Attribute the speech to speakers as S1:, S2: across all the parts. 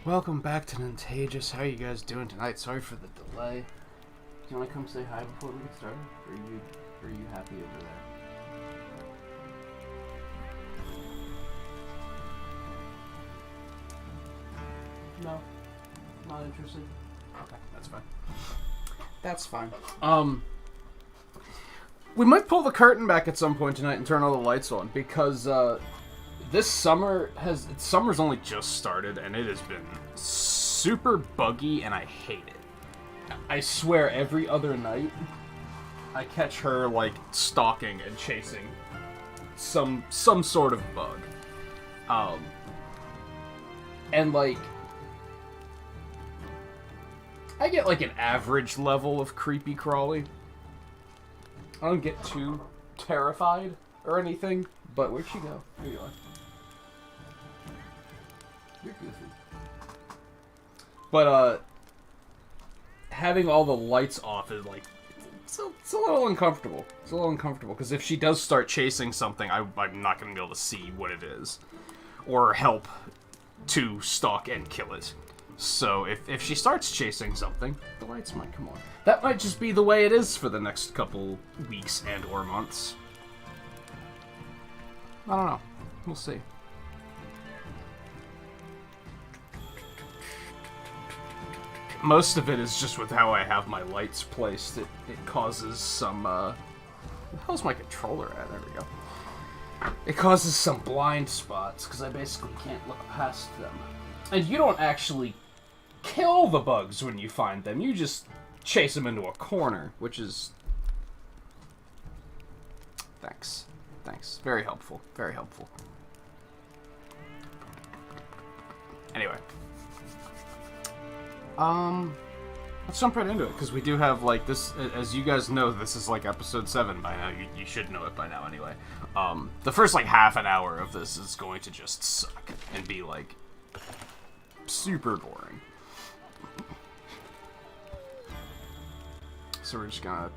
S1: Welcome back to Nintagious. How are you guys doing tonight? Sorry for the delay. Do you want to come say hi before we get started? Or are you happy over there? No? Not interested? Okay, that's fine. That's fine. We might pull the curtain back at some point tonight and turn all the lights on, because, this summer's only just started, and it has been super buggy, and I hate it. I swear every other night, I catch her, like, stalking and chasing some sort of bug. And, like, I get, like, an average level of creepy crawly. I don't get too terrified or anything, but where'd she go? Here you are. You're goofy. But, having all the lights off is, like, it's a little uncomfortable. It's a little uncomfortable, because if she does start chasing something, I'm not going to be able to see what it is. Or help to stalk and kill it. So, if she starts chasing something, the lights might come on. That might just be the way it is for the next couple weeks and or months. I don't know. We'll see. Most of it is just with how I have my lights placed. It causes some, where the hell's my controller at? There we go. It causes some blind spots, because I basically can't look past them. And you don't actually kill the bugs when you find them. You just chase them into a corner, which is... Thanks. Thanks. Very helpful. Very helpful. Anyway. Let's jump right into it, because we do have, like, this, as you guys know, this is, like, episode 7 by now. You should know it by now, anyway. The first, like, half an hour of this is going to just suck and be, like, super boring. So we're just gonna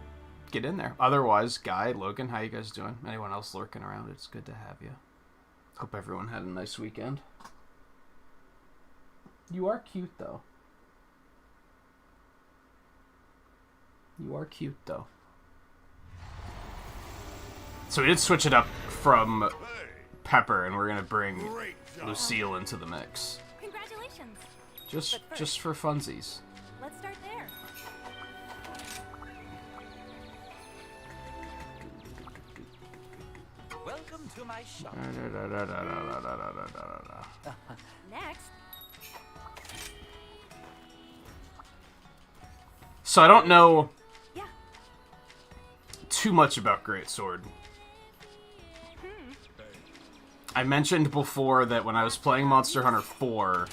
S1: get in there. Otherwise, Guy, Logan, how you guys doing? Anyone else lurking around? It's good to have you. Hope everyone had a nice weekend. You are cute, though. You are cute, though. So we did switch it up from Pepper, and we're gonna bring Lucille into the mix.
S2: Congratulations.
S1: Just for funsies.
S2: Let's start there.
S3: Welcome to my shop.
S2: Next.
S1: So I don't know
S2: Yeah.
S1: too much about Greatsword. I mentioned before that when I was playing Monster Hunter 4,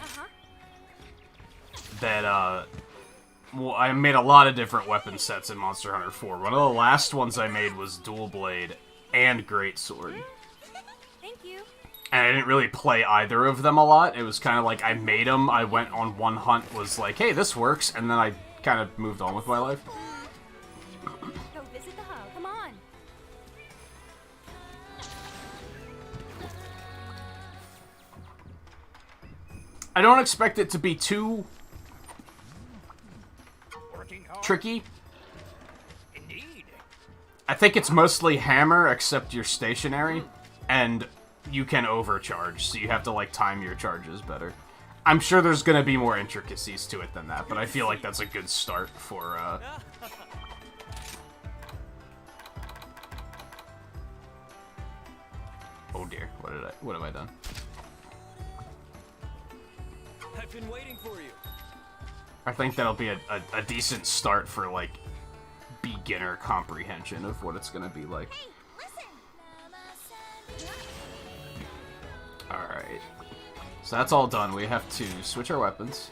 S1: that, well, I made a lot of different weapon sets in Monster Hunter 4. One of the last ones I made was Dual Blade and Greatsword.
S2: Thank you.
S1: And I didn't really play either of them a lot. It was kind of like I made them, I went on one hunt, was like, hey, this works, and then I kind of moved on with my life.
S2: Go visit the hub. Come on.
S1: I don't expect it to be too tricky.
S3: Indeed.
S1: I think it's mostly hammer, except you're stationary, and you can overcharge, so you have to, like, time your charges better. I'm sure there's gonna be more intricacies to it than that, but I feel like that's a good start for, Oh dear, what have I done?
S3: I've been waiting for you.
S1: I think that'll be a decent start for, like, beginner comprehension of what it's gonna be like.
S2: Hey, listen.
S1: Alright. So that's all done. We have to switch our weapons.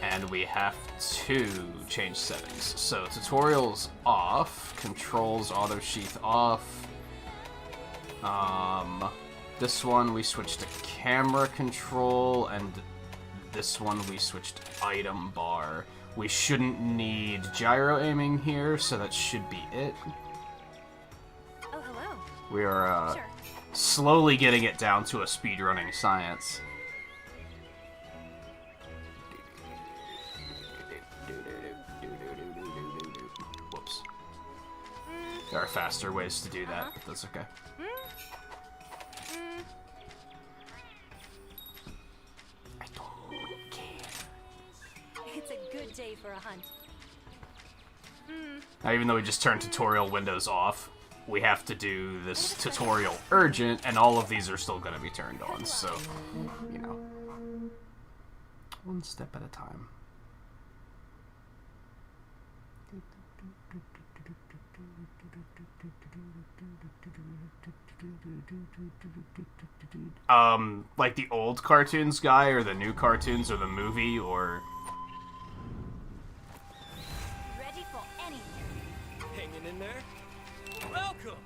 S1: And we have to change settings. So tutorials off, controls auto sheath off. This one we switched to camera control, and this one we switched to item bar. We shouldn't need gyro aiming here, so that should be it.
S2: Oh, hello.
S1: We are
S2: Sure.
S1: slowly getting it down to a speedrunning science. Whoops. There are faster ways to do that, but that's okay. I don't care.
S2: It's a good day for a hunt.
S1: Now, even though we just turned tutorial windows off, we have to do this tutorial urgent, and all of these are still going to be turned on, so, you know, one step at a time. Like the old cartoons guy, or the new cartoons, or the movie, or...
S2: Ready for anything.
S3: Hanging in there? Welcome!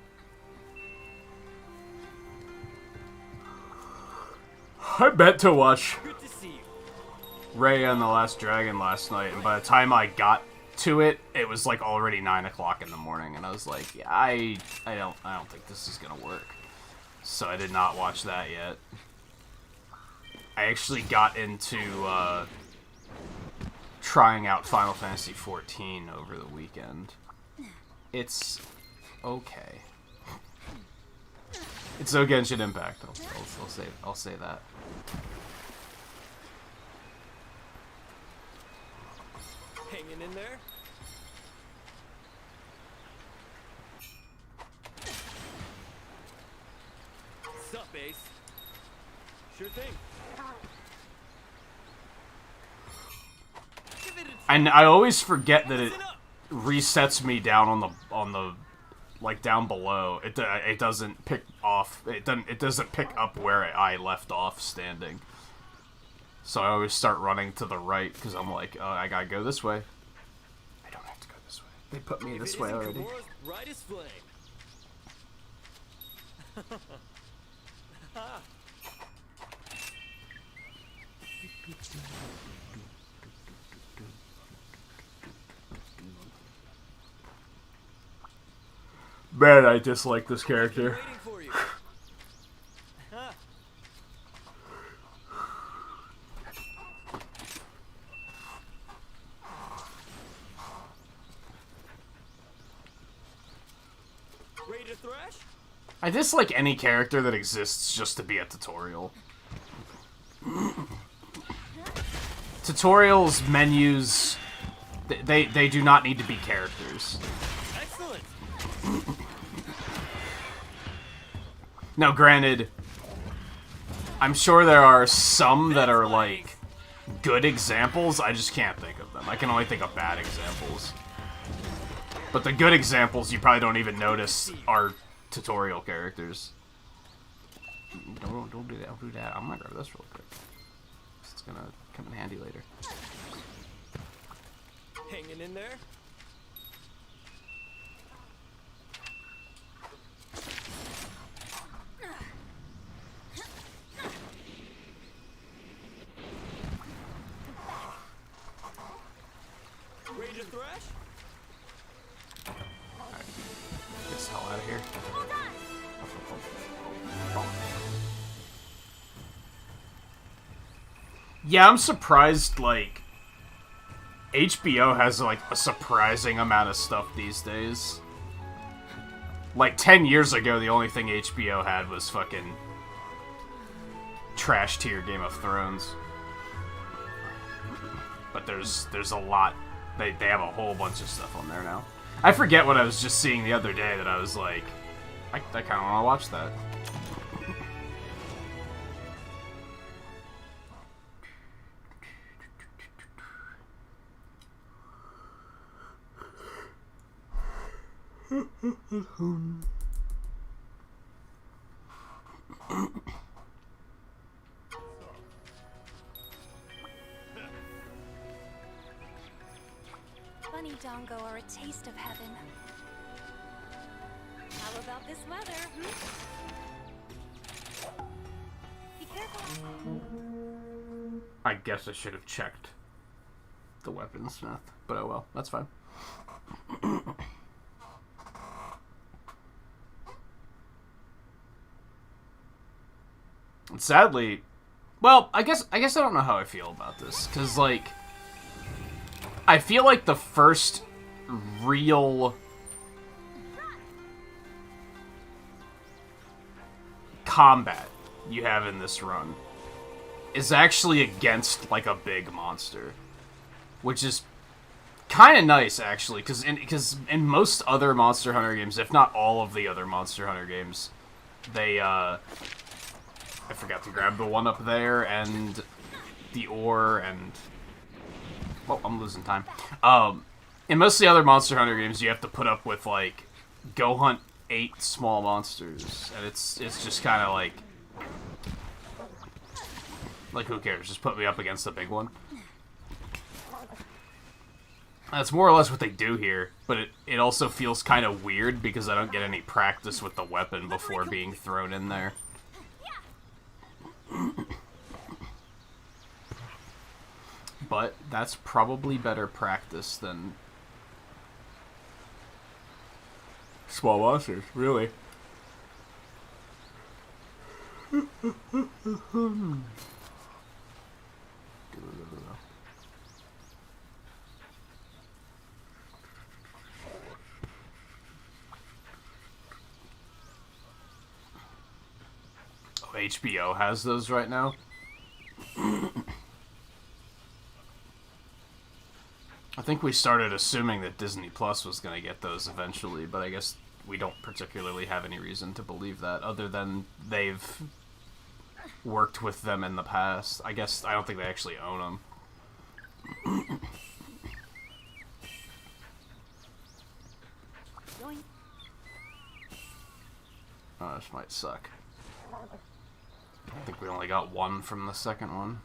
S1: I meant to watch
S3: Good to see you.
S1: Ray and the Last Dragon last night, and by the time I got to it, it was like already 9 o'clock in the morning, and I was like, yeah, I don't think this is gonna work. So I did not watch that yet. I actually got into trying out Final Fantasy XIV over the weekend. It's okay. It's no Genshin Impact. I'll say that.
S3: Hanging in there? Sup, Ace? Sure thing. Give it a try.
S1: And I always forget that it
S3: Listen up.
S1: resets me down on the like down below. It doesn't pick off. It doesn't pick up where I left off standing. So I always start running to the right because I'm like, oh, I gotta go this way. I don't have to go this way. They put me
S3: If
S1: this
S3: it
S1: way
S3: isn't
S1: already.
S3: Kamura's brightest flame.
S1: Man, I dislike this character.
S3: Waiting for you. Ready to thrash?
S1: I dislike any character that exists just to be a tutorial. Tutorials, menus, they do not need to be characters.
S3: Excellent.
S1: Now, granted, I'm sure there are some that are, like, good examples. I just can't think of them. I can only think of bad examples. But the good examples you probably don't even notice are tutorial characters. Don't do that. Don't do that. I'm gonna grab this real quick. It's gonna come in handy later.
S3: Hanging in there? Ready to thrash?
S1: Get this hell out of here. Yeah, I'm surprised, like, HBO has, like, a surprising amount of stuff these days. Like, 10 years ago, the only thing HBO had was fucking trash tier Game of Thrones. But there's a lot. They have a whole bunch of stuff on there now. I forget what I was just seeing the other day that I was like, I kind of want to watch that.
S2: Bunny Dongo are a taste of heaven. How about this weather, Be careful.
S1: I guess I should have checked the weaponsmith. But oh well, that's fine. And sadly, well, I guess I don't know how I feel about this, because like I feel like the first real combat you have in this run is actually against like a big monster, which is kind of nice actually, because in most other Monster Hunter games, if not all of the other Monster Hunter games, they I forgot to grab the one up there and the ore and oh, I'm losing time. In most of the other Monster Hunter games, you have to put up with like go hunt 8 small monsters, and it's just kind of like who cares? Just put me up against the big one. That's more or less what they do here, but it also feels kind of weird because I don't get any practice with the weapon before being thrown in there. But that's probably better practice than small monsters, really. Oh, HBO has those right now? I think we started assuming that Disney Plus was going to get those eventually, but I guess we don't particularly have any reason to believe that, other than they've worked with them in the past. I guess I don't think they actually own them. Oh, this might suck. I think we only got 1 from the second one.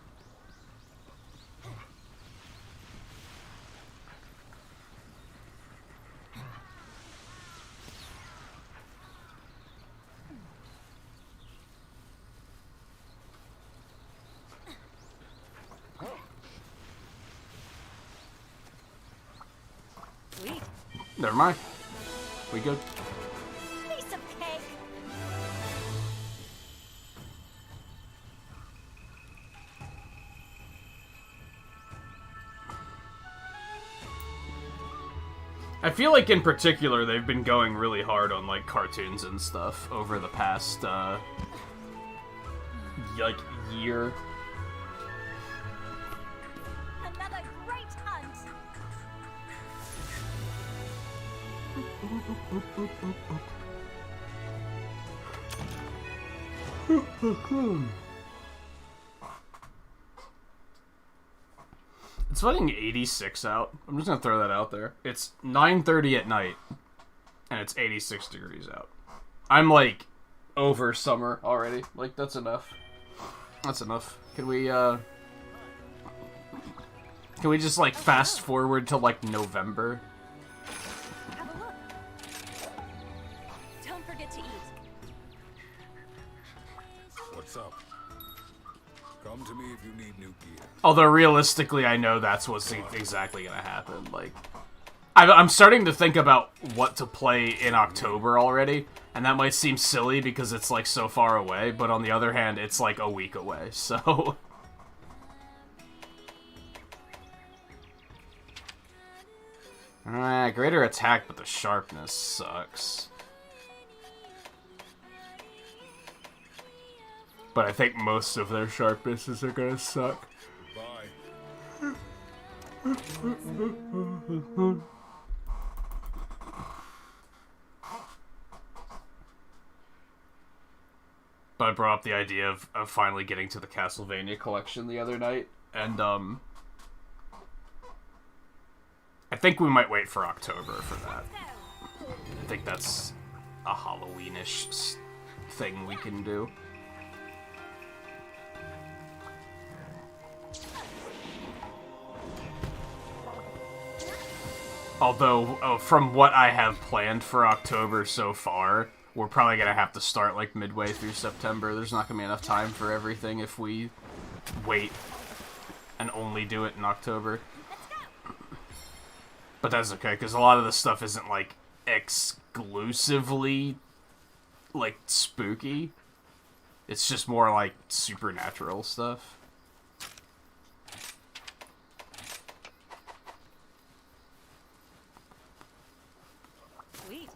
S2: Sweet.
S1: Never mind. We good?
S2: Piece of cake.
S1: I feel like in particular they've been going really hard on like cartoons and stuff over the past like year.
S2: Another great hunt.
S1: It's fucking 86 out. I'm just gonna throw that out there. It's 9:30 at night, and it's 86 degrees out. I'm like over summer already. Like that's enough. That's enough. Can we just like fast forward to like November?
S2: Have a look. Don't forget to eat.
S4: What's up? Come to me if you need new gear.
S1: Although realistically, I know that's what's exactly gonna happen. Like, I'm starting to think about what to play in October already, and that might seem silly because it's like so far away. But on the other hand, it's like a week away, so. Greater attack, but the sharpness sucks. But I think most of their sharpnesses are gonna suck.
S4: Bye.
S1: But I brought up the idea of finally getting to the Castlevania collection the other night, and I think we might wait for October for that. I think that's a Halloweenish thing we can do. Although, from what I have planned for October so far, we're probably going to have to start like midway through September. There's not going to be enough time for everything if we wait and only do it in October.
S2: Let's go.
S1: But that's okay, because a lot of the stuff isn't, like, exclusively, like, spooky. It's just more, like, supernatural stuff.
S2: Sweet.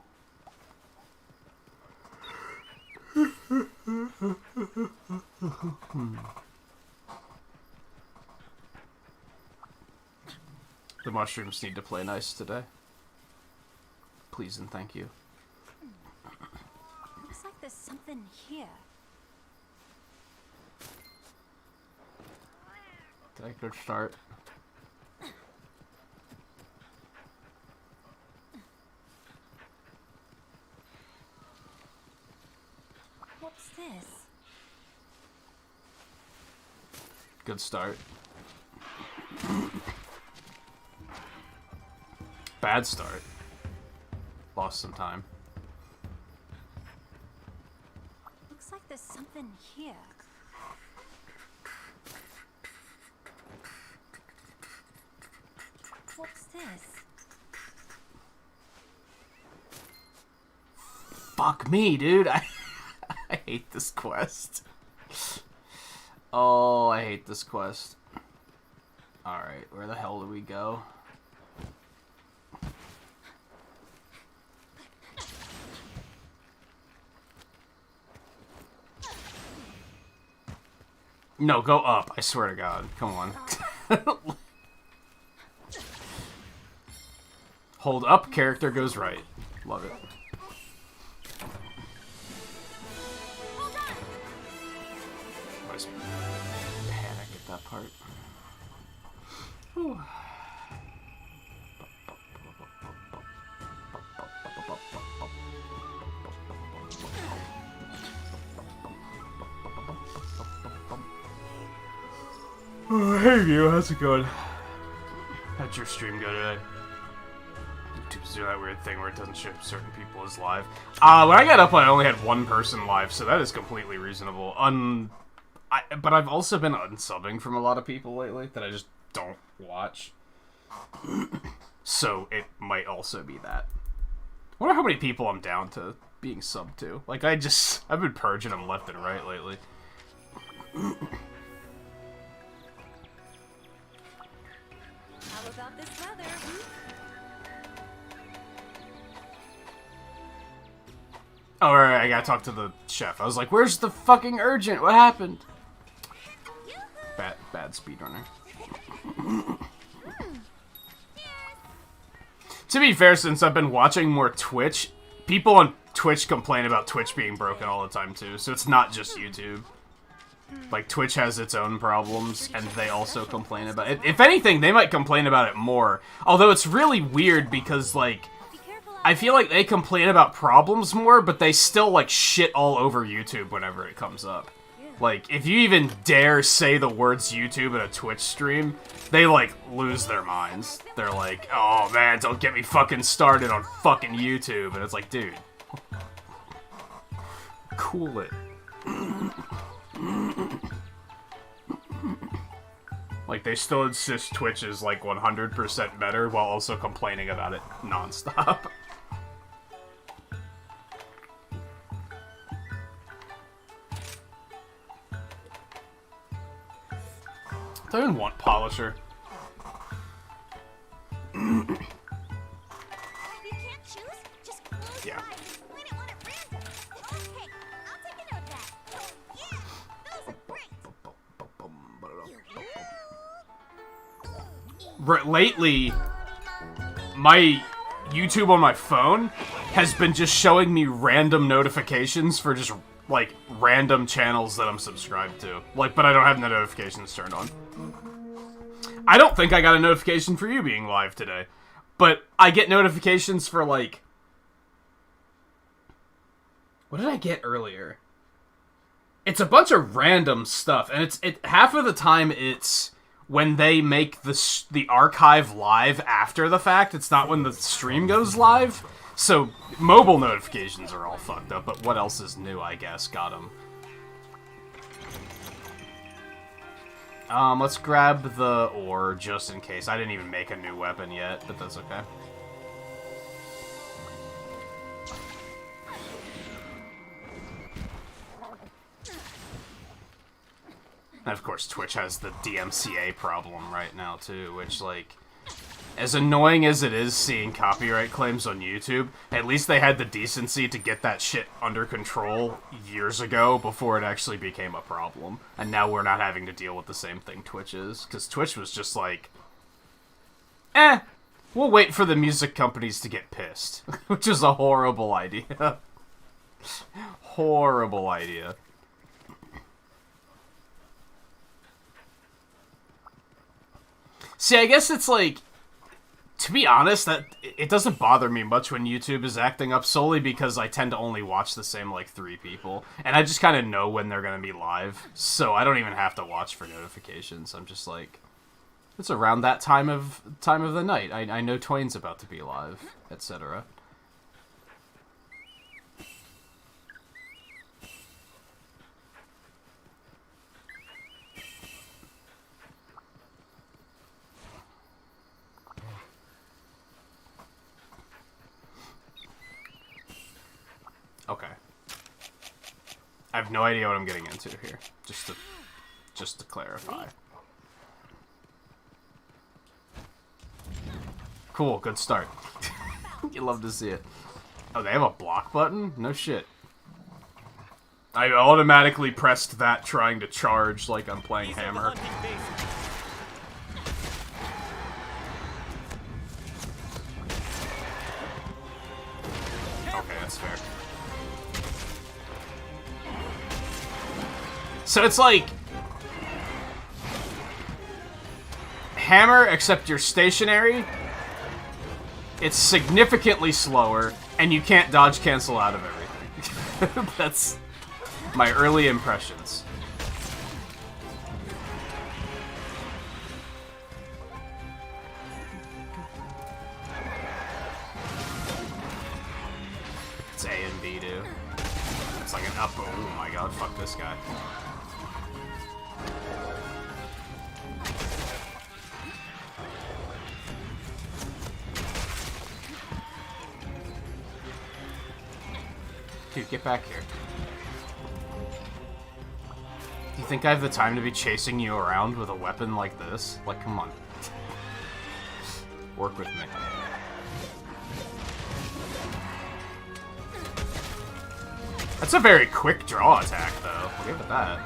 S1: The mushrooms need to play nice today. Please and thank you.
S2: Looks like there's something here.
S1: Did I go start?
S2: What's this?
S1: Good start. Bad start. Lost some time.
S2: Looks like there's something here. What's this?
S1: Fuck me, dude. I hate this quest. Oh, I hate this quest. Alright, where the hell do we go? No, go up. I swear to God. Come on. Hold up, character goes right. Love it. I was panic at that part. Whew. Oh, hey you, how's it going? How'd your stream go today? YouTube's doing that weird thing where it doesn't show certain people as live. When I got up, I only had one person live, so that is completely reasonable. But I've also been unsubbing from a lot of people lately that I just don't watch. So it might also be that. I wonder how many people I'm down to being subbed to. Like, I've been purging them left and right lately.
S2: How about this weather?
S1: Oh, right, I gotta talk to the chef. I was like, where's the fucking urgent? What happened? Bad speedrunner. To be fair, since I've been watching more Twitch, people on Twitch complain about Twitch being broken all the time, too. So it's not just YouTube. Like, Twitch has its own problems, and they also complain about it. If anything, they might complain about it more. Although it's really weird because, like, I feel like they complain about problems more, but they still, like, shit all over YouTube whenever it comes up. Like, if you even dare say the words YouTube in a Twitch stream, they, like, lose their minds. They're like, oh, man, don't get me fucking started on fucking YouTube. And it's like, dude. Cool it. Like, they still insist Twitch is, like, 100% better while also complaining about it nonstop. I don't even want Polisher.
S2: You can't choose? Just close
S1: Yeah.
S2: your eyes and point at one at random. Okay, I'll take a note of that. Oh, yeah, those are great.
S1: Lately, my YouTube on my phone has been just showing me random notifications for just, like, random channels that I'm subscribed to. Like, but I don't have the notifications turned on. I don't think I got a notification for you being live today. But I get notifications for, like... What did I get earlier? It's a bunch of random stuff, and half of the time it's when they make the archive live after the fact. It's not when the stream goes live. So, mobile notifications are all fucked up, but what else is new, I guess? Got 'em. Let's grab the ore just in case. I didn't even make a new weapon yet, but that's okay. And of course, Twitch has the DMCA problem right now, too, which, like, as annoying as it is seeing copyright claims on YouTube, at least they had the decency to get that shit under control years ago before it actually became a problem. And now we're not having to deal with the same thing Twitch is, because Twitch was just like, we'll wait for the music companies to get pissed, which is a horrible idea. Horrible idea. See, I guess it's like, to be honest, that it doesn't bother me much when YouTube is acting up, solely because I tend to only watch the same, like, 3 people. And I just kind of know when they're going to be live, so I don't even have to watch for notifications. I'm just like, it's around that time of the night. I know Twain's about to be live, etc. Okay. I have no idea what I'm getting into here. Just to clarify. Cool, good start. You love to see it. Oh, they have a block button? No shit. I automatically pressed that trying to charge like I'm playing Hammer. Okay, that's fair. So it's like Hammer, except you're stationary. It's significantly slower, and you can't dodge cancel out of everything. That's my early impressions. It's A and B, dude. It's like an up. Oh my god, fuck this guy. Dude, get back here. Do you think I have the time to be chasing you around with a weapon like this? Like, come on. Work with me. That's a very quick draw attack, though. I'll give it that.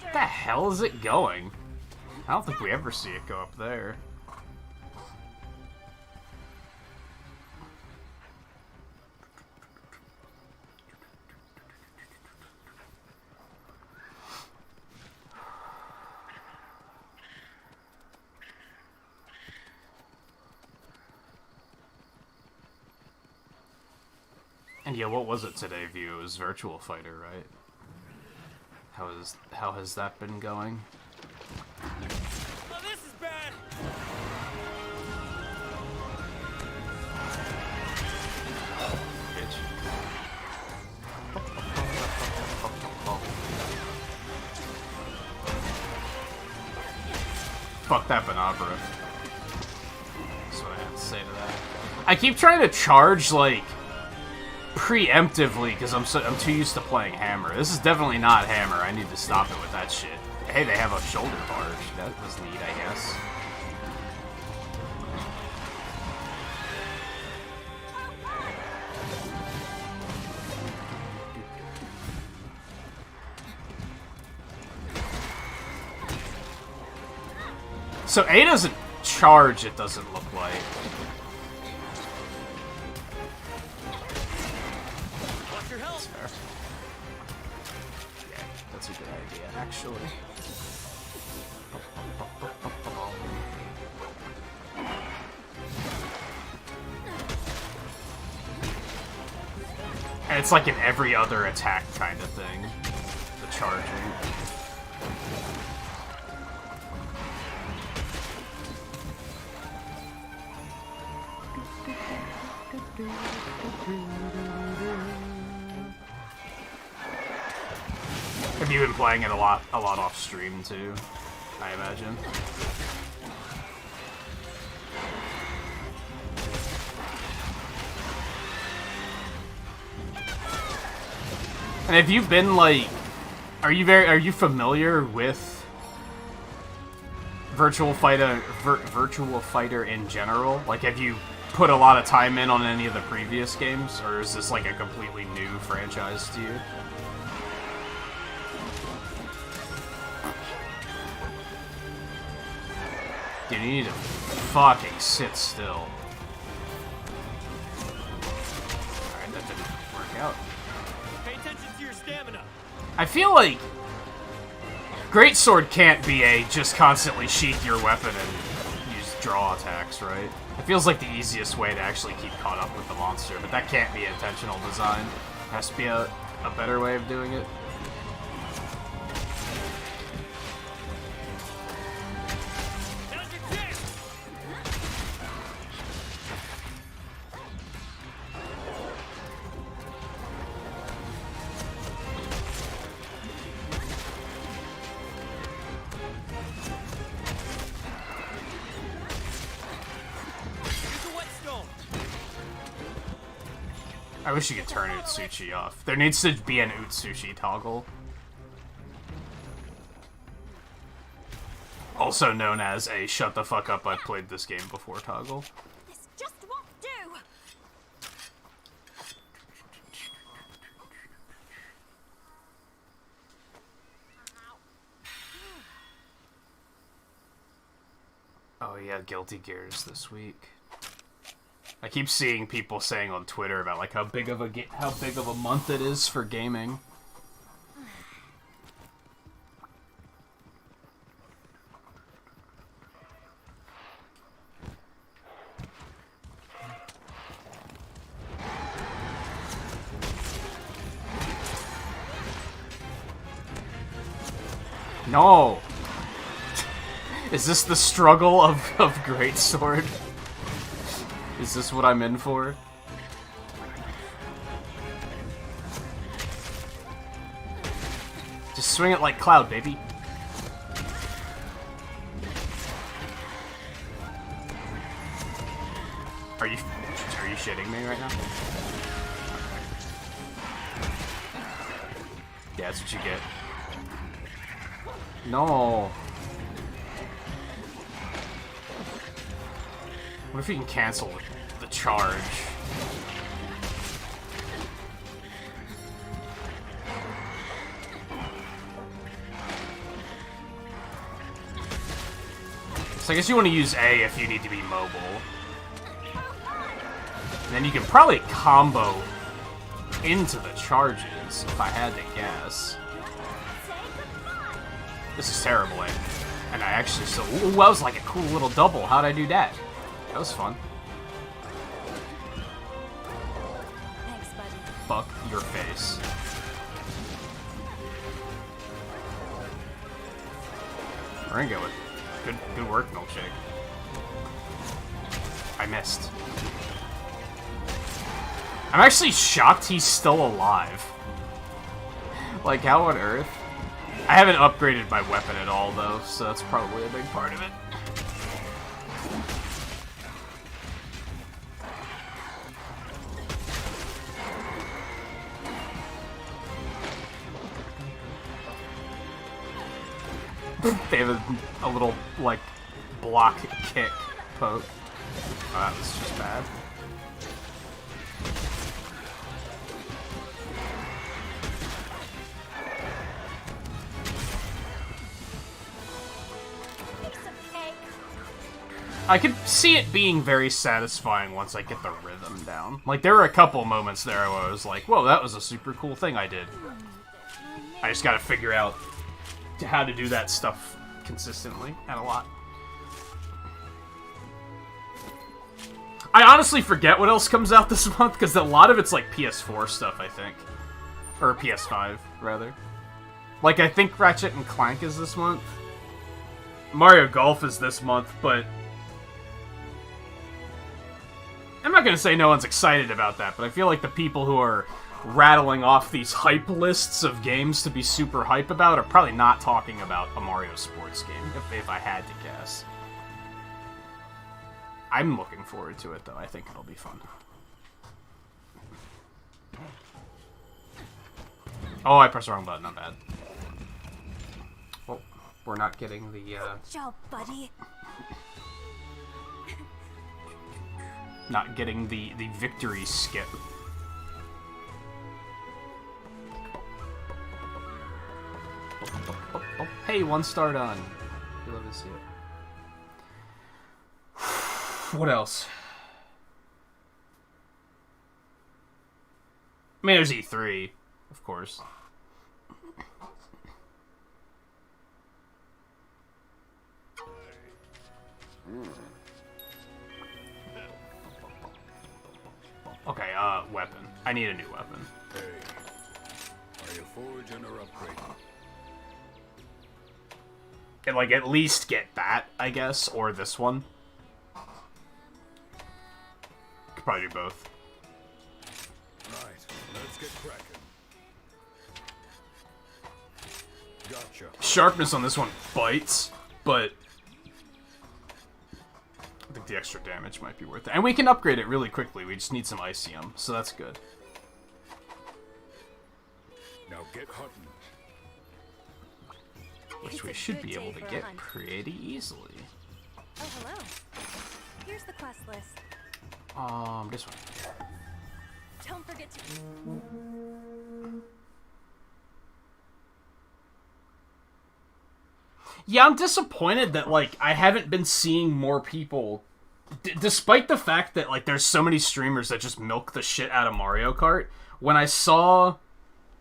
S1: Where the hell is it going? I don't think we ever see it go up there. And yeah, what was it today, View? It was Virtual Fighter, right? How has that been going?
S3: Oh, this is bad.
S1: Bitch. Fuck that Banabra. That's what I have to say to that. I keep trying to charge, like, preemptively, because I'm too used to playing Hammer. This is definitely not Hammer. I need to stop it with that shit. Hey, they have a shoulder barge. That was neat, I guess. So A doesn't charge, it doesn't look like. That's fair. Yeah, that's a good idea, actually. And it's like an every other attack kind of thing. The charging. Have you been playing it a lot off stream too? I imagine. And have you been like, are you familiar with Virtual Fighter in general? Like, have you put a lot of time in on any of the previous games, or is this like a completely new franchise to you? Dude, you need to fucking sit still. Alright, that didn't work out.
S3: Pay attention to your stamina.
S1: I feel like Greatsword can't be a just constantly sheath your weapon and use draw attacks, right? It feels like the easiest way to actually keep caught up with the monster, but that can't be intentional design. It has to be a better way of doing it.
S3: Now's your chance. Use the whetstone.
S1: I wish you could turn Utsuchi off. There needs to be an Utsuchi toggle. Also known as a shut the fuck up, I've played this game before toggle.
S2: This just won't do.
S1: Oh yeah, Guilty Gears this week. I keep seeing people saying on Twitter about like how big of a month it is for gaming. No! Is this the struggle of Greatsword? Is this what I'm in for? Just swing it like Cloud, baby. Are you shitting me right now? Yeah, that's what you get. No. What if we can cancel the charge? So I guess you want to use A if you need to be mobile. And then you can probably combo into the charges, if I had to guess. This is terrible, eh? And I actually still... Ooh, that was like a cool little double. How'd I do that? That was fun.
S2: Thanks, buddy.
S1: Fuck your face. We're gonna go with good work, Milkshake. I missed. I'm actually shocked he's still alive. Like, how on earth? I haven't upgraded my weapon at all, though, so that's probably a big part of it. They have a little, like, block kick poke. Oh, that was just bad. I could see it being very satisfying once I get the rhythm down. Like, there were a couple moments there where I was like, whoa, that was a super cool thing I did. I just gotta figure out how to do that stuff consistently and a lot. I honestly forget what else comes out this month, because a lot of it's like PS4 stuff, I think. Or PS5, rather. Like, I think Ratchet and Clank is this month. Mario Golf is this month, but I'm not gonna say no one's excited about that, but I feel like the people who are rattling off these hype lists of games to be super hype about are probably not talking about a Mario sports game, if I had to guess. I'm looking forward to it, though. I think it'll be fun. Oh, I pressed the wrong button. Not bad. Well, we're not getting the,
S2: Good job, buddy.
S1: not getting the victory skip. Oh, hey, 1 star done. You love to see it. What else? I mean, there's E3, of course. Okay, weapon. I need a new weapon.
S4: Hey, are you foraging or upgrading?
S1: And, like, at least get that, I guess, or this one. Could probably do both.
S4: Right, let's get cracking. Gotcha.
S1: Sharpness on this one bites, but I think the extra damage might be worth it. And we can upgrade it really quickly. We just need some Icium, so that's good.
S4: Now get hunting.
S1: Which
S2: It's
S1: we
S2: a
S1: should
S2: good
S1: be able
S2: day
S1: to
S2: for a
S1: get
S2: hunt.
S1: pretty easily.
S2: Oh, hello. Here's the quest list.
S1: This one.
S2: Don't forget to...
S1: Yeah, I'm disappointed that, like, I haven't been seeing more people... despite the fact that, like, there's so many streamers that just milk the shit out of Mario Kart, when I saw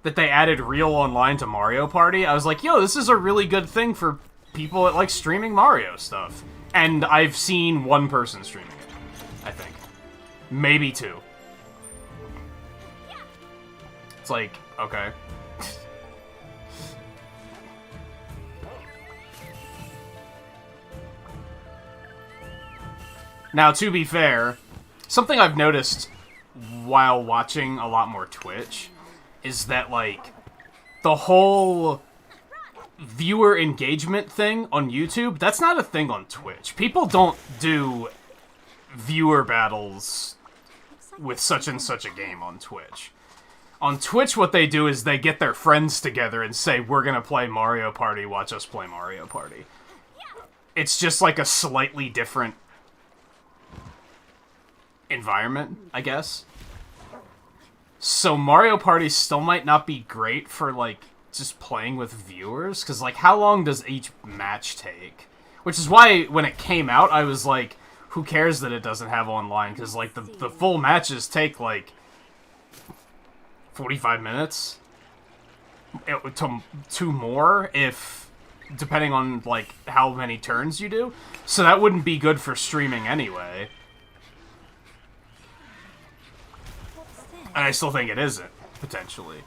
S1: that they added Real Online to Mario Party, I was like, yo, this is a really good thing for people that like streaming Mario stuff. And I've seen 1 person streaming it, I think. Maybe 2. It's like, okay. Now, to be fair, something I've noticed while watching a lot more Twitch is that, like, the whole viewer engagement thing on YouTube, that's not a thing on Twitch. People don't do viewer battles with such and such a game on Twitch. On Twitch, what they do is they get their friends together and say, we're gonna play Mario Party, watch us play Mario Party. It's just like a slightly different environment, I guess. So Mario Party still might not be great for, like, just playing with viewers, because, like, how long does each match take? Which is why, when it came out, I was like, who cares that it doesn't have online, because, like, the full matches take, like, 45 minutes? To more, if... depending on, like, how many turns you do. So that wouldn't be good for streaming anyway. And I still think it isn't, potentially.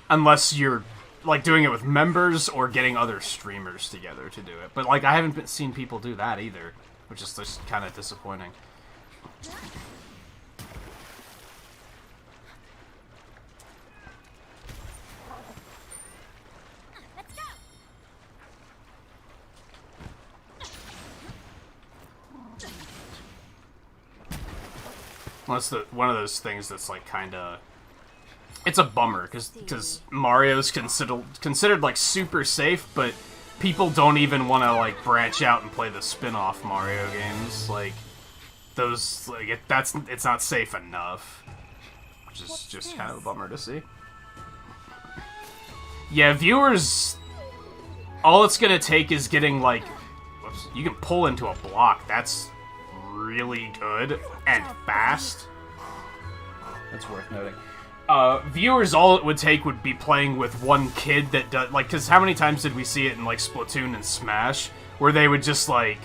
S1: Unless you're, like, doing it with members or getting other streamers together to do it. But, like, I haven't seen people do that either, which is just kind of disappointing.
S2: Let's go!
S1: Well, that's one of those things that's, like, kind of... It's a bummer, because Mario's considered, like, super safe, but people don't even want to, like, branch out and play the spin-off Mario games. Like, those, like, it's not safe enough. Which is just kind of a bummer to see. Yeah, viewers... All it's gonna take is getting, like... Whoops, you can pull into a block. That's really good and fast. That's worth noting. Viewers, all it would take would be playing with one kid that does... Like, because how many times did we see it in, like, Splatoon and Smash? Where they would just, like...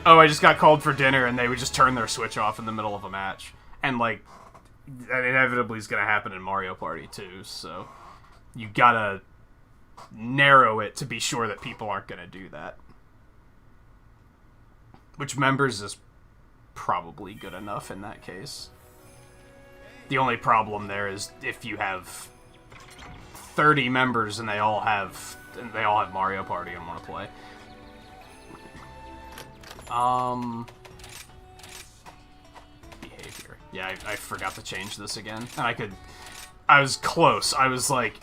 S1: Oh, I just got called for dinner, and they would just turn their Switch off in the middle of a match. And, like, that inevitably is going to happen in Mario Party, too, so... You gotta narrow it to be sure that people aren't going to do that. Which members is probably good enough in that case. The only problem there is if you have 30 members and they all have Mario Party and want to play. Behavior. Yeah, I forgot to change this again. And I was close. I was like,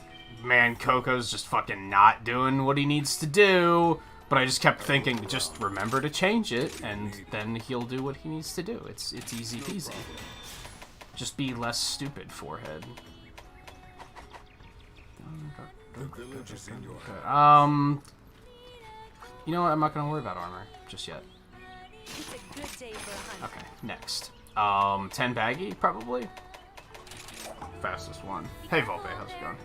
S1: man, Coco's just fucking not doing what he needs to do. But I just kept thinking, just remember to change it, and then he'll do what he needs to do. It's easy peasy. Just be less stupid, forehead.
S4: The village is in your
S1: You know what? I'm not gonna worry about armor just yet.
S2: It's a good day for a hunt.
S1: Okay, next. 10 baggy, probably. Fastest one. Hey, Volpe, how's it going?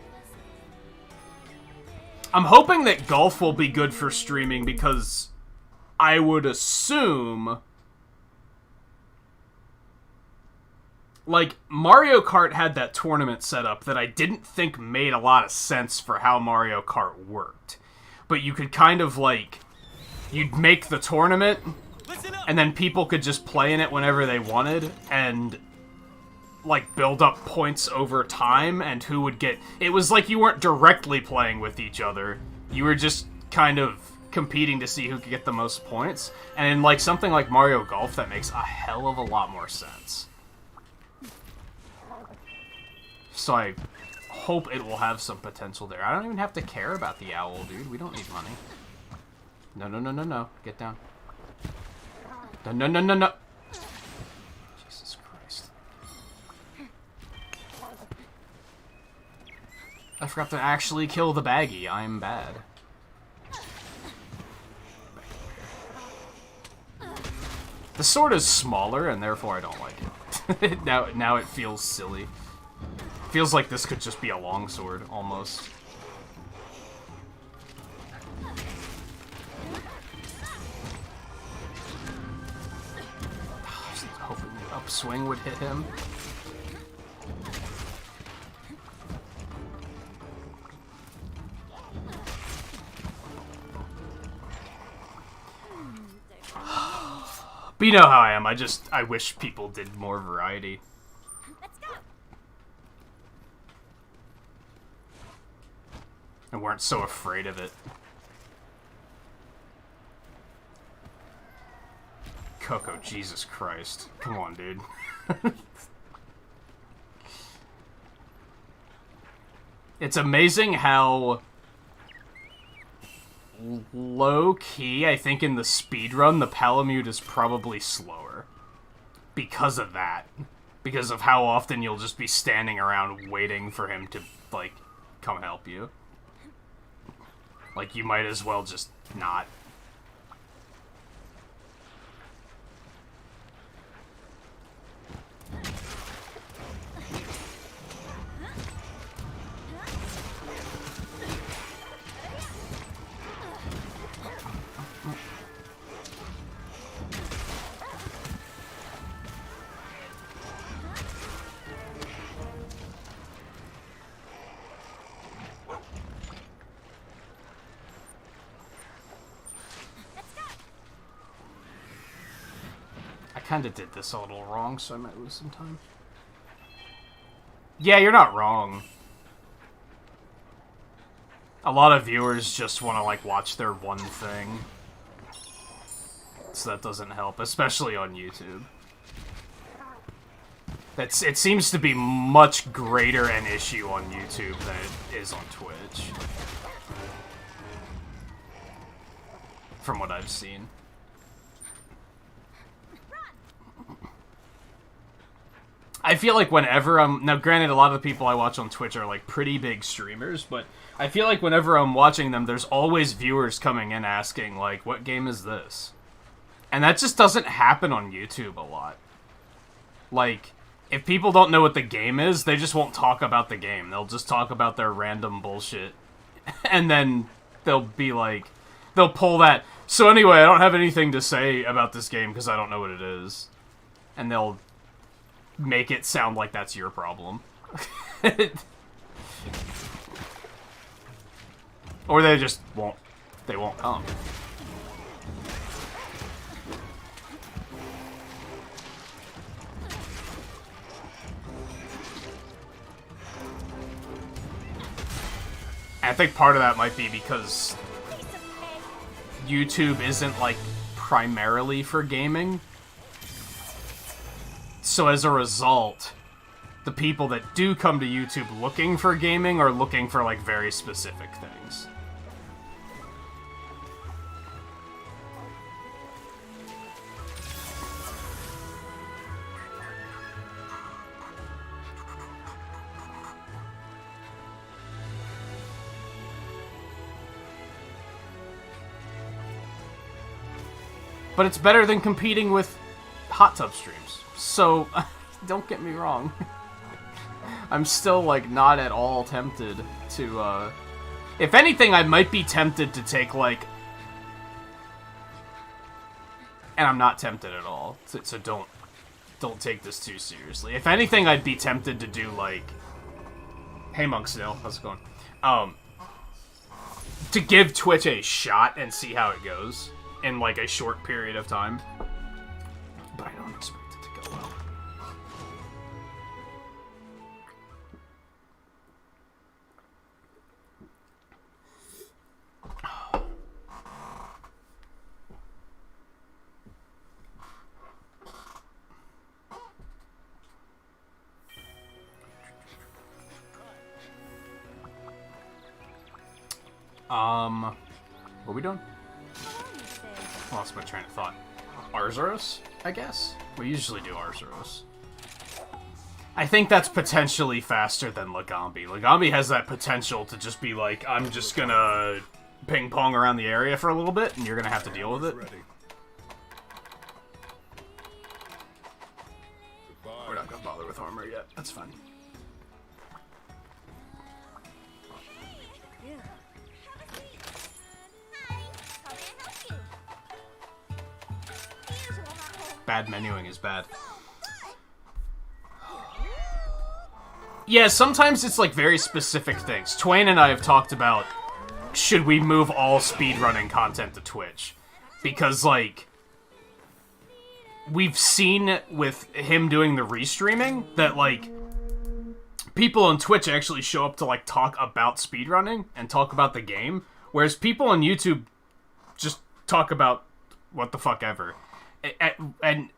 S1: I'm hoping that golf will be good for streaming because I would assume, like, Mario Kart had that tournament set up that I didn't think made a lot of sense for how Mario Kart worked. But you could kind of, like, you'd make the tournament, and then people could just play in it whenever they wanted, and, like, build up points over time, and who would get... It was like you weren't directly playing with each other. You were just kind of competing to see who could get the most points. And in, like, something like Mario Golf, that makes a hell of a lot more sense. So I hope it will have some potential there. I don't even have to care about the owl, dude. We don't need money. No, no, no, no, no. Get down. No, no, no, no, no. Jesus Christ. I forgot to actually kill the baggie. I'm bad. The sword is smaller, and therefore I don't like it. now it feels silly. Feels like this could just be a longsword, almost. Just hoping the upswing would hit him. But you know how I am. I wish people did more variety.
S2: Let's go.
S1: And weren't so afraid of it. Coco, Jesus Christ. Come on, dude. It's amazing how low-key, I think in the speedrun, the Palamute is probably slower. Because of that. Because of how often you'll just be standing around waiting for him to, like, come help you. Like, you might as well just not. Kinda did this a little wrong, so I might lose some time. Yeah, you're not wrong. A lot of viewers just want to, like, watch their one thing. So that doesn't help, especially on YouTube. It seems to be much greater an issue on YouTube than it is on Twitch. From what I've seen. I feel like whenever I'm... Now, granted, a lot of the people I watch on Twitch are, like, pretty big streamers, but I feel like whenever I'm watching them, there's always viewers coming in asking, like, what game is this? And that just doesn't happen on YouTube a lot. Like, if people don't know what the game is, they just won't talk about the game. They'll just talk about their random bullshit. And then they'll be like... They'll pull that... So anyway, I don't have anything to say about this game because I don't know what it is. And they'll... make it sound like that's your problem. Or they just won't... They won't come. And I think part of that might be because
S2: Piece of cake.
S1: YouTube isn't, like, primarily for gaming. So as a result, the people that do come to YouTube looking for gaming are looking for, like, very specific things. But it's better than competing with hot tub streams. So, don't get me wrong. I'm still, like, not at all tempted to, If anything, I might be tempted to take, like... And I'm not tempted at all, so don't take this too seriously. If anything, I'd be tempted to do, like... Hey, Monk Snail, how's it going? To give Twitch a shot and see how it goes in, like, a short period of time. But I don't expect it to go well. What are we doing? Lost my train of thought. Arzuros, I guess? We usually do Arzuros. I think that's potentially faster than Lagambi. Lagambi has that potential to just be like, I'm just gonna ping-pong around the area for a little bit, and you're gonna have to deal with it.
S4: Ready.
S1: We're not gonna bother with armor yet. That's fine. Bad menuing is bad. Yeah, sometimes it's like very specific things. Twain and I have talked about, should we move all speedrunning content to Twitch? Because, like, we've seen with him doing the restreaming that, like, people on Twitch actually show up to, like, talk about speedrunning and talk about the game, whereas people on YouTube just talk about what the fuck ever. And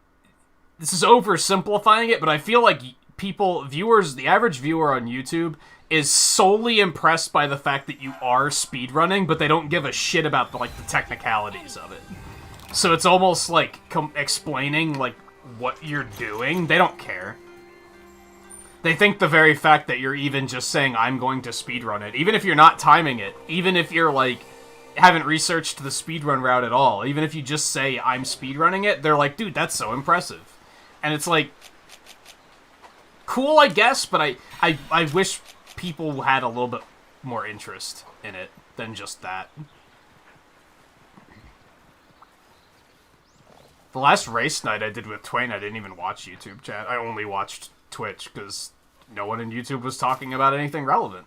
S1: this is oversimplifying it, but I feel like viewers, the average viewer on YouTube is solely impressed by the fact that you are speedrunning, but they don't give a shit about the technicalities of it. So it's almost like explaining like what you're doing. They don't care. They think the very fact that you're even just saying I'm going to speedrun it, even if you're not timing it, even if you're like haven't researched the speedrun route at all, even if you just say I'm speedrunning it, they're like, dude, that's so impressive. And it's like, cool, I guess, but I wish people had a little bit more interest in it than just that. The last race night I did with Twain, I didn't even watch YouTube chat. I only watched Twitch because no one in YouTube was talking about anything relevant.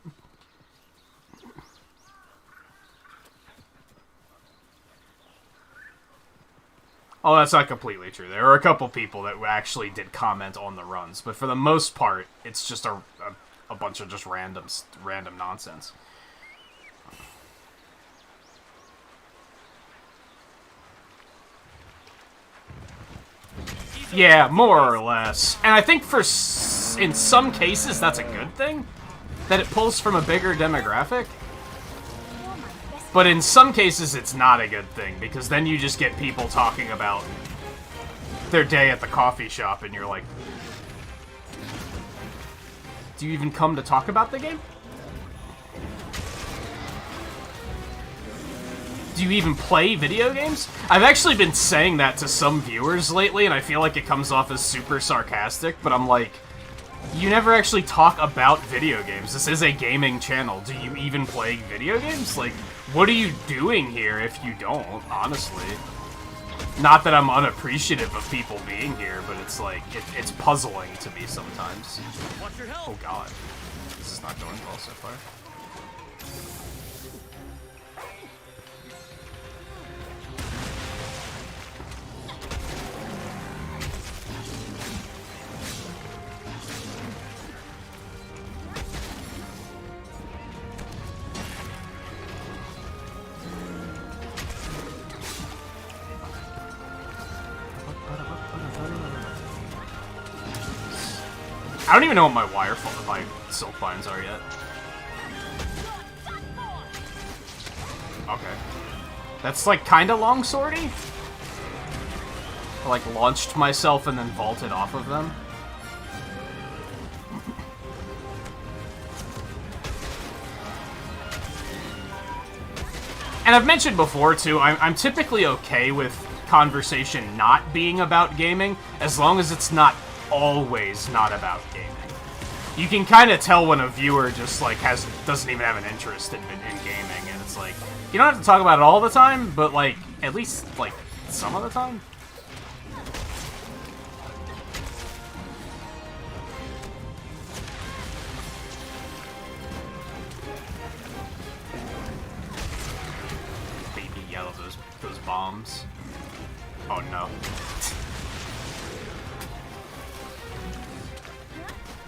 S1: Oh, that's not completely true. There were a couple people that actually did comment on the runs, but for the most part, it's just a bunch of just random nonsense. Yeah, more or less. And I think in some cases that's a good thing, that it pulls from a bigger demographic. But in some cases, it's not a good thing, because then you just get people talking about their day at the coffee shop, and you're like, do you even come to talk about the game? Do you even play video games? I've actually been saying that to some viewers lately, and I feel like it comes off as super sarcastic, but I'm like, you never actually talk about video games. This is a gaming channel. Do you even play video games? Like, what are you doing here if you don't, honestly? Not that I'm unappreciative of people being here, but it's like, it's puzzling to me sometimes.
S3: Watch your health.
S1: Oh god. This is not going well so far. I don't even know what my my silk vines are yet. Okay. That's like kinda long swordy? I like launched myself and then vaulted off of them. And I've mentioned before too, I'm typically okay with conversation not being about gaming, as long as it's not always not about gaming. You can kind of tell when a viewer just like doesn't even have an interest in gaming, and it's like, you don't have to talk about it all the time, but like at least like some of the time. Baby yellow, those bombs. Oh no.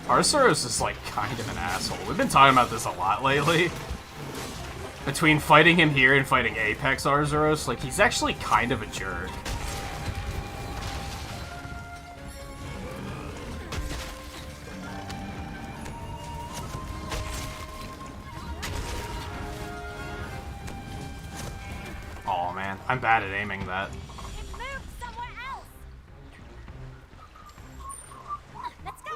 S1: Arzuros is like kind of an asshole. We've been talking about this a lot lately. Between fighting him here and fighting Apex Arzuros, like he's actually kind of a jerk. Oh man, I'm bad at aiming that.
S2: Move somewhere else. Let's go.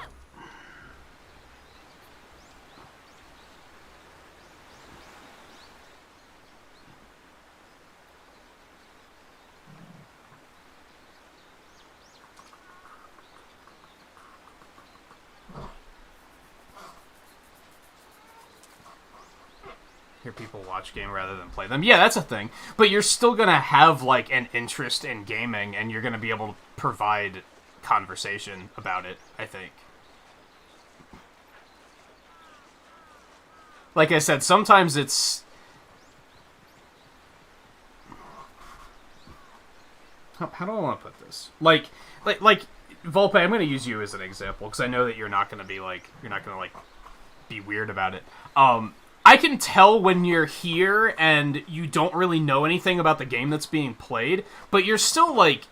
S1: Hear people watch game rather than play them. Yeah, that's a thing. But you're still gonna have like an interest in gaming, and you're gonna be able to provide conversation about it, I think. Like I said, sometimes it's... How do I want to put this? Like Volpe, I'm gonna use you as an example, because I know that you're not gonna be like, be weird about it. I can tell when you're here and you don't really know anything about the game that's being played, but you're still, like,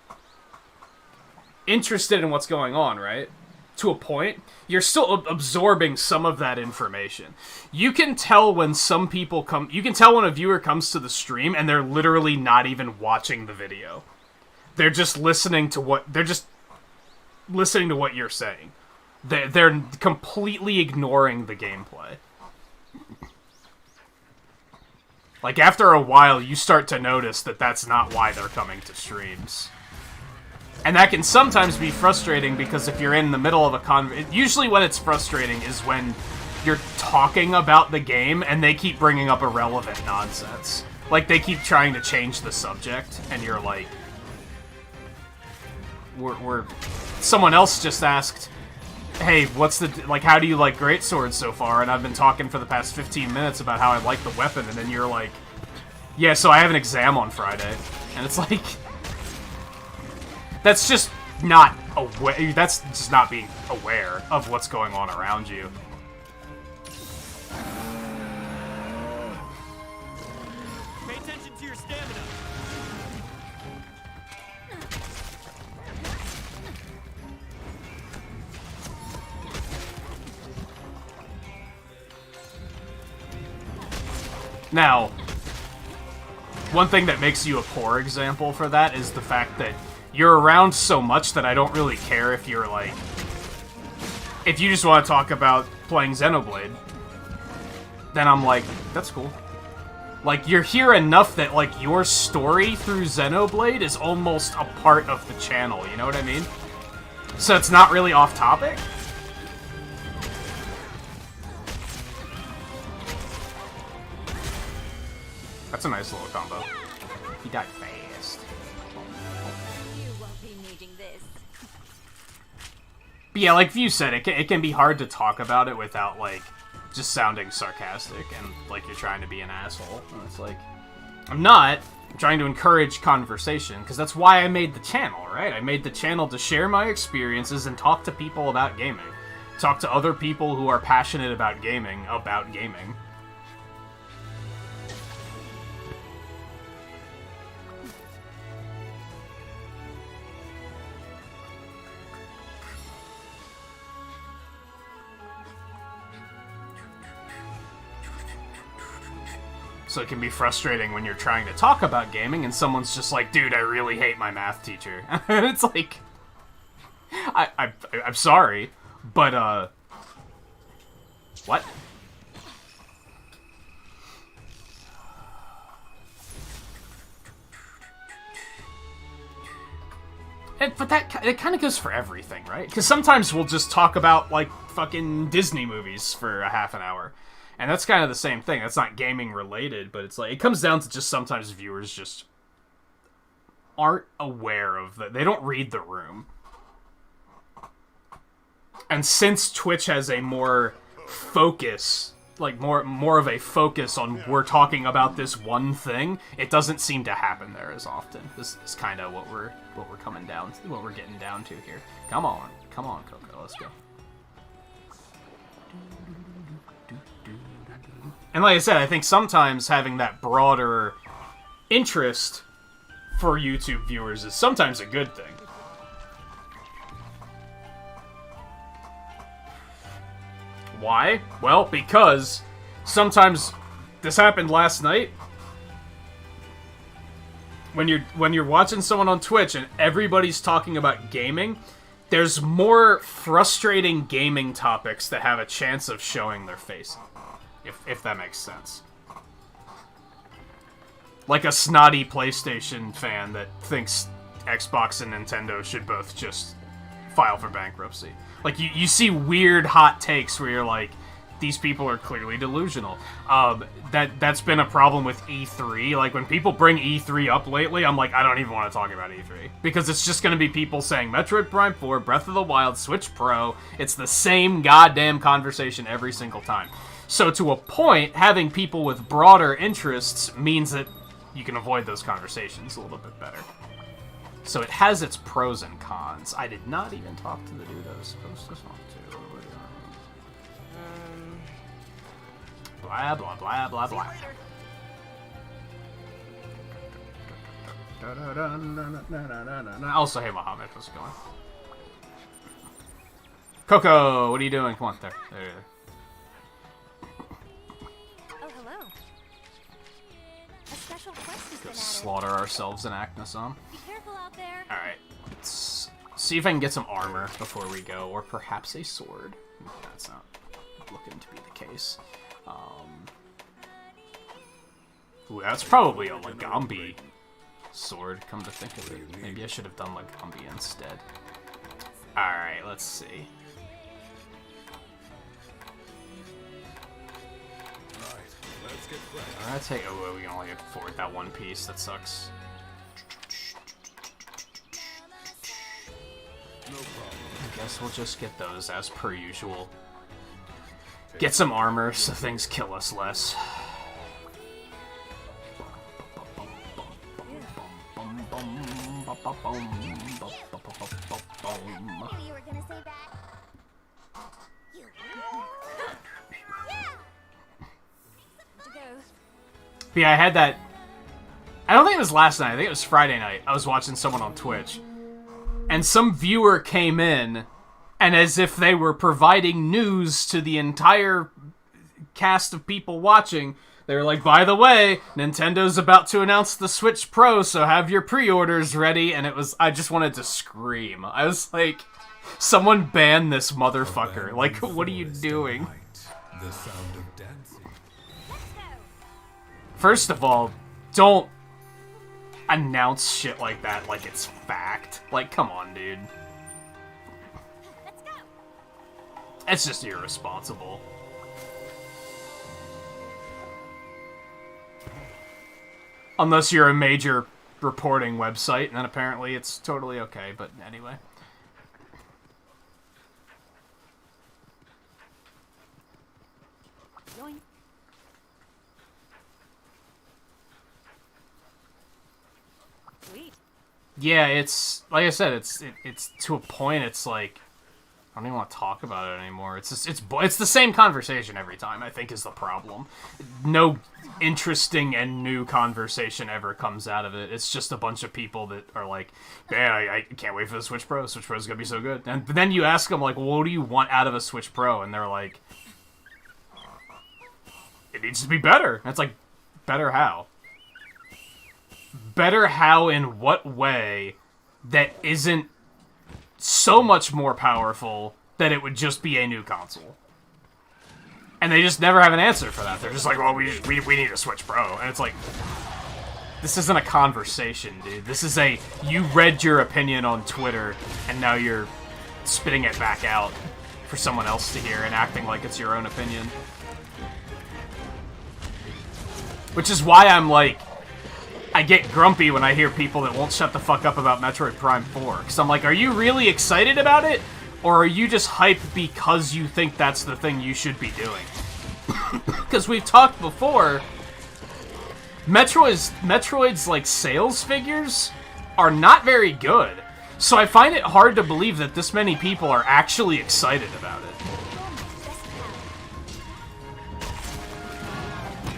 S1: interested in what's going on, right? To a point. You're still absorbing some of that information. You can tell when some people come... You can tell when a viewer comes to the stream and they're literally not even watching the video. They're just listening to what... They're just listening to what you're saying. They're completely ignoring the gameplay. Like, after a while, you start to notice that that's not why they're coming to streams. And that can sometimes be frustrating, because if you're in the middle of a usually when it's frustrating is when you're talking about the game, and they keep bringing up irrelevant nonsense. Like, they keep trying to change the subject, and you're like... Someone else just asked, hey, what's the... Like, how do you like greatswords so far? And I've been talking for the past 15 minutes about how I like the weapon, and then you're like, yeah, so I have an exam on Friday. And it's like... That's just not aware... That's just not being aware of what's going on around you.
S3: Pay attention to your stamina.
S1: Now, one thing that makes you a poor example for that is the fact that you're around so much that I don't really care if you're like... If you just want to talk about playing Xenoblade, then I'm like, that's cool. Like, you're here enough that, like, your story through Xenoblade is almost a part of the channel, you know what I mean? So it's not really off topic. That's a nice little combo. He died fast.
S2: You won't be needing this.
S1: But yeah, like you said, it can be hard to talk about it without, like, just sounding sarcastic and like you're trying to be an asshole. And it's like, I'm not. I'm trying to encourage conversation, because that's why I made the channel, right? I made the channel to share my experiences and talk to people about gaming. Talk to other people who are passionate about gaming. So it can be frustrating when you're trying to talk about gaming and someone's just like, dude, I really hate my math teacher. And it's like, I'm sorry, but, what? But it kind of goes for everything, right? Because sometimes we'll just talk about, like, fucking Disney movies for a half an hour. And that's kind of the same thing. That's not gaming related, but it's like, it comes down to just sometimes viewers just aren't aware of that. They don't read the room. And since Twitch has a more focus, like more of a focus on we're talking about this one thing, it doesn't seem to happen there as often. This is kind of what we're coming down to, what we're getting down to here. Come on, Coco, let's go. And like I said, I think sometimes having that broader interest for YouTube viewers is sometimes a good thing. Why? Well, because sometimes this happened last night. When you're watching someone on Twitch and everybody's talking about gaming, there's more frustrating gaming topics that have a chance of showing their face. If that makes sense. Like a snotty PlayStation fan that thinks Xbox and Nintendo should both just file for bankruptcy. Like, you see weird hot takes where you're like, these people are clearly delusional. That's been a problem with E3. Like, when people bring E3 up lately, I'm like, I don't even want to talk about E3. Because it's just going to be people saying Metroid Prime 4, Breath of the Wild, Switch Pro. It's the same goddamn conversation every single time. So to a point, having people with broader interests means that you can avoid those conversations a little bit better. So it has its pros and cons. I did not even talk to the dude I was supposed to talk to. Blah, blah, blah, blah, blah. Also, hey, Mohammed, how's it going? Coco, what are you doing? Come on, there.
S2: Oh, hello. A special quest has been added.
S1: Slaughter ourselves in Acnosome.
S2: Be careful out there.
S1: Alright, let's see if I can get some armor before we go, or perhaps a sword. That's not looking to be the case. Ooh, that's probably a Legambi sword, come to think of it. Maybe I should have done Legambi instead. Alright, let's see. Alright, take. Oh, we can only afford that one piece. That sucks. I guess we'll just get those as per usual. Get some armor so things kill us less.
S2: I knew you were gonna say that.
S1: But yeah, I had that. I don't think it was last night. I think it was Friday night. I was watching someone on Twitch, and some viewer came in, and as if they were providing news to the entire cast of people watching, they were like, by the way, Nintendo's about to announce the Switch Pro, so have your pre-orders ready. And it was, I just wanted to scream. I was like, someone ban this motherfucker. Like, what are you doing?
S4: The sound of dancing.
S1: First of all, don't announce shit like that like it's fact. Like, come on, dude.
S2: Let's go.
S1: It's just irresponsible. Unless you're a major reporting website, and then apparently it's totally okay, but anyway.
S2: Yoink. Sweet.
S1: Yeah, it's like I said, it's to a point. It's like I don't even want to talk about it anymore. It's just, it's the same conversation every time, I think, is the problem. No interesting and new conversation ever comes out of it. It's just a bunch of people that are like, man, I can't wait for the Switch Pro. Switch Pro's gonna be so good. And then you ask them, like, well, what do you want out of a Switch Pro? And they're like, it needs to be better. And it's like, Better how? Better how in what way that isn't so much more powerful that it would just be a new console? And they just never have an answer for that. They're just like, well, we need a Switch Pro. And it's like, this isn't a conversation, dude. This is a, you read your opinion on Twitter, and now you're spitting it back out for someone else to hear and acting like it's your own opinion. Which is why I'm like, I get grumpy when I hear people that won't shut the fuck up about Metroid Prime 4. Because I'm like, are you really excited about it? Or are you just hyped because you think that's the thing you should be doing? Because we've talked before, Metroid's like sales figures are not very good. So I find it hard to believe that this many people are actually excited about it.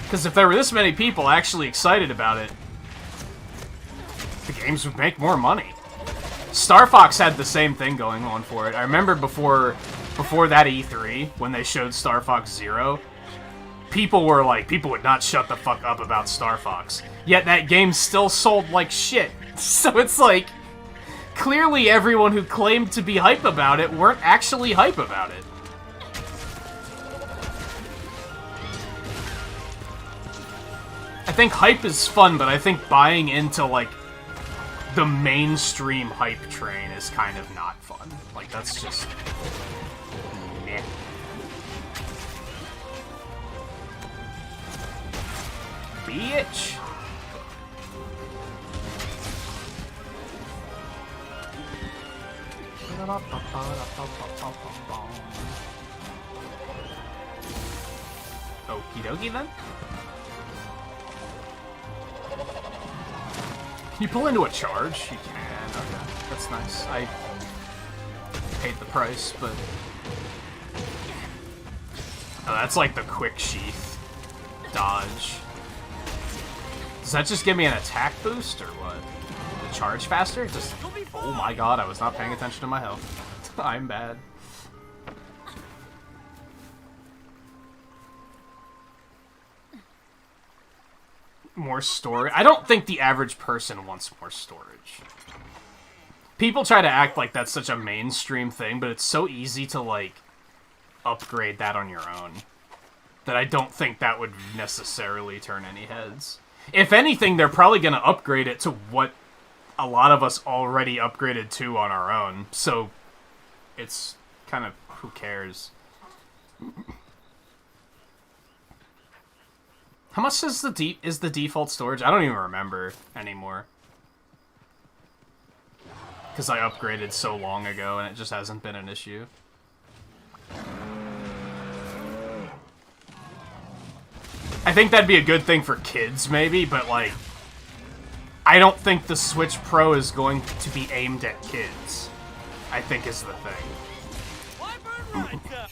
S1: Because if there were this many people actually excited about it, the games would make more money. Star Fox had the same thing going on for it. I remember before that E3, when they showed Star Fox Zero, people would not shut the fuck up about Star Fox. Yet that game still sold like shit. So it's like, clearly everyone who claimed to be hype about it weren't actually hype about it. I think hype is fun, but I think buying into, like, the mainstream hype train is kind of not fun. Like, that's just... meh. Bitch! Okie dokie then? Can you pull into a charge? You can, okay. That's nice. I paid the price, but... Oh, that's like the quick sheath dodge. Does that just give me an attack boost, or what? To charge faster? Just... Oh my god, I was not paying attention to my health. I'm bad. More storage. I don't think the average person wants more storage. People try to act like that's such a mainstream thing, but it's so easy to, like, upgrade that on your own that I don't think that would necessarily turn any heads. If anything, they're probably going to upgrade it to what a lot of us already upgraded to on our own, so it's kind of, who cares? How much is the default storage? I don't even remember anymore. Because I upgraded so long ago and it just hasn't been an issue. I think that'd be a good thing for kids, maybe, but, like, I don't think the Switch Pro is going to be aimed at kids, I think is the thing.
S3: Why burn rights up?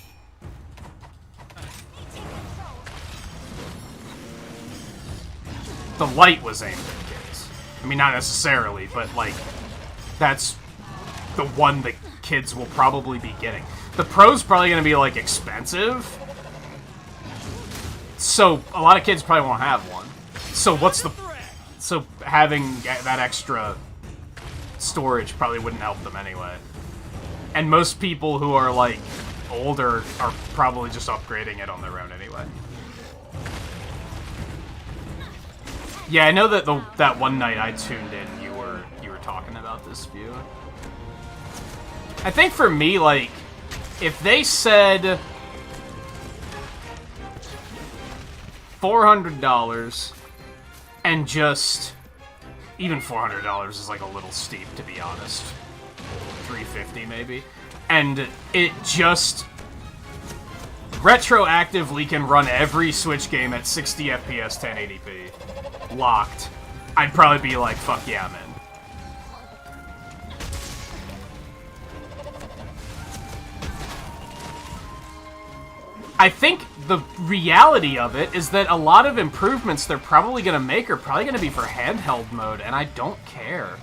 S1: The light was aimed at kids. I mean, not necessarily, but, like, that's the one that kids will probably be getting. The Pro's probably going to be, like, expensive. So, a lot of kids probably won't have one. So, what's the... So, having that extra storage probably wouldn't help them anyway. And most people who are, like, older are probably just upgrading it on their own anyway. Yeah, I know that that one night I tuned in, you were talking about this view. I think for me, like, if they said $400 and just even $400 is like a little steep, to be honest. $350 maybe, and it just retroactively can run every Switch game at 60 FPS 1080p. Locked. I'd probably be like, fuck yeah, man. I think the reality of it is that a lot of improvements they're probably going to make are probably going to be for handheld mode, and I don't care.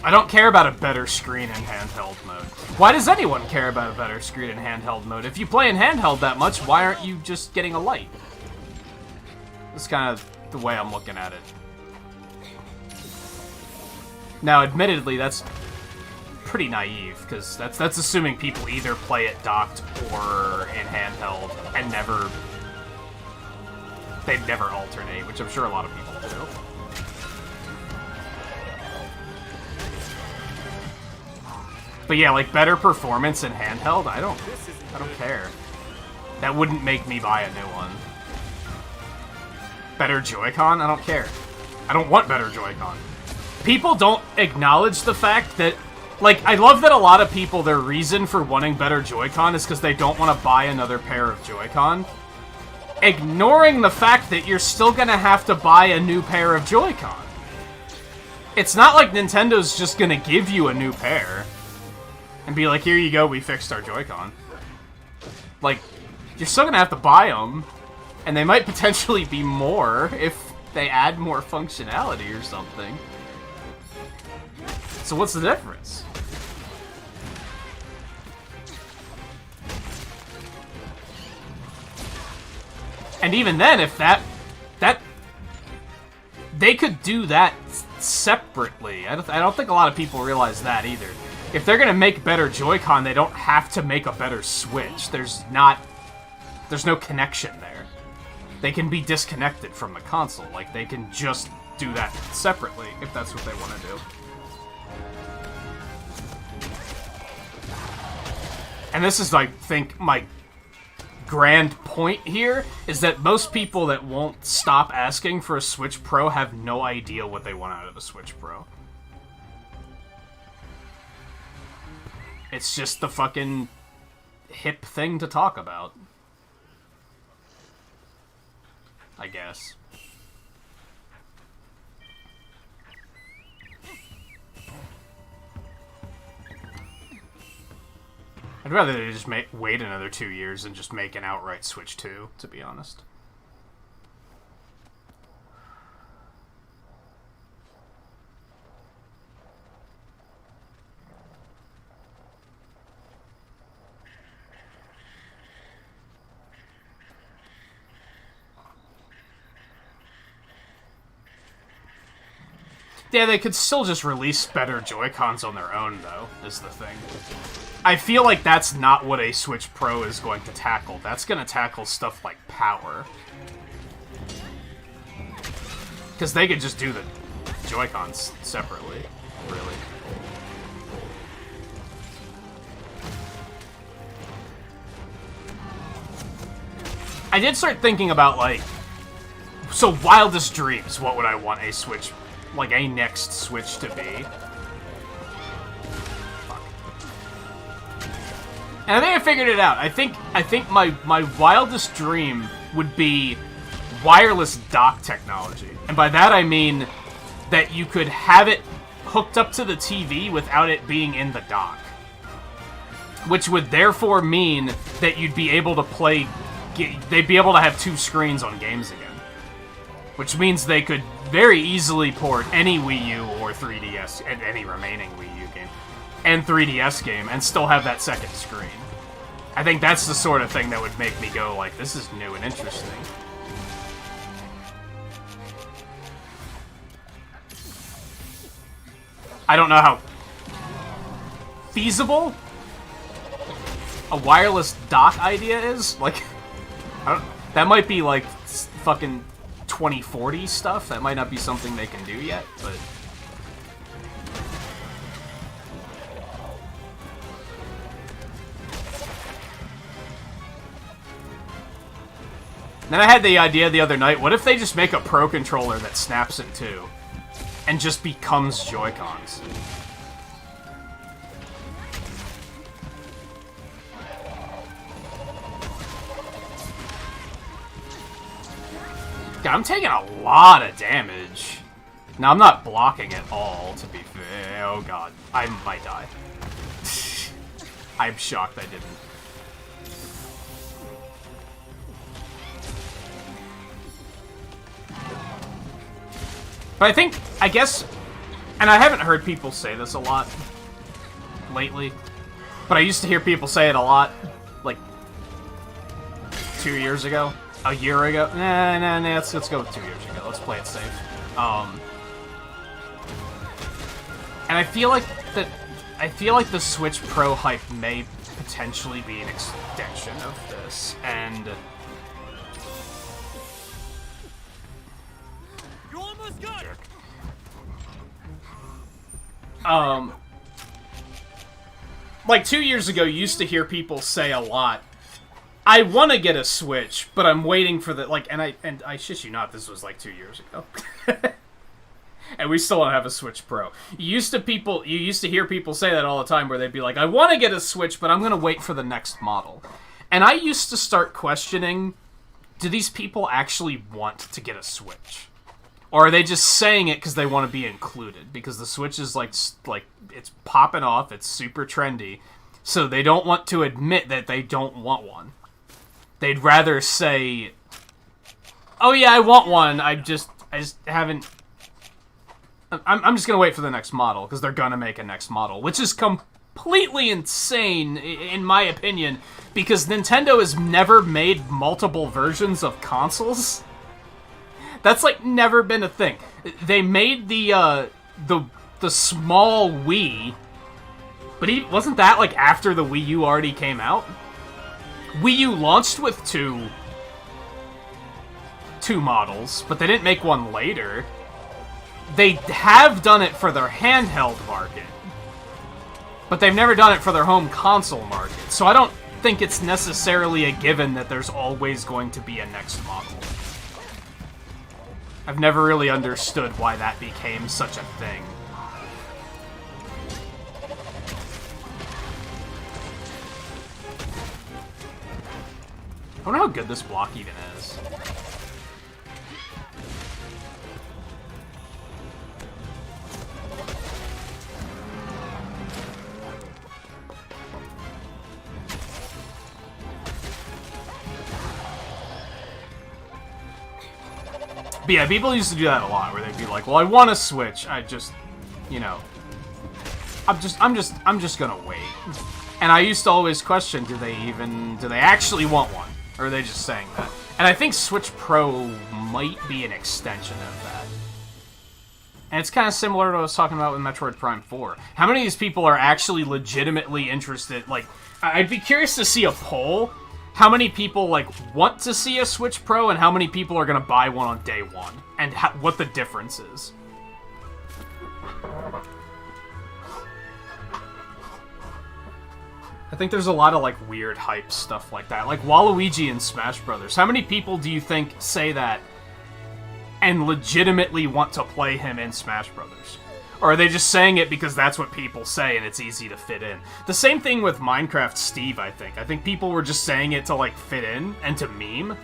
S1: I don't care about a better screen in handheld mode. Why does anyone care about a better screen in handheld mode? If you play in handheld that much, why aren't you just getting a light? That's kind of the way I'm looking at it. Now, admittedly, that's pretty naive, because that's assuming people either play it docked or in handheld and they never alternate, which I'm sure a lot of people do. But yeah, like, better performance in handheld, I don't care. That wouldn't make me buy a new one. Better Joy-Con? I don't care. I don't want better Joy-Con. People don't acknowledge the fact that... Like, I love that a lot of people, their reason for wanting better Joy-Con is because they don't want to buy another pair of Joy-Con. Ignoring the fact that you're still gonna have to buy a new pair of Joy-Con. It's not like Nintendo's just gonna give you a new pair and be like, here you go, we fixed our Joy-Con. Like, you're still gonna have to buy them, and they might potentially be more if they add more functionality or something. So what's the difference? And even then, if that they could do that separately. I don't think a lot of people realize that either. If they're gonna make better Joy-Con, they don't have to make a better Switch. There's no connection there. They can be disconnected from the console. Like, they can just do that separately if that's what they want to do. And this is, I think, my grand point here, is that most people that won't stop asking for a Switch Pro have no idea what they want out of a Switch Pro. It's just the fucking hip thing to talk about, I guess. I'd rather they just wait another 2 years and just make an outright Switch 2, to be honest. Yeah, they could still just release better Joy-Cons on their own, though, is the thing. I feel like that's not what a Switch Pro is going to tackle. That's going to tackle stuff like power. Because they could just do the Joy-Cons separately, really. I did start thinking about, like... So, wildest dreams, what would I want a Switch... Like, a next Switch to be? And I think I figured it out. I think my wildest dream would be wireless dock technology. And by that I mean that you could have it hooked up to the TV without it being in the dock. Which would therefore mean that you'd be able to play... They'd be able to have 2 screens on games again. Which means they could very easily port any Wii U or 3DS, and any remaining Wii U game, and 3DS game, and still have that second screen. I think that's the sort of thing that would make me go, like, this is new and interesting. I don't know how feasible a wireless dock idea is. Like, that might be, like, fucking 2040 stuff. That might not be something they can do yet, but... Then I had the idea the other night, what if they just make a Pro Controller that snaps in 2? And just becomes Joy-Cons? God, I'm taking a lot of damage. Now, I'm not blocking at all, to be fair. Oh god, I might die. I'm shocked I didn't. But I guess, and I haven't heard people say this a lot lately, but I used to hear people say it a lot, like, 2 years ago. A year ago? Nah, let's go with 2 years ago. Let's play it safe. And I feel like the Switch Pro hype may potentially be an extension of this, and
S3: You're almost good.
S1: like 2 years ago, you used to hear people say a lot, I want to get a Switch, but I'm waiting for the, like, and I shit you not, this was like 2 years ago. And we still don't have a Switch Pro. You used to hear people say that all the time, where they'd be like, I want to get a Switch, but I'm going to wait for the next model. And I used to start questioning, do these people actually want to get a Switch? Or are they just saying it because they want to be included? Because the Switch is like it's popping off, it's super trendy, so they don't want to admit that they don't want one. They'd rather say, oh yeah, I want one, I just haven't... I'm just gonna wait for the next model, because they're gonna make a next model, which is completely insane, in my opinion, because Nintendo has never made multiple versions of consoles. That's, like, never been a thing. They made the small Wii, but wasn't that, like, after the Wii U already came out? Wii U launched with two models, but they didn't make one later. They have done it for their handheld market, but they've never done it for their home console market. So I don't think it's necessarily a given that there's always going to be a next model. I've never really understood why that became such a thing. I wonder how good this block even is. But yeah, people used to do that a lot, where they'd be like, well, I want a Switch, I just, you know, I'm just gonna wait. And I used to always question, do they actually want one? Or are they just saying that? And I think Switch Pro might be an extension of that. And it's kind of similar to what I was talking about with Metroid Prime 4. How many of these people are actually legitimately interested? Like, I'd be curious to see a poll. How many people, like, want to see a Switch Pro, and how many people are going to buy one on day one, and what the difference is. I think there's a lot of, like, weird hype stuff like that. Like, Waluigi in Smash Brothers. How many people do you think say that and legitimately want to play him in Smash Brothers? Or are they just saying it because that's what people say and it's easy to fit in? The same thing with Minecraft Steve, I think. I think people were just saying it to, like, fit in and to meme.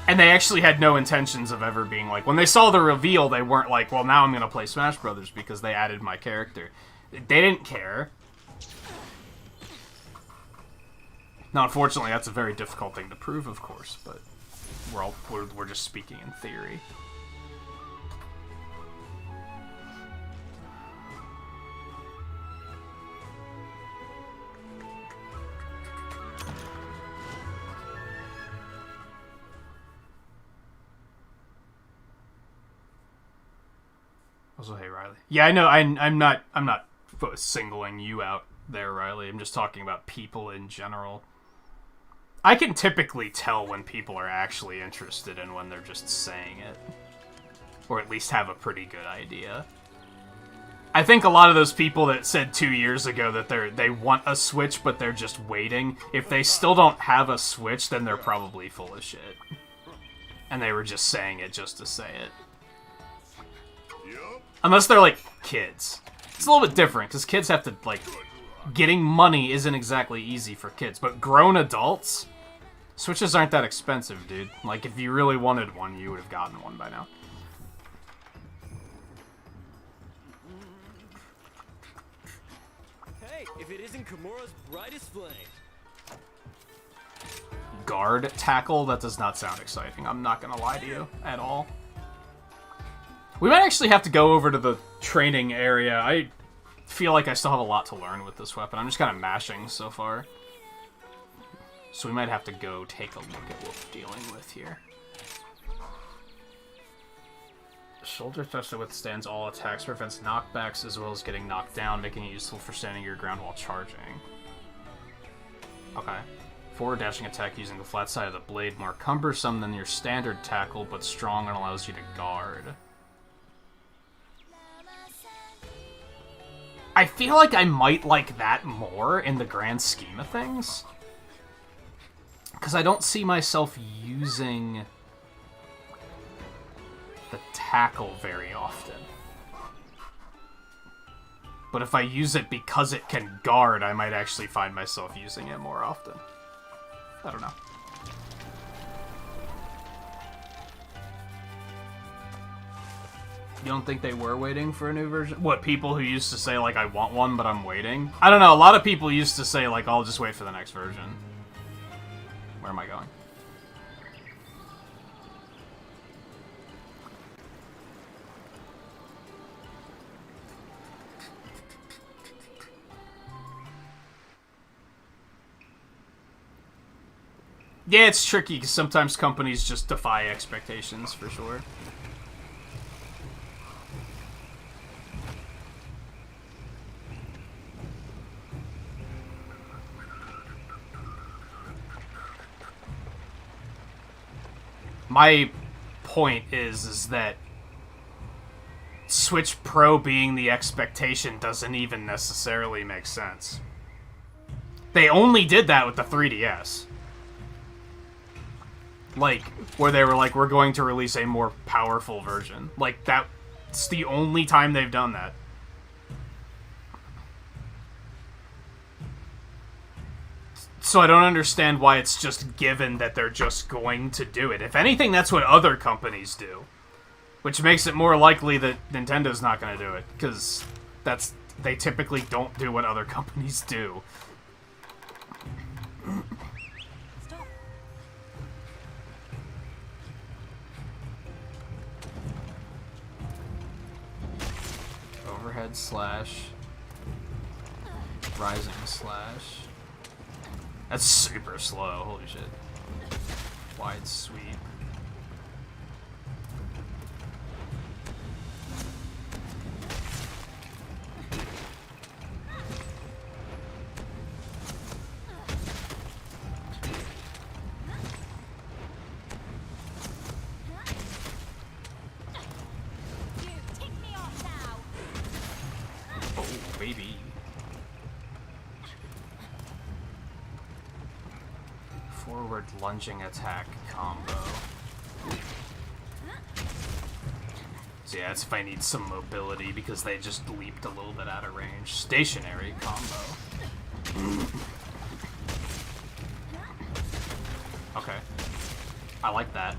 S1: And they actually had no intentions of ever being like... When they saw the reveal, they weren't like, well, now I'm going to play Smash Brothers because they added my character. They didn't care. Now, unfortunately, that's a very difficult thing to prove, of course, but we're just speaking in theory. Also, hey, Riley. Yeah, I know. I'm not singling you out there, Riley. I'm just talking about people in general. I can typically tell when people are actually interested and when they're just saying it, or at least have a pretty good idea. I think a lot of those people that said 2 years ago that they want a Switch, but they're just waiting. If they still don't have a Switch, then they're probably full of shit, and they were just saying it just to say it. Unless they're, like, kids. It's a little bit different, because kids have to, like... Getting money isn't exactly easy for kids, but grown adults? Switches aren't that expensive, dude. Like, if you really wanted one, you would have gotten one by now.
S3: Hey, if it isn't Kamura's brightest flame.
S1: Guard tackle? That does not sound exciting. I'm not gonna lie to you at all. We might actually have to go over to the training area. I feel like I still have a lot to learn with this weapon. I'm just kind of mashing so far. So we might have to go take a look at what we're dealing with here. Shoulder thrust that withstands all attacks, prevents knockbacks as well as getting knocked down, making it useful for standing your ground while charging. Okay. Forward dashing attack using the flat side of the blade, more cumbersome than your standard tackle, but strong and allows you to guard. I feel like I might like that more in the grand scheme of things. Because I don't see myself using the tackle very often. But if I use it because it can guard, I might actually find myself using it more often. I don't know. You don't think they were waiting for a new version? What, people who used to say, like, I want one, but I'm waiting? I don't know, a lot of people used to say, like, I'll just wait for the next version. Where am I going? Yeah, it's tricky, because sometimes companies just defy expectations, for sure. My point is that Switch Pro being the expectation doesn't even necessarily make sense. They only did that with the 3DS. Like, where they were like, we're going to release a more powerful version. Like, that's the only time they've done that. So I don't understand why it's just given that they're just going to do it. If anything, that's what other companies do. Which makes it more likely that Nintendo's not going to do it. Because they typically don't do what other companies do.
S2: Stop.
S1: Overhead slash. Rising slash. That's super slow, holy shit. Wide sweep.
S2: You take me off now.
S1: Oh, baby. Forward lunging attack combo. So yeah, that's if I need some mobility because they just leaped a little bit out of range. Stationary combo. Okay. I like that.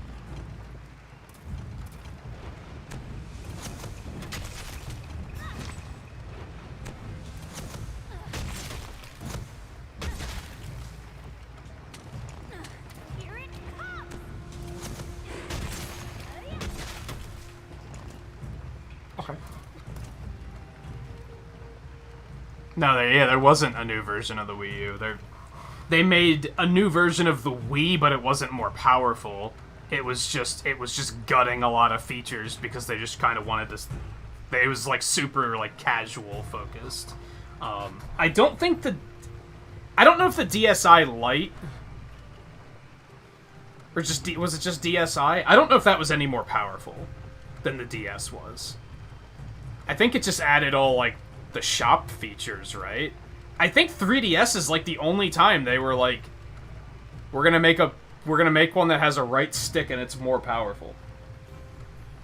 S2: Here it comes.
S1: Okay. No, there wasn't a new version of the Wii U. They made a new version of the Wii, but it wasn't more powerful. It was just gutting a lot of features because they just kind of wanted this. It was like super like casual focused. I don't know if the DSi Lite or was it just DSi? I don't know if that was any more powerful than the DS was. I think it just added all like the shop features, right? I think 3DS is like the only time they were like, we're gonna make one that has a right stick and it's more powerful.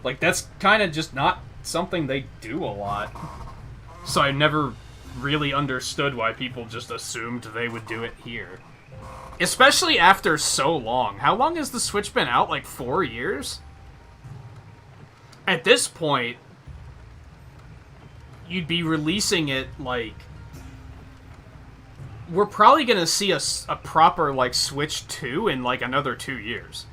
S1: Like that's kind of just not something they do a lot. So I never really understood why people just assumed they would do it here. Especially after so long. How long has the Switch been out? Like 4 years? At this point, you'd be releasing it like... We're probably gonna see a proper like Switch 2 in like another 2 years.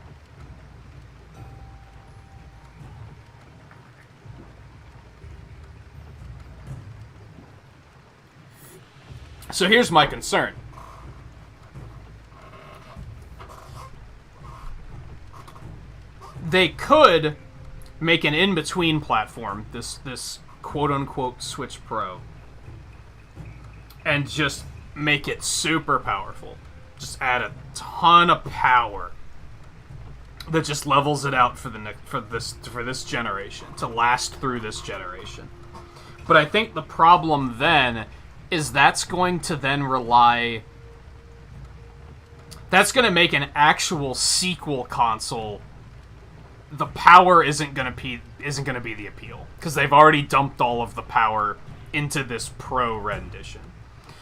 S1: So here's my concern. They could make an in-between platform, this quote-unquote Switch Pro, and just make it super powerful. Just add a ton of power that just levels it out for this generation, to last through this generation. But I think the problem then is that's going to then rely... That's going to make an actual sequel console. The power isn't going to be the appeal, because they've already dumped all of the power into this Pro rendition,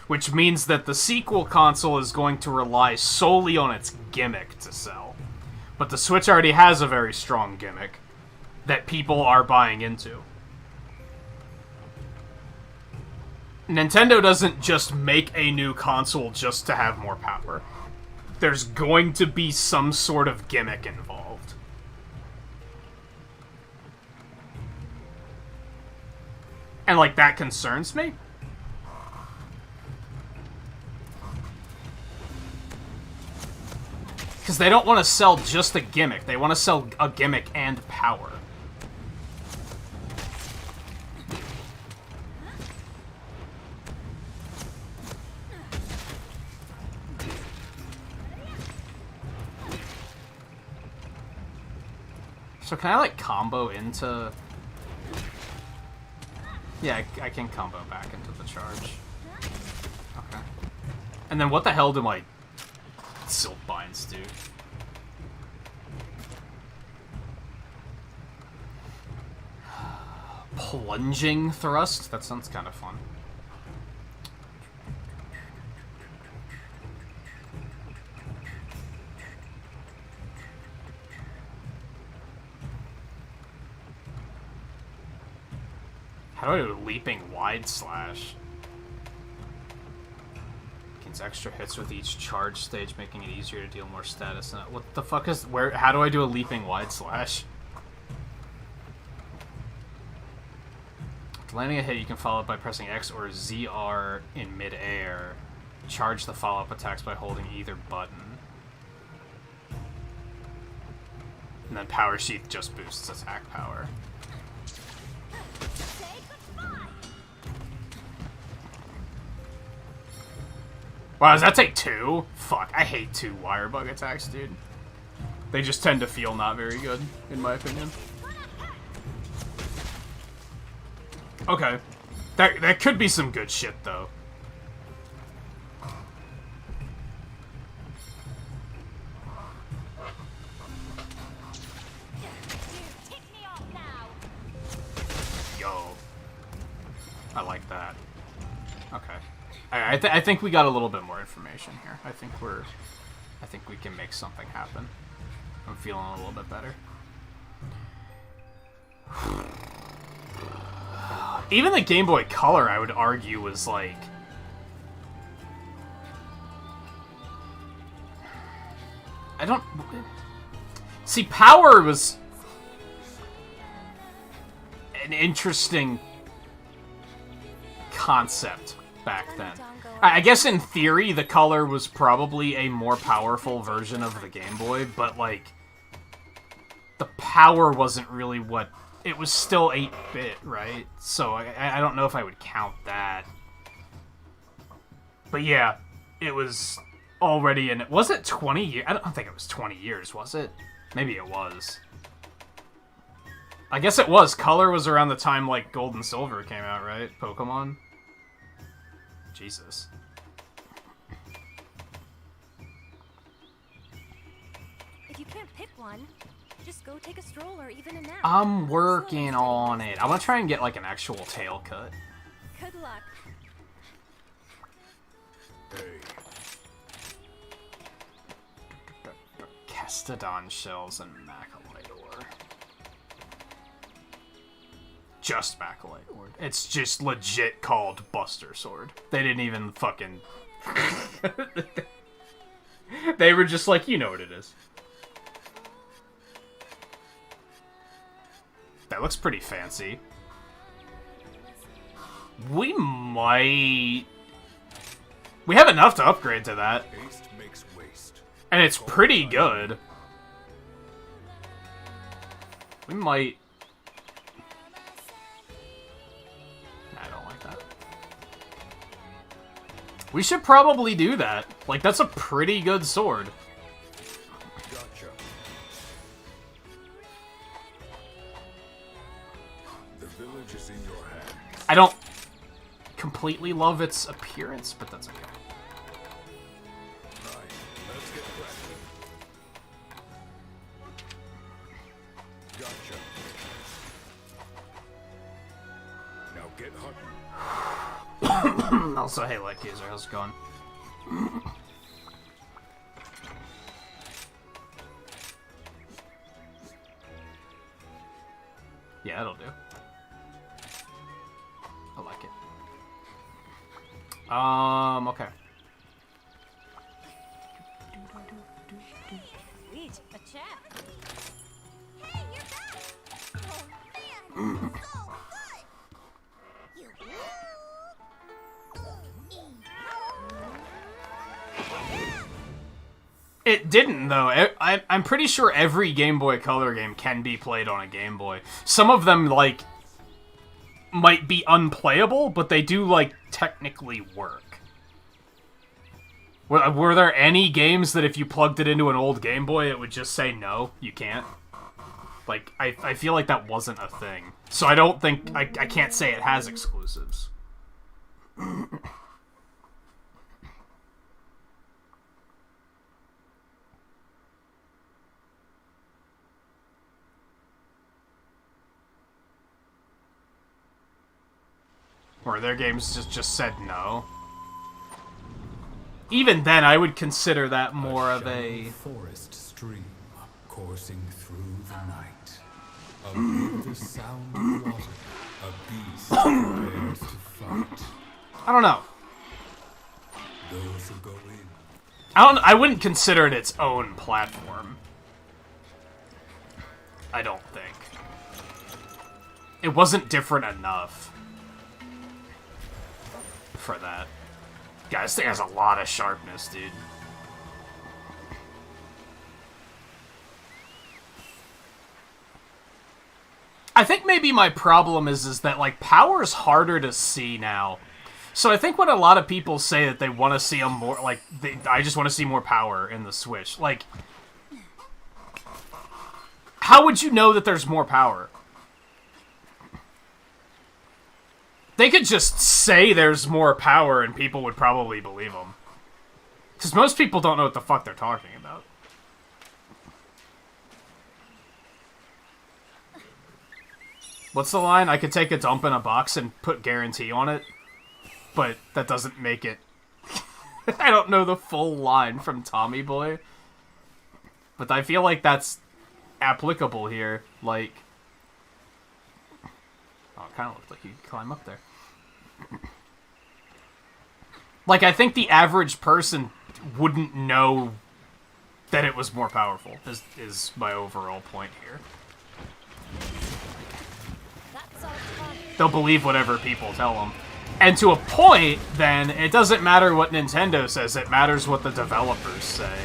S1: which means that the sequel console is going to rely solely on its gimmick to sell. But the Switch already has a very strong gimmick that people are buying into. Nintendo doesn't just make a new console just to have more power. There's going to be some sort of gimmick involved. And, like, that concerns me. Because they don't want to sell just a gimmick. They want to sell a gimmick and power. So can I, like, combo into... Yeah, I can combo back into the charge. Okay. And then what the hell do my silk binds do? Plunging thrust? That sounds kind of fun. How do I do a leaping wide slash? Gains extra hits with each charge stage, making it easier to deal more status. What the fuck is... Where? How do I do a leaping wide slash? After landing a hit, you can follow up by pressing X or ZR in mid-air. Charge the follow-up attacks by holding either button. And then Power Sheath just boosts attack power. Wow, does that take 2? Fuck, I hate 2 wire bug attacks, dude. They just tend to feel not very good, in my opinion. Okay. That could be some good shit, though. Yo. I like that. Okay. I think we got a little bit more information here. I think we can make something happen. I'm feeling a little bit better. Even the Game Boy Color, I would argue, was like... I don't... See, Power was an interesting concept back then. I guess in theory, the Color was probably a more powerful version of the Game Boy, but, like, the power wasn't really what... It was still 8-bit, right? So I don't know if I would count that. But yeah, it was already in... Was it 20 years? I don't think it was 20 years, was it? Maybe it was. I guess it was. Color was around the time, like, Gold and Silver came out, right? Pokemon? Jesus.
S2: If you can't pick one, just go take a stroll or even a nap.
S1: I'm working on it. I want to try and get, like, an actual tail cut.
S2: Good luck.
S4: Hey,
S1: Castodon shells and Macalite ore. Just Macalite ore. It's just legit called Buster Sword. They didn't even fucking... They were just like, you know what it is. That looks pretty fancy. We might... We have enough to upgrade to that.
S4: haste makes waste.
S1: And it's pretty good. We might We should probably do that. Like, that's a pretty good sword.
S4: Gotcha. The village is in your hands.
S1: I don't completely love its appearance, but that's okay.
S4: Right. Let's get cracking. Gotcha. Now get hunting.
S1: Also, hey, like, user, how's it going? Yeah, it'll do. I like it. Okay.
S2: Sweet, a chat. Hey, you're back! Oh man, so good! You
S1: It didn't, though. I'm pretty sure every Game Boy Color game can be played on a Game Boy. Some of them, like, might be unplayable, but they do, like, technically work. Were there any games that if you plugged it into an old Game Boy, it would just say, no, you can't? Like, I feel like that wasn't a thing. So I don't think... I can't say it has exclusives. Or their games just said no. Even then, I would consider that more of a...
S4: forest stream coursing through the night. Amid the sound of water, a beast prepares to fight.
S1: I don't know.
S4: Those who go in.
S1: I wouldn't consider it its own platform. I don't think. It wasn't different enough for that. Guys, this thing has a lot of sharpness, dude. I think maybe my problem is that, like, power's harder to see now. So I think when a lot of people say that they want to see a more, like, I just want to see more power in the Switch, like, how would you know that there's more power? They could just say there's more power and people would probably believe them. Because most people don't know what the fuck they're talking about. What's the line? I could take a dump in a box and put guarantee on it. But that doesn't make it... I don't know the full line from Tommy Boy. But I feel like that's applicable here. Like... Oh, it kind of looked like you could climb up there. Like, I think the average person wouldn't know that it was more powerful, is my overall point here.
S2: That's all fun.
S1: They'll believe whatever people tell them. And to a point, then, it doesn't matter what Nintendo says, it matters what the developers say.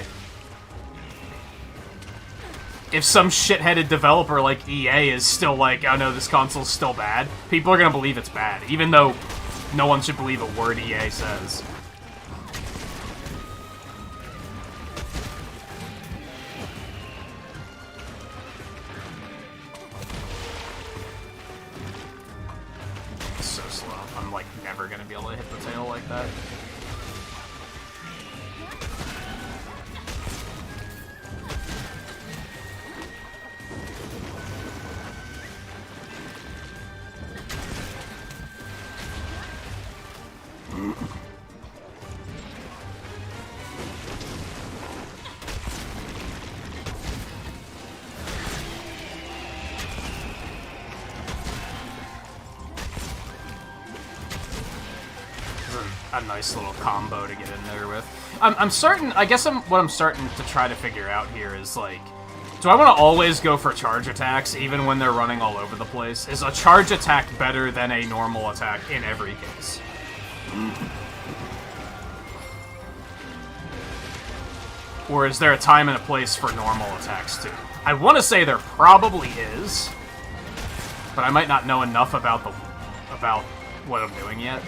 S1: If some shit-headed developer like EA is still like, oh no, this console's still bad, people are gonna believe it's bad, even though no one should believe a word EA says. It's so slow. I'm like never gonna be able to hit the tail like that. A nice little combo to get in there with. I'm starting, I guess what I'm starting to try to figure out here is, like, do I want to always go for charge attacks even when they're running all over the place? Is a charge attack better than a normal attack in every case? Or is there a time and a place for normal attacks too? I want to say there probably is, but I might not know enough about what I'm doing yet.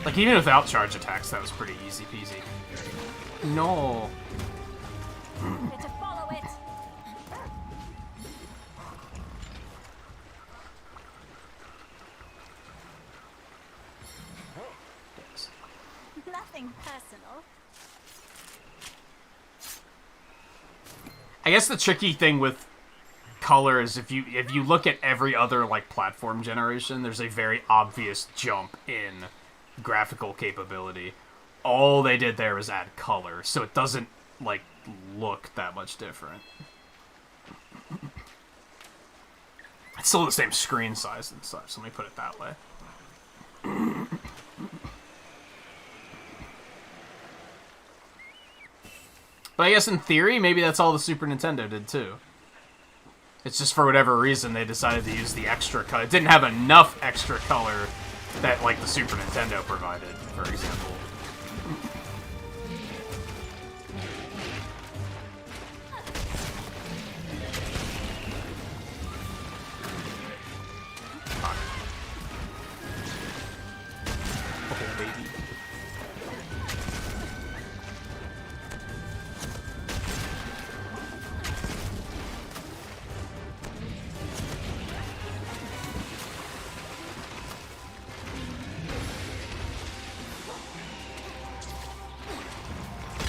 S1: Like, even without charge attacks, that was pretty easy peasy. No.
S2: To follow it. Nothing personal.
S1: I guess the tricky thing with color is if you look at every other like platform generation, there's a very obvious jump in graphical capability. All they did there was add color, so it doesn't like look that much different. It's still the same screen size and such, so let me put it that way. But I guess in theory, maybe that's all the Super Nintendo did too. It's just for whatever reason they decided to use the extra color. It didn't have enough extra color that like the Super Nintendo provided, for example. Oh, baby.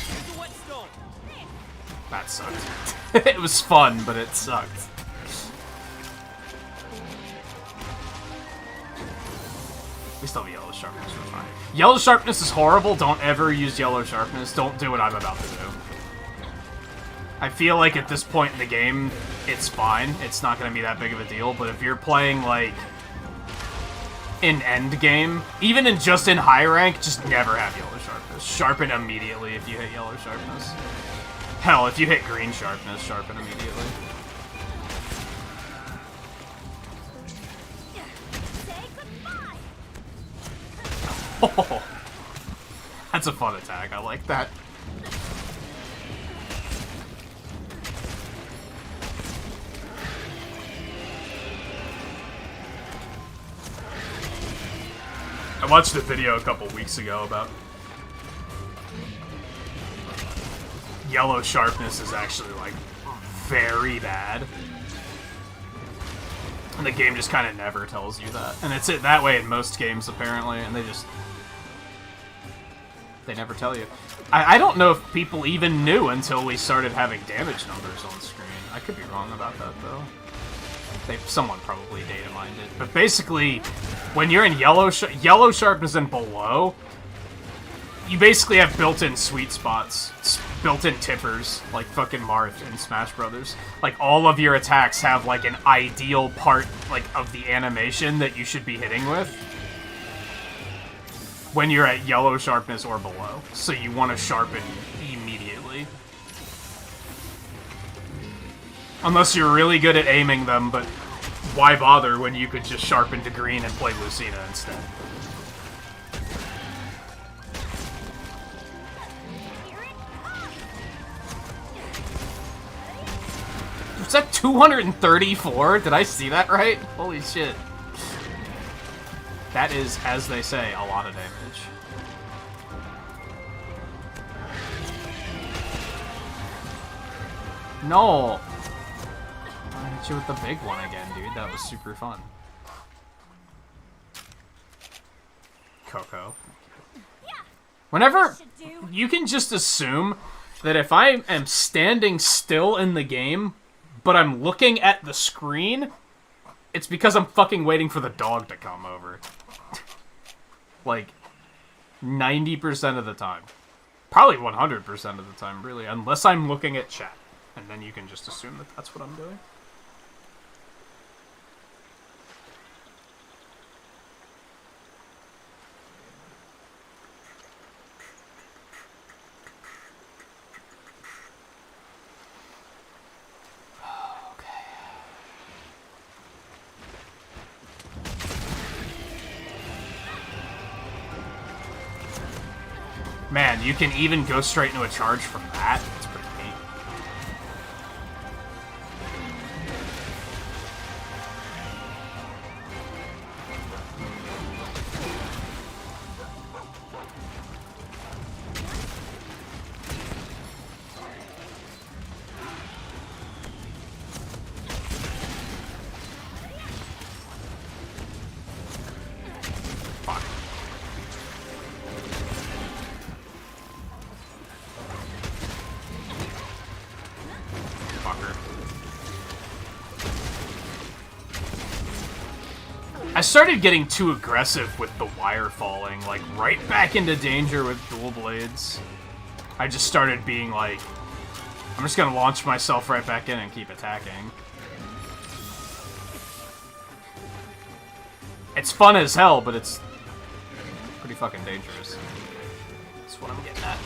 S3: Here's the whetstone.
S1: That sucked. It was fun, but it sucked. We still have yellow sharpness, we're fine. Yellow sharpness is horrible. Don't ever use yellow sharpness. Don't do what I'm about to do. I feel like at this point in the game, it's fine. It's not going to be that big of a deal. But if you're playing, like, in end game, even in just in high rank, just never have yellow sharpness. Sharpen immediately if you hit yellow sharpness. Hell, if you hit green sharpness, sharpen immediately.
S2: Say goodbye.
S1: Oh, that's a fun attack. I like that. I watched a video a couple weeks ago about yellow sharpness is actually, like, very bad. And the game just kind of never tells you that. And it's that way in most games, apparently, and they never tell you. I don't know if people even knew until we started having damage numbers on screen. I could be wrong about that, though. Someone probably data mined it. But basically, when you're in yellow sharpness and below, you basically have built-in sweet spots, built-in tippers, like fucking Marth in Smash Brothers. Like, all of your attacks have, like, an ideal part, like, of the animation that you should be hitting with when you're at yellow sharpness or below. So you want to sharpen immediately. Unless you're really good at aiming them, but why bother when you could just sharpen to green and play Lucina instead? Was that 234? Did I see that right? Holy shit. That is, as they say, a lot of damage. No! I hit you with the big one again, dude. That was super fun. Coco. Whenever... You can just assume that if I am standing still in the game, but I'm looking at the screen, it's because I'm fucking waiting for the dog to come over. Like, 90% of the time. Probably 100% of the time, really. Unless I'm looking at chat. And then you can just assume that that's what I'm doing. Man, you can even go straight into a charge from that? It's pretty neat. started getting too aggressive with the wire falling, like right back into danger with dual blades. I just started being like, I'm just gonna launch myself right back in and keep attacking. It's fun as hell, but it's pretty fucking dangerous. That's what I'm getting at.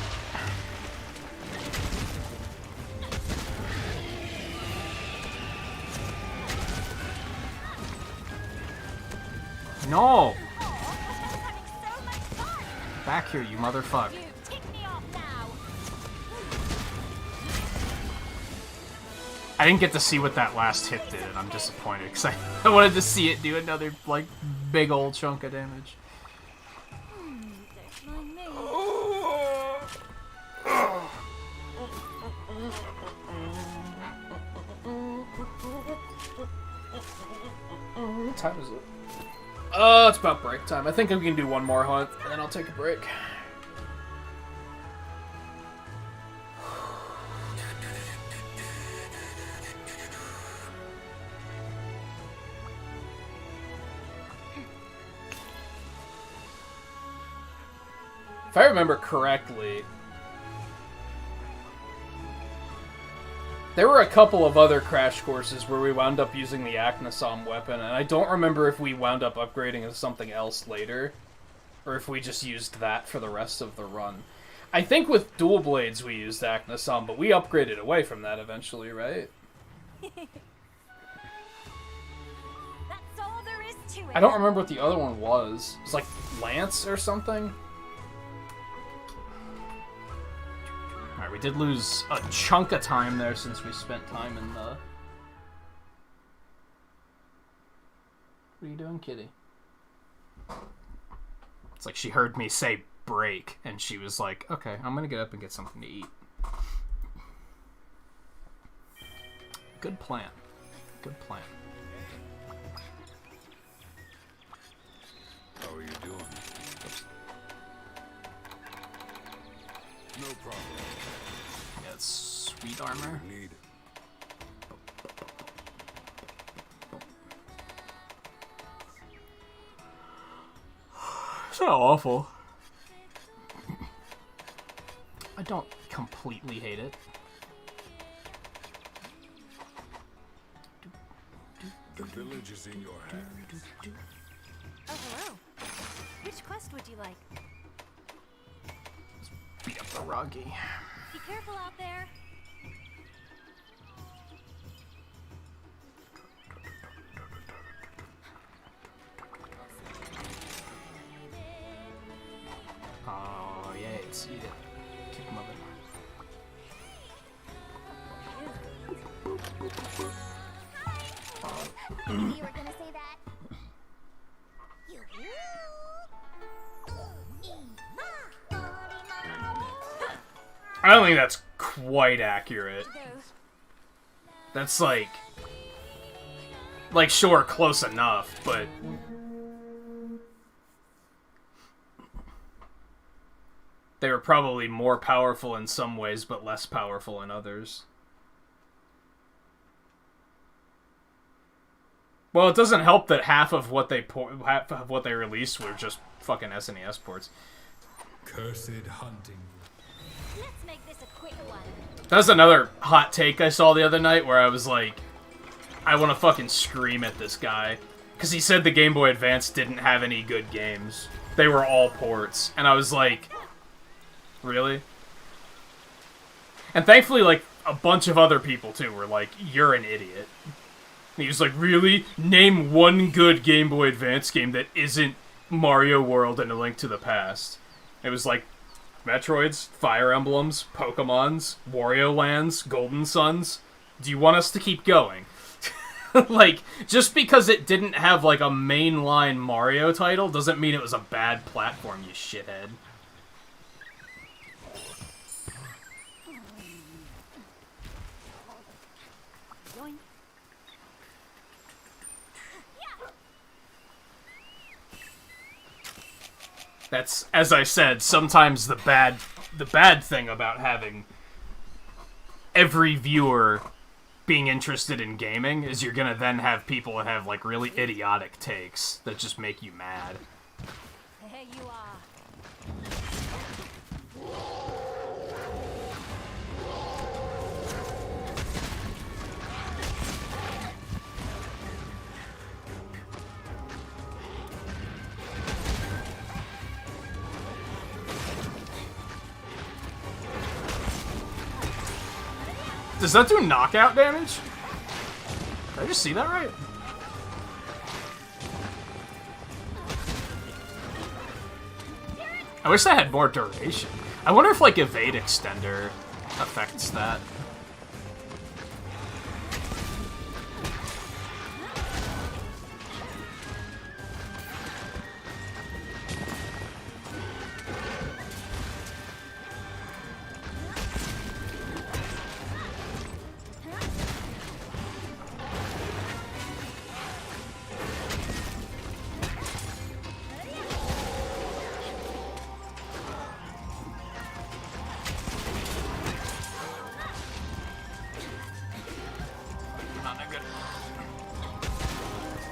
S1: No! Back here, you motherfucker.
S2: You tick me off now.
S1: I didn't get to see what that last hit did, and I'm disappointed, because I wanted to see it do another, like, big old chunk of damage.
S2: There's my move.
S1: What time is it? It's about break time. I think we can do one more hunt, and then I'll take a break. If I remember correctly, there were a couple of other crash courses where we wound up using the Aknasom weapon, and I don't remember if we wound up upgrading to something else later, or if we just used that for the rest of the run. I think with dual blades we used Aknasom, but we upgraded away from that eventually, right?
S2: That's all there is to it.
S1: I don't remember what the other one was. It was like Lance or something? Alright, we did lose a chunk of time there since we spent time in the... What are you doing, kitty? It's like she heard me say break, and she was like, okay, I'm gonna get up and get something to eat. Good plan. Good plan.
S4: How are you doing? No problem.
S1: Yeah, it's sweet armor.
S4: Need.
S1: It's not awful. I don't completely hate it.
S4: The village is in your hands.
S2: Oh, hello. Which quest would you like?
S1: Beat up the Roggy.
S2: Be careful out there.
S1: Oh, yeah, it's eat it. Keep him up.
S2: You were gonna say that? You.
S1: I don't think that's quite accurate. That's like sure, close enough, but they were probably more powerful in some ways, but less powerful in others. Well, it doesn't help that half of what they released were just fucking SNES ports.
S4: Cursed hunting.
S2: Let's make this a quick one.
S1: That was another hot take I saw the other night where I was like, I want to fucking scream at this guy. Because he said the Game Boy Advance didn't have any good games. They were all ports. And I was like, really? And thankfully, like, a bunch of other people, too, were like, you're an idiot. And he was like, really? Name one good Game Boy Advance game that isn't Mario World and A Link to the Past. It was like, Metroids, Fire Emblems, Pokemons, Wario Lands, Golden Suns. Do you want us to keep going? Like, just because it didn't have, like, a mainline Mario title doesn't mean it was a bad platform, you shithead. That's, as I said, sometimes the bad thing about having every viewer being interested in gaming is you're gonna then have people that have, like, really idiotic takes that just make you mad.
S2: There you are.
S1: Does that do knockout damage? Did I just see that right? I wish that had more duration. I wonder if, like, evade extender affects that.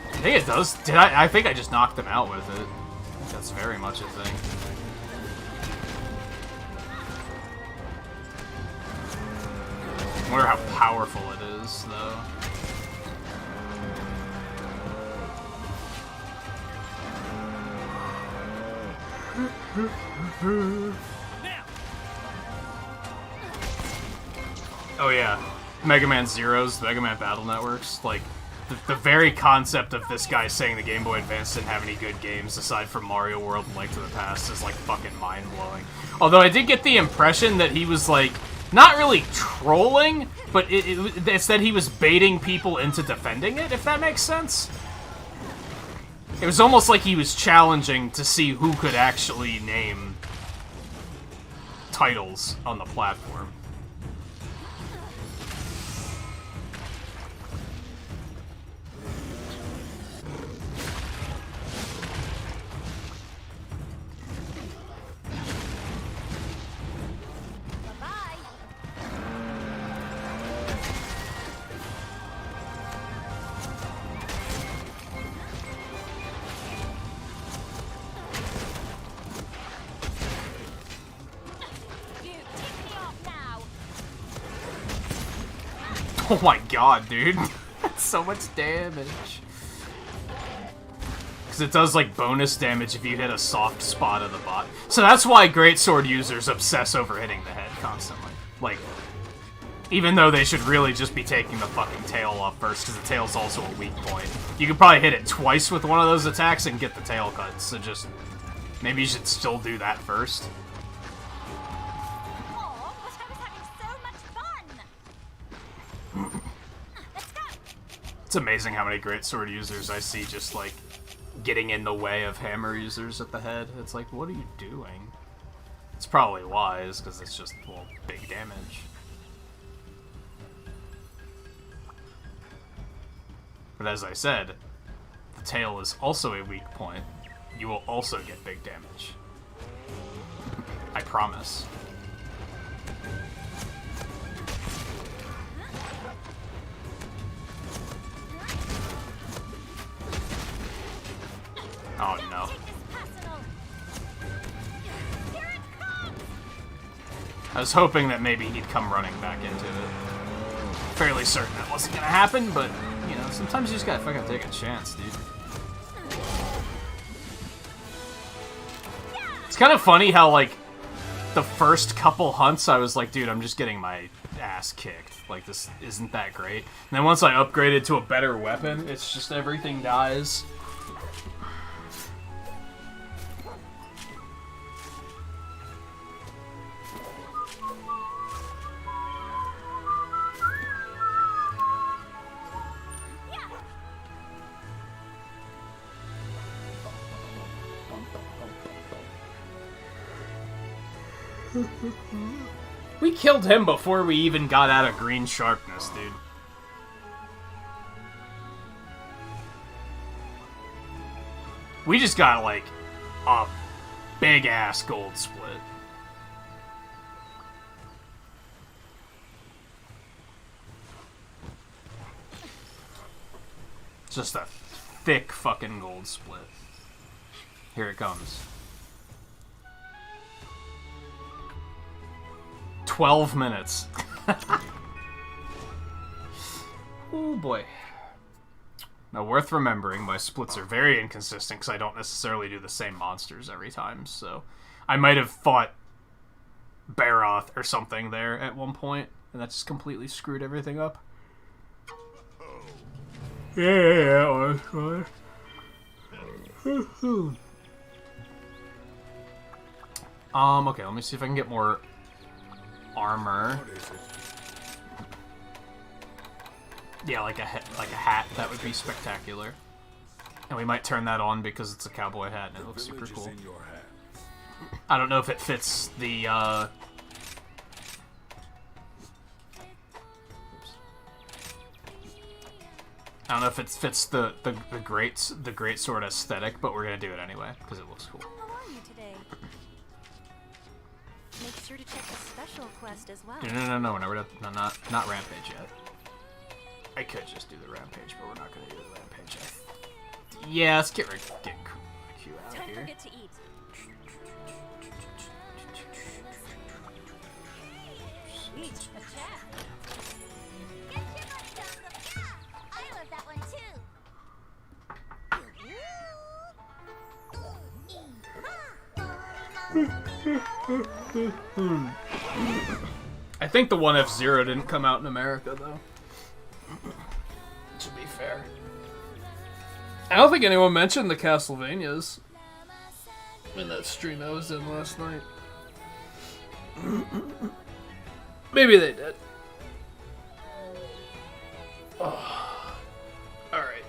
S1: I think it does. Did I think I just knocked him out with it. That's very much a thing. I wonder how powerful it is, though. Oh yeah, Mega Man Zeros, Mega Man Battle Networks, like, the very concept of this guy saying the Game Boy Advance didn't have any good games aside from Mario World and Link to the Past is, like, fucking mind-blowing. Although I did get the impression that he was, like, not really trolling, but it's that he was baiting people into defending it, if that makes sense. It was almost like he was challenging to see who could actually name titles on the platform. Oh my god, dude. That's so much damage. Because it does, like, bonus damage if you hit a soft spot of the bot. So that's why greatsword users obsess over hitting the head constantly. Like, even though they should really just be taking the fucking tail off first, because the tail's also a weak point. You could probably hit it twice with one of those attacks and get the tail cut, so just... maybe you should still do that first. It's amazing how many greatsword users I see just, like, getting in the way of hammer users at the head. It's like, what are you doing? It's probably wise, because it's just, well, big damage. But as I said, the tail is also a weak point. You will also get big damage. I promise. Oh no. I was hoping that maybe he'd come running back into it. Fairly certain that wasn't gonna happen, but, you know, sometimes you just gotta fucking take a chance, dude. It's kind of funny how, like, the first couple hunts I was like, dude, I'm just getting my ass kicked. Like, this isn't that great. And then once I upgraded to a better weapon, it's just everything dies. We killed him before we even got out of green sharpness, dude. We just got, like, a big-ass gold split. Just a thick fucking gold split. Here it comes. 12 minutes. Oh boy. Now, worth remembering, my splits are very inconsistent because I don't necessarily do the same monsters every time, so I might have fought Baroth or something there at one point, and that just completely screwed everything up. Yeah, honestly. Okay, let me see if I can get more armor. Yeah, like a hat. That would be spectacular. And we might turn that on because it's a cowboy hat and it looks super cool. I don't know if it fits the, Oops. I don't know if it fits the great sword aesthetic, but we're gonna do it anyway because it looks cool.
S2: How are you today? Make sure to check the special quest as well.
S1: No, we're not rampage yet. I could just do the rampage, but we're not gonna do the rampage. Yeah, let's get Q out
S2: Don't
S1: here.
S2: forget to eat. Eat a chat.
S5: Get your money down the yeah! I love that one too.
S1: I think the one F-Zero didn't come out in America though. To be fair. I don't think anyone mentioned the Castlevanias in that stream I was in last night. Maybe they did. Oh. Alright.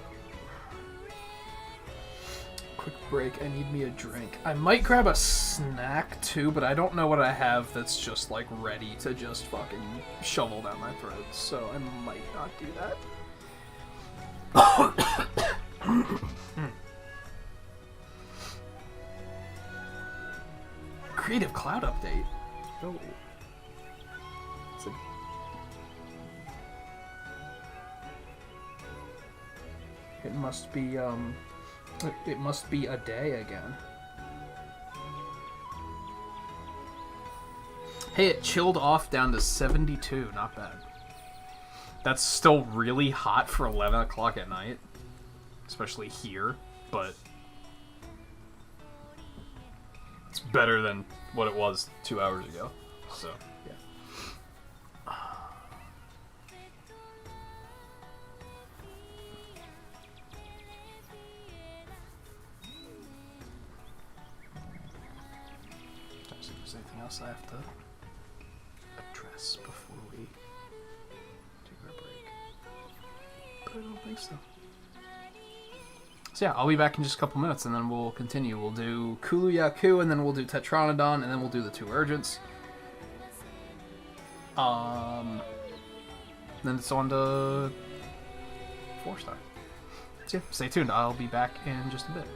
S1: Quick break, I need me a drink. I might grab a snack too, but I don't know what I have that's just like ready to just fucking shovel down my throat, so I might not do that. Creative Cloud update. Oh. It must be it must be a day again. Hey, it chilled off down to 72, not bad. That's still really hot for 11 o'clock at night. Especially here, but it's better than what it was 2 hours ago. So, yeah. Trying to see if there's anything else I have to address before we take our break. But I don't think so. So yeah, I'll be back in just a couple minutes, and then we'll continue. We'll do Kulu Yaku, and then we'll do Tetranodon, and then we'll do the 2 Urgents. Then it's on to 4-star. So yeah, stay tuned. I'll be back in just a bit.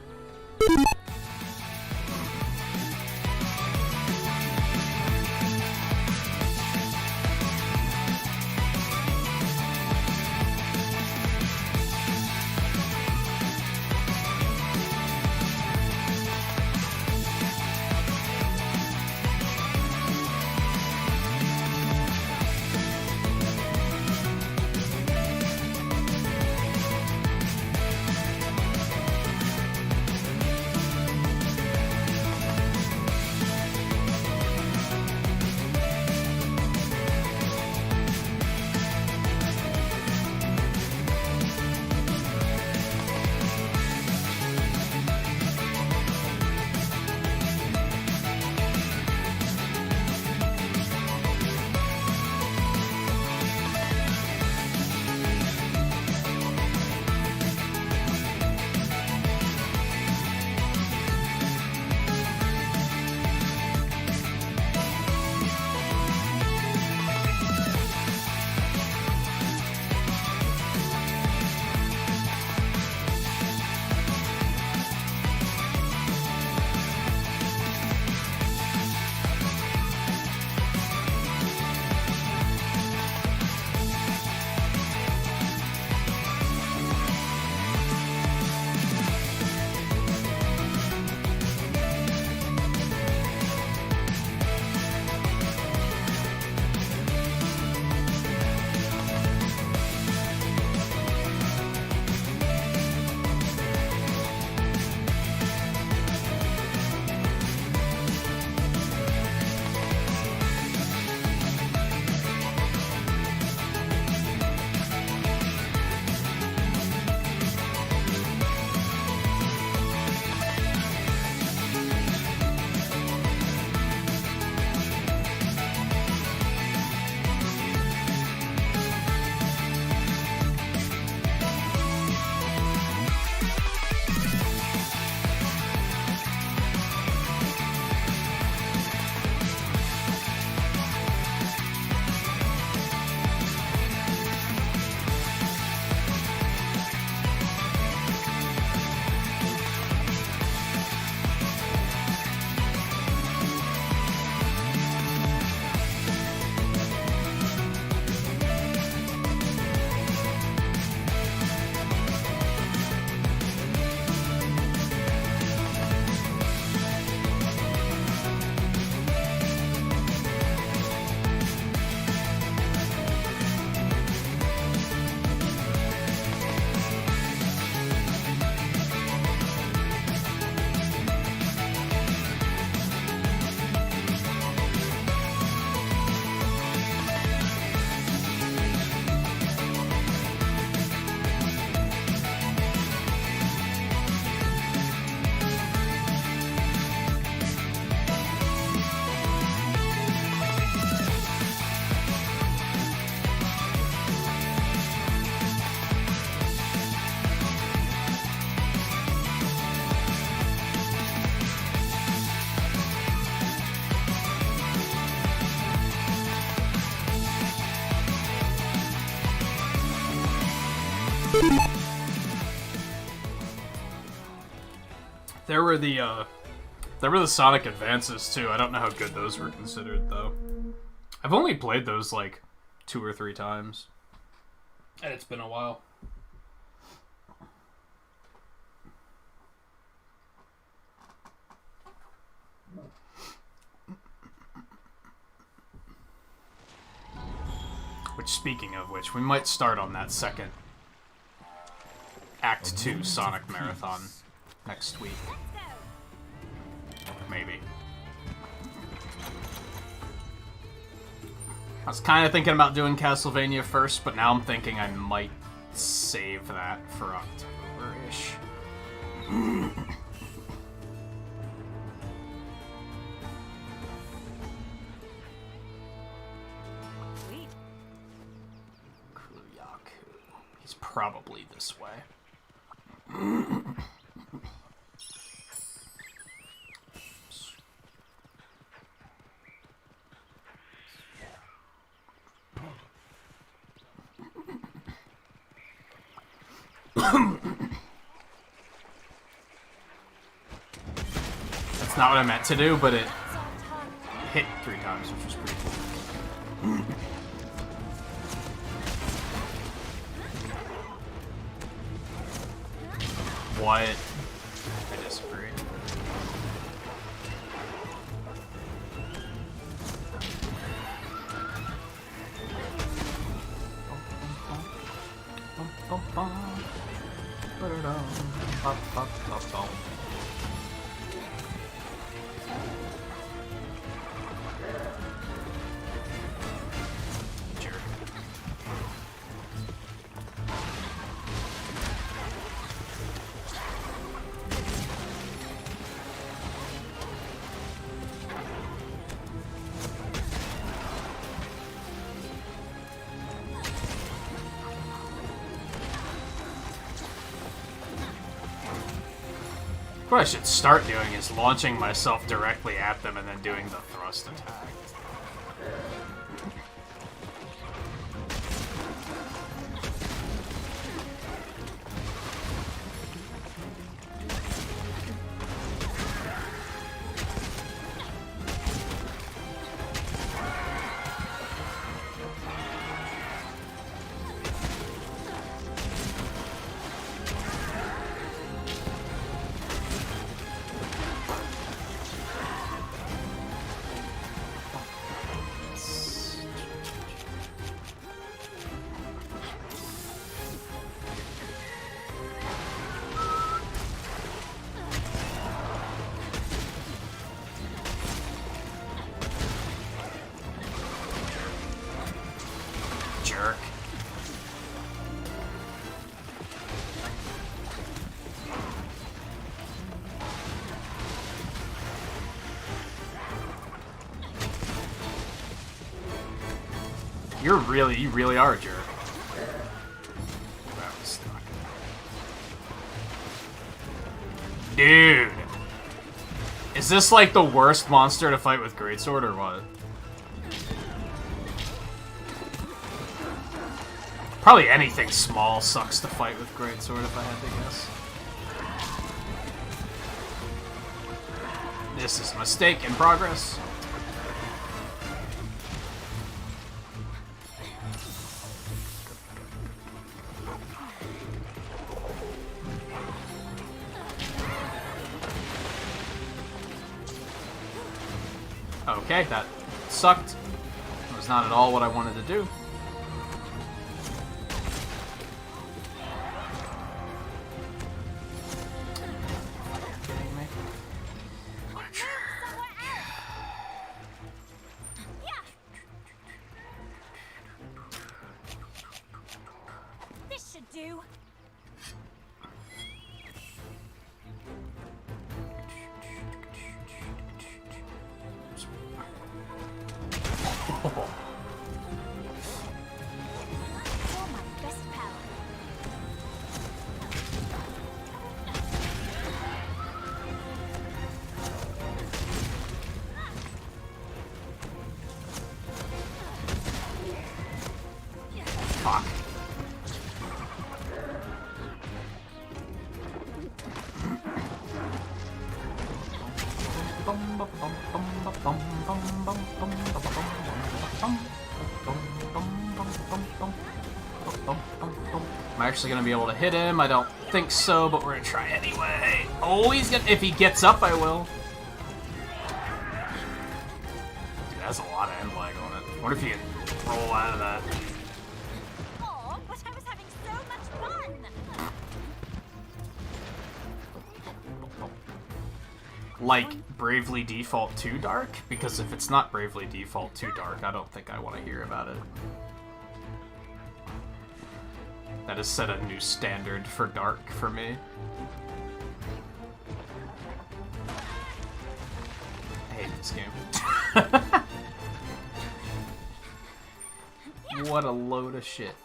S1: There were the Sonic Advances too. I don't know how good those were considered though. I've only played those like 2 or 3 times, and it's been a while. Which, speaking of which, we might start on that second Act 2 Sonic Marathon next week. Maybe. I was kind of thinking about doing Castlevania first, but now I'm thinking I might save that for October-ish. He's probably this way. That's not what I meant to do, but it hit 3 times, which was pretty cool. What? I disagree. What I should start doing is launching myself directly at them and then doing the thrust attack. Jerk. You really are a jerk. That was stuck. Dude! Is this like the worst monster to fight with Greatsword or what? Probably anything small sucks to fight with Greatsword if I had to guess. This is a mistake in progress. Okay, that sucked. It was not at all what I wanted to do.
S2: This should do. All my best power.
S1: Fuck. Boom. Boom, boom, boom, boom. Am I actually gonna be able to hit him? I don't think so, but we're gonna try anyway. Oh, he's gonna. If he gets up, I will. Dude, that's a lot of end lag on it. What if you can roll out of that?
S5: Aw, but I was having so much fun.
S1: Like Bravely Default 2 Dark? Because if it's not Bravely Default 2 Dark, I don't think I want to hear about it. That has set a new standard for Dark for me. I hate this game. What a load of shit.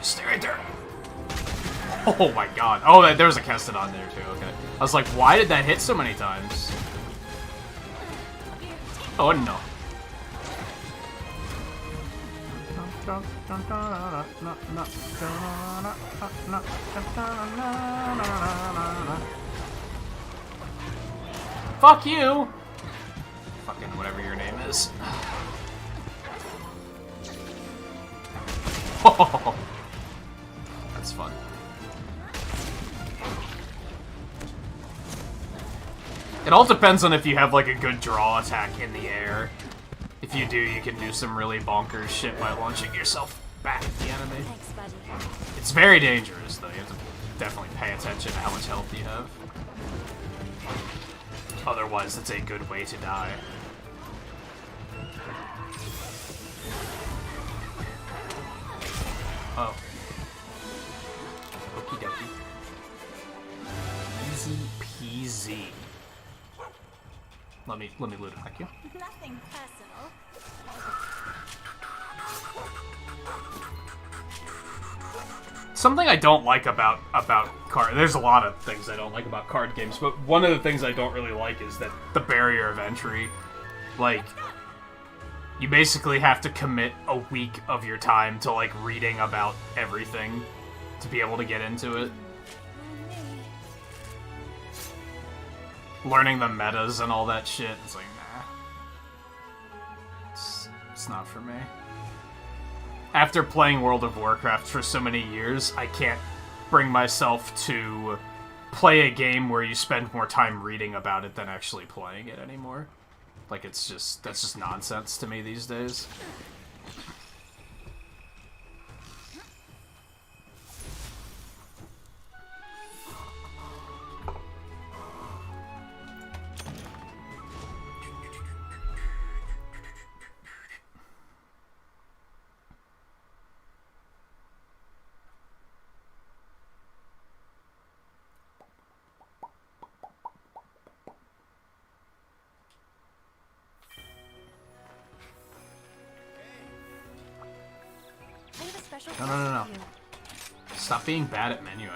S1: Stay right there. Oh my god. Oh, there was a Keston on there too, okay. I was like, why did that hit so many times? Oh, no. Fuck you! Fucking whatever your name is. That's fun. It all depends on if you have like a good draw attack in the air. If you do, you can do some really bonkers shit by launching yourself back at the enemy.
S5: Thanks, buddy.
S1: It's very dangerous though, you have to definitely pay attention to how much health you have. Otherwise, it's a good way to die. Oh. Okie dokie. Easy peasy. Let me loot it, thank you.
S5: Nothing personal.
S1: Something I don't like about card. There's a lot of things I don't like about card games, but one of the things I don't really like is that the barrier of entry. Like, you basically have to commit a week of your time to like reading about everything to be able to get into it. Learning the metas and all that shit. It's like, nah. It's not for me. After playing World of Warcraft for so many years, I can't bring myself to play a game where you spend more time reading about it than actually playing it anymore. Like, it's just, that's just nonsense to me these days.
S5: I have a special
S1: No.
S5: present for you.
S1: Stop being bad at menuing.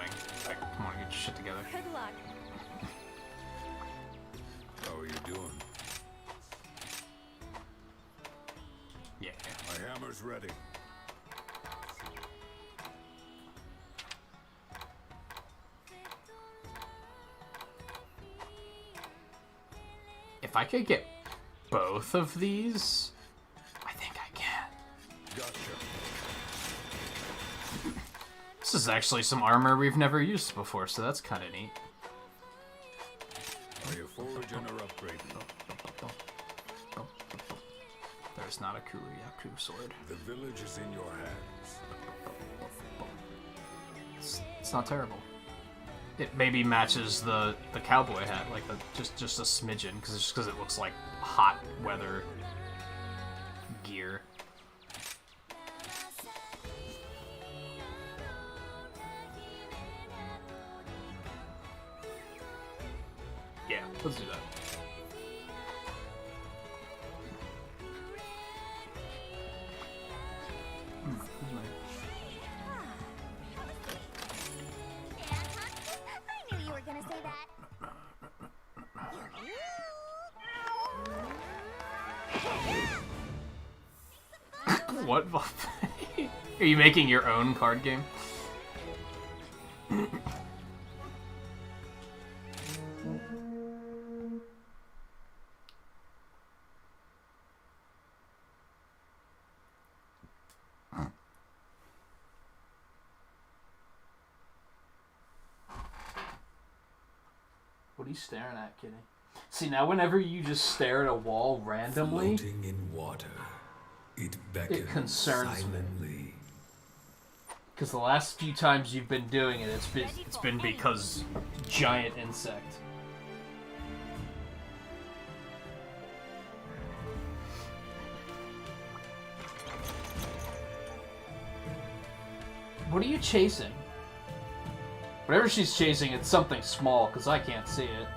S1: Like, come on, get your shit together.
S5: Good luck.
S4: How are you doing?
S1: Yeah.
S4: My hammer's ready.
S1: If I could get both of these, I think I can.
S4: Gotcha.
S1: This is actually some armor we've never used before, so that's kind of neat.
S4: Are you foraging or upgrading?
S1: There's not a Kuroyaku sword.
S4: The village is in your hands.
S1: It's not terrible. It maybe matches the cowboy hat, like just a smidgen, because it looks like hot weather gear. Yeah, let's do that. Where's my...
S5: I knew you were gonna say that.
S1: What? Are you making your own card game? you staring at, Kitty? See, now whenever you just stare at a wall randomly,
S4: Floating in water, it beckons
S1: concerns me.
S4: silently.
S1: because the last few times you've been doing it, it's been because giant insect. What are you chasing? Whatever she's chasing, it's something small, because I can't see it.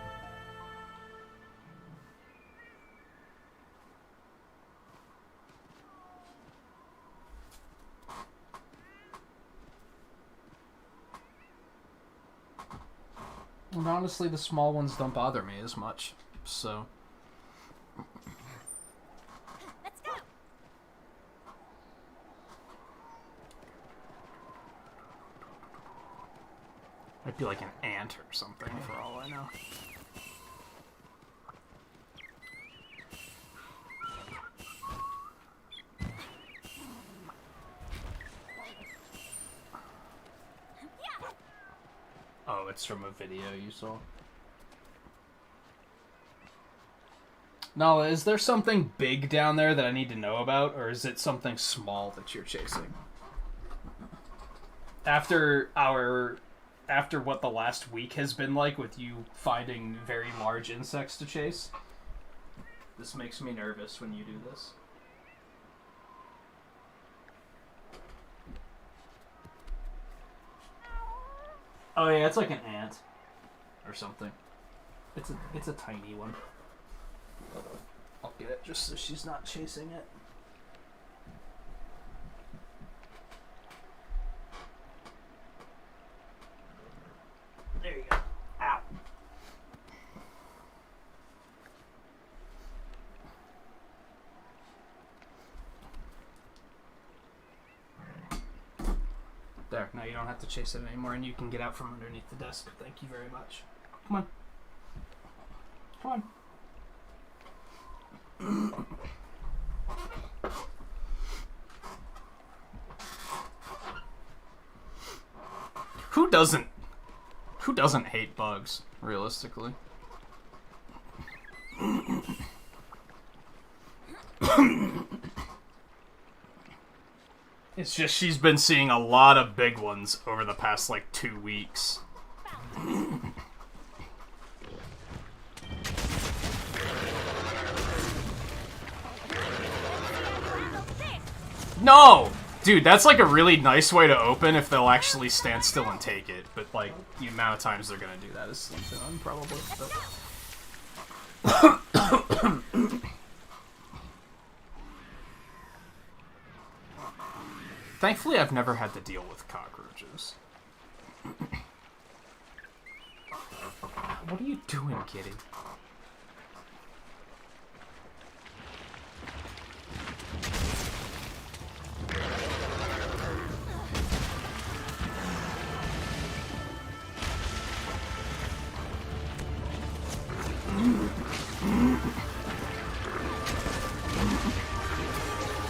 S1: And honestly, the small ones don't bother me as much, so...
S2: Let's go.
S1: Might be like an ant or something, for all I know. Oh, it's from a video you saw. Nala, is there something big down there that I need to know about, or is it something small that you're chasing? After what the last week has been like with you finding very large insects to chase, this makes me nervous when you do this. Oh yeah, it's like an ant or something. It's a tiny one. I'll get it just so she's not chasing it. There you go. Ow. There, now you don't have to chase it anymore, and you can get out from underneath the desk. Thank you very much. Come on. Come on. Who doesn't hate bugs, realistically? It's just she's been seeing a lot of big ones over the past, like, 2 weeks. No! Dude, that's like a really nice way to open if they'll actually stand still and take it. But, like, the amount of times they're gonna do that is slim to none, probably. But... Thankfully, I've never had to deal with cockroaches. What are you doing, kitty?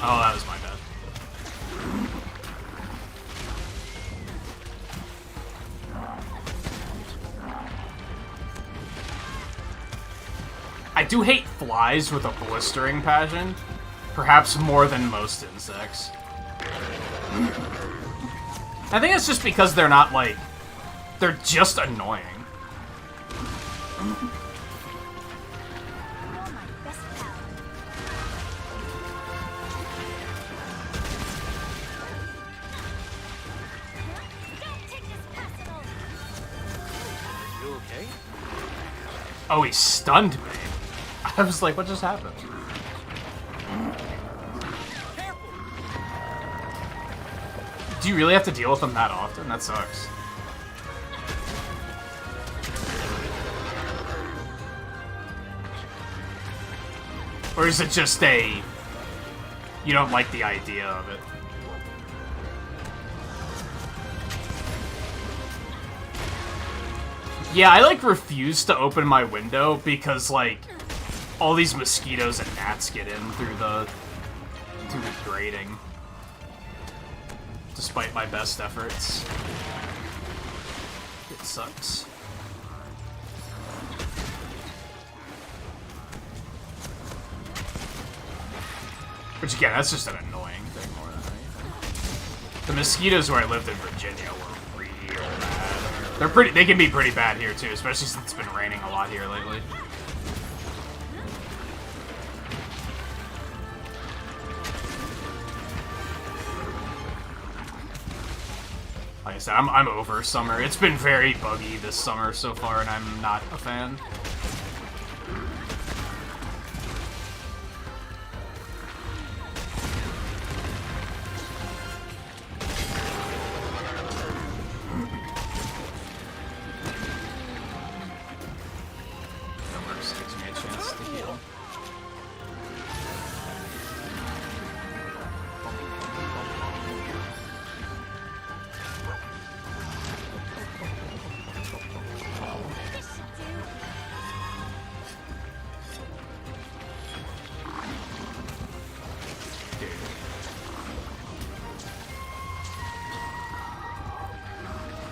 S1: Oh, that was my bad. I do hate flies with a blistering passion, perhaps more than most insects. I think it's just because they're not, like, they're just annoying. Oh, he stunned me. I was like, what just happened? Do you really have to deal with them that often? That sucks. Or is it just a... you don't like the idea of it? Yeah, I, like, refuse to open my window because, like, all these mosquitoes and gnats get in through the grating. Despite my best efforts. It sucks. Which again, that's just an annoying thing more than anything. The mosquitoes where I lived in Virginia were real bad. They can be pretty bad here too, especially since it's been raining a lot here lately. Like I said, I'm over summer. It's been very buggy this summer so far, and I'm not a fan. Gives me a chance to heal.
S2: This should do.
S1: Dude.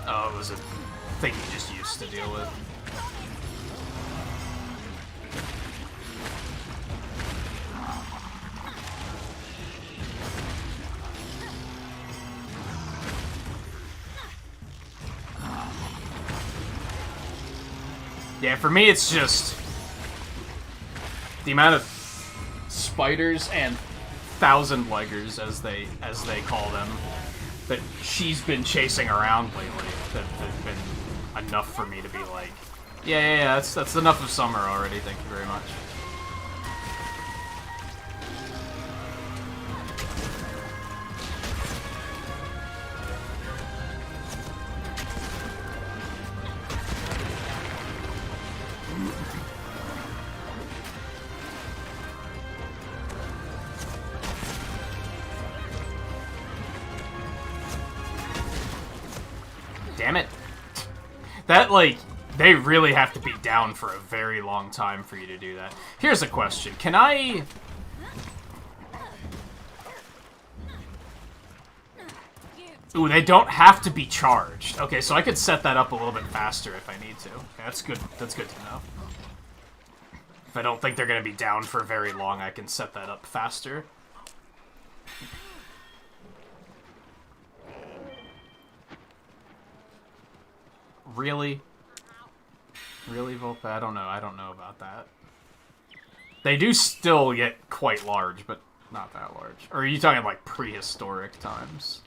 S1: Oh, it was a thing you just used to deal with. Yeah, for me it's just the amount of spiders and thousand leggers, as they call them, that she's been chasing around lately that have been enough for me to be like, yeah, that's enough of summer already, thank you very much. Damn it. That, like, they really have to be down for a very long time for you to do that. Here's a question. Can I... Ooh, they don't have to be charged. Okay, so I could set that up a little bit faster if I need to. Okay, that's good. That's good to know. If I don't think they're going to be down for very long, I can set that up faster. Really? Really, Volpe? I don't know. I don't know about that. They do still get quite large, but not that large. Or are you talking like prehistoric times?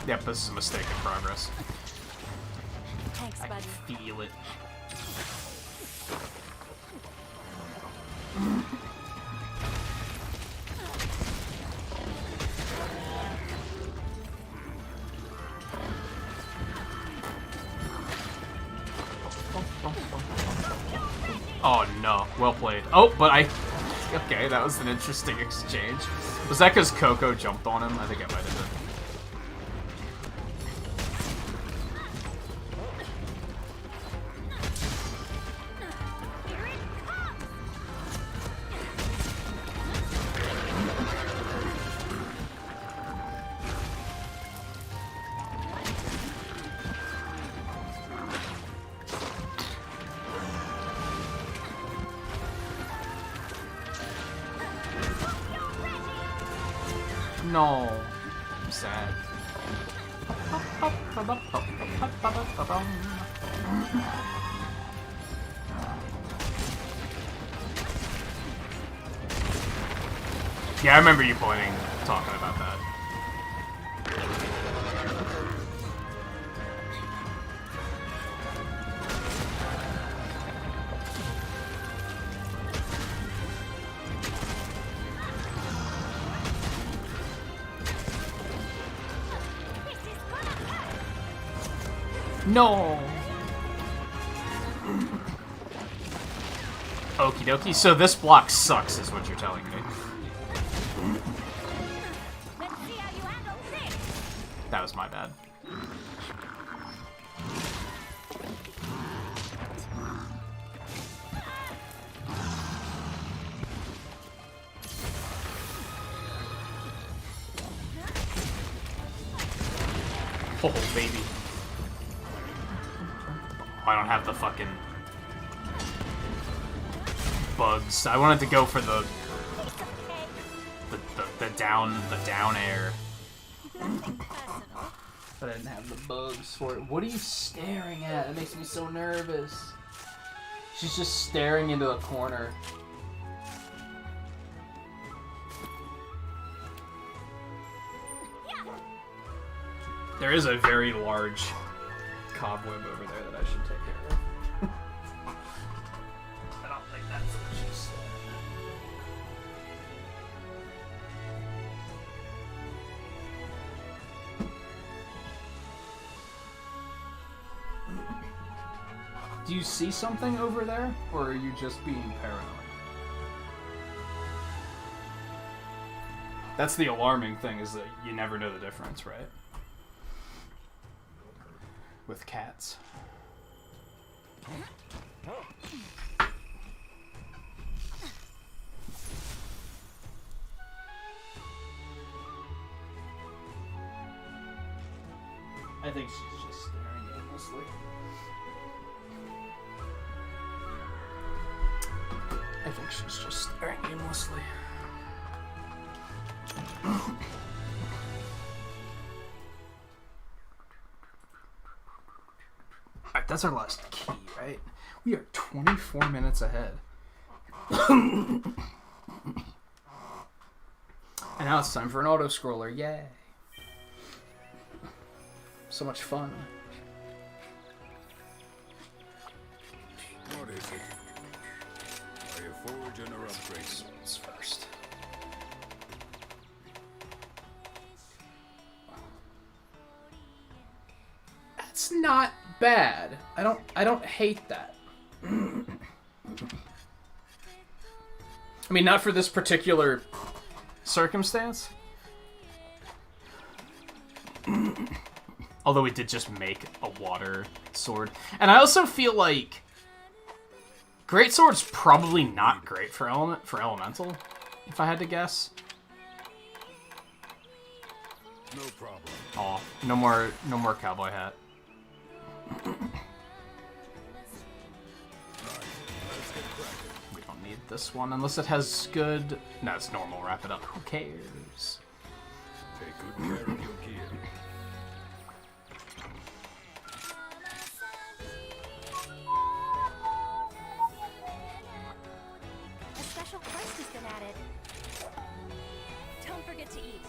S1: Yep, this is a mistake in progress.
S2: Thanks,
S1: I
S2: buddy.
S1: feel it. Oh no, well played. Oh, but I... Okay, that was an interesting exchange. Was that because Coco jumped on him? I think I might have been. No. I'm sad. Yeah, I remember you talking about that. No. Okie dokie. So this block sucks, is what you're telling me.
S2: Let's see how you handle this.
S1: That was my bad. Oh, baby. I don't have the fucking bugs. I wanted to go for the down air. But I didn't have the bugs for it. What are you staring at? It makes me so nervous. She's just staring into a corner. There is a very large cobweb over there that I should take care of. I don't think that's what she said. Do you see something over there, or are you just being paranoid? That's the alarming thing, is that you never know the difference, right? With cats. I think she's just staring aimlessly. I think she's just staring aimlessly. Alright, that's our last key, right? We are 24 minutes ahead. And now it's time for an auto-scroller, yay! So much fun.
S4: What is it? Are you forge and or upgrades?
S1: What's first? That's not bad. I don't hate that. I mean, not for this particular circumstance. Although we did just make a water sword. And I also feel like Great Sword's probably not great for elemental, if I had to guess.
S4: No problem.
S1: Oh, no more cowboy hat. We don't need this one unless it has good. No, it's normal. Wrap it up. Who cares?
S4: Take good care of your gear.
S2: A special quest has been added. Don't forget to eat.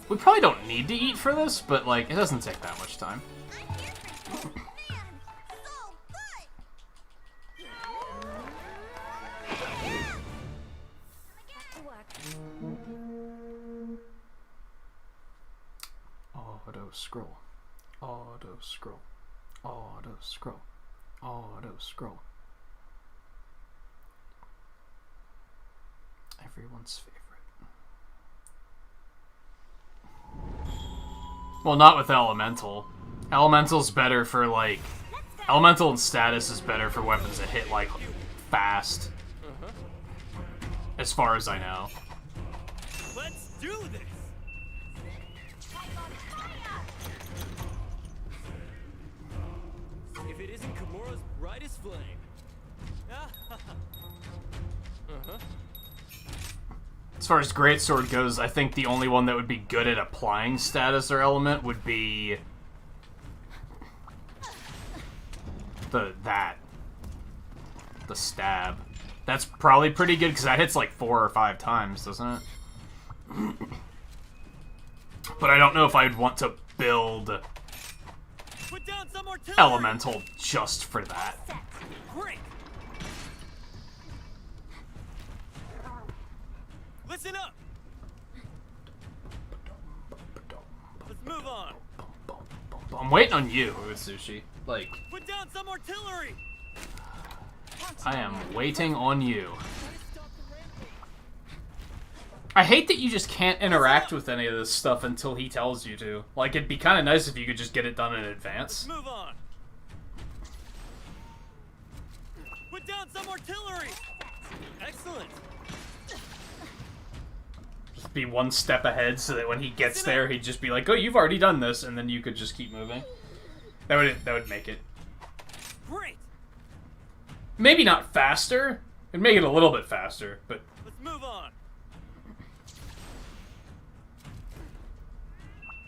S1: We probably don't need to eat for this, but like, it doesn't take that much time.
S2: I'm here for you. Man, so good. Back to work.
S1: Auto scroll. Auto scroll. Auto scroll. Auto scroll. Everyone's favorite. Well, not with elemental. Elemental's better for like. Elemental and status is better for weapons that hit like fast. As far as I know.
S3: Let's do this! If it isn't Kamura's brightest flame.
S1: As far as greatsword goes, I think the only one that would be good at applying status or element would be the stab. That's probably pretty good because that hits like 4 or 5 times, doesn't it? But I don't know if I'd want to build
S3: Put down some artillery!
S1: elemental just for that.
S3: Great! Listen up! Let's move on!
S1: I'm waiting on you, Sushi. Like,
S3: Put down some artillery!
S1: I am waiting on you. I hate that you just can't interact with any of this stuff until he tells you to. Like, it'd be kind of nice if you could just get it done in advance.
S3: Move on! Put down some artillery! Excellent!
S1: be one step ahead, so that when he gets there, he'd just be like, "Oh, you've already done this," and then you could just keep moving. That would make it
S3: Great.
S1: maybe not faster. It'd make it a little bit faster, but
S3: Let's move on.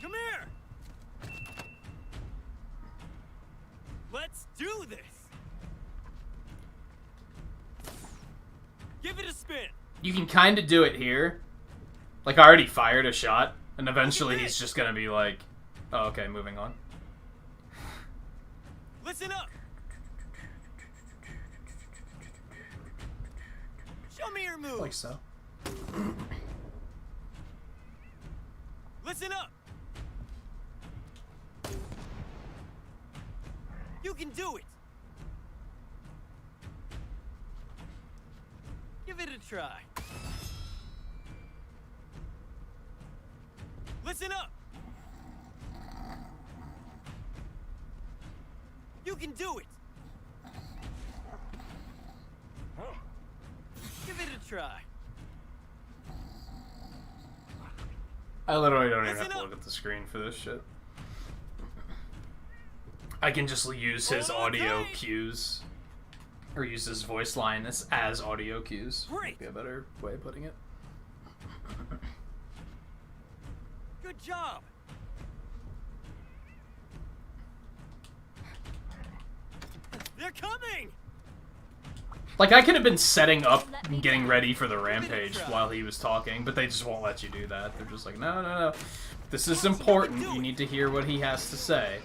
S3: Come here. Let's do this. Give it a spin.
S1: you can kind of do it here. Like, I already fired a shot, and eventually he's just gonna be like, "Oh, okay, moving on."
S3: Listen up. Show me your moves.
S1: Like so.
S3: Listen up. You can do it. Give it a try. Listen up. You can do it. Give it a try.
S1: I literally don't even have
S3: Listen
S1: to
S3: up.
S1: look at the screen for this shit. I can just use his audio
S3: Okay.
S1: cues. Or use his voice line as audio cues.
S3: Great.
S1: Would be a better way of putting it.
S3: Good job. They're coming.
S1: Like, I could have been setting up and getting ready for the rampage while he was talking, but they just won't let you do that. They're just like, no, no, no. This is important. You need to hear what he has to say.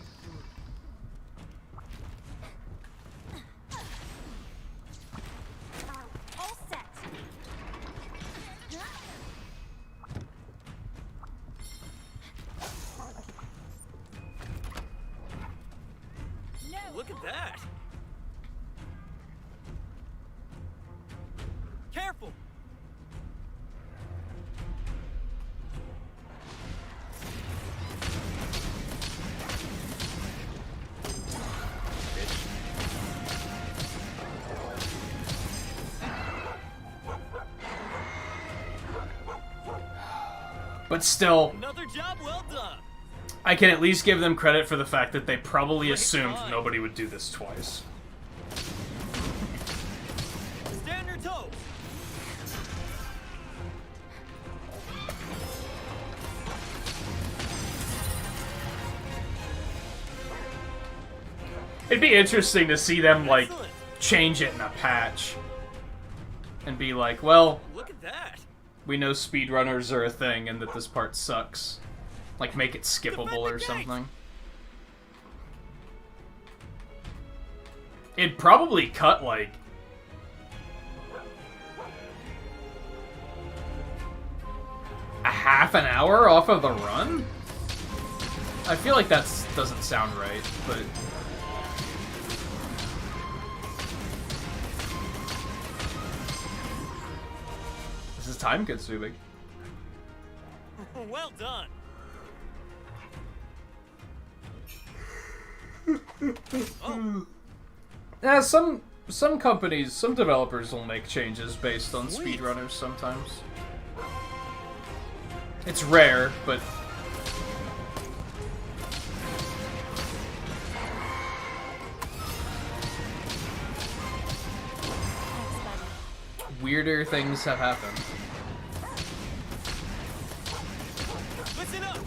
S5: All set. No.
S3: Look at that. Careful.
S1: But still,
S3: Another job well done.
S1: I can at least give them credit for the fact that they probably assumed nobody would do this twice.
S3: Stay on your toes.
S1: It'd be interesting to see them, like,
S3: Excellent.
S1: change it in a patch. And be like, well,
S3: Look at that.
S1: we know speedrunners are a thing and that this part sucks. Like, make it skippable or something. It'd probably cut, like, a half an hour off of the run? I feel like that doesn't sound right, but... This is time-consuming.
S3: Well done. Oh,
S1: Yeah, some companies, some developers will make changes based on
S3: Sweet.
S1: speedrunners sometimes. It's rare, but... weirder things have happened.
S3: listen up.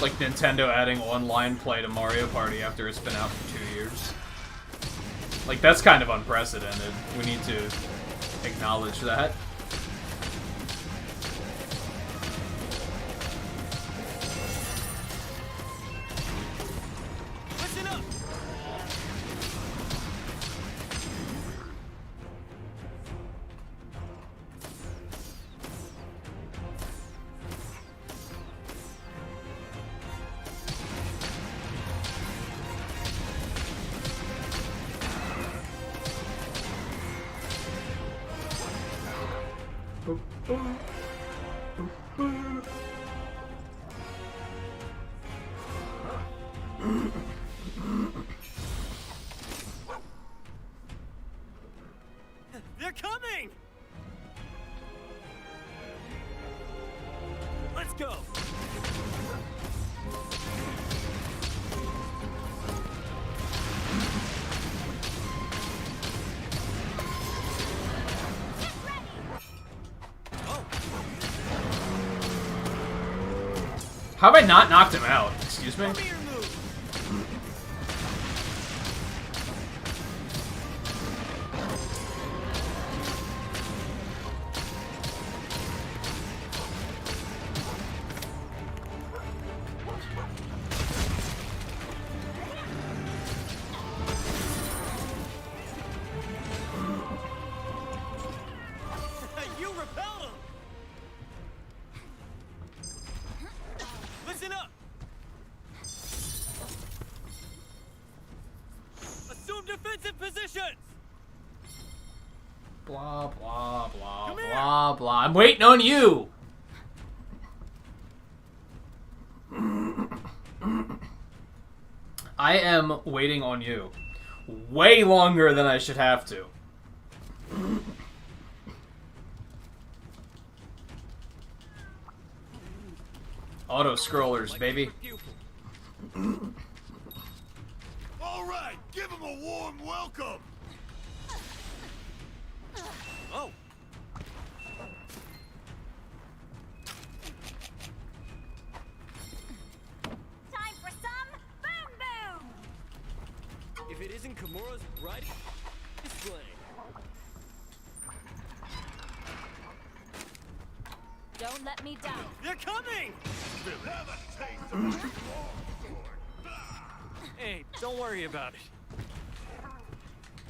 S1: Like Nintendo adding online play to Mario Party after it's been out for 2 years. Like, that's kind of unprecedented. We need to acknowledge that.
S3: Listen up. They're coming.
S1: How have I not knocked him out? Excuse me?
S3: Come here, move. You repelled him. Listen up. Assume defensive positions.
S1: Blah, blah, blah,
S3: Come here.
S1: blah, blah. I'm waiting on you! I am waiting on you. Way longer than I should have to. Auto-scrollers, baby.
S6: All right, give him a warm welcome.
S3: Oh.
S2: Time for some boom boom.
S3: If it isn't Kamura's right display.
S2: Don't let me down.
S3: They're coming!
S6: Have a taste of my long sword.
S3: Hey, don't worry about it.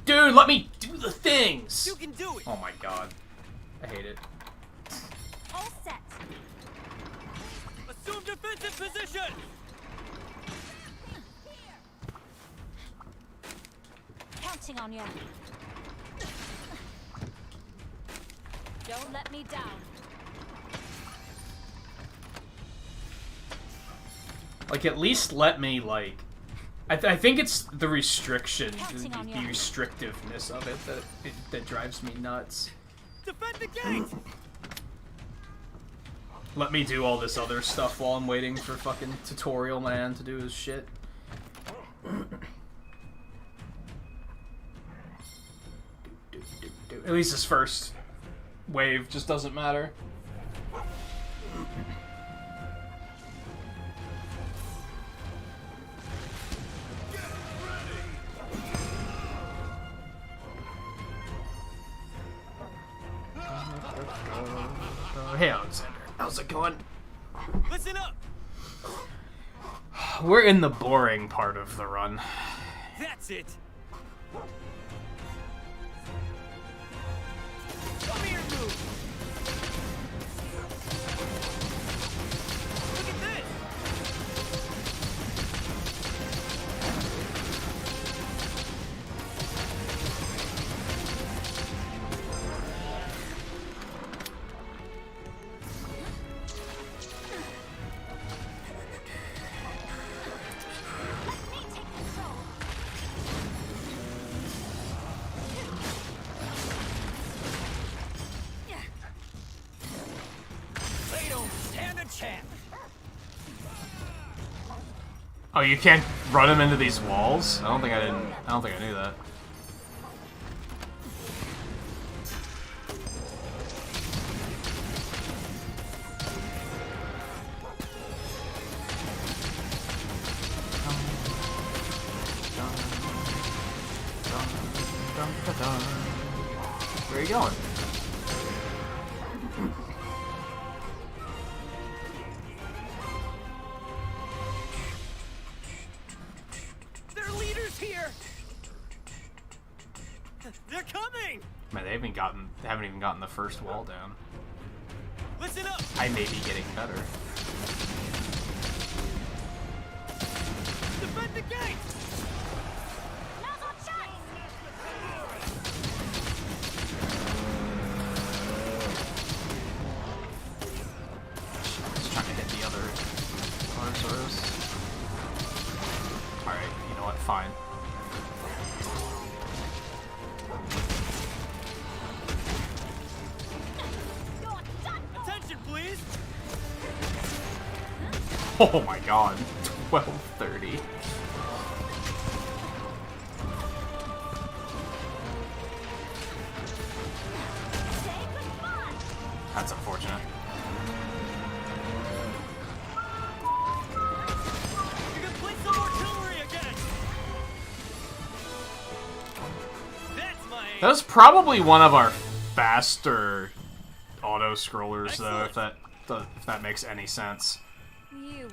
S1: Dude, let me do the things!
S3: You can do it!
S1: Oh my god. I hate it.
S2: All set.
S3: Assume defensive position!
S2: Counting on you. Don't let me down.
S1: Like, at least let me, like... I think it's the restriction,
S2: Counting on
S1: the
S2: you.
S1: restrictiveness of it that drives me nuts.
S3: Defend the gate!
S1: Let me do all this other stuff while I'm waiting for fucking Tutorial Man to do his shit. At least his first wave just doesn't matter. Hey Alexander, how's it going?
S3: Listen up!
S1: We're in the boring part of the run.
S3: That's it! Come here, move! Look at this! They don't stand a chance!
S1: Oh, you can't run him into these walls? I don't think I knew that. Where are you going?
S3: Their leader's here! They're coming!
S1: Man, they haven't even gotten the first wall down.
S3: Listen up!
S1: I may be getting better.
S3: Defend the gate!
S2: Now's our chance.
S1: Just trying to hit the other Soros. Alright, you know what? Fine.
S2: You're done.
S3: Attention, please!
S1: Oh my god. 12:30.
S2: Say goodbye.
S1: That's unfortunate. That was probably one of our faster auto scrollers, though, if that makes any sense.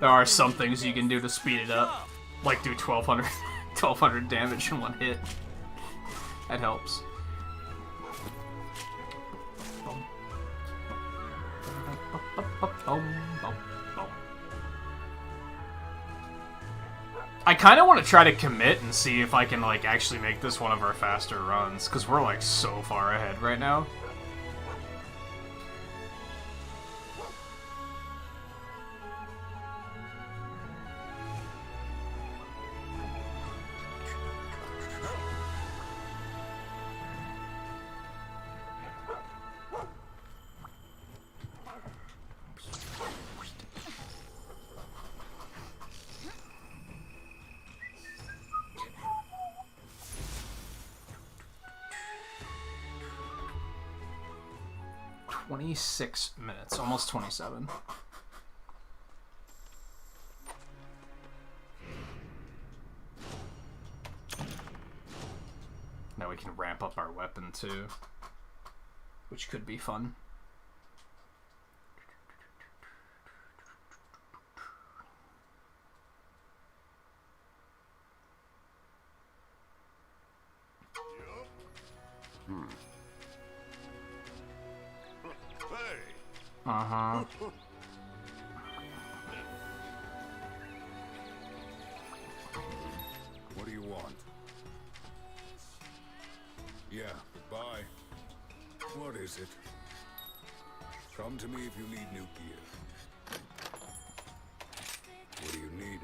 S1: There are some things you can do to speed it up, like do 1200 damage in one hit. That helps. I kind of want to try to commit and see if I can, like, actually make this one of our faster runs, because we're, like, so far ahead right now. "26 minutes, almost 27. Now we can ramp up our weapon too, which could be fun. Uh-huh.
S4: What do you want? Yeah, goodbye. What is it? Come to me if you need new gear. What do you need?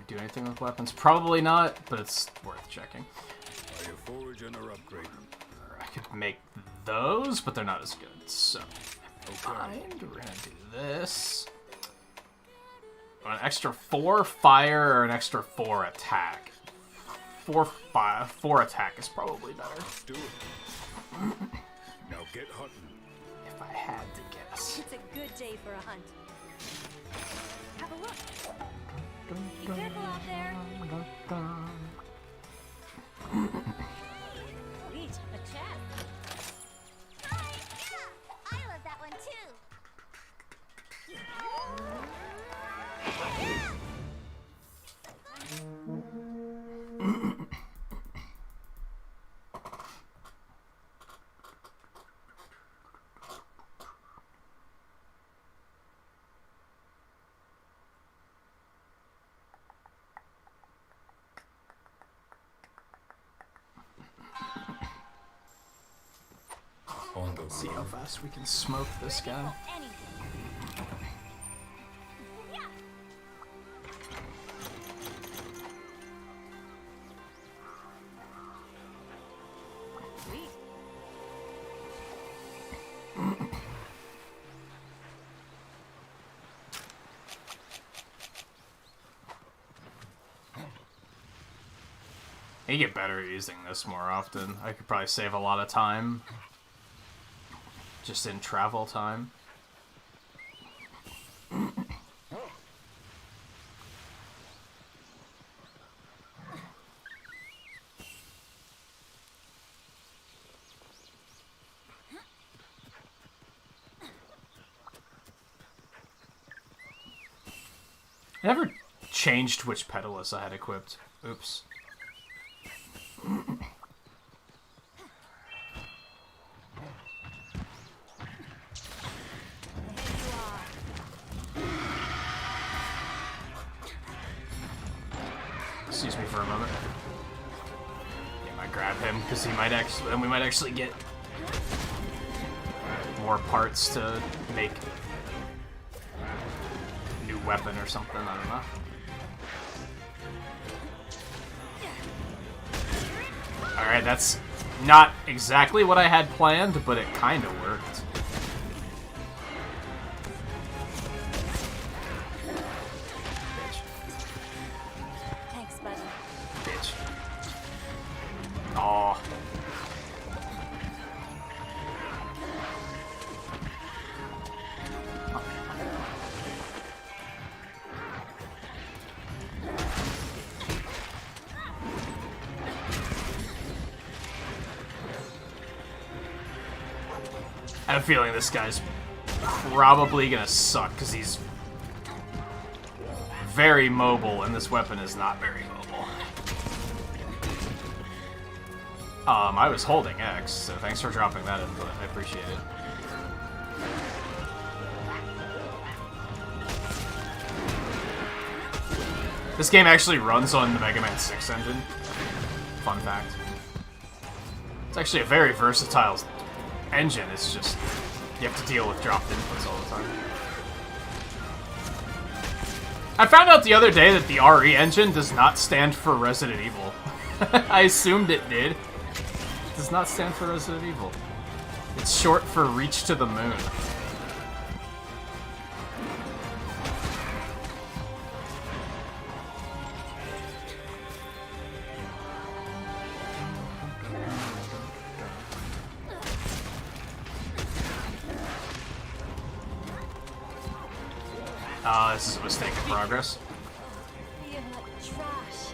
S1: Do anything with weapons? Probably not, but it's worth checking.
S4: Are you foraging or upgrading?
S1: I could make those, but they're not as good, so...
S4: Okay.
S1: We're gonna do this. An extra 4 fire or an extra 4 attack. 4 attack is probably better.
S4: Let's do it. Now get hunting.
S1: If I had to guess.
S5: It's a good day for a hunt. Have a look. Be careful out there. Sweet, a chest.
S2: Hi, yeah, I love that one too.
S4: On the
S1: See how fast we can smoke this guy.
S5: Anything. Sweet.
S1: I get better at using this more often. I could probably save a lot of time. Just in travel time. I never changed which pedalist I had equipped. Oops. Excuse me for a moment. Yeah, I might grab him because he might actually, and we might actually get more parts to make a new weapon or something. I don't know. All right, that's not exactly what I had planned, but it kind of worked.
S5: Thanks, buddy.
S1: Bitch. Aw. I have a feeling this guy's probably gonna suck, because he's very mobile, and this weapon is not very mobile. I was holding X, so thanks for dropping that input. I appreciate it. This game actually runs on the Mega Man 6 engine. Fun fact. It's actually a very versatile engine. It's just you have to deal with dropped inputs all the time. I found out the other day that the RE engine does not stand for Resident Evil. I assumed it did. It does not stand for Resident Evil. It's short for Reach to the Moon. This is a mistake in progress.
S5: Feel like trash.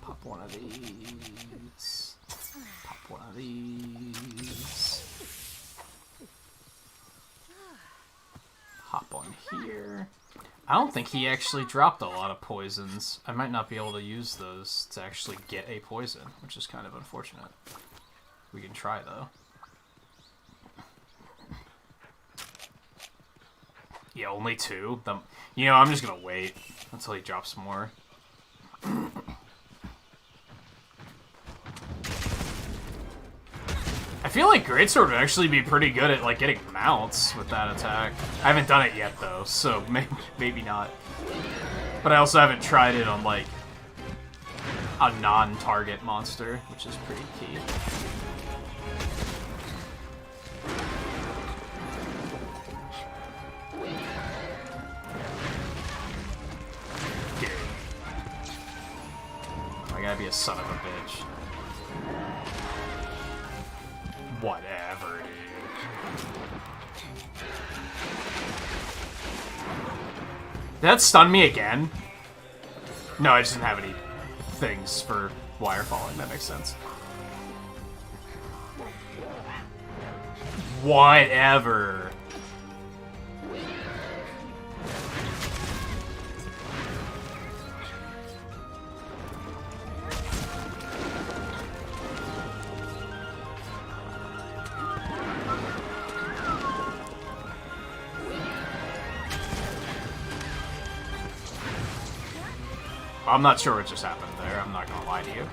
S1: Pop one of these. Pop one of these. Hop on here. I don't think he actually dropped a lot of poisons. I might not be able to use those to actually get a poison, which is kind of unfortunate. We can try, though. Yeah, only 2? You know, I'm just gonna wait until he drops more. I feel like Greatsword would actually be pretty good at, like, getting mounts with that attack. I haven't done it yet, though, so maybe not. But I also haven't tried it on, like, a non-target monster, which is pretty key. Dude. I gotta be a son of a bitch. Whatever, dude. Did that stun me again? No, I just didn't have any things for wire falling. That makes sense. Whatever. I'm not sure what just happened there. I'm not gonna lie to you.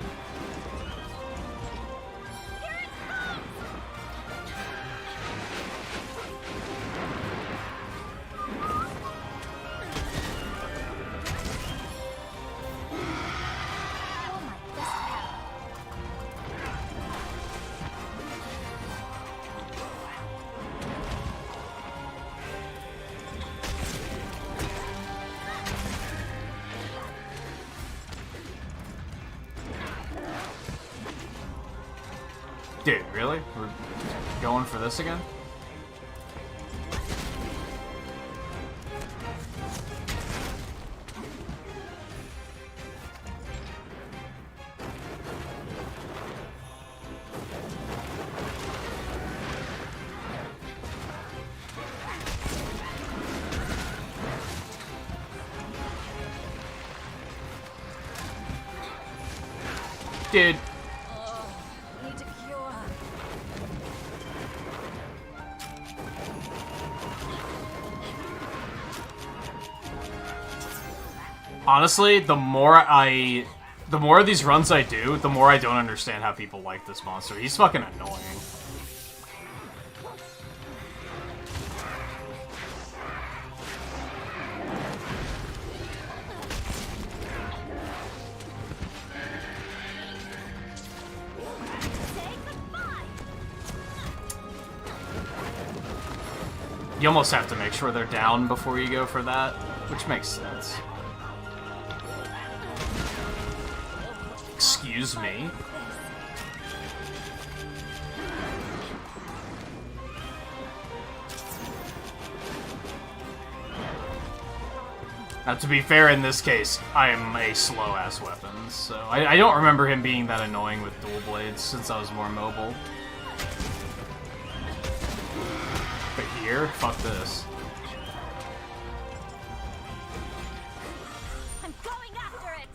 S1: Dude, really? We're going for this again? Dude.
S5: Need a cure.
S1: Honestly, the more of these runs I do, the more I don't understand how people like this monster. He's fucking annoying. You almost have to make sure they're down before you go for that, which makes sense. Excuse me? Now, to be fair, in this case, I am a slow-ass weapon, so I don't remember him being that annoying with dual blades since I was more mobile. But here, fuck this.
S2: I'm going after it.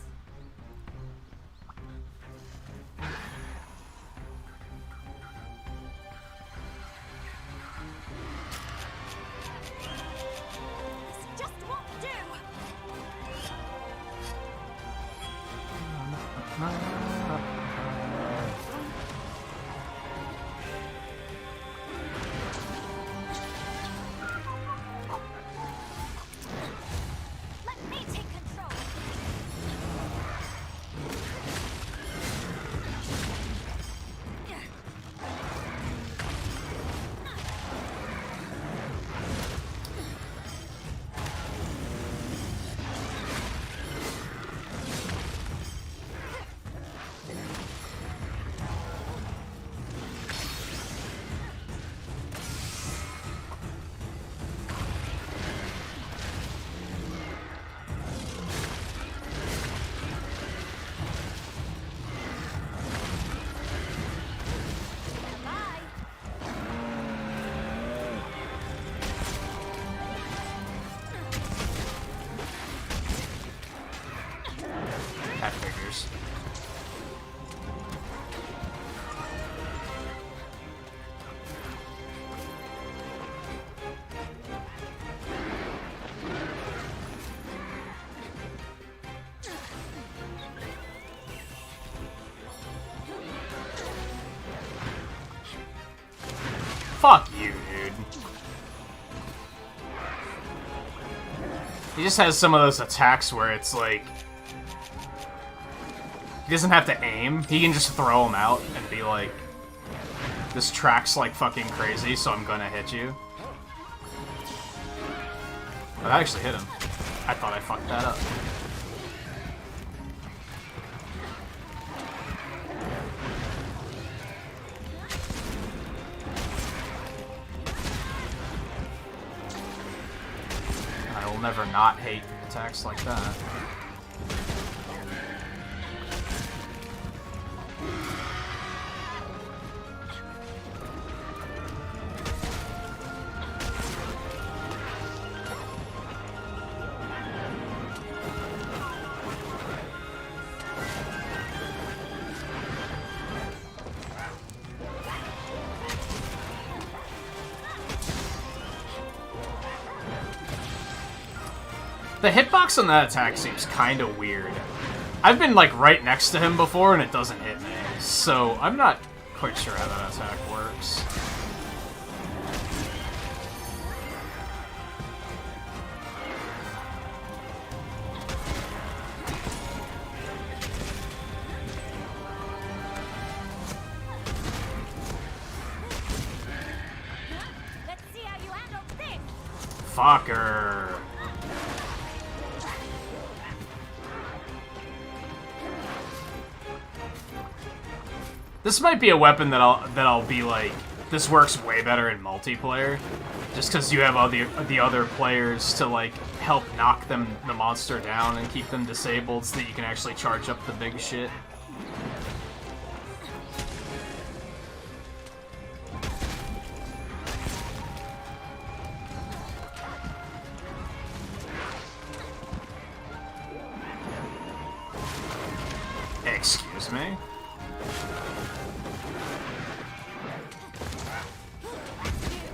S2: This just won't do. Let me take control. Bye.
S1: That figures. Fuck you, dude. He just has some of those attacks where it's like... He doesn't have to aim. He can just throw them out and be like, this track's like fucking crazy, so I'm gonna hit you. Oh, that actually hit him. I thought I fucked that up. I will never not hate attacks like that. The hitbox on that attack seems kind of weird. I've been like right next to him before and it doesn't hit me, so I'm not quite sure how that attack works.
S2: Let's see how you handle this.
S1: Fucker. This might be a weapon that I'll be like, this works way better in multiplayer, just because you have all the other players to like help knock the monster down and keep them disabled, so that you can actually charge up the big shit. Excuse me?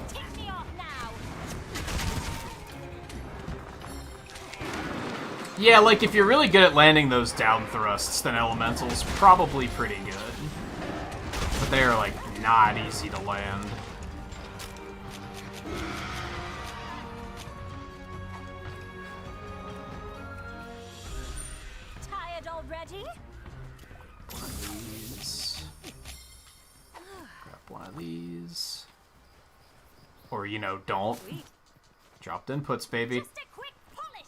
S2: Take me off now.
S1: Yeah, like if you're really good at landing those down thrusts, then Elemental's probably pretty good. But they are like not easy to land.
S2: Tired already?
S1: One of these. Grab one of these. Or, you know, don't. Dropped inputs, baby.
S2: Just a quick polish.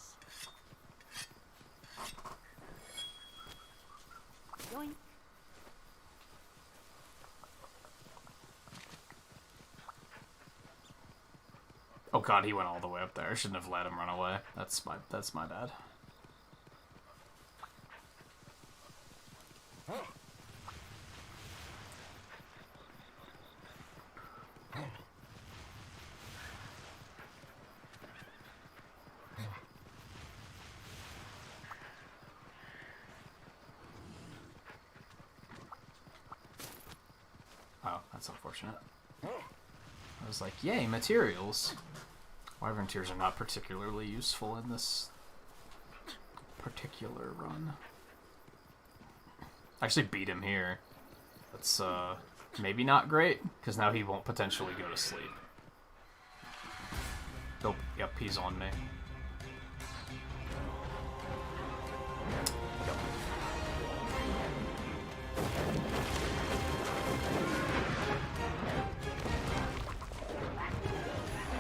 S2: Yoink.
S1: Oh, god, he went all the way up there. I shouldn't have let him run away. That's my bad. Oh, that's unfortunate. I was like, yay, materials. Wyvern tears are not particularly useful in this particular run. I actually beat him here. That's maybe not great, because now he won't potentially go to sleep. Nope, yep, he's on me. Yep.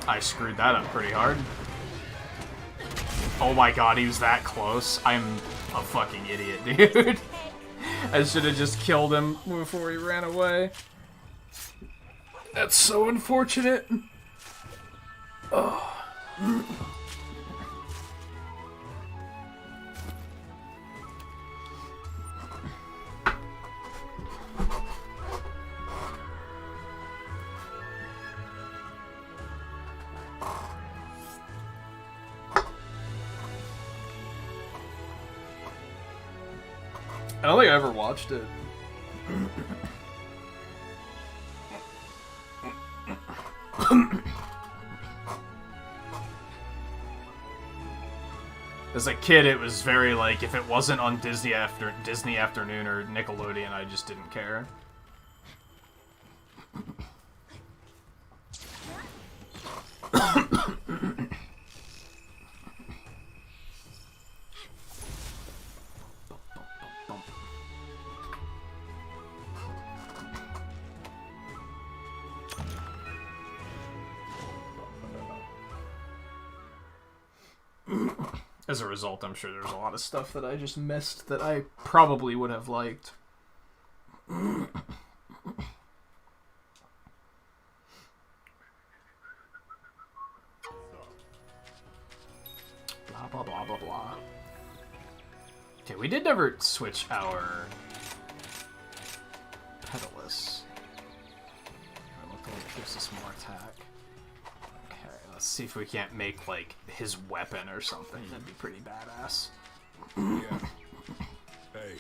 S1: I screwed that up pretty hard. Oh my god, he was that close. I'm a fucking idiot, dude. I should have just killed him before he ran away. That's so unfortunate. Oh. I don't think I ever watched it. As a kid, it was very like, if it wasn't on Disney Afternoon or Nickelodeon, I just didn't care. As a result, I'm sure there's a lot of stuff that I just missed that I probably would have liked. Blah, blah, blah, blah, blah. Okay, we did never switch our pedalus. Look, it gives us more attack. Let's see if we can't make, like, his weapon or something. That'd be pretty badass.
S6: Yeah. Hey.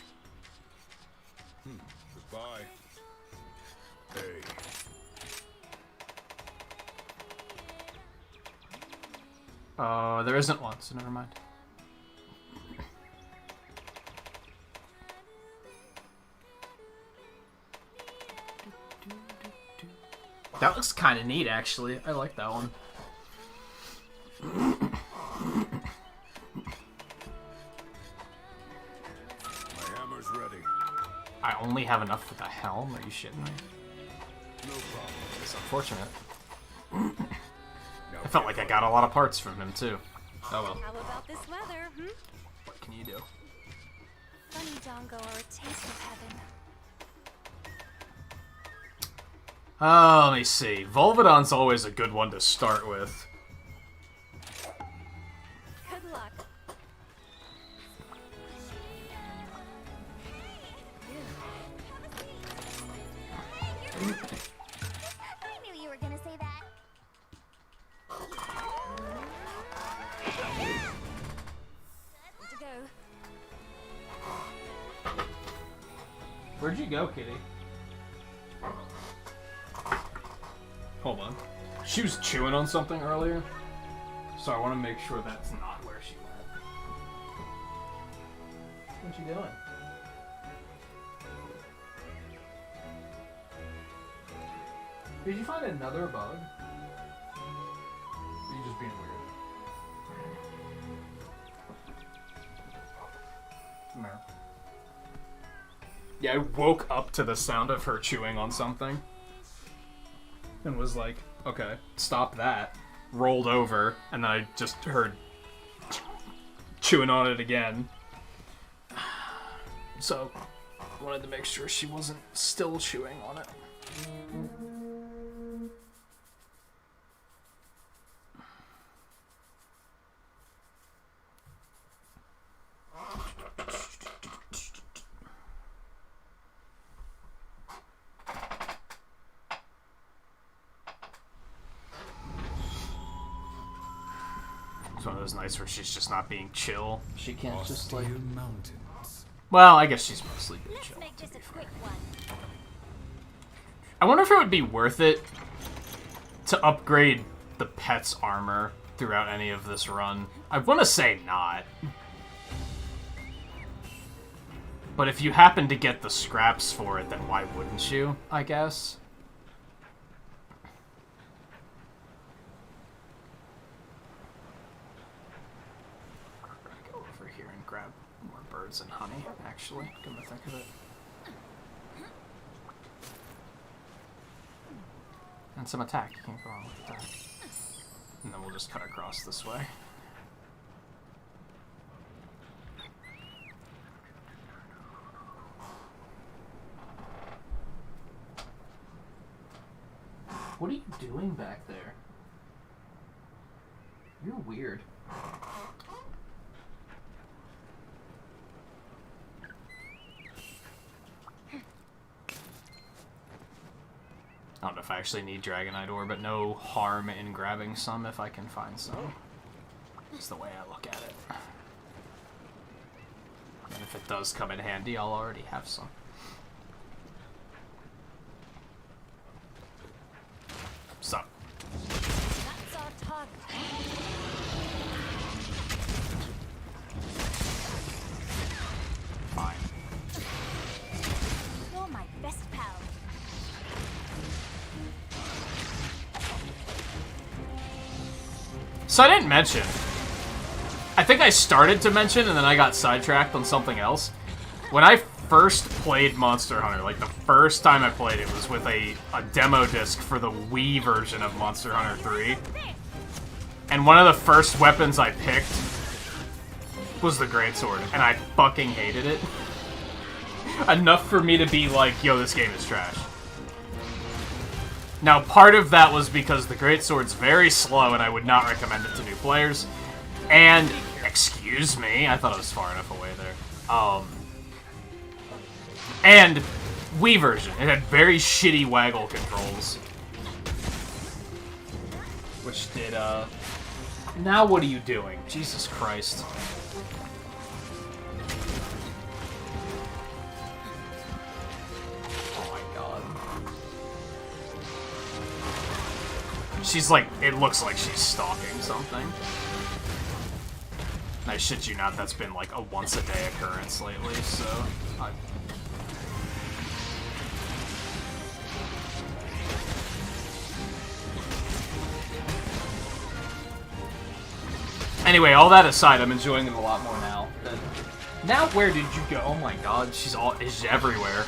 S6: Goodbye. Hey.
S1: There isn't one, so never mind. That looks kind of neat, actually. I like that one.
S6: My hammer's ready.
S1: I only have enough for the helm? Are you shitting me?
S6: No problem.
S1: It's unfortunate. I felt like I got a lot of parts from him, too. Oh well.
S5: How about this weather,
S1: What can you do?
S5: Funny Dongo are a taste of heaven.
S1: Let me see. Volvidon's always a good one to start with.
S5: Good luck.
S2: I knew you were gonna say that.
S5: Good to go.
S1: Where'd you go, kitty? Hold on. She was chewing on something earlier, so I want to make sure that's not where she went. What you doing? Did you find another bug? Or are you just being weird? Come here. Yeah, I woke up to the sound of her chewing on something. And was like, okay, stop that. Rolled over, and then I just heard chewing on it again. So, wanted to make sure she wasn't still chewing on it. It's one of those nights where she's just not being chill. She can't just like.
S4: Austere mountains.
S1: Well, I guess she's mostly being
S2: Let's
S1: chill.
S2: make
S1: To
S2: this
S1: be
S2: a
S1: fair.
S2: quick one.
S1: I wonder if it would be worth it to upgrade the pet's armor throughout any of this run. I want to say not. But if you happen to get the scraps for it, then why wouldn't you, I guess? Go over here and grab more birds and honey, actually, come to think of it. And some attack, you can't go wrong with that. And then we'll just cut across this way. What are you doing back there? You're weird. I don't know if I actually need Dragonite ore, but no harm in grabbing some if I can find some. That's the way I look at it. And if it does come in handy, I'll already have some. So.
S2: That's our target.
S1: Fine.
S2: You're my best pal.
S1: So I didn't mention. I think I started to mention and then I got sidetracked on something else. When I first played Monster Hunter, like the first time I played it was with a demo disc for the Wii version of Monster Hunter 3. And one of the first weapons I picked was the Greatsword, and I fucking hated it. Enough for me to be like, yo, this game is trash. Now, part of that was because the Greatsword's very slow, and I would not recommend it to new players. And, excuse me, I thought I was far enough away there. And Wii version. It had very shitty waggle controls. Which did, Now what are you doing? Jesus Christ. Oh my god. She's like, it looks like she's stalking something. I shit you not, that's been like a once-a-day occurrence lately, so... Anyway, all that aside, I'm enjoying it a lot more now. Now where did you go? Oh my god, she's everywhere.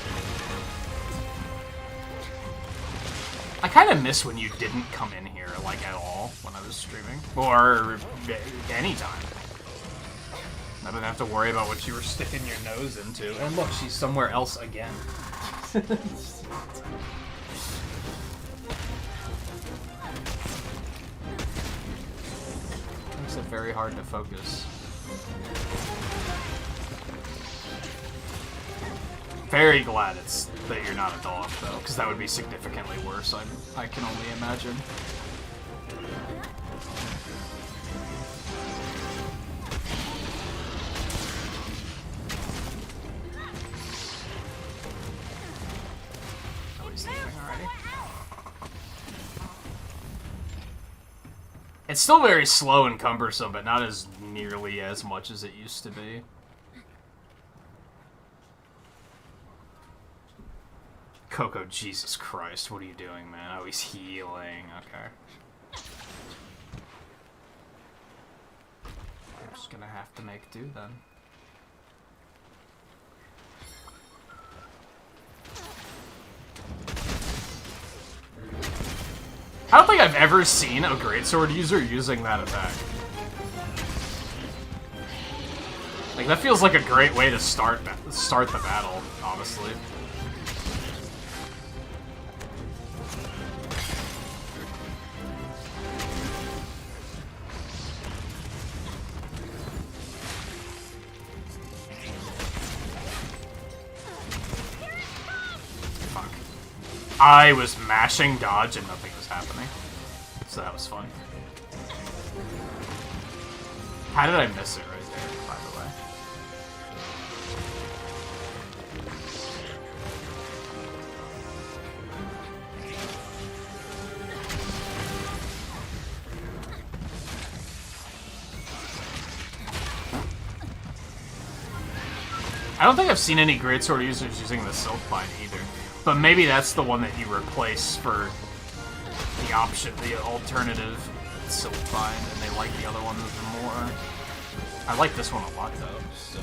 S1: I kind of miss when you didn't come in here, like, at all, when I was streaming. Or anytime. I didn't have to worry about what you were sticking your nose into. And look, she's somewhere else again. Makes it very hard to focus. Very glad that you're not a dog, though, because that would be significantly worse, I can only imagine. Oh, he's leaving already. It's still very slow and cumbersome, but not as nearly as much as it used to be. Coco, Jesus Christ, what are you doing, man? Oh, he's healing. Okay. I'm just gonna have to make do then. I don't think I've ever seen a Greatsword user using that attack. Like, that feels like a great way to start the battle, honestly. Fuck. I was mashing dodge and nothing was happening. So that was fun. How did I miss it right there, by the way? I don't think I've seen any greatsword users using the Silk Bind either. But maybe that's the one that you replace for the option, the alternative Silk Bind, and they like the other one more. I like this one a lot, though, so...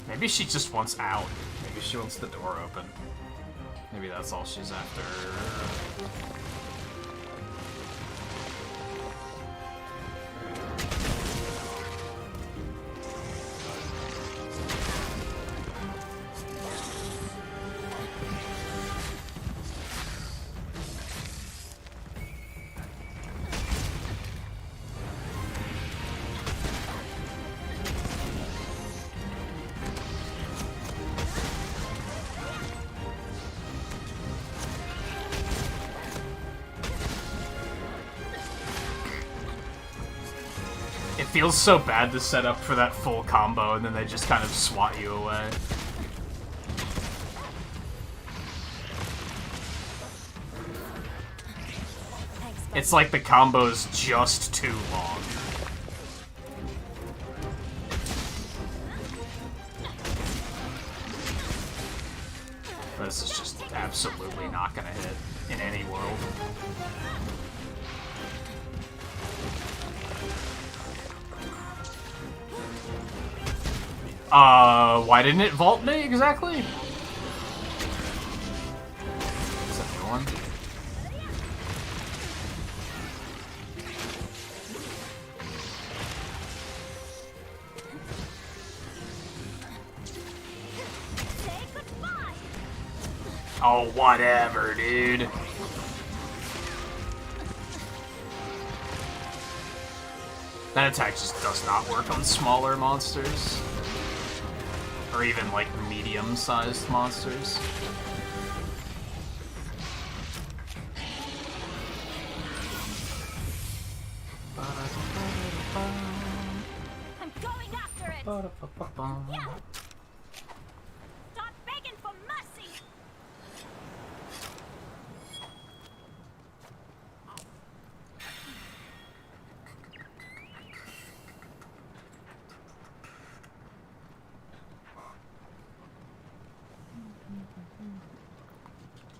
S1: Maybe she just wants out. Maybe she wants the door open. Maybe that's all she's after. It feels so bad to set up for that full combo and then they just kind of swat you away. It's like the combo's just too long. But this is just absolutely not gonna hit in any world. Why didn't it vault me exactly? Is that a new one? Oh, whatever, dude. That attack just does not work on smaller monsters. Or even, like, medium-sized monsters.
S2: I'm going after it. Yeah. Stop begging for mercy.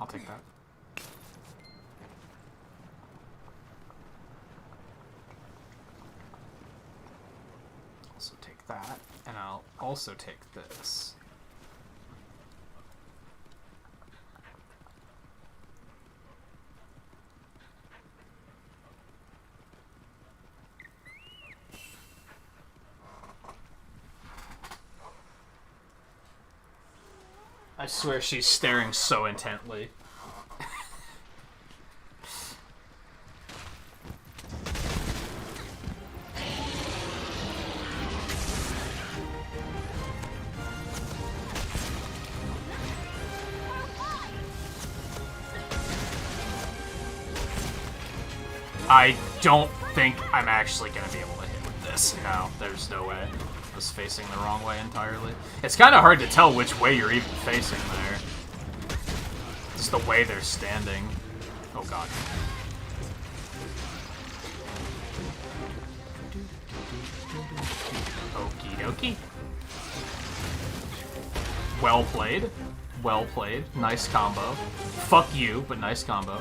S1: I'll take that. Also take that, and I'll also take this. I swear she's staring so intently. I don't think I'm actually going to be able to hit with this. No, there's no way. I was facing the wrong way entirely. It's kind of hard to tell which way you're even facing there. Just the way they're standing. Oh god. Okie dokie. Well played. Well played. Nice combo. Fuck you, but nice combo.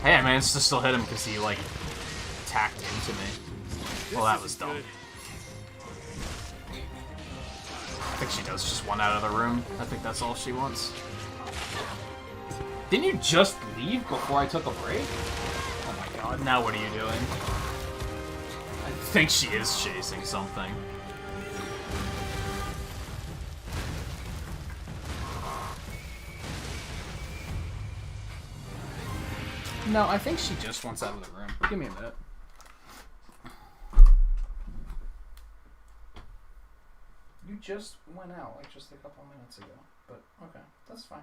S1: Hey, I managed to still hit him because he, like, tacked into me. Well, that was dumb. I think she does just want out of the room. I think that's all she wants. Didn't you just leave before I took a break? Oh my god, now what are you doing? I think she is chasing something. No, I think she just wants out of the room. Give me a minute. You just went out, like, just a couple minutes ago. But, okay, that's fine.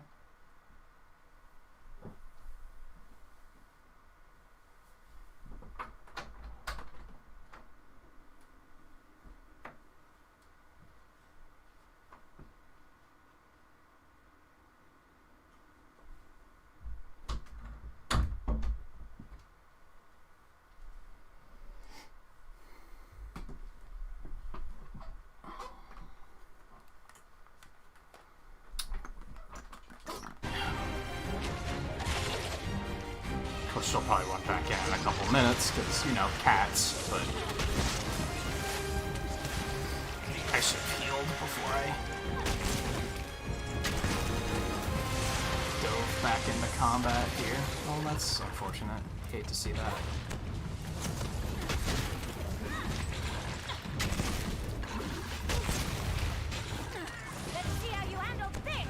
S1: She'll probably run back in a couple minutes, because, you know, cats, but... I should have healed before I... dove back into combat here. Well, that's unfortunate. Hate to see that.
S2: Let's see how you handle this.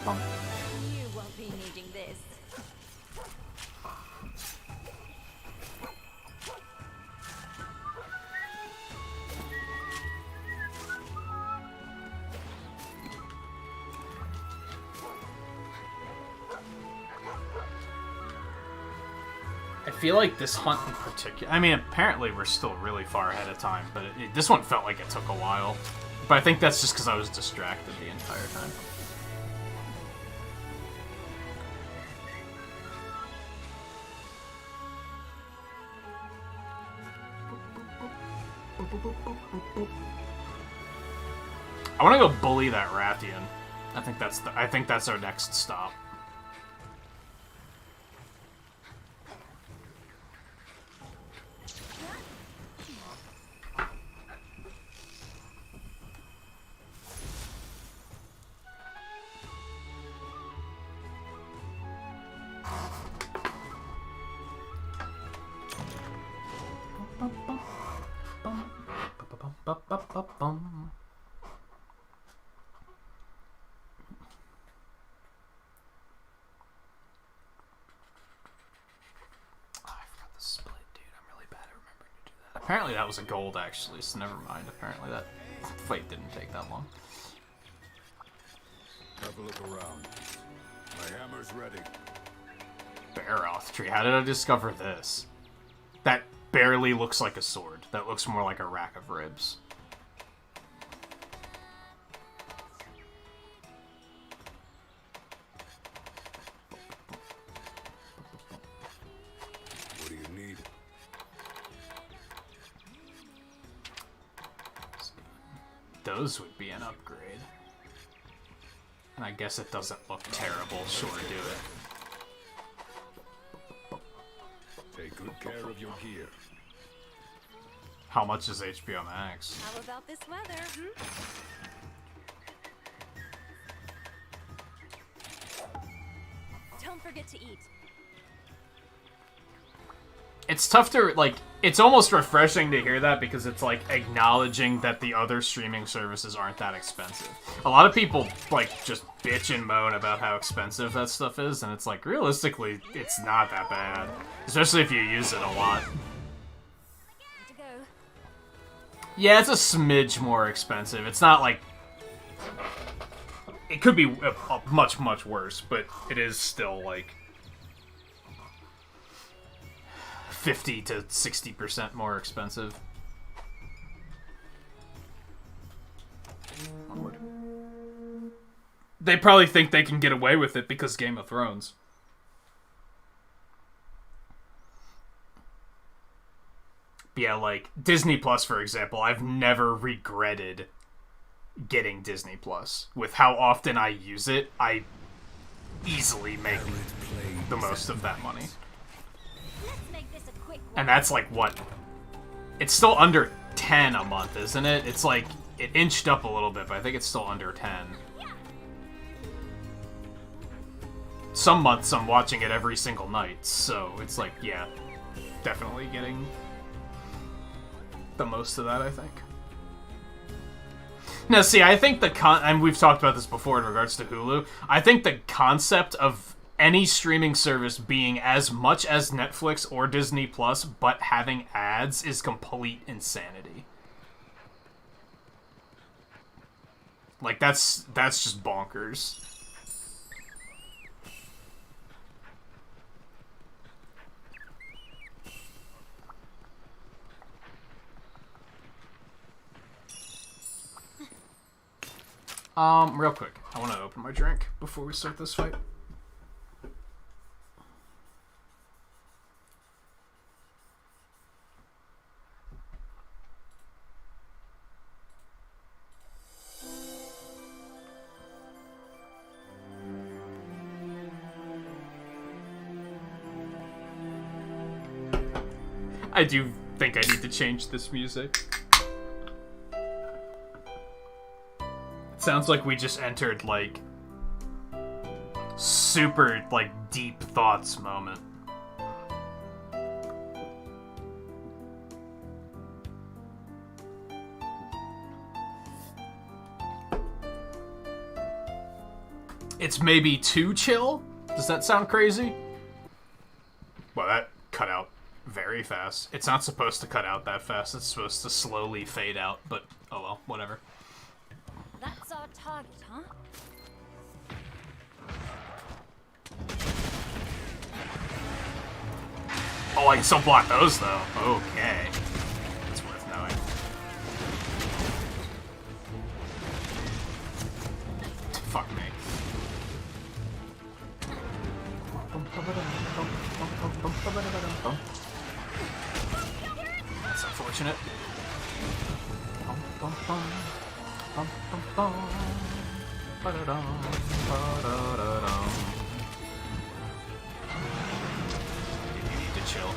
S5: You won't be needing this.
S1: I feel like this hunt in particular... I mean, apparently we're still really far ahead of time, but this one felt like it took a while. But I think that's just because I was distracted the entire time. I want to go bully that Rathian. I think that's our next stop. Apparently that was a gold, actually, so never mind. Apparently that fight didn't take that long.
S6: Have a look around. My hammer's ready.
S1: Baroth tree. How did I discover this? That barely looks like a sword. That looks more like a rack of ribs.
S6: What do you need?
S1: Those would be an upgrade. And I guess it doesn't look terrible. Sure, do it.
S6: Take good care of your gear.
S1: How much is HBO Max?
S5: How about this weather, Don't forget to eat.
S1: It's tough to, like, it's almost refreshing to hear that because it's, like, acknowledging that the other streaming services aren't that expensive. A lot of people, like, just bitch and moan about how expensive that stuff is, and it's like, realistically, it's not that bad. Especially if you use it a lot.
S5: To go.
S1: Yeah, it's a smidge more expensive. It's not, like... It could be much, much worse, but it is still, like... 50 to 60% more expensive. Onward. They probably think they can get away with it because Game of Thrones. But yeah, like Disney Plus, for example, I've never regretted getting Disney Plus. With how often I use it, I easily make the most of that money.
S2: Let's make this a quick one.
S1: And that's like what? It's still under 10 a month, isn't it? It's like it inched up a little bit, but I think it's still under 10. Some months I'm watching it every single night, so it's like, yeah, definitely getting the most of that, I think. Now, see, I think and we've talked about this before in regards to Hulu, I think the concept of any streaming service being as much as Netflix or Disney Plus, but having ads is complete insanity. Like, that's just bonkers. Real quick, I want to open my drink before we start this fight. I do think I need to change this music. Sounds like we just entered, like, super, like, deep thoughts moment. It's maybe too chill? Does that sound crazy? Well, that cut out very fast. It's not supposed to cut out that fast. It's supposed to slowly fade out, but oh well, whatever.
S2: That's our target, huh?
S1: Oh, I can still block those, though. Okay. That's worth knowing. Fuck me. That's unfortunate. You need to chill.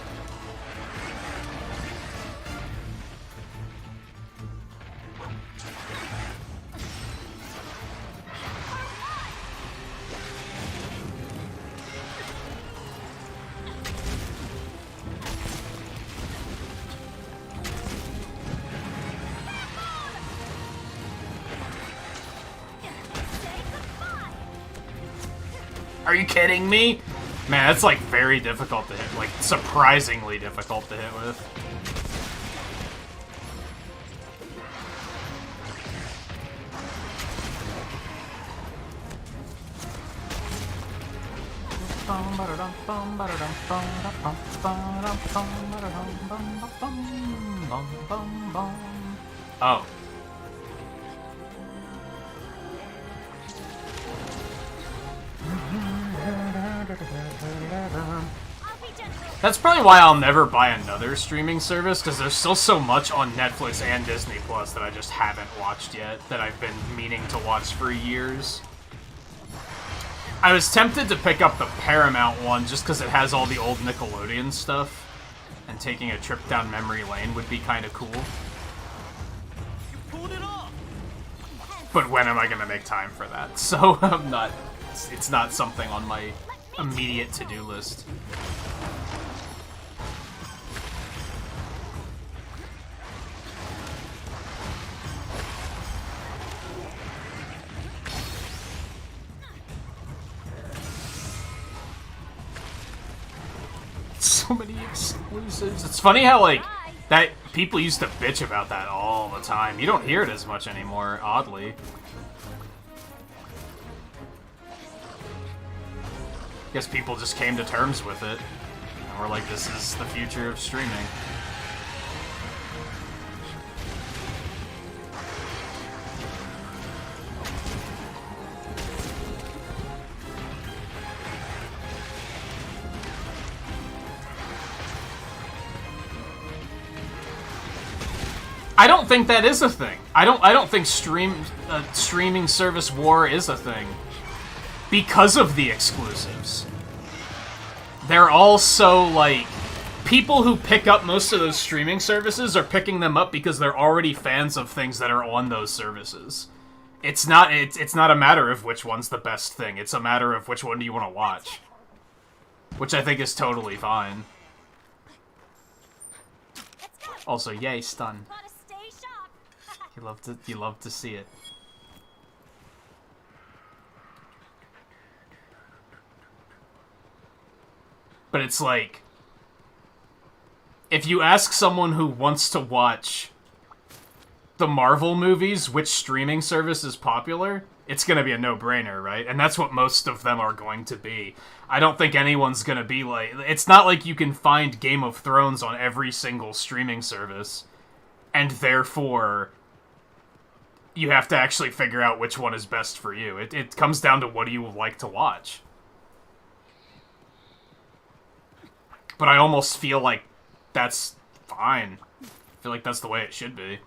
S1: Are you kidding me? Man, that's like very difficult to hit. Like, surprisingly difficult to hit with. Oh. That's probably why I'll never buy another streaming service, because there's still so much on Netflix and Disney Plus that I just haven't watched yet, that I've been meaning to watch for years. I was tempted to pick up the Paramount one just because it has all the old Nickelodeon stuff, and taking a trip down memory lane would be kind of cool.
S3: You pulled it off.
S1: But when am I going to make time for that? So I'm not... It's not something on my immediate to-do list. So many exclusives. It's funny how, like, that people used to bitch about that all the time. You don't hear it as much anymore, oddly. Guess people just came to terms with it. And we're like, this is the future of streaming. I don't think that is a thing. I don't think streaming service war is a thing. Because of the exclusives. They're all so, like... People who pick up most of those streaming services are picking them up because they're already fans of things that are on those services. It's not a matter of which one's the best thing. It's a matter of which one do you want to watch. Which I think is totally fine. Also, yay, stun.
S2: Gotta stay sharp.
S1: You love to see it. But it's like, if you ask someone who wants to watch the Marvel movies which streaming service is popular, it's gonna be a no-brainer, right? And that's what most of them are going to be. I don't think anyone's gonna be like... It's not like you can find Game of Thrones on every single streaming service, and therefore you have to actually figure out which one is best for you. It comes down to what do you like to watch. But I almost feel like that's fine. I feel like that's the way it should be.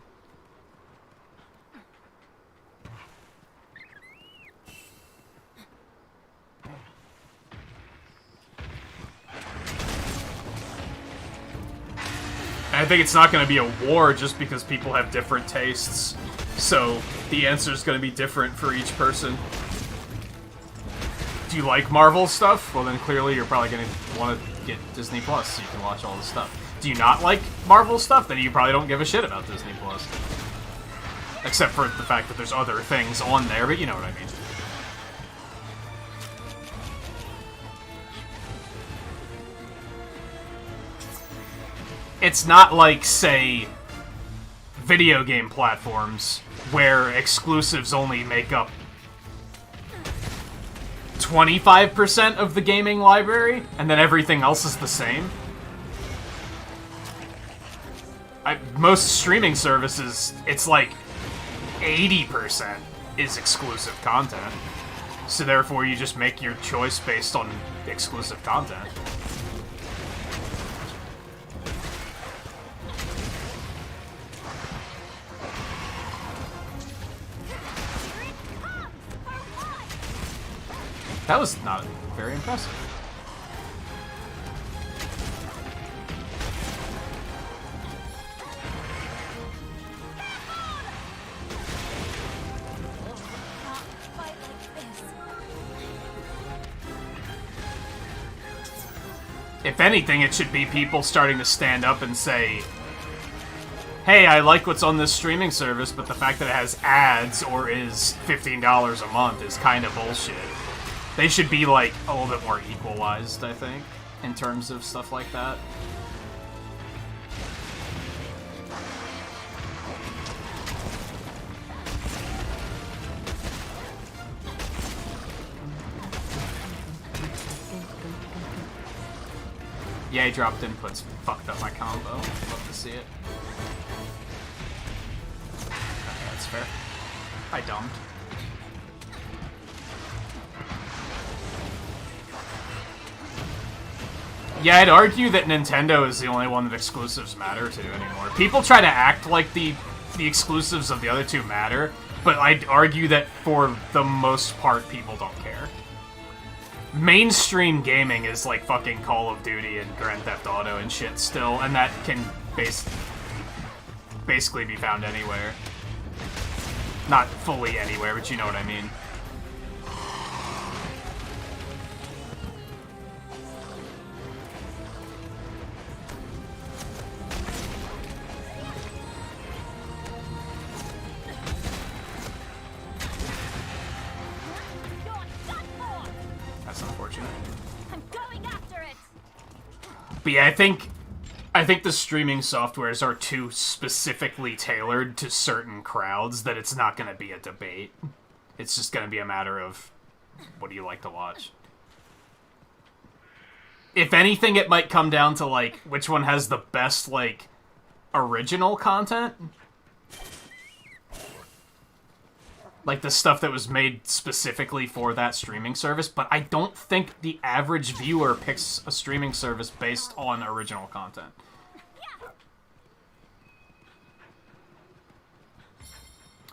S1: I think it's not going to be a war just because people have different tastes. So the answer is going to be different for each person. Do you like Marvel stuff? Well, then clearly you're probably going to want to get Disney Plus so you can watch all this stuff. Do you not like Marvel stuff? Then you probably don't give a shit about Disney Plus. Except for the fact that there's other things on there, but you know what I mean. It's not like, say, video game platforms where exclusives only make up 25% of the gaming library, and then everything else is the same. Most streaming services, it's like 80% is exclusive content. So therefore, you just make your choice based on exclusive content. That was not very impressive. If anything, it should be people starting to stand up and say, hey, I like what's on this streaming service, but the fact that it has ads or is $15 a month is kind of bullshit. They should be, like, a little bit more equalized, I think, in terms of stuff like that. Yay, dropped inputs fucked up my combo. Love to see it. Okay, that's fair. I dumped. Yeah, I'd argue that Nintendo is the only one that exclusives matter to anymore. People try to act like the exclusives of the other two matter, but I'd argue that for the most part, people don't care. Mainstream gaming is like fucking Call of Duty and Grand Theft Auto and shit still, and that can basically be found anywhere. Not fully anywhere, but you know what I mean. But yeah, I think the streaming softwares are too specifically tailored to certain crowds that it's not going to be a debate. It's just going to be a matter of what do you like to watch. If anything, it might come down to, like, which one has the best, like, original content. Like, the stuff that was made specifically for that streaming service, but I don't think the average viewer picks a streaming service based on original content.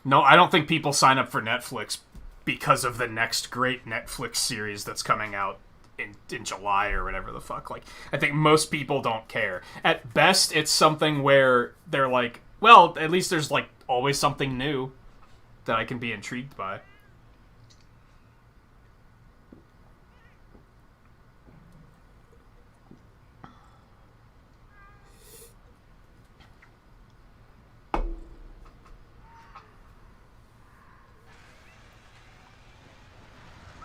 S1: No, I don't think people sign up for Netflix because of the next great Netflix series that's coming out in July or whatever the fuck. Like, I think most people don't care. At best, it's something where they're like, well, at least there's, like, always something new that I can be intrigued by.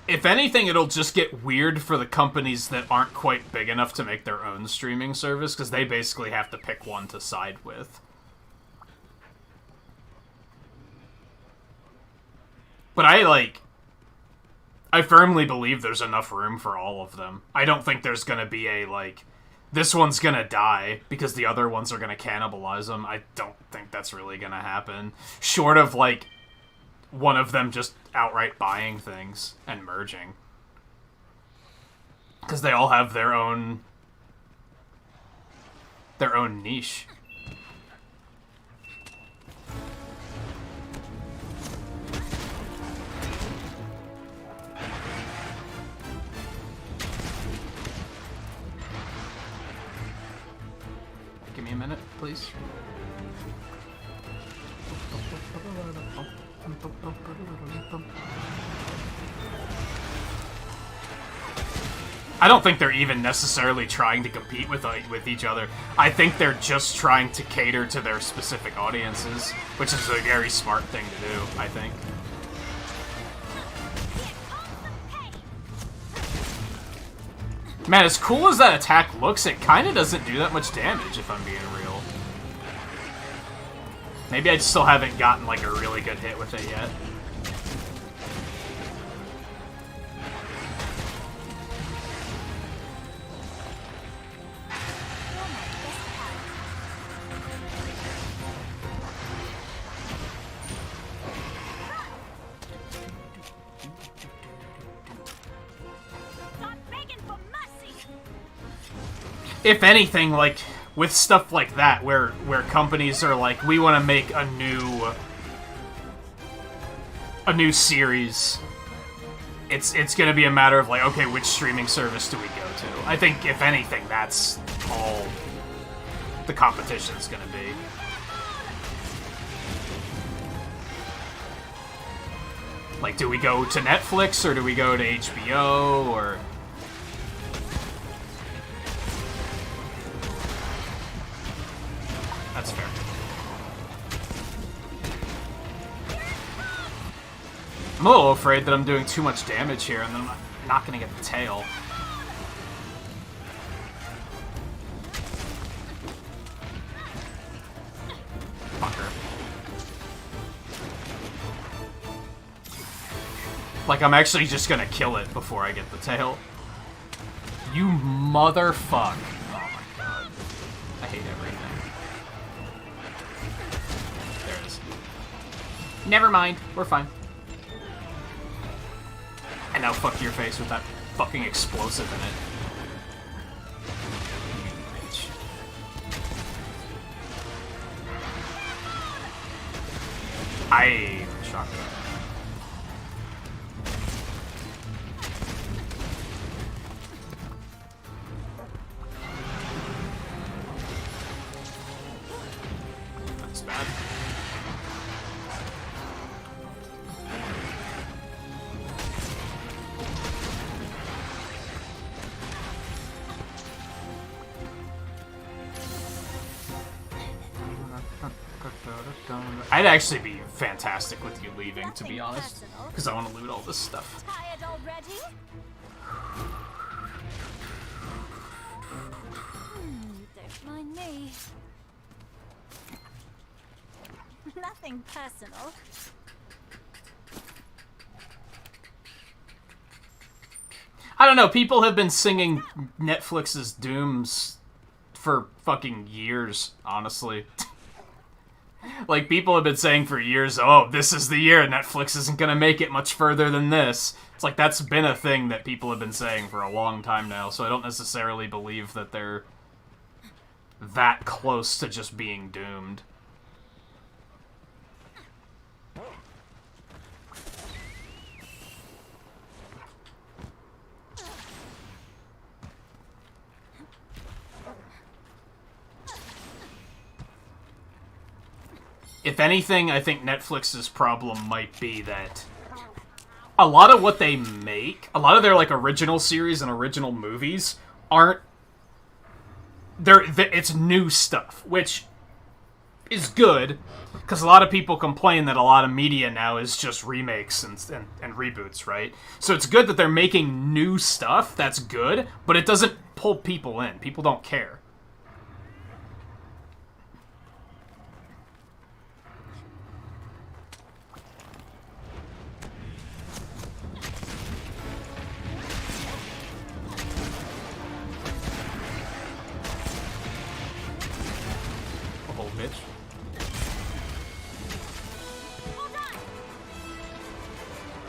S1: If anything, it'll just get weird for the companies that aren't quite big enough to make their own streaming service, because they basically have to pick one to side with. But I firmly believe there's enough room for all of them. I don't think there's gonna be a, like, this one's gonna die because the other ones are gonna cannibalize them. I don't think that's really gonna happen. Short of, like, one of them just outright buying things and merging. Because they all have their own niche. Give me a minute, please. I don't think they're even necessarily trying to compete with each other. I think they're just trying to cater to their specific audiences, which is a very smart thing to do, I think. Man, as cool as that attack looks, it kind of doesn't do that much damage, if I'm being real. Maybe I still haven't gotten, like, a really good hit with it yet. If anything, like, with stuff like that, where companies are like, we want to make a new series, it's gonna be a matter of, like, okay, which streaming service do we go to? I think, if anything, that's all the competition's gonna be. Like, do we go to Netflix, or do we go to HBO, or... That's fair. I'm a little afraid that I'm doing too much damage here, and then I'm not gonna get the tail. Fucker. Like, I'm actually just gonna kill it before I get the tail. You motherfuck. Oh my god. I hate everything. There it is. Never mind. We're fine. And now fuck your face with that fucking explosive in it. Bitch. I shocked it. That's bad. I'd actually be fantastic with you leaving, to be honest, because I want to loot all this stuff.
S2: Tired already? Don't mind me. Nothing personal.
S1: I don't know, people have been singing Netflix's dooms for fucking years, honestly. Like, people have been saying for years, oh, this is the year, Netflix isn't gonna make it much further than this. It's like, that's been a thing that people have been saying for a long time now, so I don't necessarily believe that they're that close to just being doomed. if anything, I think Netflix's problem might be that a lot of what they make, a lot of their like original series and original movies aren't. It's new stuff, which is good, because a lot of people complain that a lot of media now is just remakes and reboots, right? So it's good that they're making new stuff, that's good, but it doesn't pull people in. People don't care.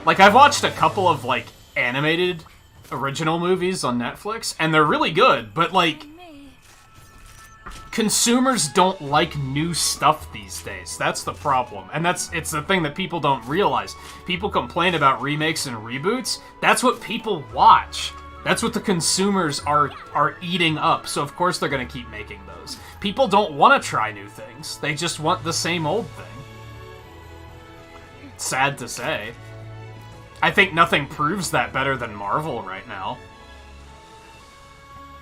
S1: Like, I've watched a couple of, like, animated original movies on Netflix, and they're really good, but, like, consumers don't like new stuff these days. That's the problem. And it's the thing that people don't realize. People complain about remakes and reboots. That's what people watch. That's what the consumers are eating up, so of course they're gonna keep making those. People don't want to try new things. They just want the same old thing. Sad to say. I think nothing proves that better than Marvel right now.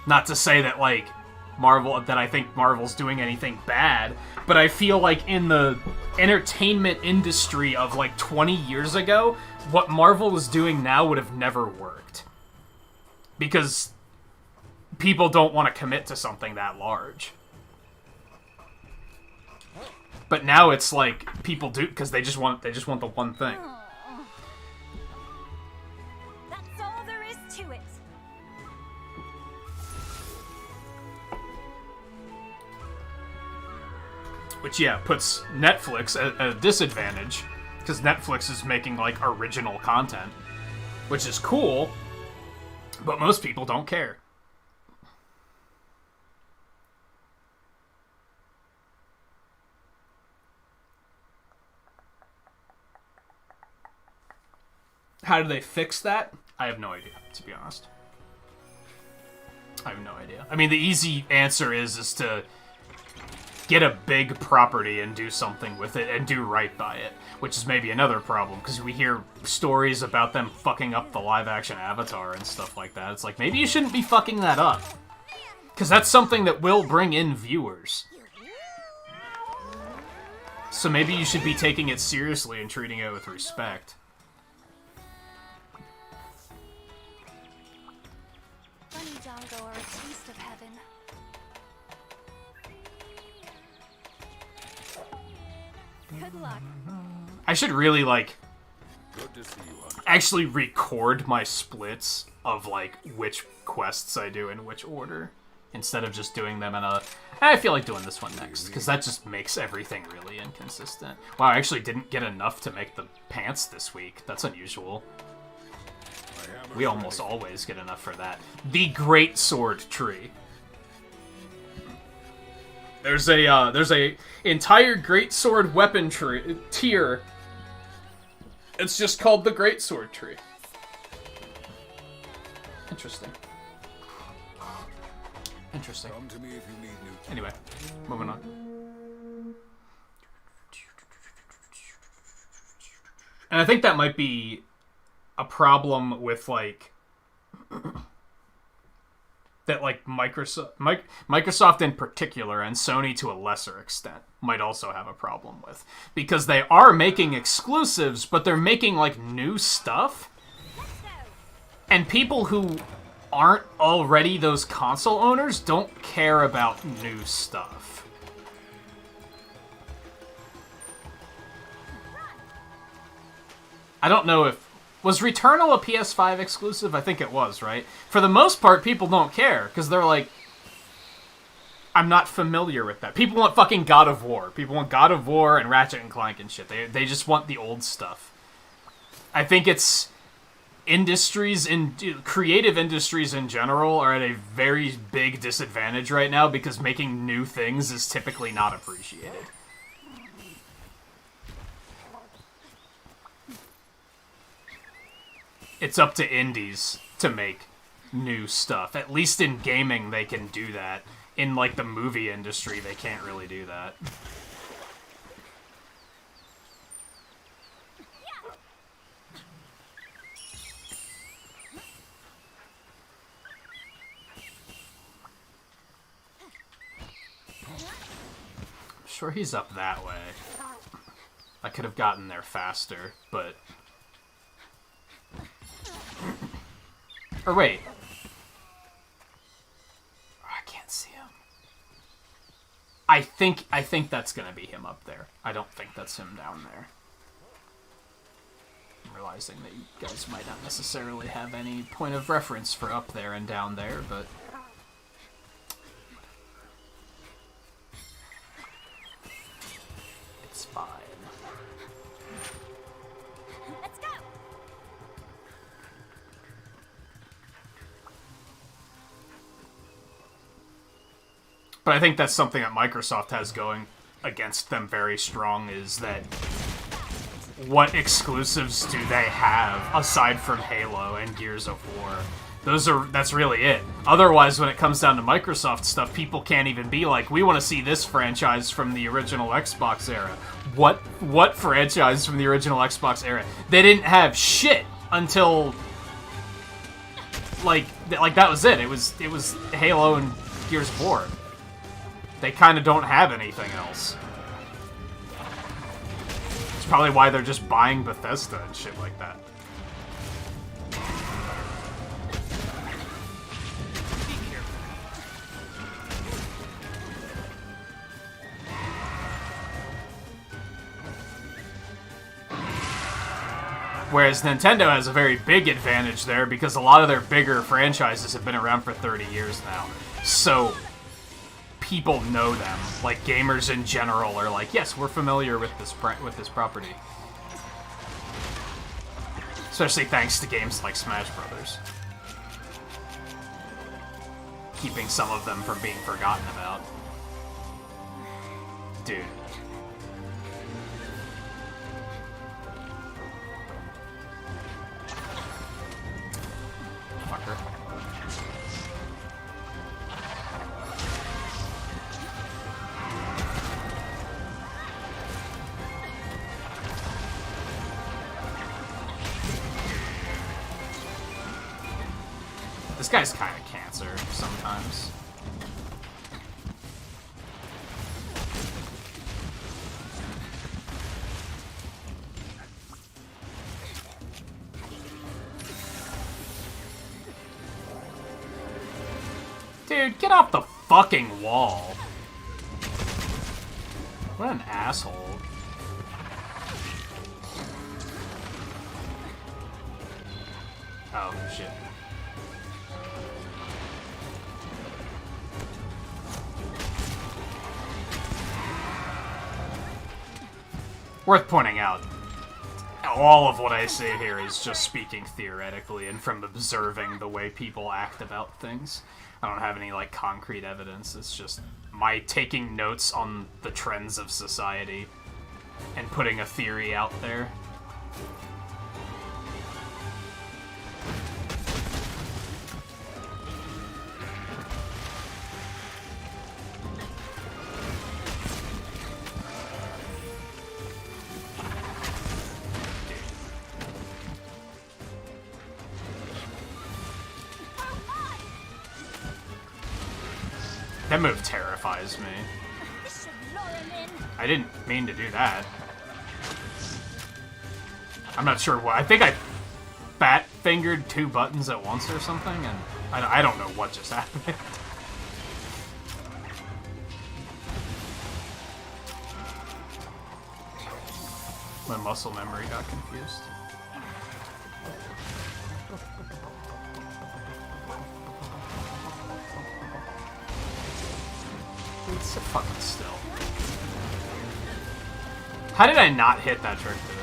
S1: Not to say that, like, I think Marvel's doing anything bad, but I feel like in the entertainment industry of, like, 20 years ago, what Marvel was doing now would have never worked. Because people don't want to commit to something that large. But now it's like, people do, because they just want the one thing. Which, yeah, puts Netflix at a disadvantage, because Netflix is making, like, original content, which is cool, but most people don't care. How do they fix that? I have no idea, to be honest. I have no idea. I mean, the easy answer is to get a big property and do something with it and do right by it, which is maybe another problem, because we hear stories about them fucking up the live-action Avatar and stuff like that. It's like, maybe you shouldn't be fucking that up, because that's something that will bring in viewers. So maybe you should be taking it seriously and treating it with respect.
S5: Bunny Dongo are a taste of heaven. Good luck.
S1: I should really, like,
S6: Good to see you, Hunter.
S1: actually record my splits of, like, which quests I do in which order, instead of just doing them in a... I feel like doing this one next, because that just makes everything really inconsistent. Wow, I actually didn't get enough to make the pants this week. That's unusual. We almost always get enough for that. The Great Sword Tree. There's a entire Great Sword weapon tier. It's just called the Great Sword Tree. Interesting. Interesting.
S6: Come to me if you need new.
S1: Anyway, moving on. And I think that might be a problem with, like, that, like, Microsoft in particular, and Sony to a lesser extent, might also have a problem with. Because they are making exclusives, but they're making, like, new stuff. And people who aren't already those console owners don't care about new stuff. I don't know if... Was Returnal a PS5 exclusive? I think it was, right? For the most part, people don't care, because they're like, I'm not familiar with that. People want fucking God of War. People want God of War and Ratchet and Clank and shit. They just want the old stuff. I think it's... creative industries in general are at a very big disadvantage right now, because making new things is typically not appreciated. It's up to indies to make new stuff. At least in gaming, they can do that. In, like, the movie industry, they can't really do that. swear he's up that way. I could have gotten there faster, but... Or wait. Oh, I can't see him. I think that's gonna be him up there. I don't think that's him down there. I'm realizing that you guys might not necessarily have any point of reference for up there and down there, but... It's fine.
S2: Let's go.
S1: But I think that's something that Microsoft has going against them very strong, is that what exclusives do they have aside from Halo and Gears of War? That's really it. Otherwise, when it comes down to Microsoft stuff, people can't even be like, we want to see this franchise from the original Xbox era. What franchise from the original Xbox era? They didn't have shit until like that was it. It was Halo and Gears of War. They kind of don't have anything else. It's probably why they're just buying Bethesda and shit like that. Whereas Nintendo has a very big advantage there because a lot of their bigger franchises have been around for 30 years now. So people know them. Like, gamers in general are like, yes, we're familiar with this property. Especially thanks to games like Smash Brothers. Keeping some of them from being forgotten about. Dude. Fucker. This guy's kind of cancer sometimes. Dude, get off the fucking wall. What an asshole. Oh, shit. Worth pointing out, all of what I say here is just speaking theoretically and from observing the way people act about things. I don't have any, like, concrete evidence. It's just my taking notes on the trends of society and putting a theory out there. That move terrifies me. I didn't mean to do that. I'm not sure why. I think I fat-fingered 2 buttons at once or something, and I don't know what just happened. My muscle memory got confused. Sit fucking still. How did I not hit that trick, dude?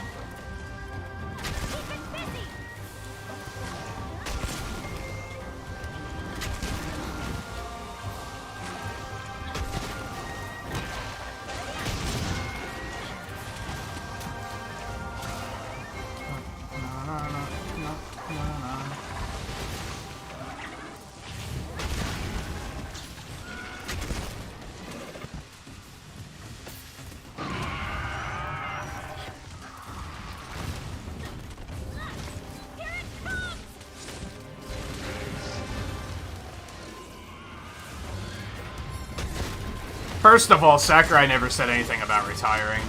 S1: First of all, Sakurai never said anything about retiring.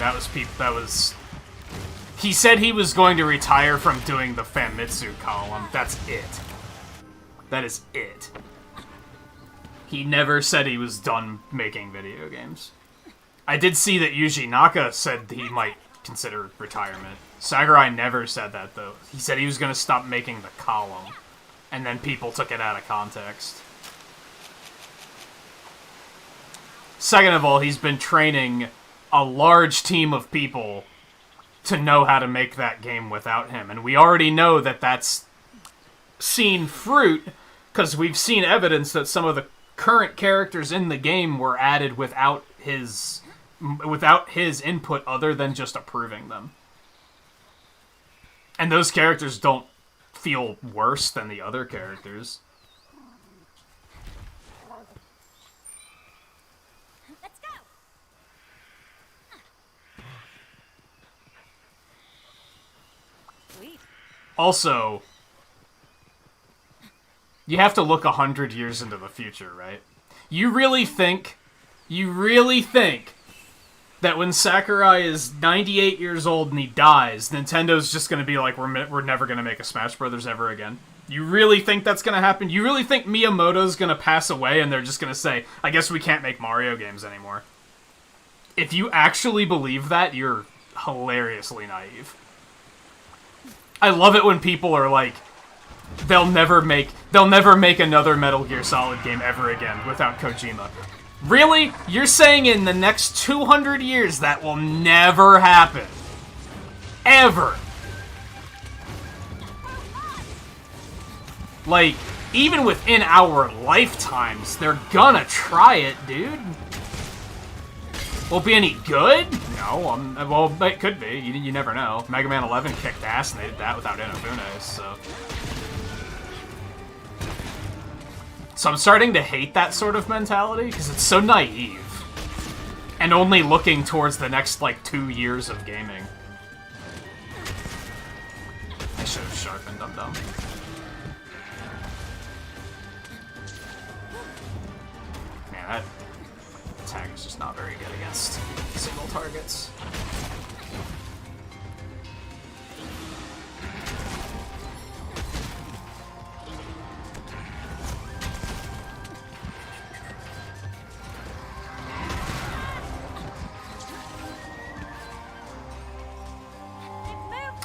S1: He said he was going to retire from doing the Famitsu column. That's it. That is it. He never said he was done making video games. I did see that Yuji Naka said he might consider retirement. Sakurai never said that, though. He said he was going to stop making the column, and then people took it out of context. Second of all, he's been training a large team of people to know how to make that game without him, and we already know that that's seen fruit, because we've seen evidence that some of the current characters in the game were added without his input other than just approving them. And those characters don't feel worse than the other characters.
S2: Let's go.
S5: Sweet.
S1: Also, you have to look 100 years into the future, right? You really think that when Sakurai is 98 years old and he dies, Nintendo's just going to be like, we're never going to make a Smash Brothers ever again? You really think that's going to happen? You really think Miyamoto's going to pass away and they're just going to say, I guess we can't make Mario games anymore? If you actually believe that, you're hilariously naive. I love it when people are like, they'll never make another Metal Gear Solid game ever again without Kojima. Really? You're saying in the next 200 years that will never happen? Ever? Like, even within our lifetimes, they're gonna try it, dude. Will it be any good? No, well, it could be. You never know. Mega Man 11 kicked ass, and they did that without Inafune, so... So I'm starting to hate that sort of mentality, because it's so naive. And only looking towards the next, like, 2 years of gaming. I should have sharpened Dum-Dum. Man, that attack is just not very good against single targets.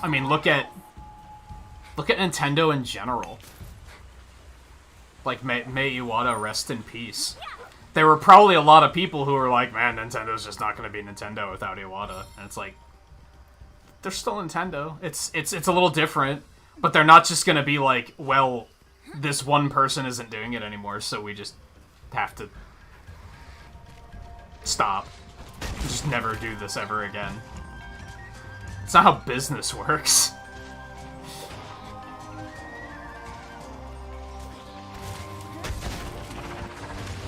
S1: I mean, look at Nintendo in general. Like, may Iwata rest in peace. There were probably a lot of people who were like, man, Nintendo's just not going to be Nintendo without Iwata. And it's like, they're still Nintendo. It's a little different, but they're not just going to be like, well, this one person isn't doing it anymore, so we just have to stop. Just never do this ever again. It's not how business works.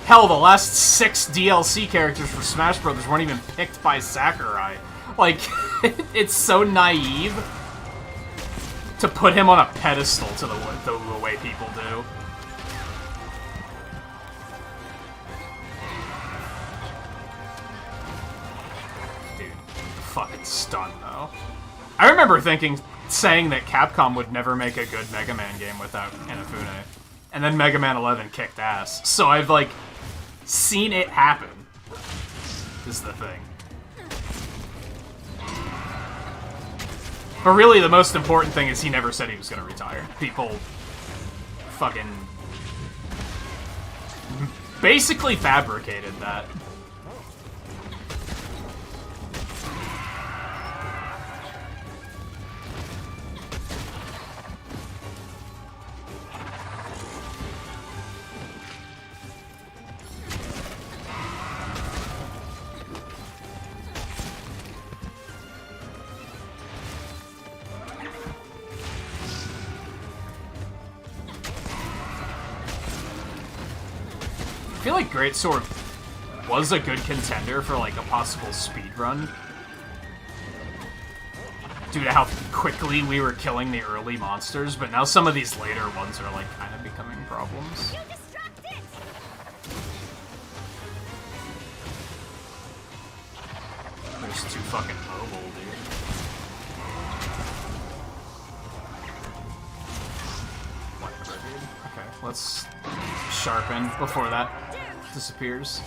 S1: Hell, the last 6 DLC characters for Smash Brothers weren't even picked by Sakurai. Like, it's so naive to put him on a pedestal to the way people do. Dude, fucking stun, though. I remember saying that Capcom would never make a good Mega Man game without Inafune. And then Mega Man 11 kicked ass. So I've, like, seen it happen, is the thing. But really, the most important thing is he never said he was going to retire. People fucking basically fabricated that. I feel like Greatsword was a good contender for, like, a possible speedrun. Due to how quickly we were killing the early monsters, but now some of these later ones are, like, kind of becoming problems.
S2: You distract it.
S1: Just too fucking mobile, dude. Whatever, dude. Okay, let's sharpen before that disappears.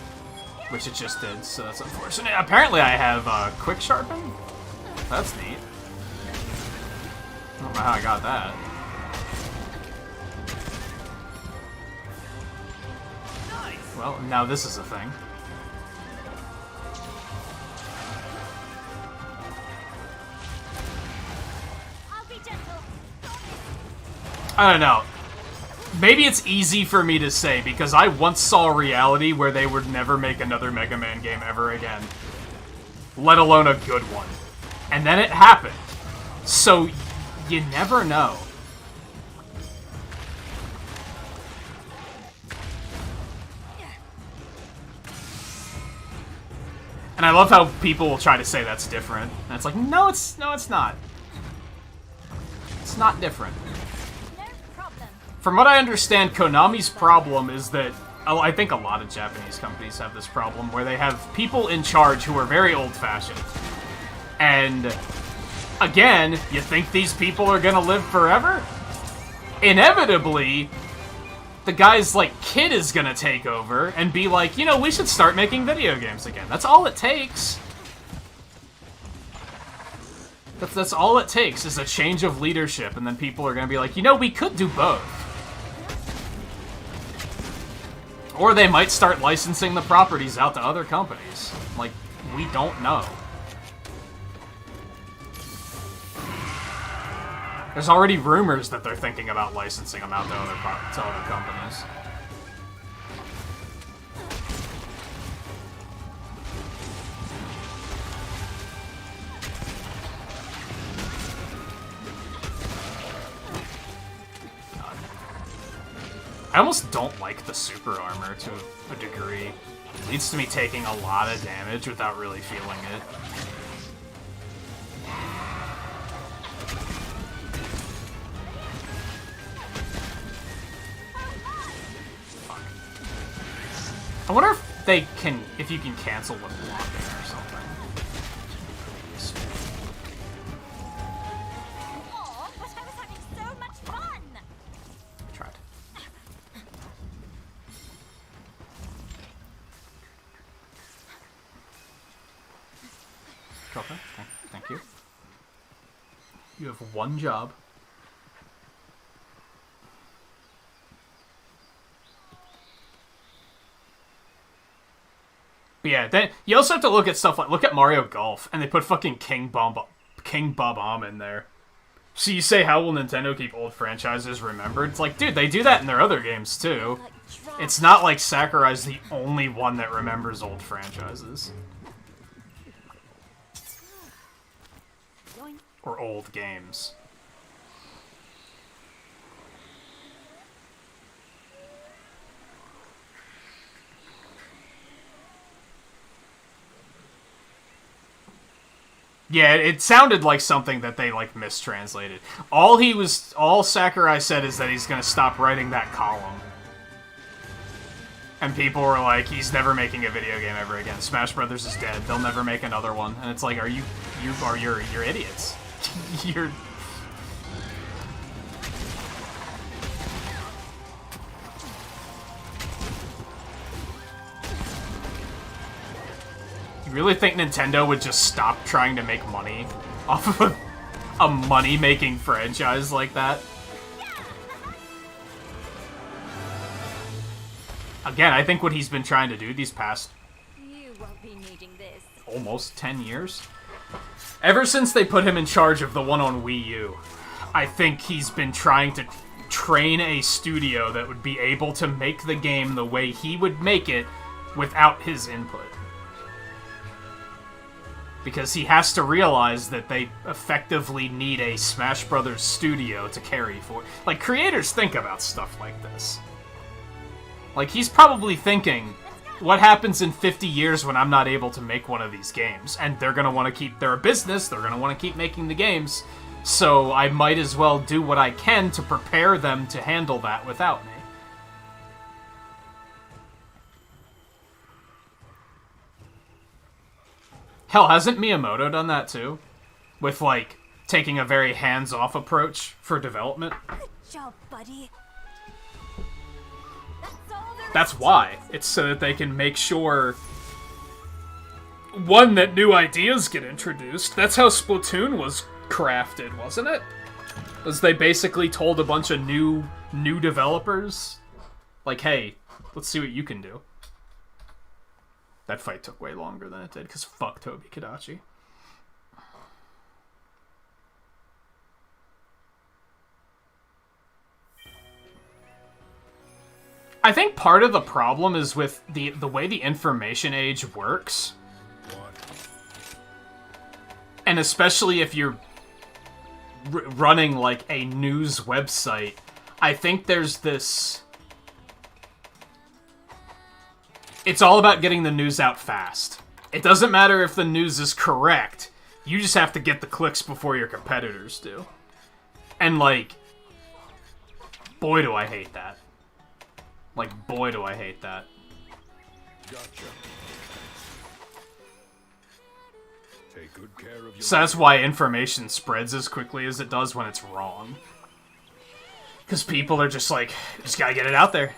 S1: Which it just did, so that's unfortunate. Apparently I have quick sharpen? That's neat. I don't know how I got that. Well, now this is a thing.
S2: I'll be gentle.
S1: I don't know. Maybe it's easy for me to say, because I once saw a reality where they would never make another Mega Man game ever again. Let alone a good one. And then it happened. So, you never know. And I love how people will try to say that's different. And it's like, no, it's not. It's not different.
S2: No problem.
S1: From what I understand, Konami's problem is that, I think a lot of Japanese companies have this problem, where they have people in charge who are very old-fashioned. And, again, you think these people are gonna live forever? Inevitably, the guy's, like, kid is gonna take over and be like, you know, we should start making video games again. That's all it takes. That's all it takes, is a change of leadership, and then people are gonna be like, you know, we could do both. Or they might start licensing the properties out to other companies. Like, we don't know. There's already rumors that they're thinking about licensing them out to other companies. I almost don't like the super armor to a degree. It leads to me taking a lot of damage without really feeling it. Fuck. I wonder if they can, if you can cancel with blocking or something.
S2: Oh, but I was having so much fun.
S1: Tried. Okay, thank you. You have one job. But yeah, then you also have to look at stuff like, look at Mario Golf, and they put fucking King Bob-omb in there. So you say, how will Nintendo keep old franchises remembered? It's like, dude, they do that in their other games too. It's not like Sakurai's the only one that remembers old franchises. Or old games. Yeah, it sounded like something that they, like, mistranslated. All Sakurai said is that he's gonna stop writing that column. And people were like, he's never making a video game ever again. Smash Brothers is dead. They'll never make another one. And it's like, you're idiots. You're... You really think Nintendo would just stop trying to make money off of a money-making franchise like that? Again, I think what he's been trying to do these past
S5: You won't be needing this.
S1: almost 10 years? Ever since they put him in charge of the one on Wii U, I think he's been trying to train a studio that would be able to make the game the way he would make it without his input. Because he has to realize that they effectively need a Smash Brothers studio to carry for. Like, creators think about stuff like this. Like, he's probably thinking, what happens in 50 years when I'm not able to make one of these games? And they're gonna want to keep, they're a business, they're gonna want to keep making the games, so I might as well do what I can to prepare them to handle that without me. Hell, hasn't Miyamoto done that too? With, like, taking a very hands-off approach for development?
S2: Good job, buddy. That's all there
S1: That's why. It's so that they can make sure, one, that new ideas get introduced. That's how Splatoon was crafted, wasn't it? Was they basically told a bunch of new developers, like, hey, let's see what you can do. That fight took way longer than it did, because fuck Toby Kadachi. I think part of the problem is with the way the information age works. And especially if you're running, like, a news website, I think there's this... It's all about getting the news out fast. It doesn't matter if the news is correct. You just have to get the clicks before your competitors do. And, like... Boy, do I hate that. Like, boy, do I hate that.
S6: Gotcha. Take good care of your...
S1: So that's why information spreads as quickly as it does when it's wrong. Because people are just like, just gotta get it out there.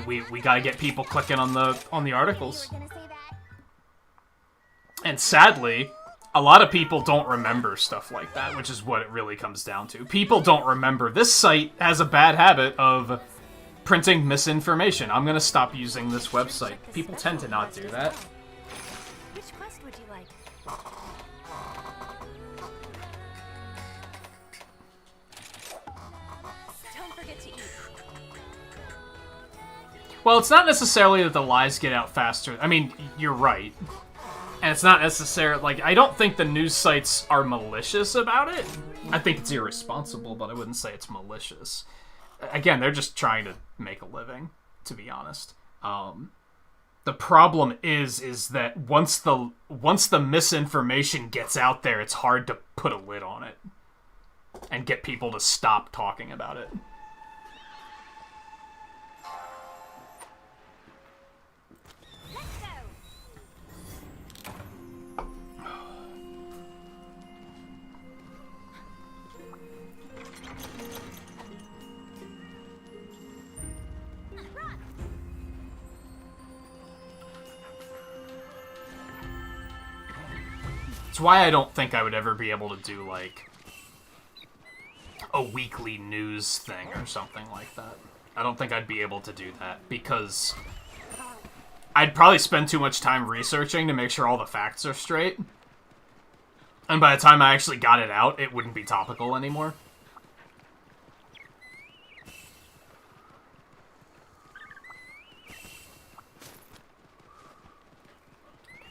S1: We gotta get people clicking on the articles.
S2: You were gonna say that?
S1: And sadly, a lot of people don't remember stuff like that, which is what it really comes down to. People don't remember. This site has a bad habit of printing misinformation. I'm gonna stop using this website. People tend to not do that.
S5: Which quest would you like? Don't forget to eat.
S1: Well, it's not necessarily that the lies get out faster. I mean, you're right. And it's not necessarily, like, I don't think the news sites are malicious about it. I think it's irresponsible, but I wouldn't say it's malicious. Again, they're just trying to make a living, to be honest. The problem is that once the misinformation gets out there, it's hard to put a lid on it and get people to stop talking about it.
S2: Let's go.
S1: It's why I don't think I would ever be able to do, like, a weekly news thing or something like that. I don't think I'd be able to do that, because I'd probably spend too much time researching to make sure all the facts are straight. And by the time I actually got it out, it wouldn't be topical anymore.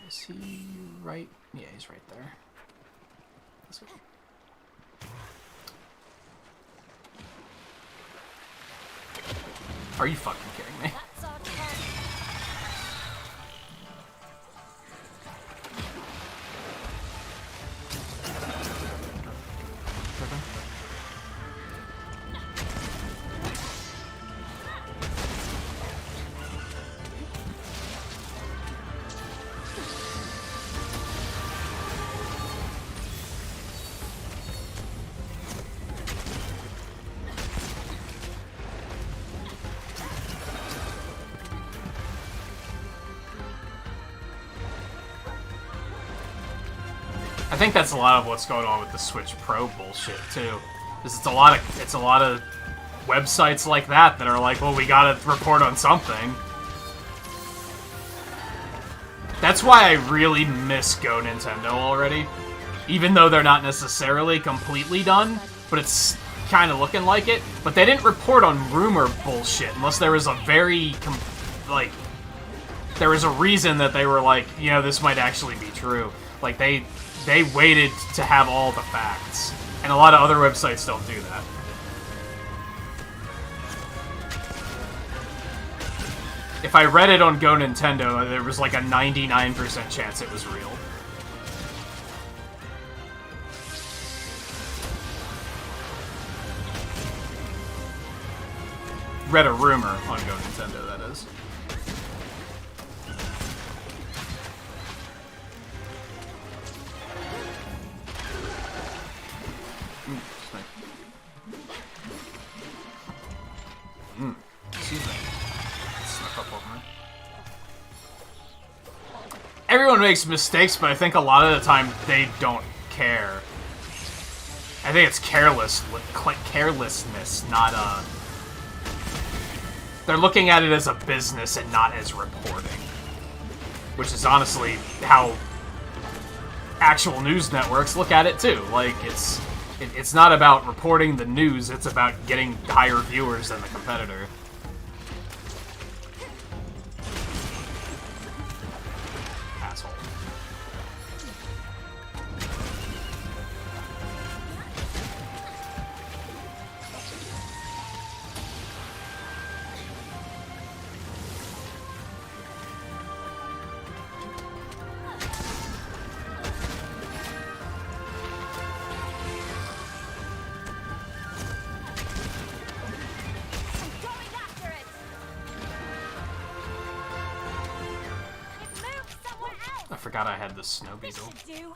S1: Is he right? Yeah, he's right there. This way. Are you fucking kidding me?
S2: That's our turn.
S1: I think that's a lot of what's going on with the Switch Pro bullshit too. Is it's a lot of websites like that that are like, well, we gotta report on something. That's why I really miss Go Nintendo already. Even though they're not necessarily completely done, but it's kind of looking like it. But they didn't report on rumor bullshit unless there was a very, there was a reason that they were like, you know, this might actually be true. Like, they waited to have all the facts. And a lot of other websites don't do that. If I read it on Go Nintendo, there was like a 99% chance it was real. Read a rumor on Go Nintendo, that is. everyone makes mistakes, but I think a lot of the time they don't care. I think it's carelessness, not they're looking at it as a business and not as reporting. Which is honestly how actual news networks look at it too. Like, it's not about reporting the news, it's about getting higher viewers than the competitor. Asshole.
S2: I'm going after it. It moved somewhere else.
S1: I forgot I had the snow
S2: This
S1: beetle.
S2: should do.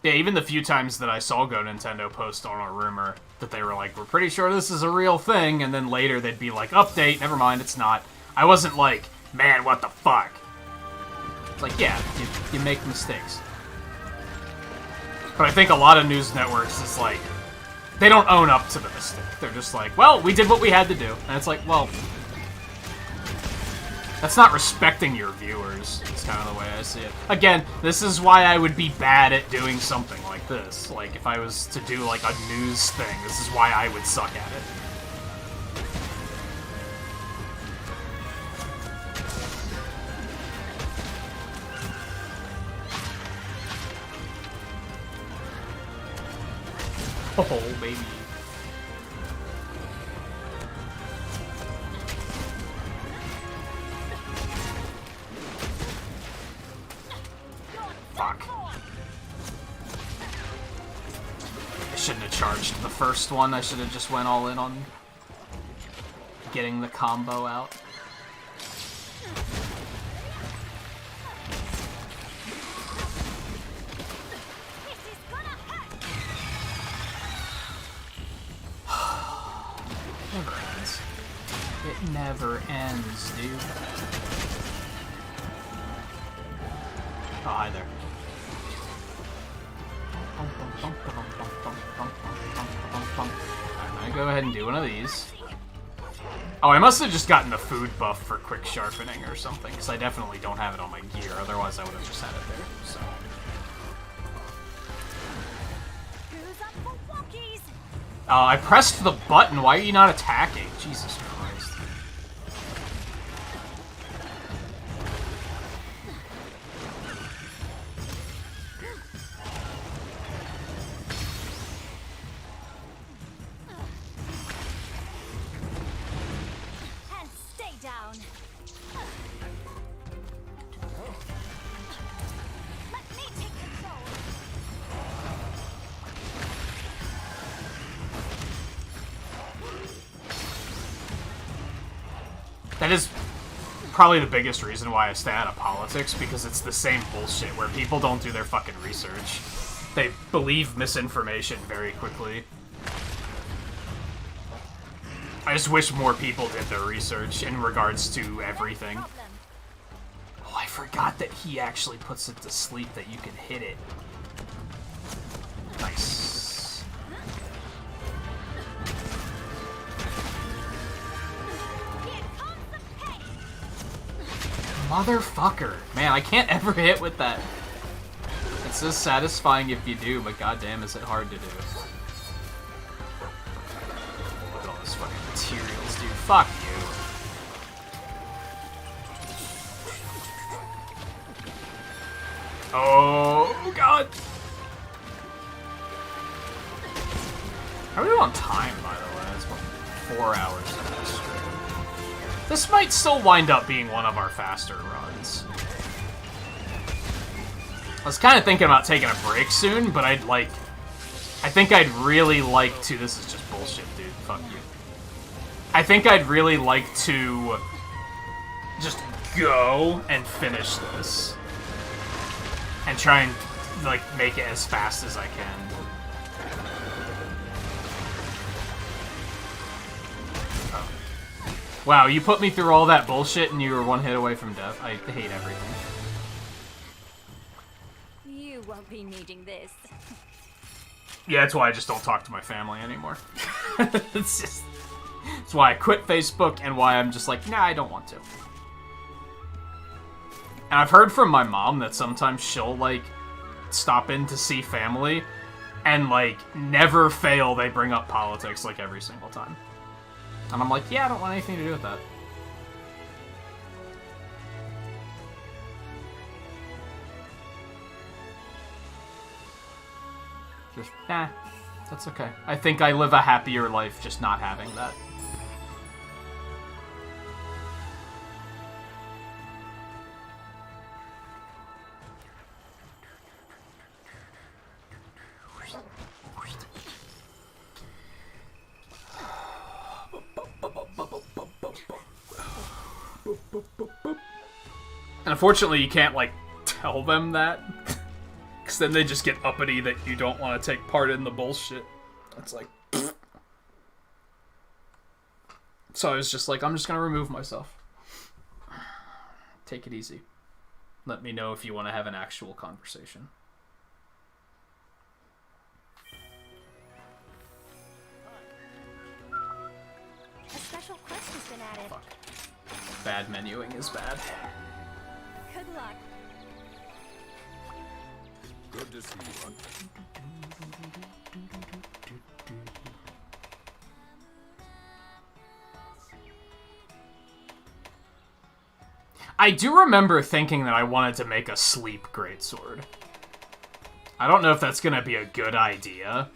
S1: Yeah, even the few times that I saw Go Nintendo post on a rumor that they were like, we're pretty sure this is a real thing, and then later they'd be like, update, never mind, it's not. I wasn't like, man, what the fuck? It's like, yeah, you make mistakes. But I think a lot of news networks is like, they don't own up to the mistake. They're just like, well, we did what we had to do. And it's like, well, that's not respecting your viewers. It's kind of the way I see it. Again, this is why I would be bad at doing something like this. Like, if I was to do, like, a news thing, this is why I would suck at it. Oh, baby. Fuck. I shouldn't have charged the first one. I should have just went all in on getting the combo out.
S2: This is gonna hurt.
S1: Never ends. It never ends, dude. Oh, hi there. I'm gonna go ahead and do one of these. Oh, I must have just gotten the food buff for quick sharpening or something, because I definitely don't have it on my gear, otherwise I would have just had it there, so.
S2: Who's up for walkies?
S1: I pressed the button, why are you not attacking? Jesus Christ.
S2: And stay down. Let me take control.
S1: That is probably the biggest reason why I stay out of politics, because it's the same bullshit where people don't do their fucking research. They believe misinformation very quickly. I just wish more people did their research in regards to everything.
S2: Problem.
S1: Oh, I forgot that he actually puts it to sleep that you can hit it. Nice.
S2: Here comes the pain.
S1: Motherfucker. Man, I can't ever hit with that. It's so satisfying if you do, but goddamn is it hard to do. Look at all this fucking materials, dude. Fuck you. Oh, God. How are we on time, by the way? It's about 4 hours of this stream. This might still wind up being one of our faster runs. I was kind of thinking about taking a break soon, but I think I'd really like to... This is just bullshit, dude. Fuck you. I think I'd really like to just go and finish this. And try and, like, make it as fast as I can. Wow, you put me through all that bullshit and you were one hit away from death. I hate everything.
S5: You won't be needing this.
S1: Yeah, that's why I just don't talk to my family anymore. It's why I quit Facebook and why I'm just like, nah, I don't want to. And I've heard from my mom that sometimes she'll, like, stop in to see family and, like, never fail they bring up politics, like, every single time. And I'm like, yeah, I don't want anything to do with that. Just, nah, that's okay. I think I live a happier life just not having that. And unfortunately, you can't, like, tell them that. Because then they just get uppity that you don't want to take part in the bullshit. It's like... pfft. So I was just like, I'm just going to remove myself. Take it easy. Let me know if you want to have an actual conversation.
S5: A special quest has been added.
S1: Fuck. Bad menuing is bad.
S5: Good luck.
S6: Good to see you, Hunt.
S1: I do remember thinking that I wanted to make a sleep greatsword. I don't know if that's gonna be a good idea.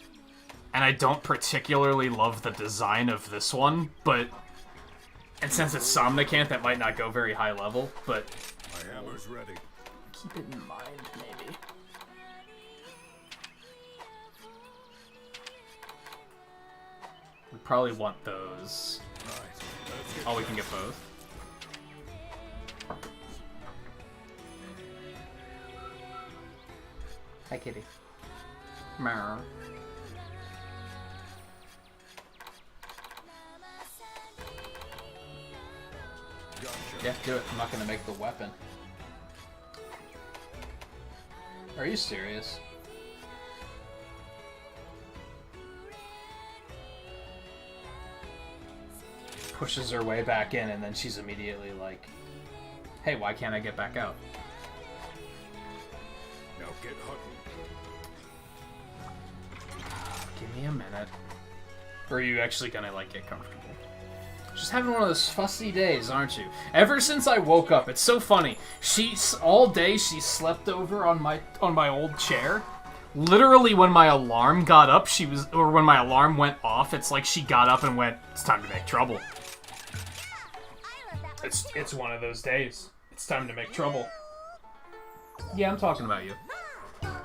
S1: And I don't particularly love the design of this one, but... And since it's Somnicant, that might not go very high level, but...
S6: My hammer's ready.
S1: Keep it in mind, maybe. We probably want those.
S6: Right. Let's get
S1: Oh, we can get both. Hi, kitty. Meow.
S6: gotcha.
S1: Yeah, do it. I'm not gonna make the weapon. Are you serious? Pushes her way back in, and then she's immediately like, hey, why can't I get back out?
S6: Now get hunting.
S1: Give me a minute. Or are you actually gonna, like, get comfortable? Just having one of those fussy days, aren't you? Ever since I woke up, it's so funny. All day she slept over on my old chair. Literally, when my alarm got up, when my alarm went off, it's like she got up and went, it's time to make trouble. It's one of those days. It's time to make trouble. Yeah, I'm talking about you.
S5: Back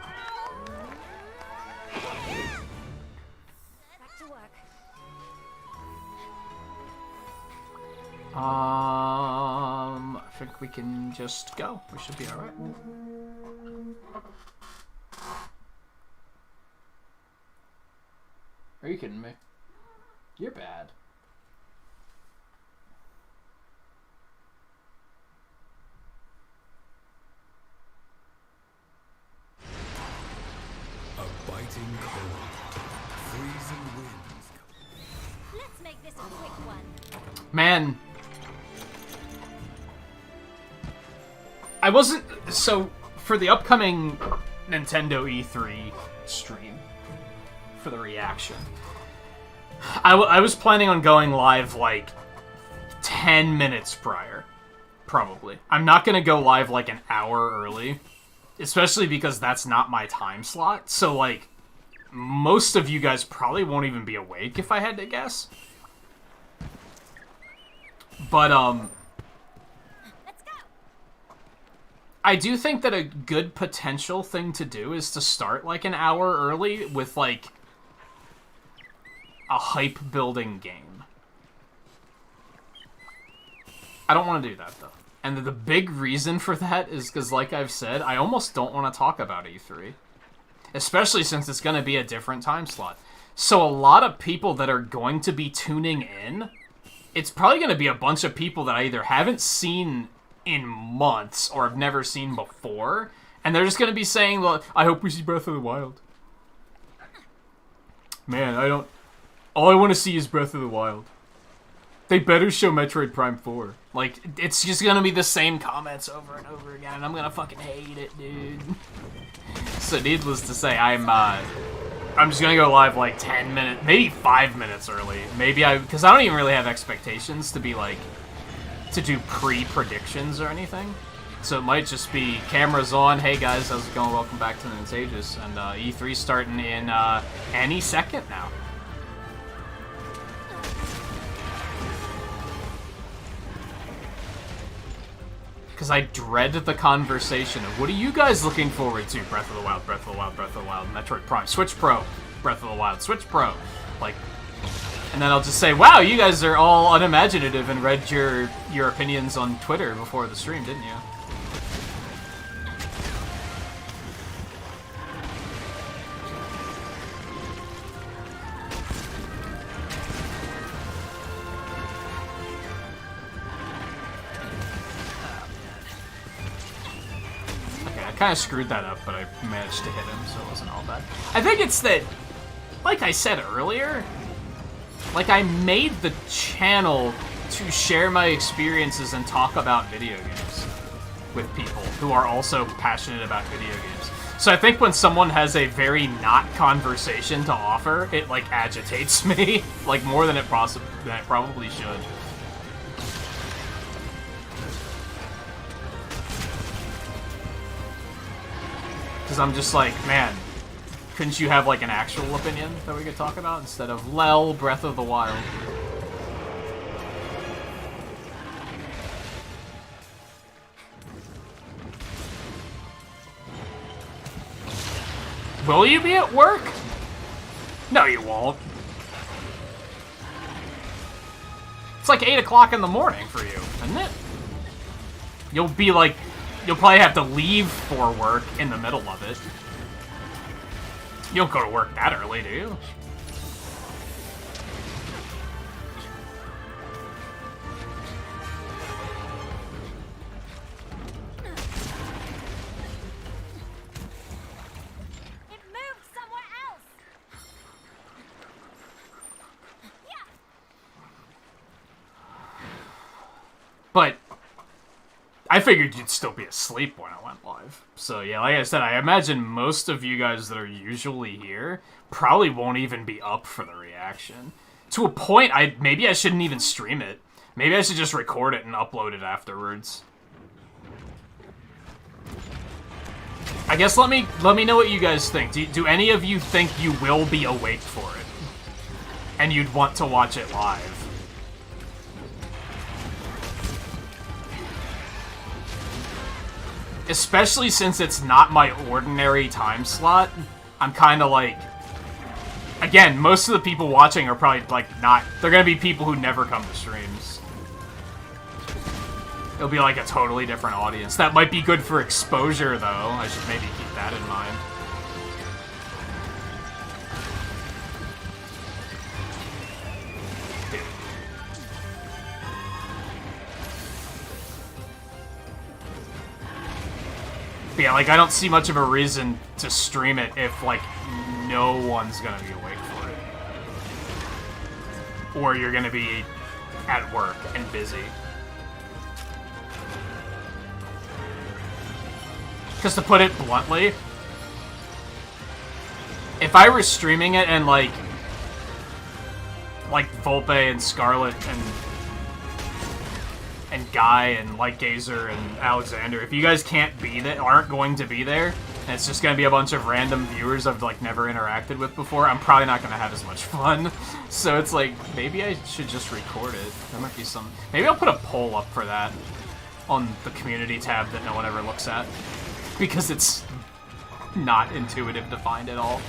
S5: to work.
S1: I think we can just go. We should be alright. Are you kidding me? You're bad.
S4: A biting cold, freezing winds.
S5: Let's make this a quick one.
S1: Man. I wasn't... So, for the upcoming Nintendo E3 stream, for the reaction, I was planning on going live, like, 10 minutes prior. Probably. I'm not gonna go live, like, an hour early. Especially because that's not my time slot. So, like, most of you guys probably won't even be awake, if I had to guess. But,
S5: Let's go.
S1: I do think that a good potential thing to do is to start, like, an hour early with, like, a hype-building game. I don't want to do that, though. And the big reason for that is because, like I've said, I almost don't want to talk about E3. Especially since it's going to be a different time slot. So a lot of people that are going to be tuning in it's probably going to be a bunch of people that I either haven't seen in months or have never seen before, and they're just going to be saying, well, I hope we see Breath of the Wild. Man, all I want to see is Breath of the Wild. They better show Metroid Prime 4. Like, it's just gonna be the same comments over and over again, and I'm gonna fucking hate it, dude. So needless to say, I'm just gonna go live like 10 minutes, maybe 5 minutes early. Because I don't even really have expectations to be like, to do pre-predictions or anything. So it might just be, cameras on, hey guys, how's it going, welcome back to Nintagious, and E3 starting in any second now. Because I dread the conversation of, what are you guys looking forward to? Breath of the Wild, Breath of the Wild, Breath of the Wild, Metroid Prime, Switch Pro, Breath of the Wild, Switch Pro. Like, and then I'll just say, wow, you guys are all unimaginative and read your opinions on Twitter before the stream, didn't you? Kind of screwed that up, but I managed to hit him, so it wasn't all bad. I think it's that, like I said earlier, like I made the channel to share my experiences and talk about video games with people who are also passionate about video games. So I think when someone has a very not conversation to offer, it like agitates me, like more than it probably should. Because I'm just like, man, couldn't you have like an actual opinion that we could talk about instead of Lel, Breath of the Wild? Will you be at work? No, you won't. It's like 8 o'clock in the morning for you, isn't it? You'll be like, you'll probably have to leave for work in the middle of it. You don't go to work that early, do you?
S2: It moved somewhere else. Yeah.
S1: But I figured you'd still be asleep when I went live. So yeah, like I said, I imagine most of you guys that are usually here probably won't even be up for the reaction. To a point, maybe I shouldn't even stream it. Maybe I should just record it and upload it afterwards. I guess let me know what you guys think. Do any of you think you will be awake for it? And you'd want to watch it live? Especially since it's not my ordinary time slot, I'm kind of like... Again, most of the people watching are probably, like, not... They're gonna be people who never come to streams. It'll be, like, a totally different audience. That might be good for exposure, though. I should maybe keep that in mind. But yeah, like, I don't see much of a reason to stream it if, like, no one's gonna be awake for it. Or you're gonna be at work and busy. Because to put it bluntly, if I were streaming it and, like Volpe and Scarlet and Guy and Lightgazer and Alexander, if you guys can't be there, aren't going to be there, and it's just gonna be a bunch of random viewers I've like never interacted with before, I'm probably not gonna have as much fun. So it's like, maybe I should just record it. There might be some... Maybe I'll put a poll up for that on the community tab that no one ever looks at. Because it's not intuitive to find at all.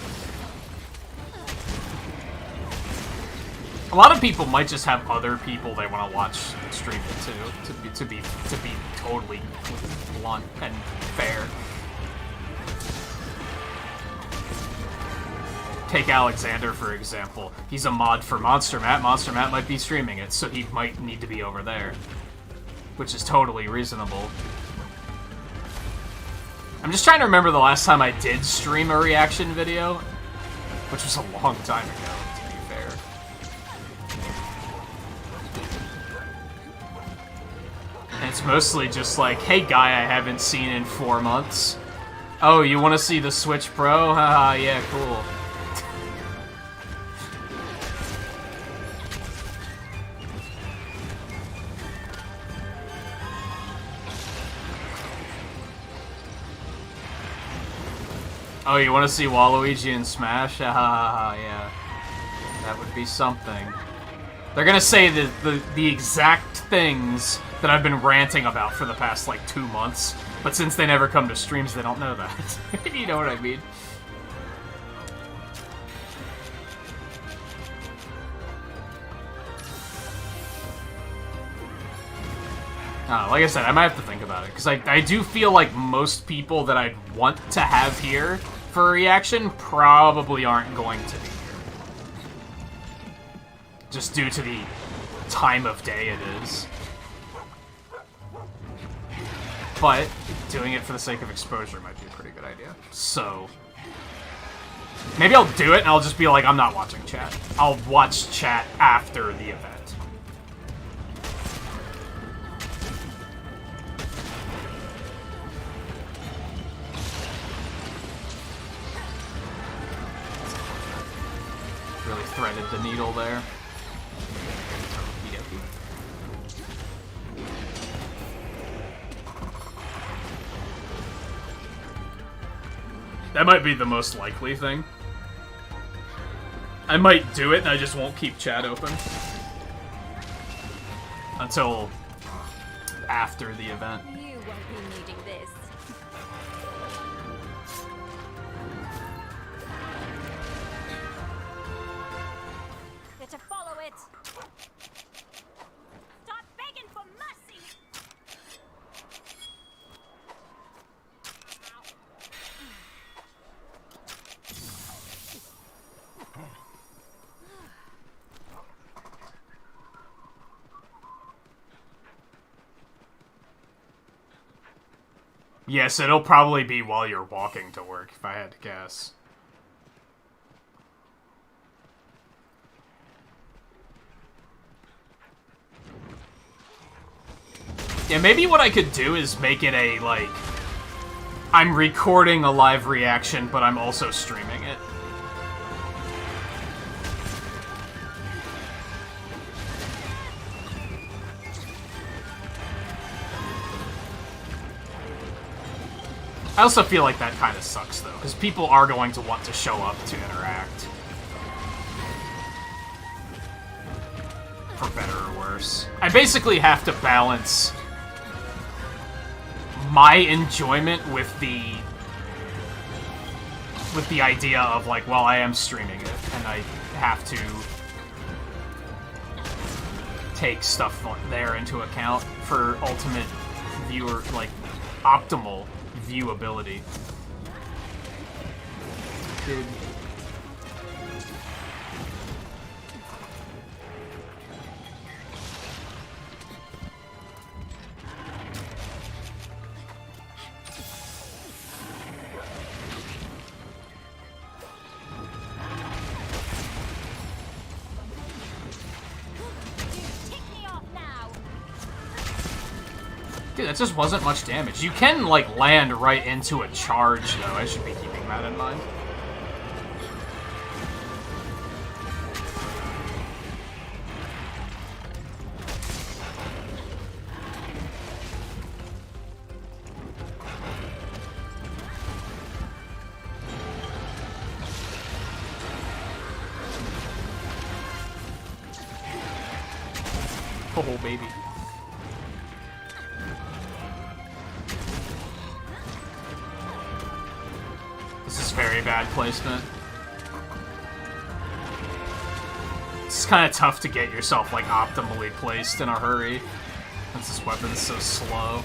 S1: A lot of people might just have other people they want to watch stream it to be totally blunt and fair. take Alexander, for example. He's a mod for Monster Matt. Monster Matt might be streaming it, so he might need to be over there. Which is totally reasonable. I'm just trying to remember the last time I did stream a reaction video, which was a long time ago, to be fair. And it's mostly just like, hey guy I haven't seen in 4 months. Oh, you want to see the Switch Pro? Haha, yeah, cool. Oh, you want to see Waluigi in Smash? Haha, yeah. That would be something. They're gonna say the exact things that I've been ranting about for the past, like, 2 months. But since they never come to streams, they don't know that. You know what I mean? Like I said, I might have to think about it, because I do feel like most people that I'd want to have here for a reaction probably aren't going to be here. Just due to the time of day it is. But doing it for the sake of exposure might be a pretty good idea. So maybe I'll do it and I'll just be like, I'm not watching chat. I'll watch chat after the event. Really threaded the needle there. That might be the most likely thing. I might do it and I just won't keep chat open. Until after the event.
S5: You won't be needing this.
S2: Get to follow it. Stop begging for mercy.
S1: Yes, it'll probably be while you're walking to work, if I had to guess. Yeah, maybe what I could do is make it a, like, I'm recording a live reaction, but I'm also streaming it. I also feel like that kind of sucks, though, because people are going to want to show up to interact. For better or worse. I basically have to balance my enjoyment with the idea of, like, well, I am streaming it, and I have to take stuff there into account for ultimate viewer, like, optimal viewability. Dude. Dude, that just wasn't much damage. You can, like, land right into a charge, though. I should be keeping that in mind. Oh, baby. This is very bad placement. It's kind of tough to get yourself, like, optimally placed in a hurry, since this weapon's so slow.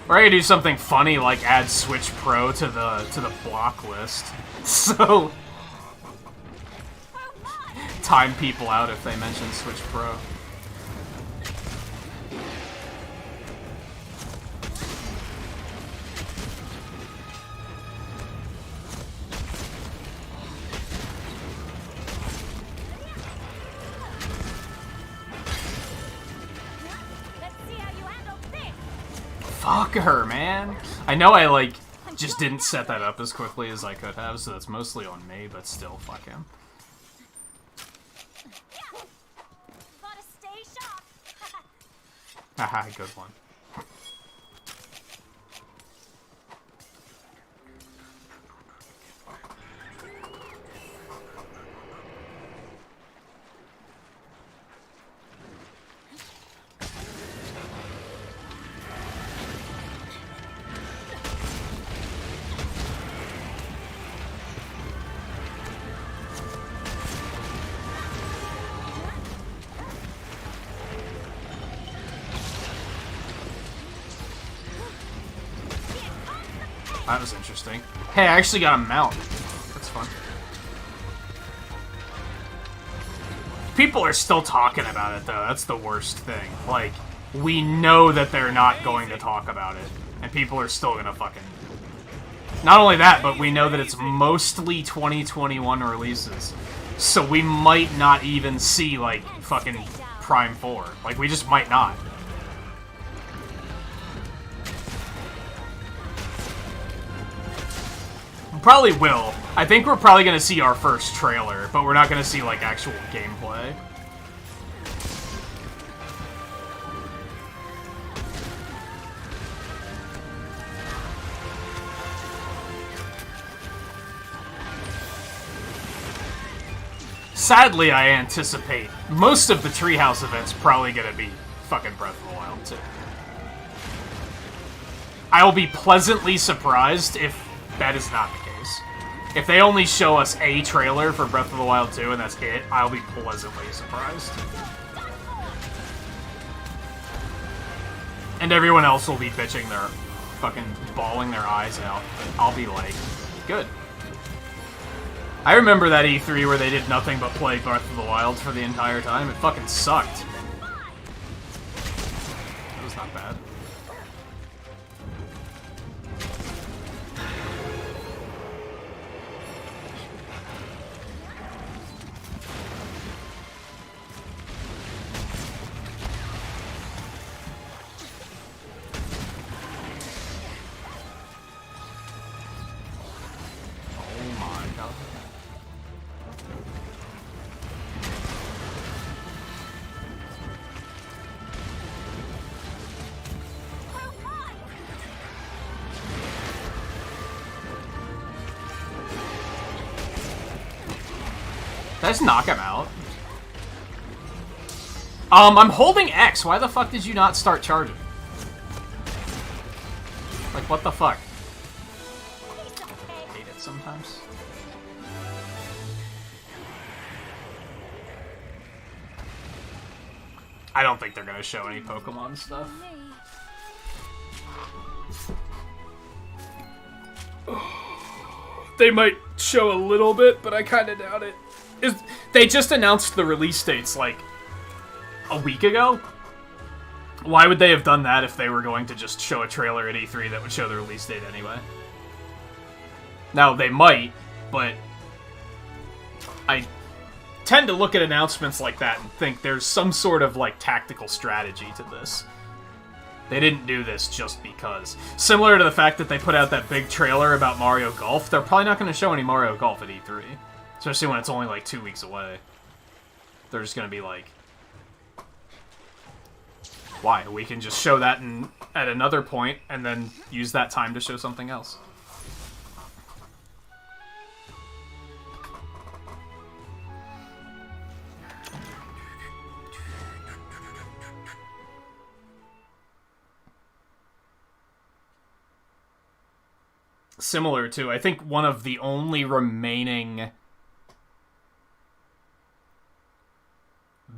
S1: Or I could do something funny like add Switch Pro to the block list. So time people out if they mention Switch Pro.
S2: Let's see how you handle this.
S1: Fuck her, man. I know I, like, just didn't set that up as quickly as I could have, so that's mostly on me, but still, fuck him.
S2: Gotta stay sharp.
S1: Haha, good one. That was interesting. Hey, I actually got a mount. That's fun. People are still talking about it, though. That's the worst thing. Like, we know that they're not going to talk about it. And people are still gonna fucking... Not only that, but we know that it's mostly 2021 releases. So we might not even see, like, fucking Prime 4. Like, we just might not. Probably will. I think we're probably gonna see our first trailer, but we're not gonna see, like, actual gameplay. Sadly, I anticipate most of the Treehouse events probably gonna be fucking Breath of the Wild 2. I will be pleasantly surprised if that is not the case. If they only show us a trailer for Breath of the Wild 2 and that's it, I'll be pleasantly surprised. And everyone else will be bitching their fucking bawling their eyes out. I'll be like, good. I remember that E3 where they did nothing but play Breath of the Wild for the entire time. It fucking sucked. It was not bad. Did I just knock him out? I'm holding X. Why the fuck did you not start charging? Like, what the fuck? I hate it sometimes. I don't think they're gonna show any Pokemon stuff. They might show a little bit, but I kinda doubt it. They just announced the release dates, like, a week ago? Why would they have done that if they were going to just show a trailer at E3 that would show the release date anyway? Now, they might, but I tend to look at announcements like that and think there's some sort of, like, tactical strategy to this. They didn't do this just because. Similar to the fact that they put out that big trailer about Mario Golf, they're probably not going to show any Mario Golf at E3. Especially when it's only, like, 2 weeks away. They're just gonna be like... Why? We can just show that at another point, and then use that time to show something else. Similar to, I think, one of the only remaining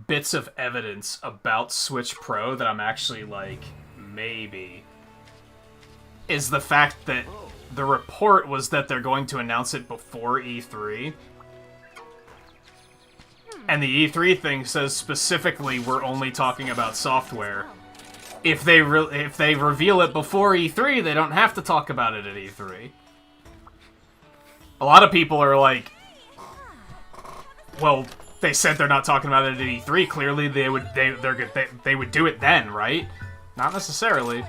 S1: bits of evidence about Switch Pro that I'm actually like, maybe is the fact that the report was that they're going to announce it before E3. And the E3 thing says specifically we're only talking about software. If they reveal it before E3, they don't have to talk about it at E3. A lot of people are like, well, they said they're not talking about it at E3. Clearly, they would do it then, right? Not necessarily.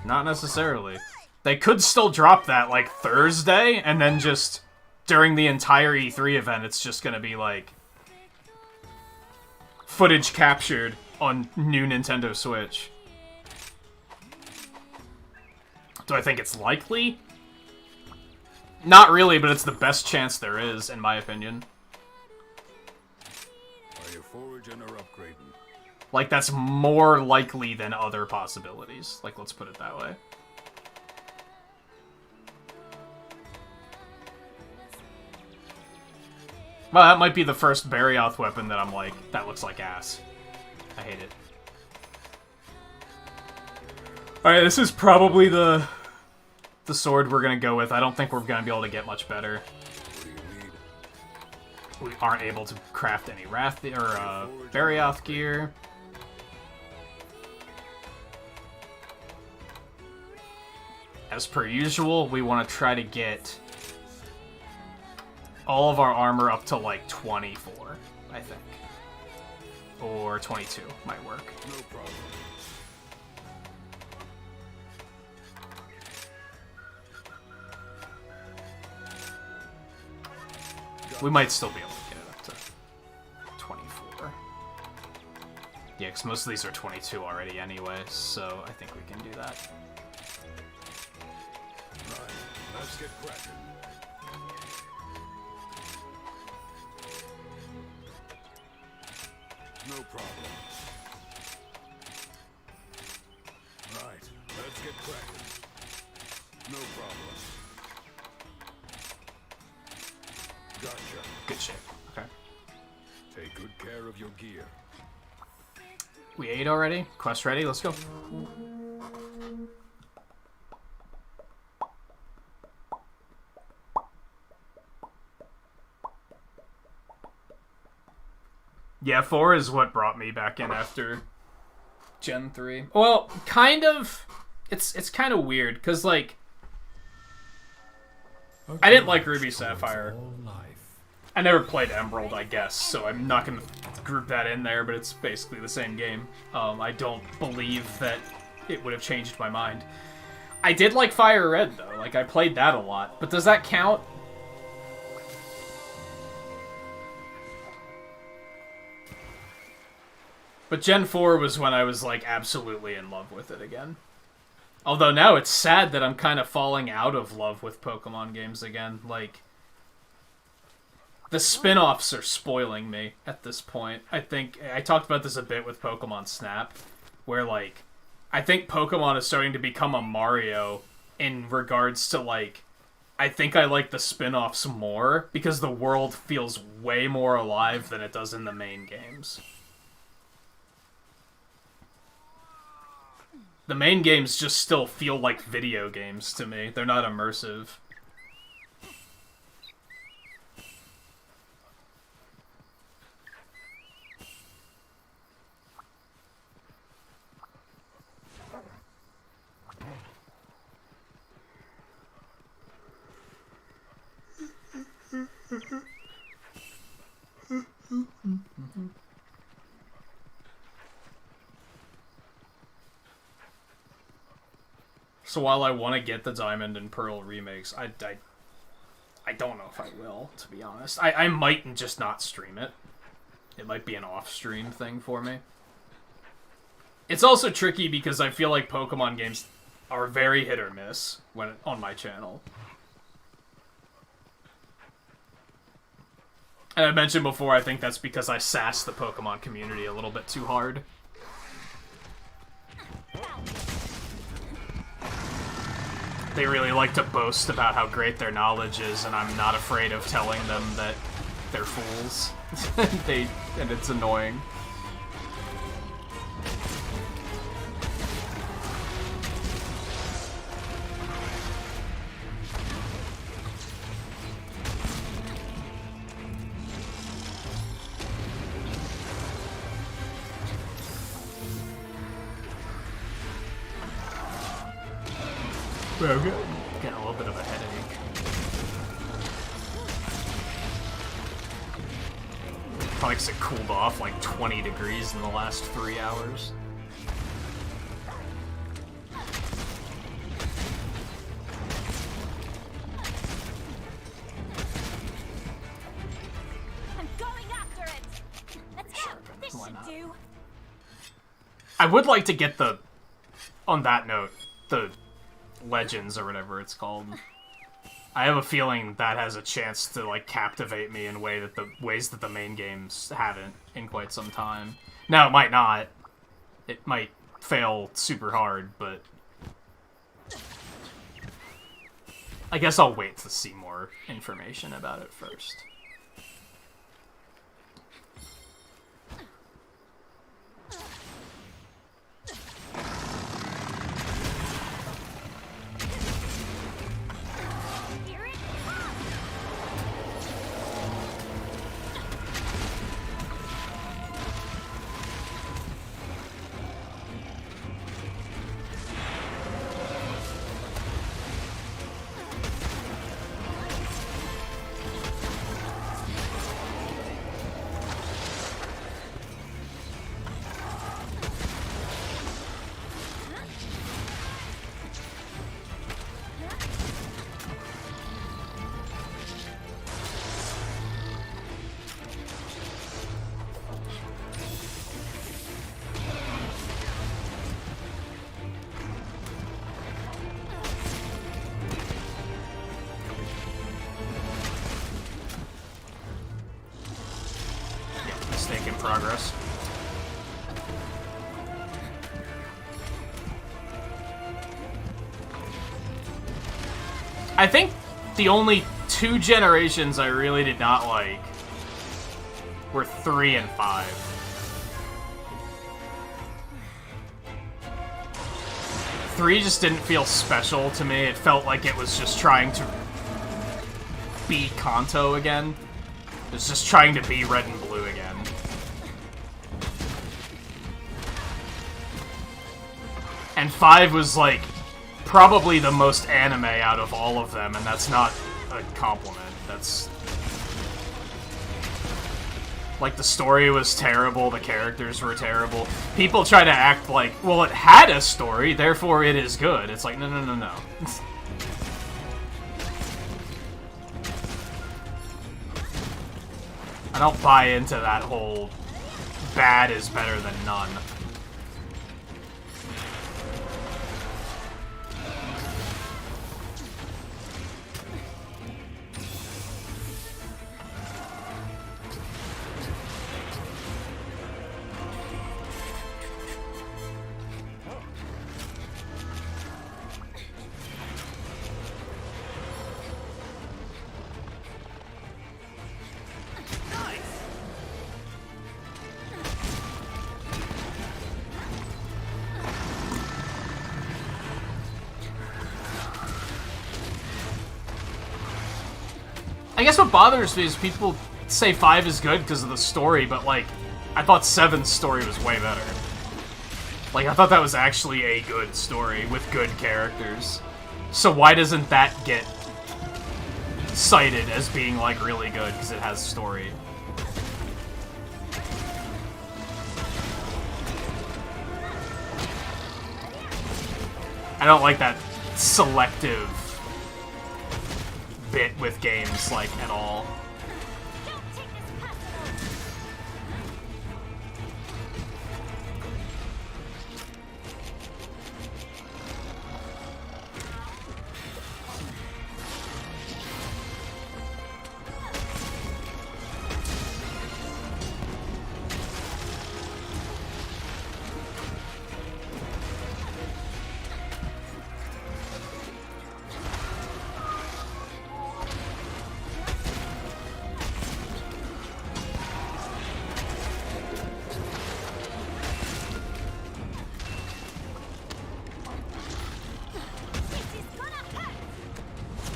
S1: Not necessarily. They could still drop that like Thursday, and then just during the entire E3 event, it's just gonna be like footage captured on new Nintendo Switch. Do I think it's likely? Not really, but it's the best chance there is, in my opinion.
S6: Are you foraging or upgrading?
S1: Like, that's more likely than other possibilities. Like, let's put it that way. Well, that might be the first Barioth weapon that I'm like, that looks like ass. I hate it. Alright, this is probably the sword we're gonna go with. I don't think we're gonna be able to get much better.
S6: What do you need?
S1: We aren't able to craft any Barioth gear. As per usual, we want to try to get all of our armor up to like 24, I think. Or 22 might work.
S6: No problem.
S1: We might still be able to get it up to 24. Yeah, because most of these are 22 already anyway, so I think we can do that.
S6: Right, let's get cracking. No problem. Right, let's get cracking. No problem. Gotcha.
S1: Good shit. Okay.
S6: Take good care of your gear.
S1: We ate already? Quest ready? Let's go. Yeah, 4 is what brought me back in after Gen 3. Well, kind of. It's kind of weird, because, like, I didn't like Ruby Sapphire. I never played Emerald, I guess, so I'm not going to group that in there, but it's basically the same game. I don't believe that it would have changed my mind. I did like Fire Red, though. Like, I played that a lot. But does that count? But Gen 4 was when I was, like, absolutely in love with it again. Although now it's sad that I'm kind of falling out of love with Pokemon games again. Like, the spin-offs are spoiling me at this point. I think, I talked about this a bit with Pokemon Snap, where, like, I think Pokemon is starting to become a Mario in regards to, like, I think I like the spin-offs more, because the world feels way more alive than it does in the main games. The main games just still feel like video games to me. They're not immersive. So while I want to get the Diamond and Pearl remakes, I don't know if I will, to be honest. I might just not stream it. It might be an off-stream thing for me. It's also tricky because I feel like Pokemon games are very hit or miss when on my channel. And I mentioned before, I think that's because I sass the Pokemon community a little bit too hard. They really like to boast about how great their knowledge is, and I'm not afraid of telling them that they're fools. And it's annoying. I'm getting a little bit of a headache. Probably 'cause it cooled off like 20 degrees in the last 3 hours.
S2: I'm going after it. Let's go. This
S1: why
S2: should
S1: not?
S2: do.
S1: I would like to get the, on that note, the Legends or whatever it's called. I have a feeling that has a chance to like captivate me in ways that the main games haven't in quite some time. Now it might not. It might fail super hard, but I guess I'll wait to see more information about it first.
S2: Here it comes.
S1: Yeah, mistake in progress. I think the only 2 generations I really did not like were 3 and 5. 3 just didn't feel special to me. It felt like it was just trying to be Kanto again. It was just trying to be red and blue again. And 5 was like probably the most anime out of all of them, and that's not a compliment. That's like, the story was terrible, the characters were terrible. People try to act like, well, it had a story, therefore it is good. It's like, no, no, no, no. I don't buy into that whole bad is better than none. I guess what bothers me is people say 5 is good because of the story, but, like, I thought 7's story was way better. Like, I thought that was actually a good story with good characters. So why doesn't that get cited as being, like, really good because it has story? I don't like that selective bit with games, like, at all.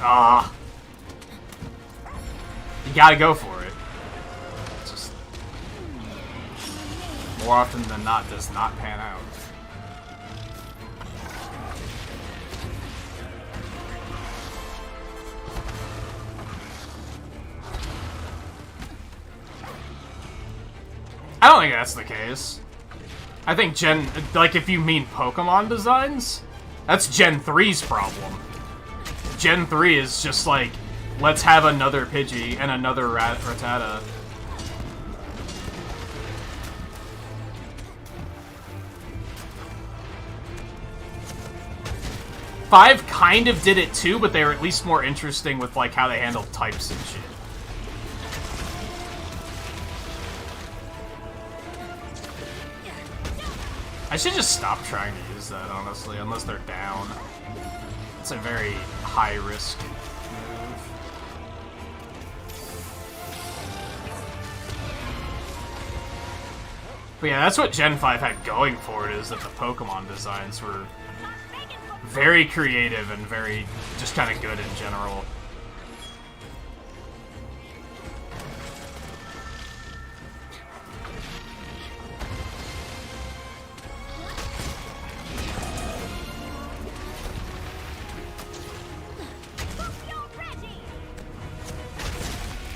S1: Ah. You gotta go for it. It's just, more often than not, does not pan out. I don't think that's the case. I think like, if you mean Pokemon designs, that's Gen 3's problem. Gen 3 is just like, let's have another Pidgey and another Rattata. Five kind of did it too, but they were at least more interesting with like how they handled types and shit. I should just stop trying to use that, honestly, unless they're down. It's a very high-risk move. But yeah, that's what Gen 5 had going for it, is that the Pokemon designs were very creative and very just kind of good in general.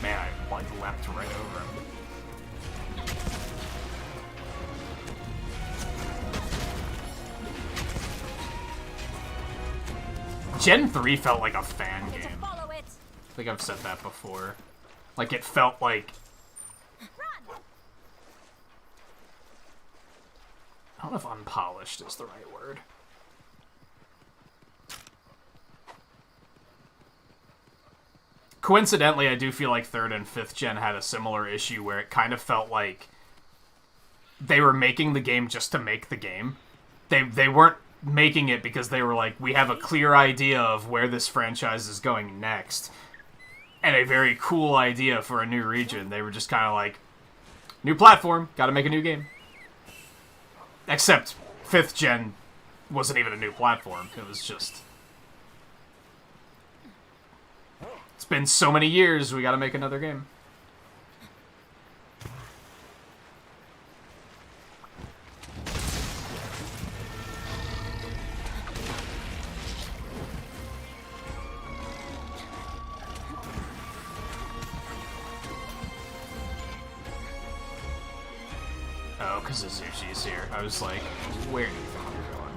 S1: Man, I like leapt right over him. Gen 3 felt like a fan game. I think I've said that before. Like, it felt like... I don't know if unpolished is the right word. Coincidentally, I do feel like 3rd and 5th gen had a similar issue where it kind of felt like they were making the game just to make the game. They weren't making it because they were like, we have a clear idea of where this franchise is going next, and a very cool idea for a new region. They were just kind of like, new platform, gotta make a new game. Except 5th gen wasn't even a new platform. It was just, it's been so many years, we gotta make another game. Oh, because Azuchi's here. I was like, where do you think you're going?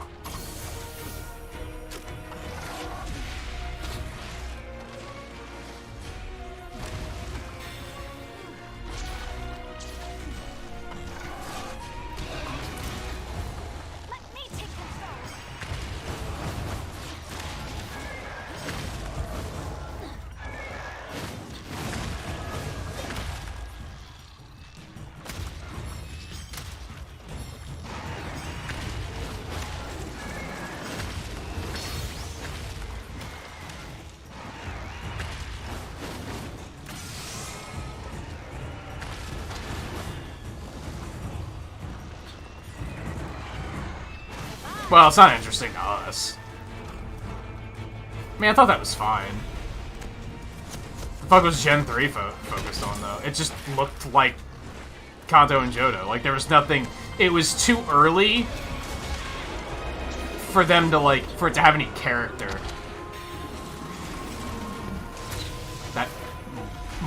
S2: Let me take control.
S1: Well, it's not interesting to us. I mean, I thought that was fine. The fuck was Gen 3 focused on, though? It just looked like Kanto and Johto. Like, there was nothing... It was too early for them to, like, for it to have any character. That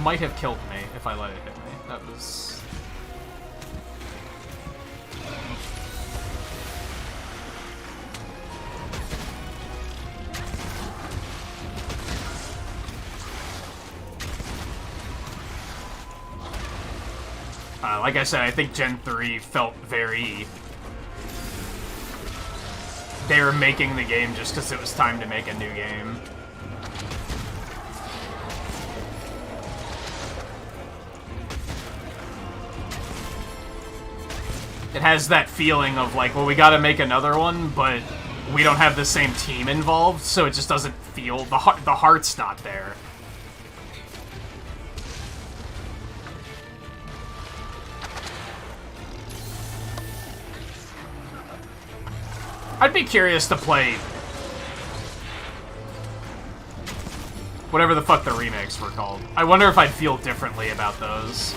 S1: might have killed me if I let it hit me. That was... like I said, I think Gen 3 felt very... They were making the game just because it was time to make a new game. It has that feeling of like, well, we gotta make another one, but we don't have the same team involved, so it just doesn't feel... The heart's not there. I'd be curious to play whatever the fuck the remakes were called. I wonder if I'd feel differently about those.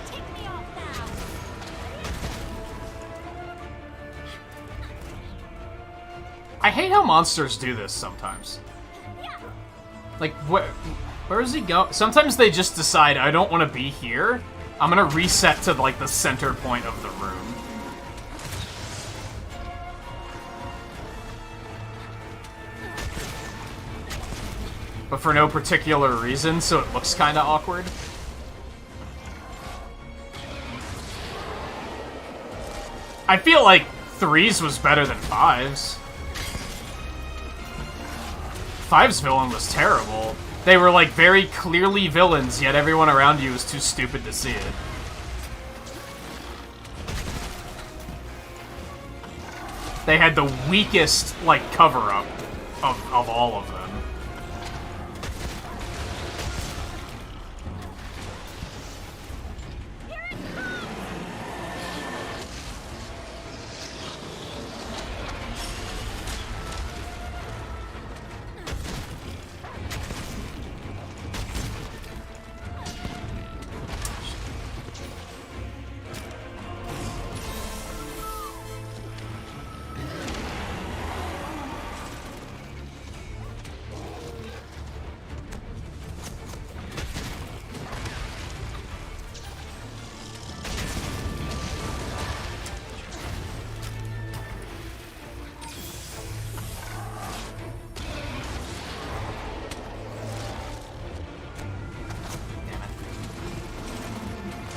S2: Take me off now.
S1: I hate how monsters do this sometimes. Like, where is he go? Sometimes they just decide, I don't want to be here. I'm gonna reset to, like, the center point of the room. But for no particular reason, so it looks kind of awkward. I feel like 3's was better than 5's. 5's villain was terrible. They were, like, very clearly villains, yet everyone around you was too stupid to see it. They had the weakest, like, cover-up of all of them.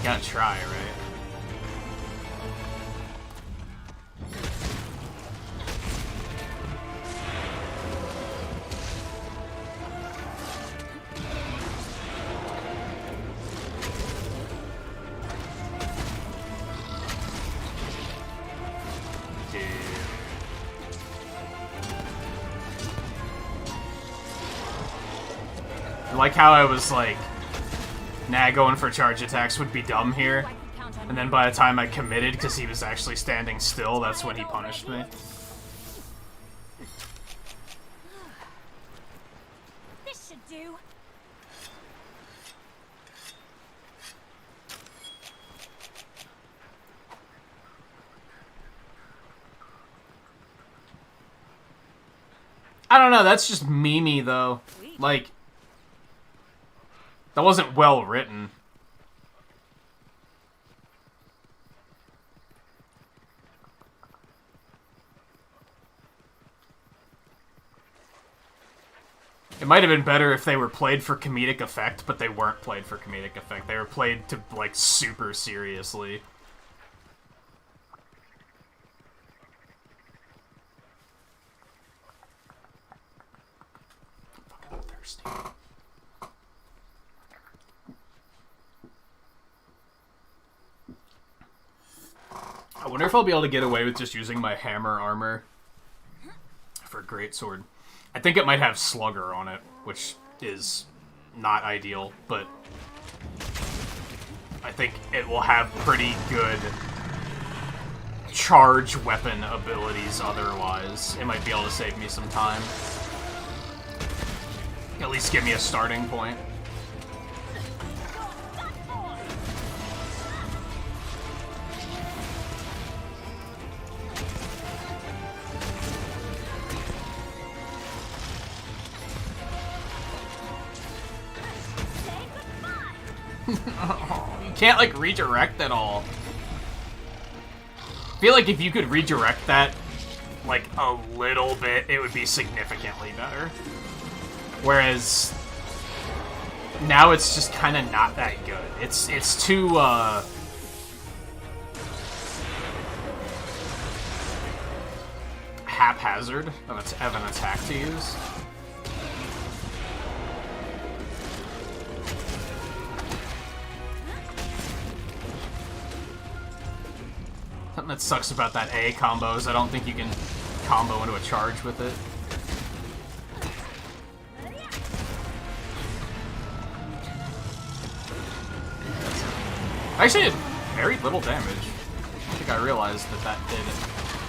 S1: Gotta try, right? Dude. Like how I was like, nah, going for charge attacks would be dumb here. And then by the time I committed, because he was actually standing still, that's when he punished me.
S2: This should do.
S1: I don't know, that's just memey though. Like, that wasn't well written. It might have been better if they were played for comedic effect, but they weren't played for comedic effect. They were played to, like, super seriously. I'm thirsty. I wonder if I'll be able to get away with just using my hammer armor for greatsword. I think it might have Slugger on it, which is not ideal, but I think it will have pretty good charge weapon abilities otherwise. It might be able to save me some time. At least give me a starting point. You can't, like, redirect at all. I feel like if you could redirect that, like, a little bit, it would be significantly better. Whereas, now it's just kind of not that good. It's too, haphazard of an attack to use. Something that sucks about that A combo is I don't think you can combo into a charge with it. Actually, it did very little damage. I think I realized that did it.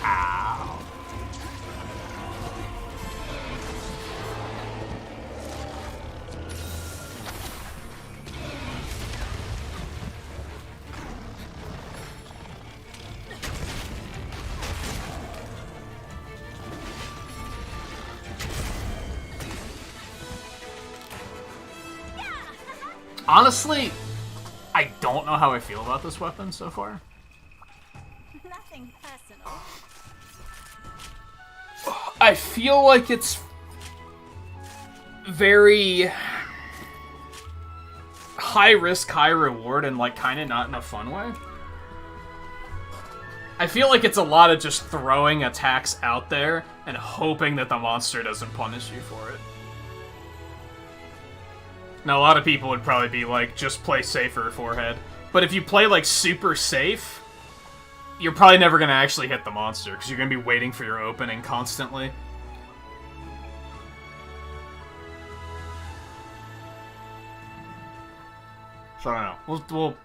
S1: Ow. Honestly, I don't know how I feel about this weapon so far.
S2: Nothing personal.
S1: I feel like it's very high risk, high reward, and like kind of not in a fun way. I feel like it's a lot of just throwing attacks out there and hoping that the monster doesn't punish you for it. Now, a lot of people would probably be like, just play safer, forehead. But if you play like super safe, you're probably never going to actually hit the monster, because you're going to be waiting for your opening constantly. So I don't know.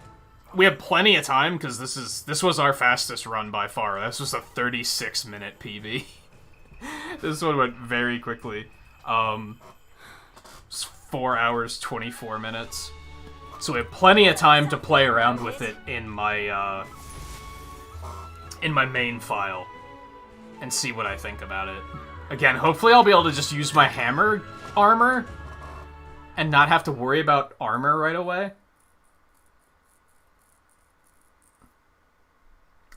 S1: We have plenty of time, because this was our fastest run by far. This was a 36-minute PB. This one went very quickly. It's 4 hours, 24 minutes. So we have plenty of time to play around with it in my main file and see what I think about it. Again, hopefully I'll be able to just use my hammer armor and not have to worry about armor right away.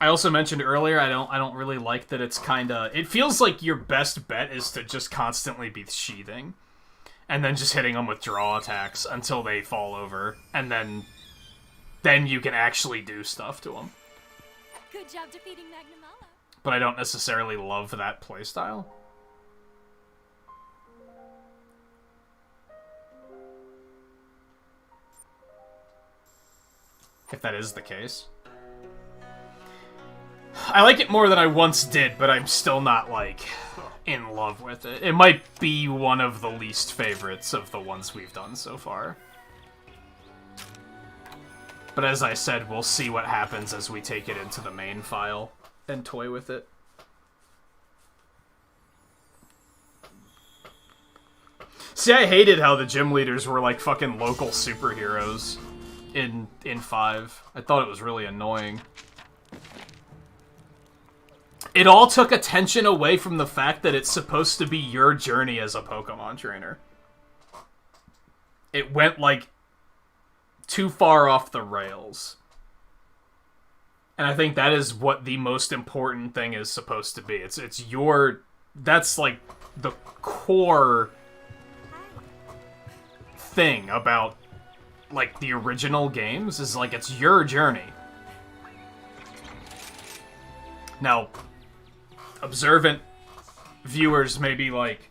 S1: I also mentioned earlier, I don't really like that it's kinda... It feels like your best bet is to just constantly be sheathing. And then just hitting them with draw attacks until they fall over. And then you can actually do stuff to them.
S2: Good job defeating Magnamalo.
S1: But I don't necessarily love that playstyle. If that is the case. I like it more than I once did, but I'm still not, like, in love with it. It might be one of the least favorites of the ones we've done so far. But as I said, we'll see what happens as we take it into the main file and toy with it. See, I hated how the gym leaders were like fucking local superheroes in 5. I thought it was really annoying. It all took attention away from the fact that it's supposed to be your journey as a Pokemon trainer. It went, like, too far off the rails. And I think that is what the most important thing is supposed to be. It's your... That's, like, the core thing about, like, the original games, is, like, it's your journey. Now... observant viewers may be like,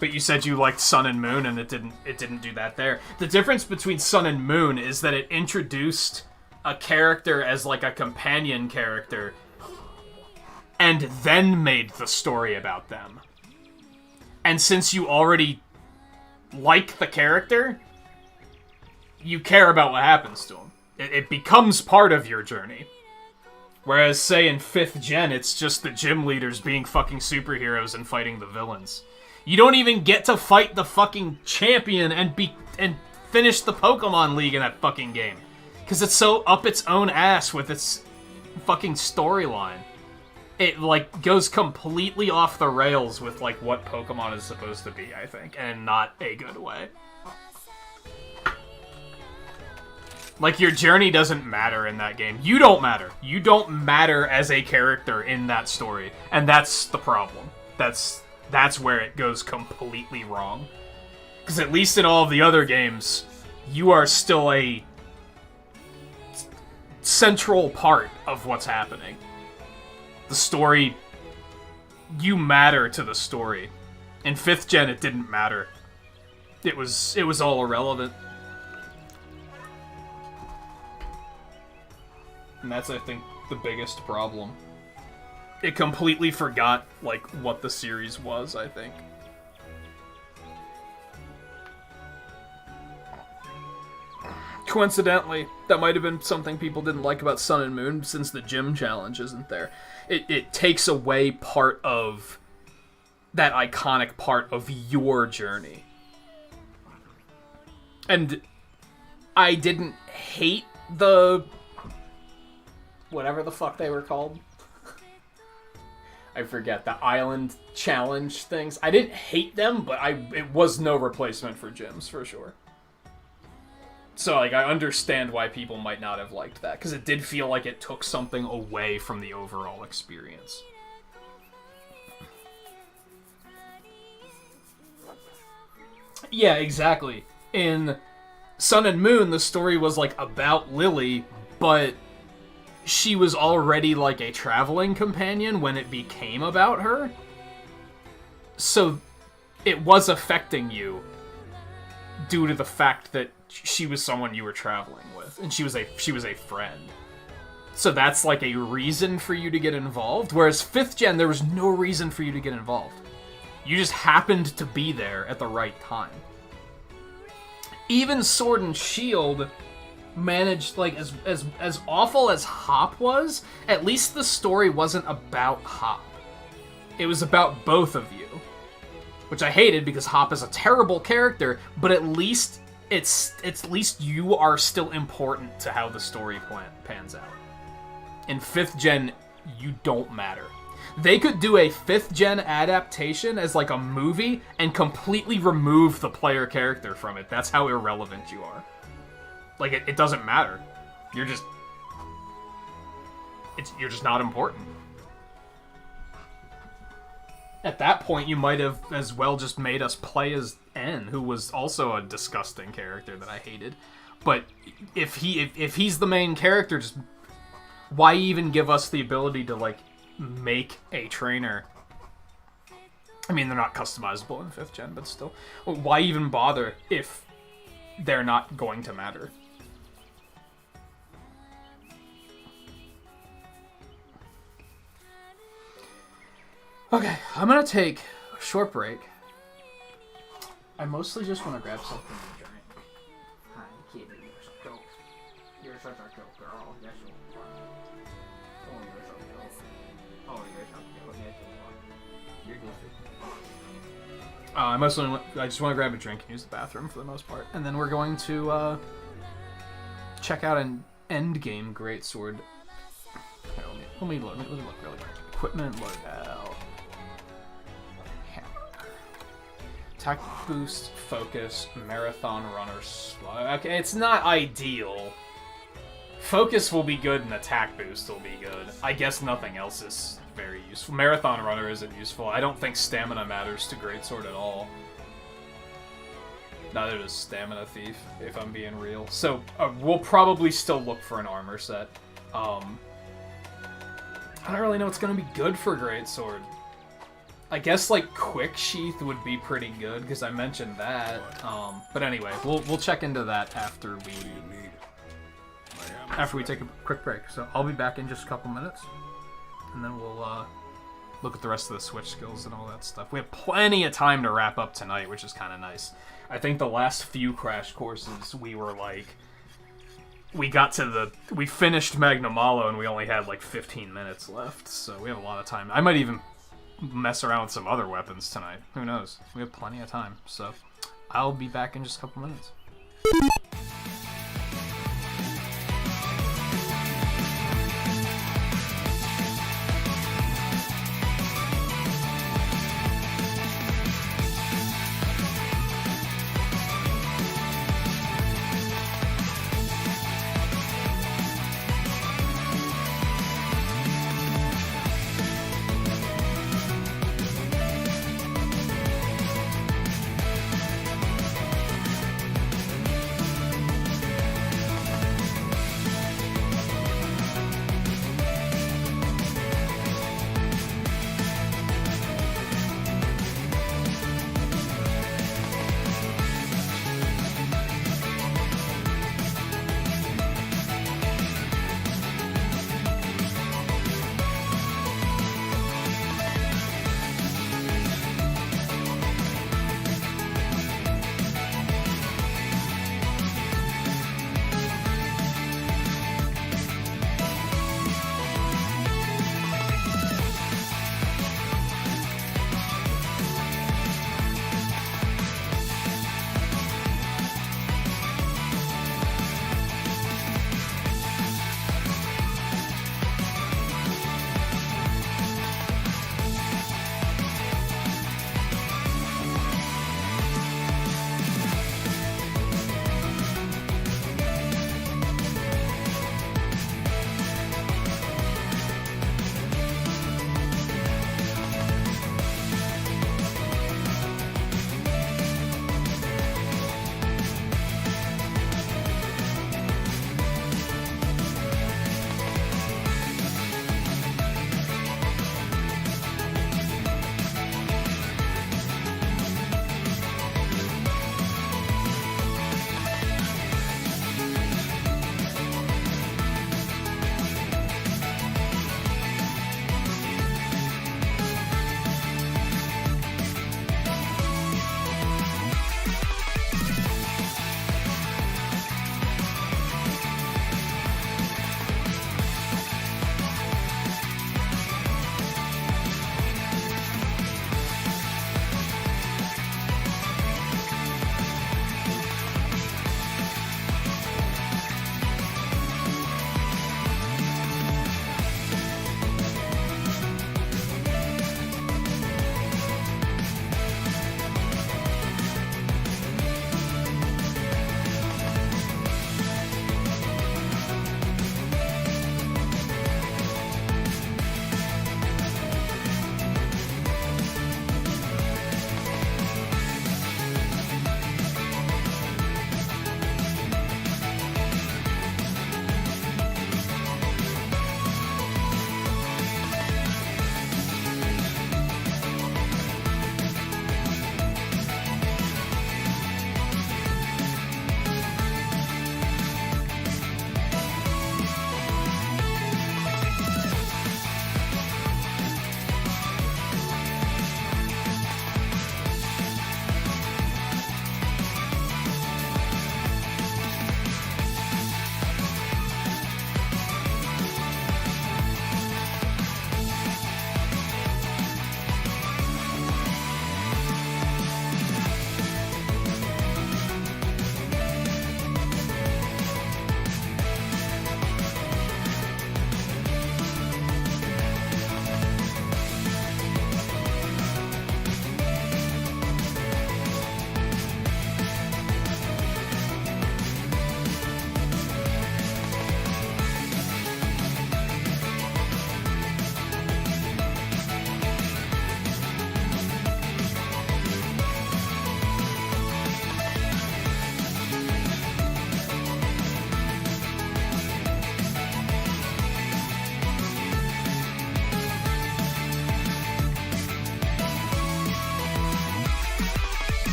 S1: but you said you liked Sun and Moon and it didn't do that there. The difference between Sun and Moon is that it introduced a character as like a companion character and then made the story about them. And since you already like the character, you care about what happens to him. It becomes part of your journey. Whereas, say, in 5th gen, it's just the gym leaders being fucking superheroes and fighting the villains. You don't even get to fight the fucking champion and finish the Pokemon League in that fucking game. Because it's so up its own ass with its fucking storyline. It, like, goes completely off the rails with, like, what Pokemon is supposed to be, I think. And in not a good way. Like, your journey doesn't matter in that game. You don't matter. You don't matter as a character in that story. And that's the problem. That's where it goes completely wrong. Because at least in all of the other games, you are still a central part of what's happening. The story... You matter to the story. In 5th gen, it didn't matter. It was all irrelevant. And that's, I think, the biggest problem. It completely forgot, like, what the series was, I think. Coincidentally, that might have been something people didn't like about Sun and Moon, since the gym challenge isn't there. It takes away part of that iconic part of your journey. And I didn't hate the... whatever the fuck they were called. I forget, the island challenge things. I didn't hate them, but it was no replacement for gyms, for sure. So, like, I understand why people might not have liked that, because it did feel like it took something away from the overall experience. Yeah, exactly. In Sun and Moon, the story was, like, about Lily, but she was already, like, a traveling companion when it became about her. So, it was affecting you due to the fact that she was someone you were traveling with, and she was a friend. So that's, like, a reason for you to get involved, whereas 5th gen, there was no reason for you to get involved. You just happened to be there at the right time. Even Sword and Shield managed, like, as awful as Hop was, at least the story wasn't about Hop. It was about both of you. Which I hated because Hop is a terrible character, but at least at least you are still important to how the story pans out. In 5th gen, you don't matter. They could do a 5th gen adaptation as like a movie and completely remove the player character from it. That's how irrelevant you are. Like, it doesn't matter. You're just not important. At that point, you might have as well just made us play as N, who was also a disgusting character that I hated. But if he's the main character, just why even give us the ability to, like, make a trainer? I mean, they're not customizable in 5th gen, but still. Why even bother if they're not going to matter? Okay, I'm gonna take a short break. I mostly just want to grab something to drink. Hi, kid, you're so dope. You're such a dope girl. Yes, you are. Oh, you're so dope. Oh, you're so dope. Yes, you are. You're goofy. I just want to grab a drink and use the bathroom for the most part, and then we're going to check out an endgame greatsword. Here, let me look really quick. Equipment load out. Attack boost, focus, marathon runner, slow. Okay, it's not ideal. Focus will be good and attack boost will be good. I guess nothing else is very useful. Marathon runner isn't useful. I don't think stamina matters to greatsword at all. Neither does stamina thief, if I'm being real. So we'll probably still look for an armor set. I don't really know what's going to be good for greatsword. I guess, like, quick sheath would be pretty good, because I mentioned that. But anyway, we'll check into that after we take a quick break. So I'll be back in just a couple minutes, and then we'll look at the rest of the switch skills and all that stuff. We have plenty of time to wrap up tonight, which is kind of nice. I think the last few crash courses, we were like, we finished Magnum Malo and we only had like 15 minutes left, so we have a lot of time. I might even mess around with some other weapons tonight. Who knows? We have plenty of time, so I'll be back in just a couple minutes.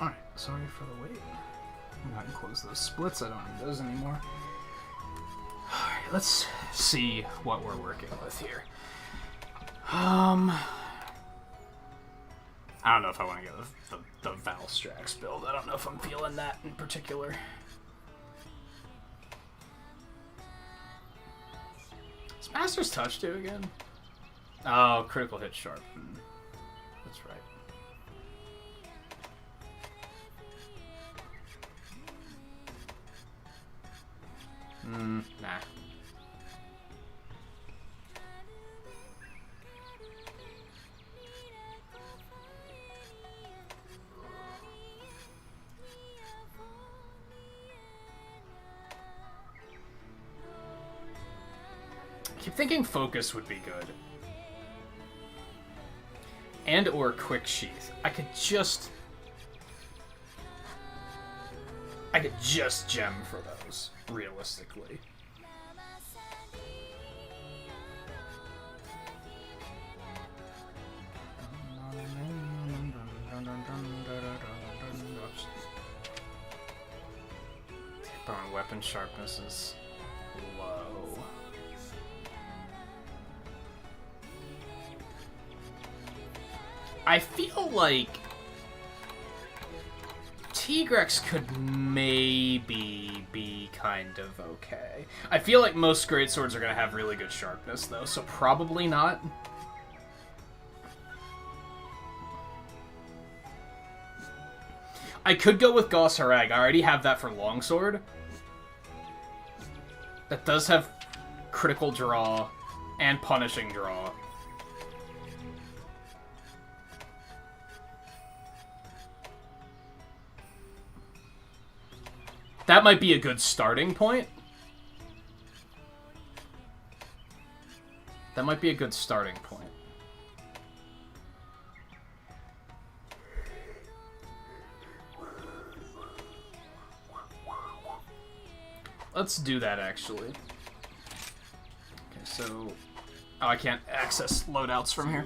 S1: Alright, sorry for the wait. I'm not gonna close those splits, I don't need those anymore. Alright, let's see what we're working with here. I don't know if I want to get the Valstrax build. I don't know if I'm feeling that in particular. Is Master's Touch do again? Oh, critical hit sharpen. That's right. Nah. I keep thinking focus would be good. And or quick sheath. I could just gem for those, realistically. Bone weapon sharpness is low. I feel like Tigrex could maybe be kind of okay. I feel like most greatswords are going to have really good sharpness, though, so probably not. I could go with Gauss Harag. I already have that for longsword. That does have critical draw and punishing draw. That might be a good starting point. That might be a good starting point. Let's do that, actually. Okay, so... Oh, I can't access loadouts from here.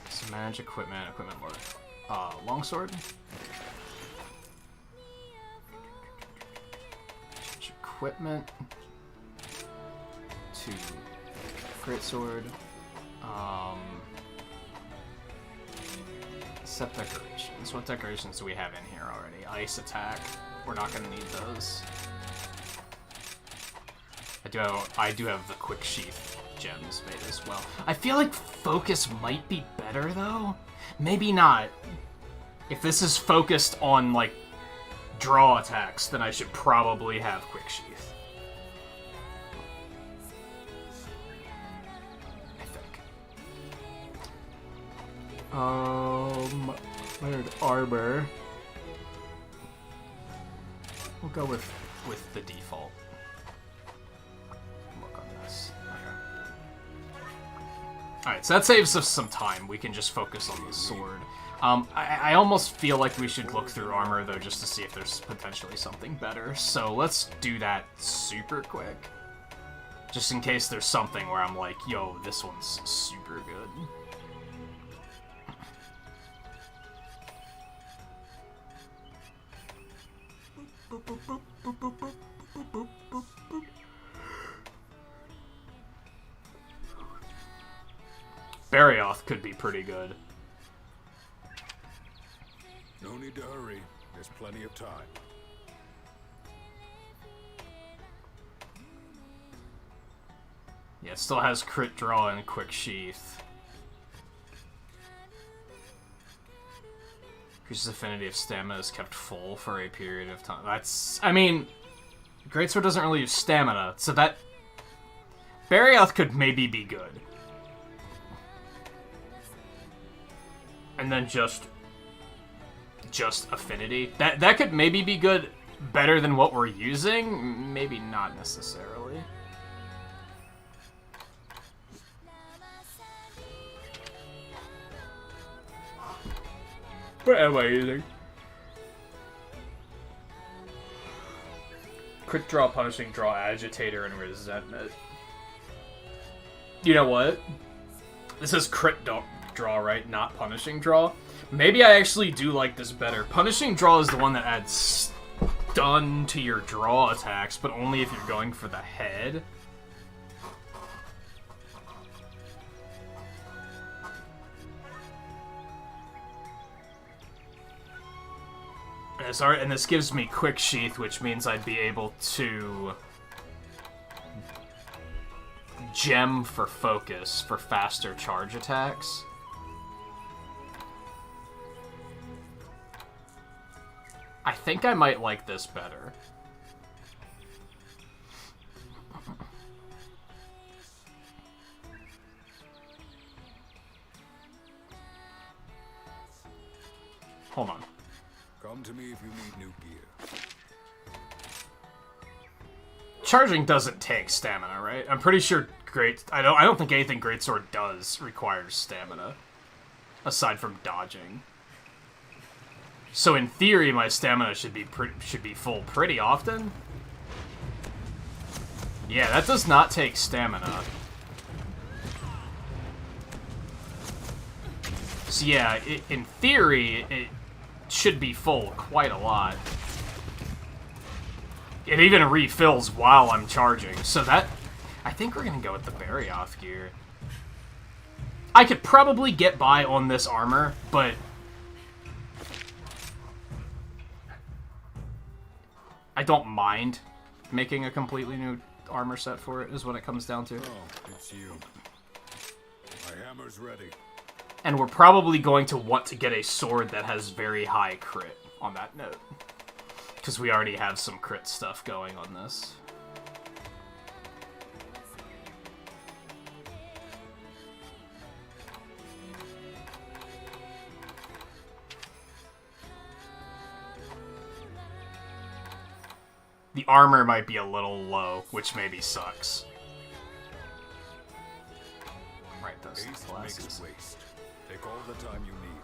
S1: So manage equipment, equipment lord. Longsword. Change equipment to greatsword. Set decorations. What decorations do we have in here already? Ice attack. We're not gonna need those. I do have the quick sheath gems made as well. I feel like focus might be better though. Maybe not. If this is focused on like draw attacks, then I should probably have quick sheath. I think. Layered armor. We'll go with the default. Look on this. Okay. Alright, so that saves us some time. We can just focus on the sword. I almost feel like we should look through armor, though, just to see if there's potentially something better. So let's do that super quick. Just in case there's something where I'm like, yo, this one's super good. Barioth could be pretty good.
S6: No need to hurry. There's plenty of time.
S1: Yeah, it still has crit draw and quick sheath. Increases affinity if stamina is kept full for a period of time. That's... I mean... Greatsword doesn't really use stamina, so that... Barioth could maybe be good. And then just affinity. That could maybe be good, better than what we're using. Maybe not necessarily. What am I using? Crit draw, punishing draw, agitator, and resentment. You know what? This is crit draw, right? Not punishing draw. Maybe I actually do like this better. Punishing draw is the one that adds stun to your draw attacks, but only if you're going for the head. And this gives me quick sheath, which means I'd be able to gem for focus for faster charge attacks. I think I might like this better. Hold on.
S4: Come to me if you need new gear.
S1: Charging doesn't take stamina, right? I'm pretty sure I don't think anything Greatsword does requires stamina, aside from dodging. So in theory, my stamina should be full pretty often. Yeah, that does not take stamina. So yeah, in theory, it should be full quite a lot. It even refills while I'm charging, so that... I think we're gonna go with the Barioth gear. I could probably get by on this armor, but... I don't mind making a completely new armor set for it, is what it comes down to.
S4: Oh, it's you. My hammer's ready.
S1: And we're probably going to want to get a sword that has very high crit on that note. Because we already have some crit stuff going on this. The armor might be a little low, which maybe sucks. Right, those
S4: Haste
S1: glasses.
S4: makes waste. Take all the time you need.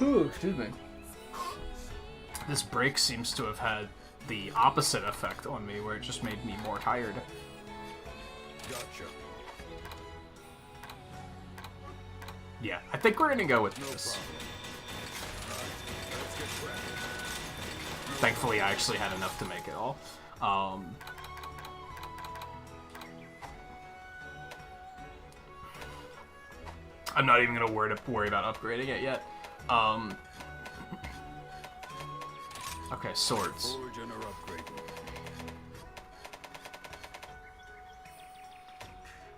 S1: Ooh, excuse me. This break seems to have had the opposite effect on me, where it just made me more tired.
S4: Gotcha.
S1: Yeah, I think we're gonna go with
S4: No
S1: this.
S4: problem. Right, let's get cracking.
S1: Thankfully, I actually had enough to make it all. I'm not even gonna worry about upgrading it yet. Okay, swords.
S4: Forge and are upgrading.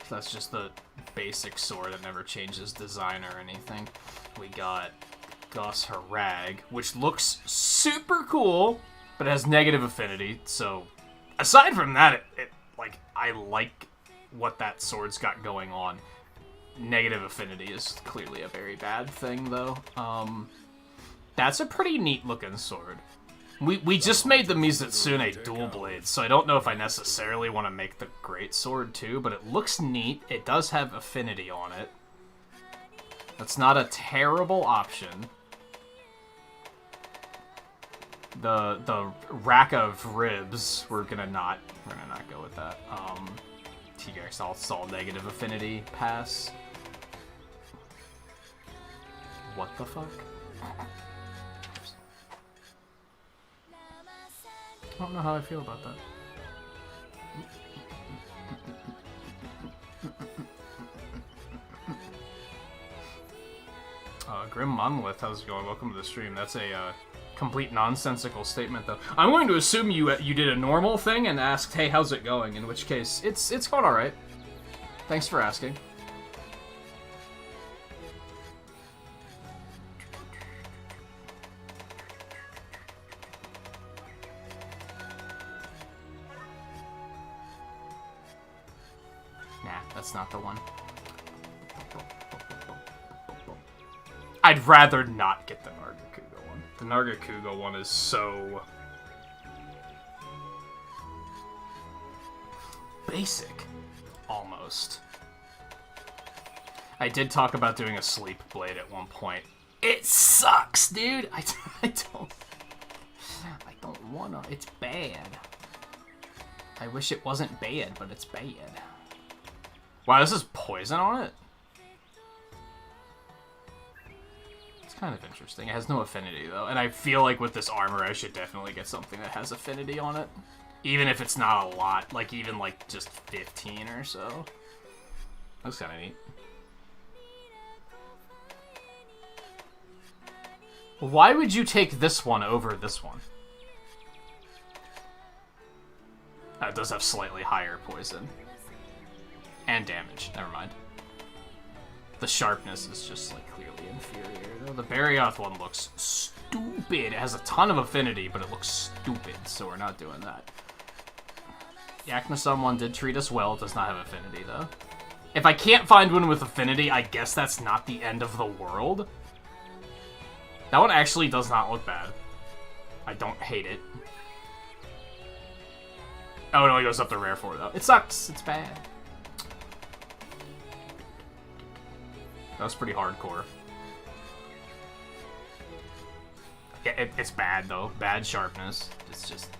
S1: So that's just the basic sword that never changes design or anything. We got Goss Harag, which looks super cool, but it has negative affinity. So, aside from that, like I like what that sword's got going on. Negative affinity is clearly a very bad thing, though. That's a pretty neat looking sword. We just made the Mizutsune dual blade, so I don't know if I necessarily want to make the great sword too, but it looks neat. It does have affinity on it. That's not a terrible option. The rack of ribs, we're gonna not go with that. T-Rex, I'll install negative affinity pass. What the fuck? I don't know how I feel about that. Grim Monolith, how's it going? Welcome to the stream. That's a complete nonsensical statement, though. I'm going to assume you did a normal thing and asked, "Hey, how's it going?" In which case, it's going all right. Thanks for asking. Nah, that's not the one. I'd rather not get the Nargacuga one. The Nargacuga one is so basic, almost. I did talk about doing a sleep blade at one point. It sucks, dude. I don't wanna. It's bad. I wish it wasn't bad, but it's bad. Wow, this is poison on it? It's kind of interesting. It has no affinity, though. And I feel like with this armor, I should definitely get something that has affinity on it. Even if it's not a lot. Like, even, like, just 15 or so. That's kind of neat. Why would you take this one over this one? It does have slightly higher poison. And damage. Never mind. The sharpness is just, like, clearly inferior. The Barioth one looks stupid. It has a ton of affinity, but it looks stupid, so we're not doing that. The Acnosum one did treat us well. It does not have affinity, though. If I can't find one with affinity, I guess that's not the end of the world. That one actually does not look bad. I don't hate it. Oh no, it goes up to rare 4 though. It sucks. It's bad. That was pretty hardcore. Yeah, it's bad though. Bad sharpness. It's just...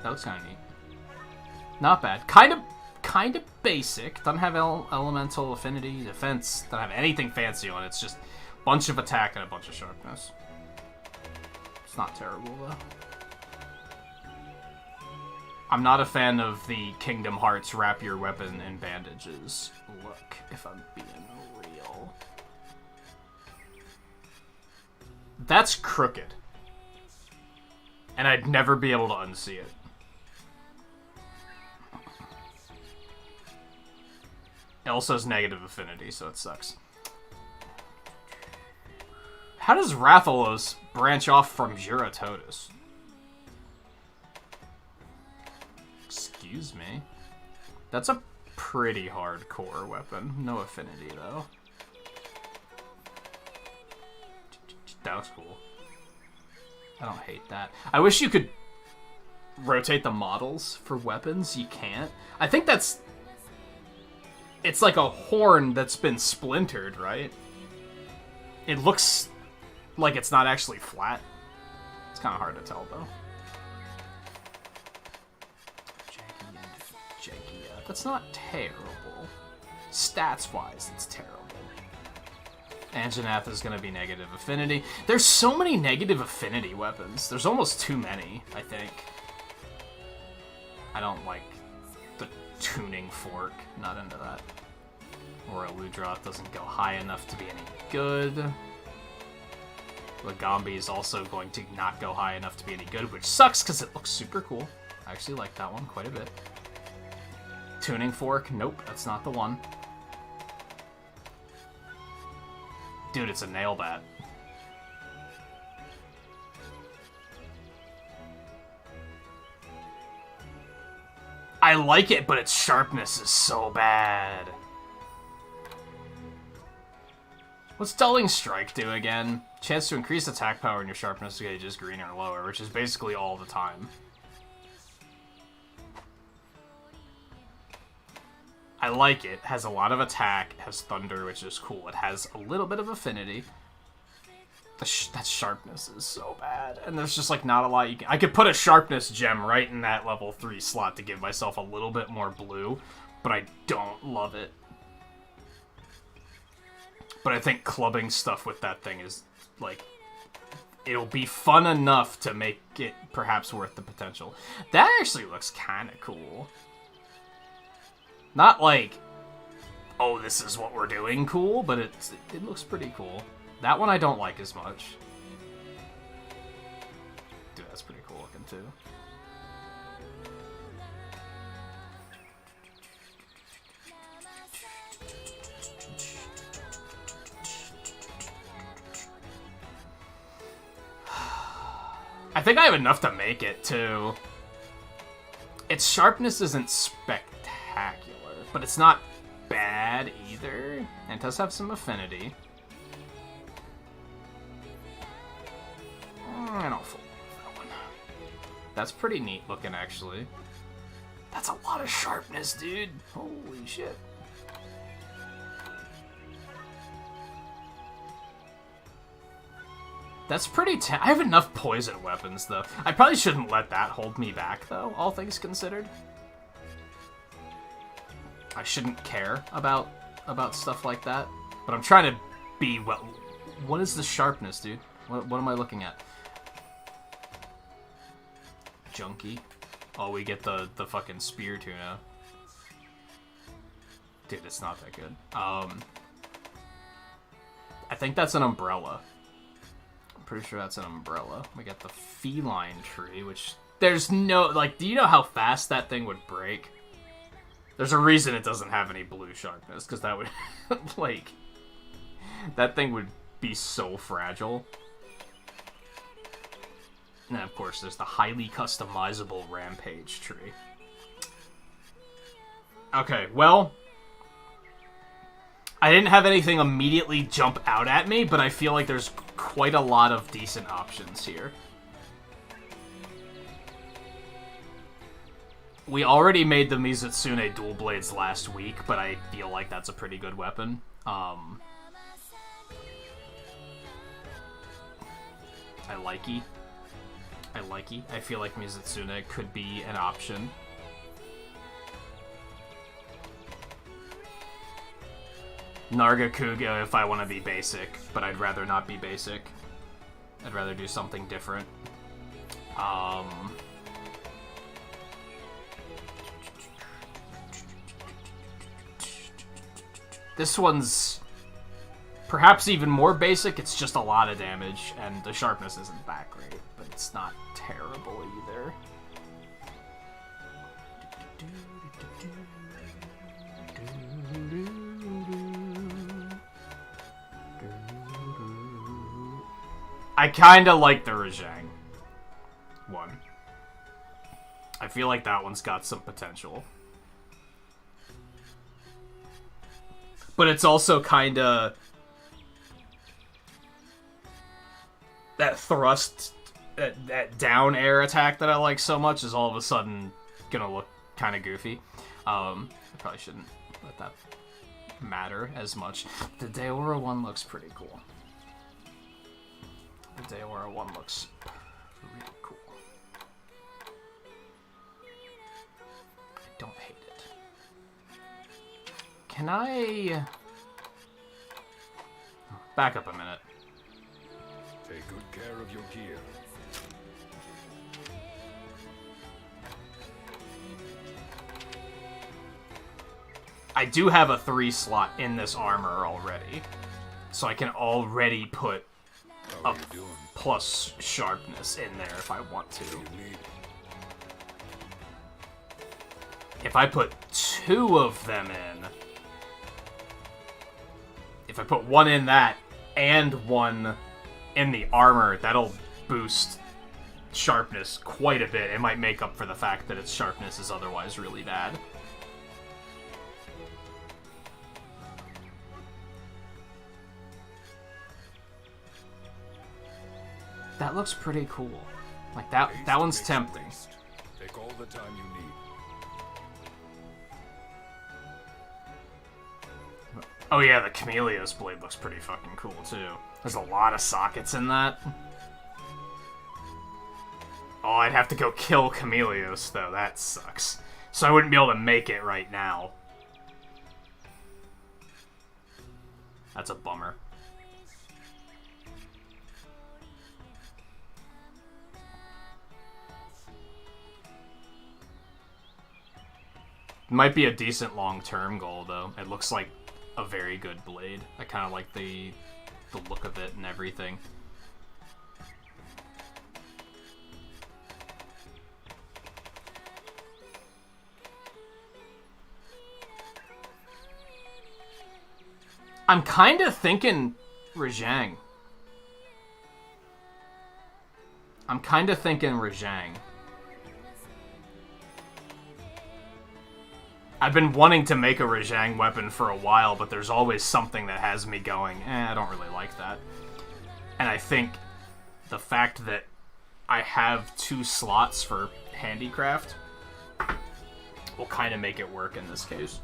S1: That looks kind of neat. Not bad. Kind of basic. Doesn't have elemental affinity, defense. Doesn't have anything fancy on it. It's just a bunch of attack and a bunch of sharpness. It's not terrible though. I'm not a fan of the Kingdom Hearts wrap your weapon in bandages look, if I'm being real. That's crooked. And I'd never be able to unsee it. It also has negative affinity, so it sucks. How does Rathalos branch off from Juratotus? Excuse me. That's a pretty hardcore weapon. No affinity, though. That was cool. I don't hate that. I wish you could rotate the models for weapons. You can't. I think that's... It's like a horn that's been splintered, right? It looks like it's not actually flat. It's kind of hard to tell, though. That's not terrible. Stats-wise, it's terrible. Anjanath is going to be negative affinity. There's so many negative affinity weapons. There's almost too many, I think. I don't like the tuning fork. Not into that. Or Eludroth doesn't go high enough to be any good. Lagambi is also going to not go high enough to be any good, which sucks because it looks super cool. I actually like that one quite a bit. Tuning fork, nope, that's not the one. Dude, it's a nail bat. I like it, but its sharpness is so bad. What's Dulling Strike do again? Chance to increase attack power and your sharpness gauge is green or lower, which is basically all the time. I like it. Has a lot of attack, has thunder, which is cool. It has a little bit of affinity. That sharpness is so bad. And there's just like not a lot you can... I could put a sharpness gem right in that level 3 slot to give myself a little bit more blue, but I don't love it. But I think clubbing stuff with that thing is, like, it'll be fun enough to make it perhaps worth the potential. That actually looks kind of cool. Not like, oh, this is what we're doing cool, but it looks pretty cool. That one I don't like as much. Dude, that's pretty cool looking too. I think I have enough to make it, too. Its sharpness isn't spectacular, but it's not bad either. And it does have some affinity. I don't fully love that one. That's pretty neat looking, actually. That's a lot of sharpness, dude. Holy shit. That's pretty I have enough poison weapons, though. I probably shouldn't let that hold me back, though, all things considered. I shouldn't care about stuff like that. But I'm trying to be well. What is the sharpness, dude? What am I looking at? Junkie. Oh, we get the fucking spear tuna. Dude, it's not that good. I think that's an umbrella. I'm pretty sure that's an umbrella. We get the feline tree, which there's no, like, do you know how fast that thing would break? There's a reason it doesn't have any blue sharpness, because that would, like, that thing would be so fragile. And of course, there's the highly customizable rampage tree. Okay, well, I didn't have anything immediately jump out at me, but I feel like there's quite a lot of decent options here. We already made the Mizutsune dual blades last week, but I feel like that's a pretty good weapon. I likey. I feel like Mizutsune could be an option. Nargacuga if I want to be basic, but I'd rather not be basic. I'd rather do something different. This one's perhaps even more basic. It's just a lot of damage, and the sharpness isn't that great, but it's not terrible either. I kinda like the Rajang one. I feel like that one's got some potential. But it's also kinda... that thrust, that down air attack that I like so much is all of a sudden gonna look kinda goofy. I probably shouldn't let that matter as much. The Deora one looks pretty cool. The Deora one looks really cool. I don't hate it. Can I... back up a minute.
S6: Take good care of your gear.
S1: I do have a 3 slot in this armor already, so I can already put
S6: How
S1: a
S6: are you doing?
S1: plus sharpness in there if I want to.
S6: You need
S1: If I put 2 of them in, if I put 1 in that and 1 in the armor, that'll boost sharpness quite a bit. It might make up for the fact that its sharpness is otherwise really bad. That looks pretty cool. Like, that one's tempting.
S6: Take all the time you need.
S1: Oh yeah, the Chameleos blade looks pretty fucking cool, too. There's a lot of sockets in that. Oh, I'd have to go kill Chameleos, though. That sucks. So I wouldn't be able to make it right now. That's a bummer. Might be a decent long-term goal, though. It looks like a very good blade. I kind of like the look of it and everything. I'm kind of thinking Rajang. I've been wanting to make a Rajang weapon for a while, but there's always something that has me going, I don't really like that. And I think the fact that I have 2 slots for handicraft will kind of make it work in this case.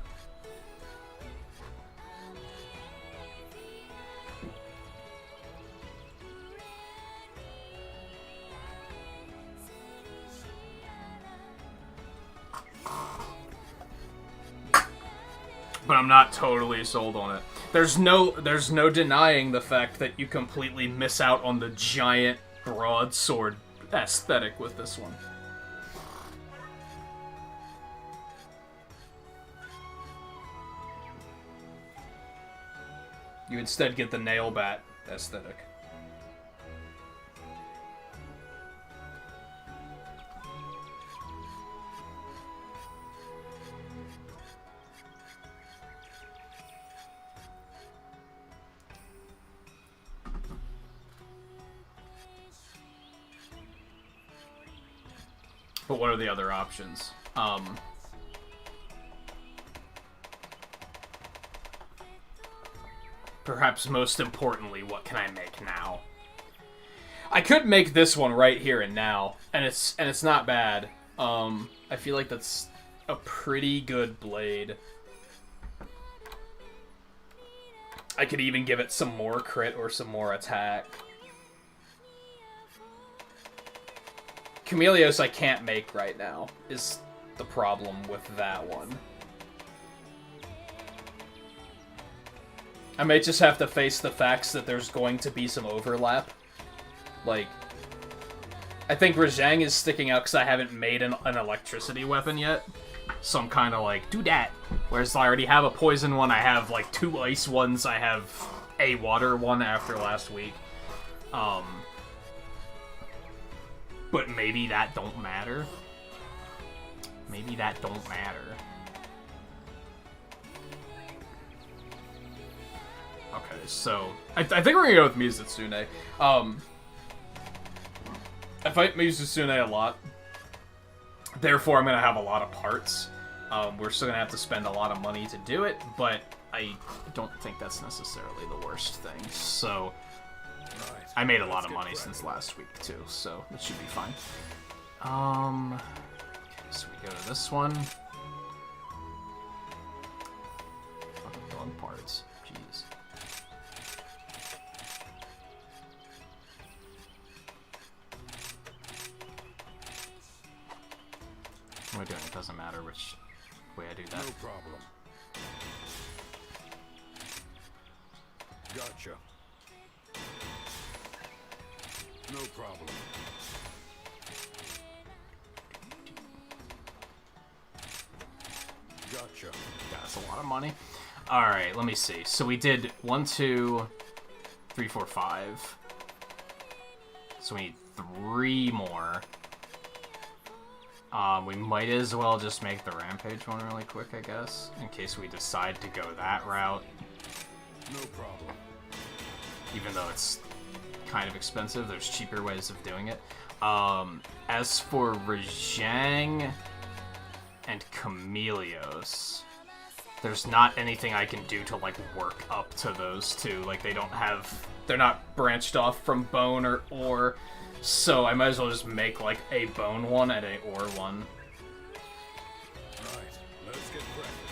S1: but I'm not totally sold on it. There's no denying the fact that you completely miss out on the giant broadsword aesthetic with this one. You instead get the nail bat aesthetic. But what are the other options? Perhaps most importantly, what can I make now? I could make this one right here and now, and it's not bad. I feel like that's a pretty good blade. I could even give it some more crit or some more attack. Chameleos I can't make right now, is the problem with that one. I may just have to face the facts that there's going to be some overlap. Like, I think Rajang is sticking out because I haven't made an electricity weapon yet. So I'm kind of like, do that. Whereas I already have a poison one, I have like 2 ice ones, I have a water one after last week. But maybe that don't matter. Maybe that don't matter. Okay, so I think we're gonna go with Mizutsune. I fight Mizutsune a lot. Therefore, I'm gonna have a lot of parts. We're still gonna have to spend a lot of money to do it, but I don't think that's necessarily the worst thing. So I made a lot of money since last week too, so it should be fine. Okay, so we go to this one. Fucking dog parts. Jeez. What am I doing? It doesn't matter which way I do that.
S6: No problem. Gotcha. No problem. Gotcha.
S1: Yeah, that's a lot of money. Alright, let me see. So we did 1, 2, 3, 4, 5. So we need 3 more. We might as well just make the Rampage one really quick, I guess. In case we decide to go that route.
S6: No problem.
S1: Even though it's kind of expensive, there's cheaper ways of doing it. As for Rajang and Chameleos, there's not anything I can do to, like, work up to those two. Like, they're not branched off from bone or ore, so I might as well just make, like, a bone one and a ore one.
S6: Right, let's get cracking.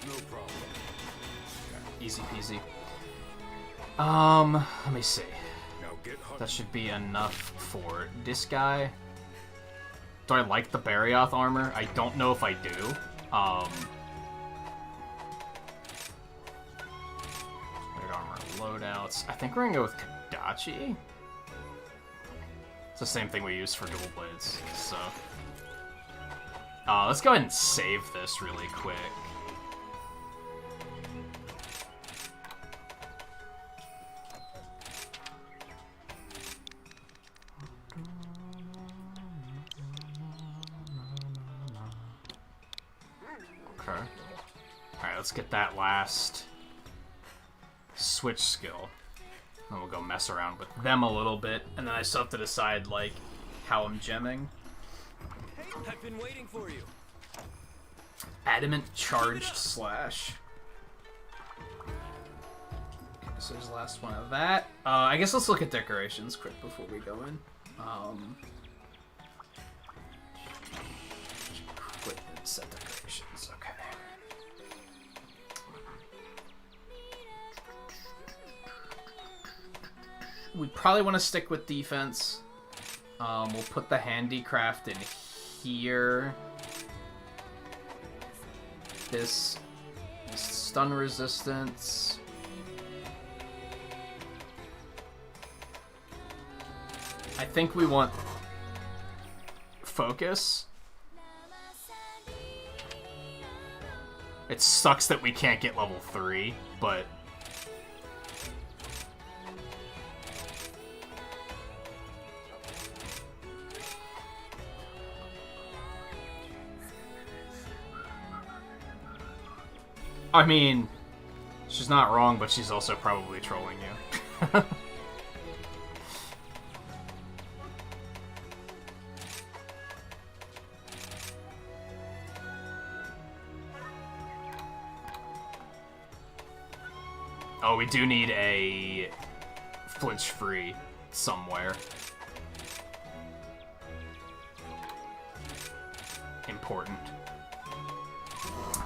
S6: No problem.
S1: Easy peasy. Let me see.
S6: Now get hunting.
S1: That should be enough for this guy. Do I like the Barioth armor? I don't know if I do. Standard armor loadouts. I think we're gonna go with Kadachi. It's the same thing we use for dual blades, so. Let's go ahead and save this really quick. Okay. Alright, let's get that last switch skill. Then we'll go mess around with them a little bit, and then I still have to decide, like, how I'm gemming.
S3: I've been waiting for you.
S1: Adamant charged slash. Okay, so there's the last one of that. I guess let's look at decorations quick before we go in. Equipment set decorations, okay. We probably want to stick with defense. We'll put the handicraft in here. This is stun resistance. I think we want focus. It sucks that we can't get level 3, but I mean, she's not wrong, but she's also probably trolling you. Oh, we do need a flinch-free somewhere. Important.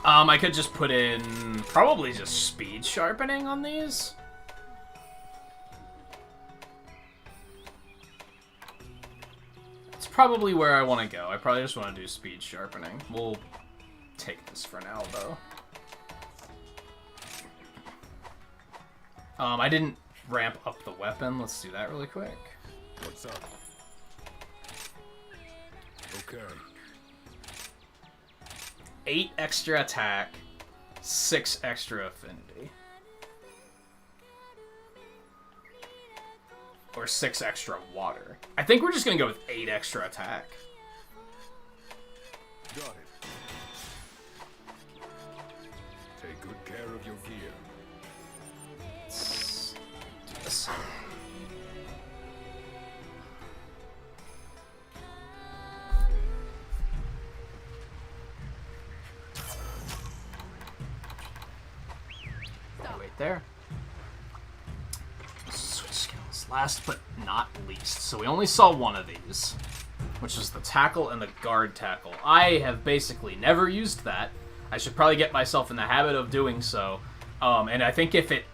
S1: I could just put in probably just speed sharpening on these. It's probably where I want to go. I probably just want to do speed sharpening. We'll take this for now, though. I didn't ramp up the weapon. Let's do that really quick.
S4: What's up? Okay.
S1: 8 extra attack, 6 extra affinity. Or 6 extra water. I think we're just gonna go with 8 extra attack.
S4: Got it. Take good care of your gear.
S1: Let's do this. Wait there. Switch skills. Last but not least. So we only saw one of these, which is the tackle and the guard tackle. I have basically never used that. I should probably get myself in the habit of doing so. And I think if it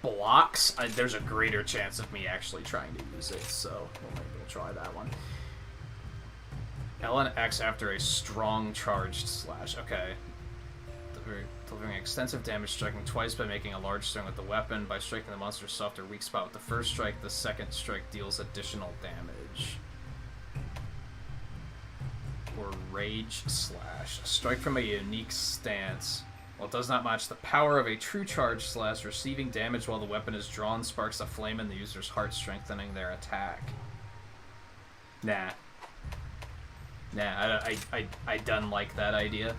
S1: blocks, there's a greater chance of me actually trying to use it. So maybe we'll try that one. L and X after a strong charged slash. Okay. Delivering extensive damage, striking twice by making a large swing with the weapon. By striking the monster's soft or weak spot with the first strike, the second strike deals additional damage. Or Rage Slash. A strike from a unique stance. While it does not match the power of a true charge slash, receiving damage while the weapon is drawn sparks a flame in the user's heart, strengthening their attack. Nah. Nah, I done like that idea.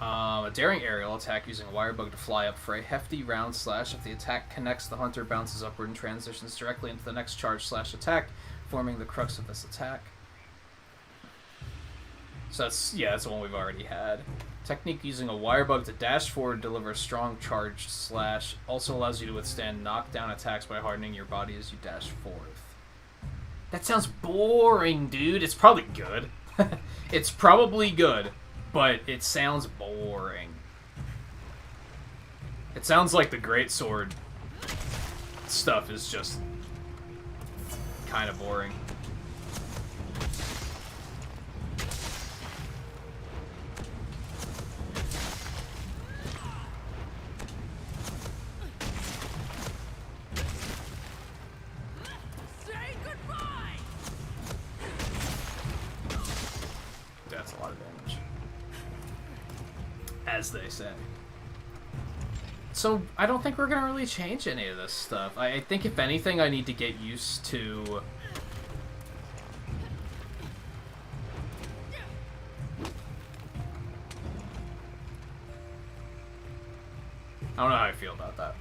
S1: A daring aerial attack using a wire bug to fly up for a hefty round slash. If the attack connects, the hunter bounces upward and transitions directly into the next charge slash attack, forming the crux of this attack. So that's the one we've already had. Technique using a wire bug to dash forward, deliver a strong charged slash. Also allows you to withstand knockdown attacks by hardening your body as you dash forth. That sounds boring, dude. It's probably good. It's probably good, but it sounds boring. It sounds like the greatsword stuff is just kind of boring.
S2: Say goodbye.
S1: That's a lot of damage. As they say. So, I don't think we're gonna really change any of this stuff. I think if anything, I need to get used to... I don't know how I feel about that.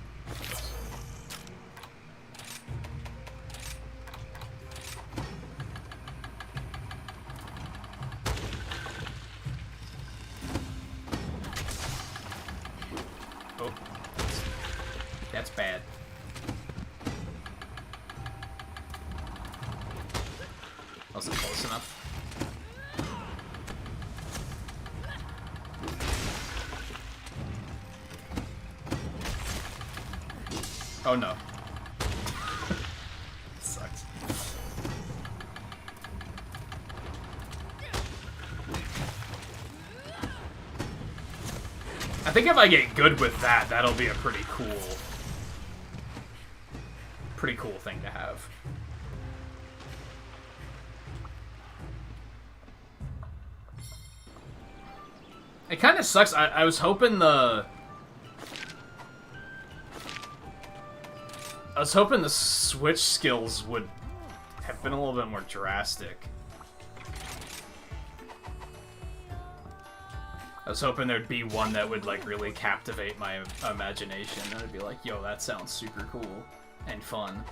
S1: Oh. That's bad. Wasn't close enough. Oh no. Sucks. I think if I get good with that, that'll be a pretty cool thing to have. It kind of sucks. I was hoping the switch skills would have been a little bit more drastic. I was hoping there'd be one that would, like, really captivate my imagination. And I'd be like, yo, that sounds super cool and fun.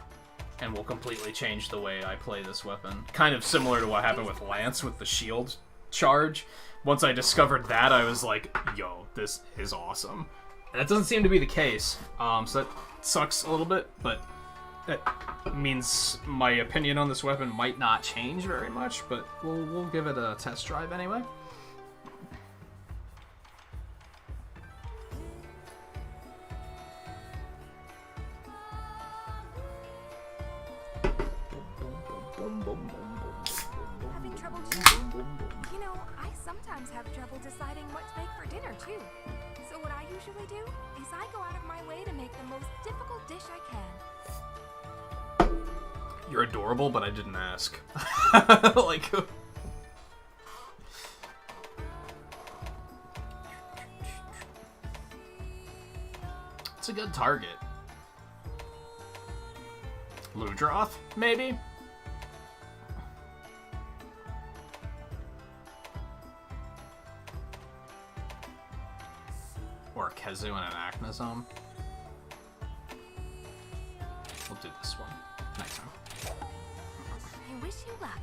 S1: And will completely change the way I play this weapon. Kind of similar to what happened with Lance with the shield charge. Once I discovered that, I was like, yo, this is awesome. And that doesn't seem to be the case. So that sucks a little bit, but that means my opinion on this weapon might not change very much, but we'll give it a test drive anyway.
S5: Having trouble choosing? You know, I sometimes have trouble deciding what to make for dinner, too. So what I usually do is I go out of my way to make the most difficult dish I can.
S1: You're adorable, but I didn't ask. Like... It's a good target. Ludroth, maybe? Or Kezu and an Achnazome. We'll do this one next time.
S5: I wish you luck.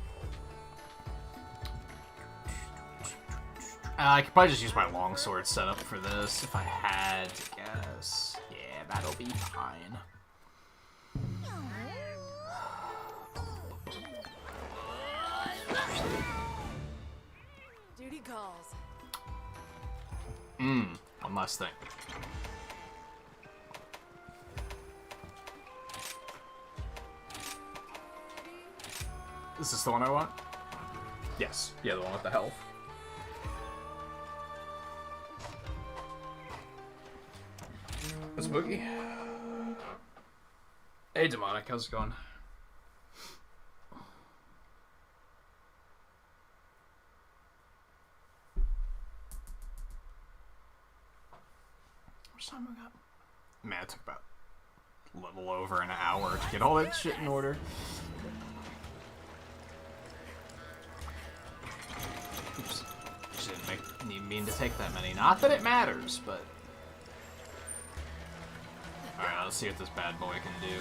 S1: I could probably just use my longsword setup for this if I had to guess. Yeah, that'll be fine.
S5: Duty calls.
S1: One last thing. Is this the one I want? Yes. Yeah, the one with the health. What's Boogie? Hey, Demonic, how's it going? How much time we got? Man, it took about a little over an hour to get all that shit in order. Oops. Just didn't mean to take that many. Not that it matters, but... Alright, let's see what this bad boy can do.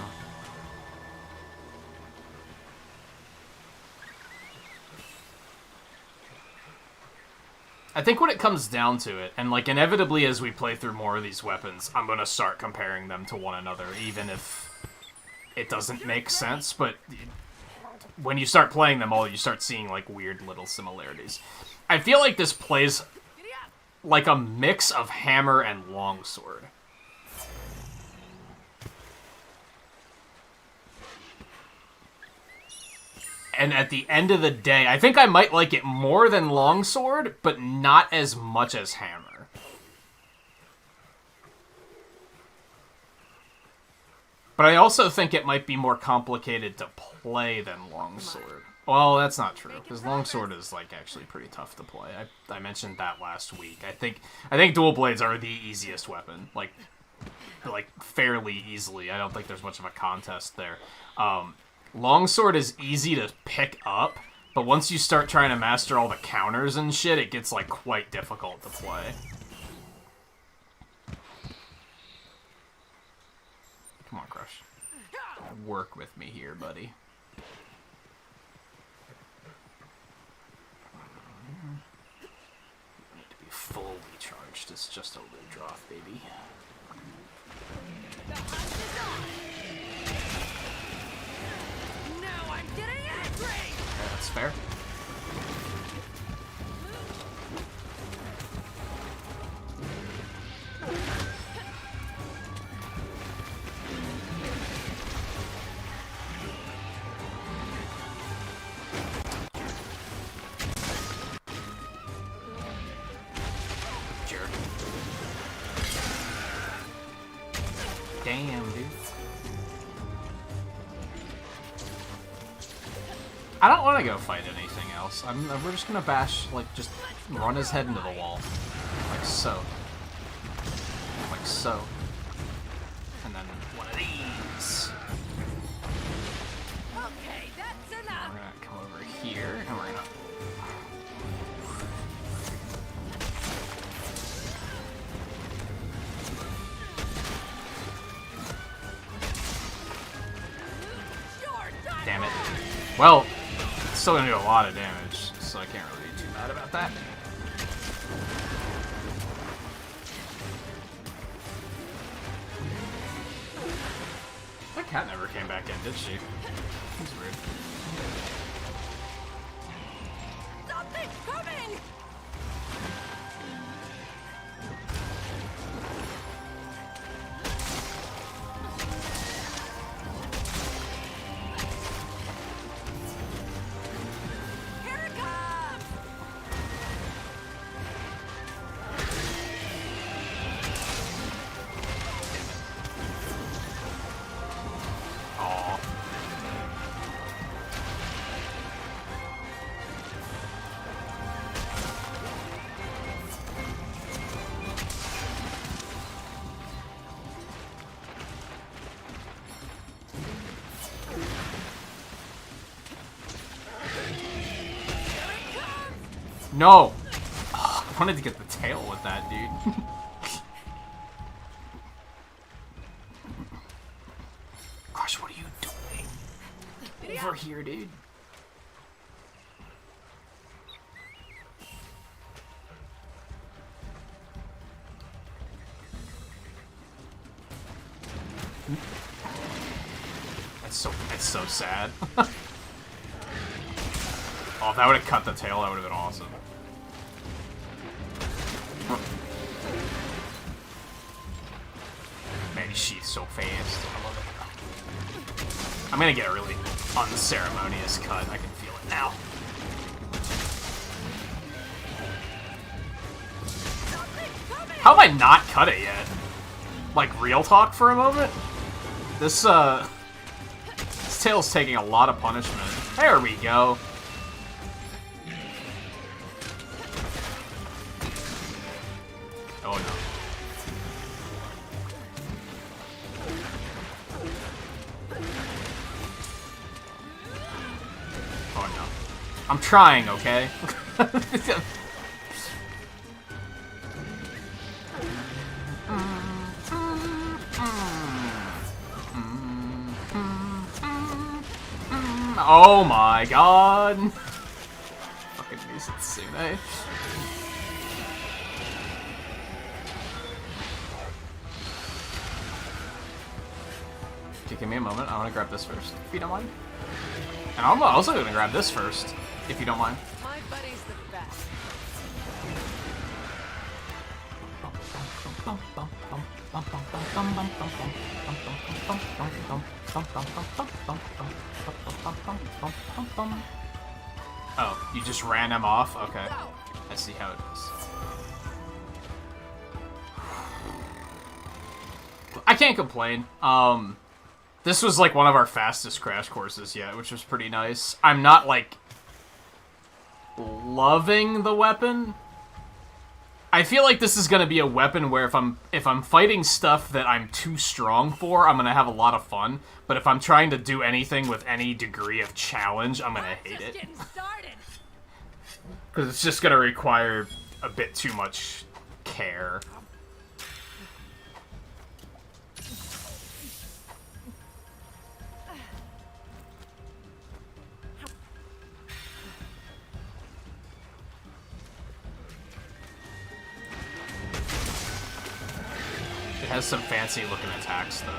S1: I think when it comes down to it, and like inevitably as we play through more of these weapons, I'm gonna start comparing them to one another, even if it doesn't make sense, but when you start playing them all, you start seeing like weird little similarities. I feel like this plays like a mix of hammer and longsword. And at the end of the day, I think I might like it more than longsword, but not as much as hammer. But I also think it might be more complicated to play than longsword. Well, that's not true, because longsword is like actually pretty tough to play. I mentioned that last week. I think dual blades are the easiest weapon, like fairly easily. I don't think there's much of a contest there. Longsword is easy to pick up, but once you start trying to master all the counters and shit, it gets, like, quite difficult to play. Come on, Crush. Work with me here, buddy. I need to be fully charged. It's just a Ludroth, baby. That's fair. Jerk. Damn, dude. I don't want to go fight anything else. We're just gonna bash, like, just run his head into the wall. Like so. Like so. And then one of these.
S5: Okay, that's enough.
S1: We're gonna come over here, and we're gonna... Damn it. Well, it's still gonna do a lot of damage, so I can't really be too mad about that. That cat never came back in, did she? That's weird.
S5: Something's coming! Here it comes!
S1: Aw. No! Oh, I wanted to get the tail with that, dude. Crush, what are you doing? Over here, dude. That's so sad. Oh, if that would have cut the tail, that would have been awesome. Man, he sheaths so fast. I love it. I'm gonna get a really unceremonious cut. I can feel it now. How have I not cut it yet? Like, real talk for a moment? This tail's taking a lot of punishment. There we go. Oh no. Oh no. I'm trying, okay? Oh my god. Fucking Misatsune. Okay, give me a moment. I want to grab this first, if you don't mind. And I'm also going to grab this first, if you don't mind.
S5: My buddy's the best.
S1: Oh, you just ran him off? Okay. I see how it is. I can't complain. This was like one of our fastest crash courses yet, which was pretty nice. I'm not like loving the weapon. I feel like this is gonna be a weapon where if I'm fighting stuff that I'm too strong for, I'm gonna have a lot of fun. But if I'm trying to do anything with any degree of challenge, I'm gonna hate it. Because it's just gonna require a bit too much care. It has some fancy looking attacks though.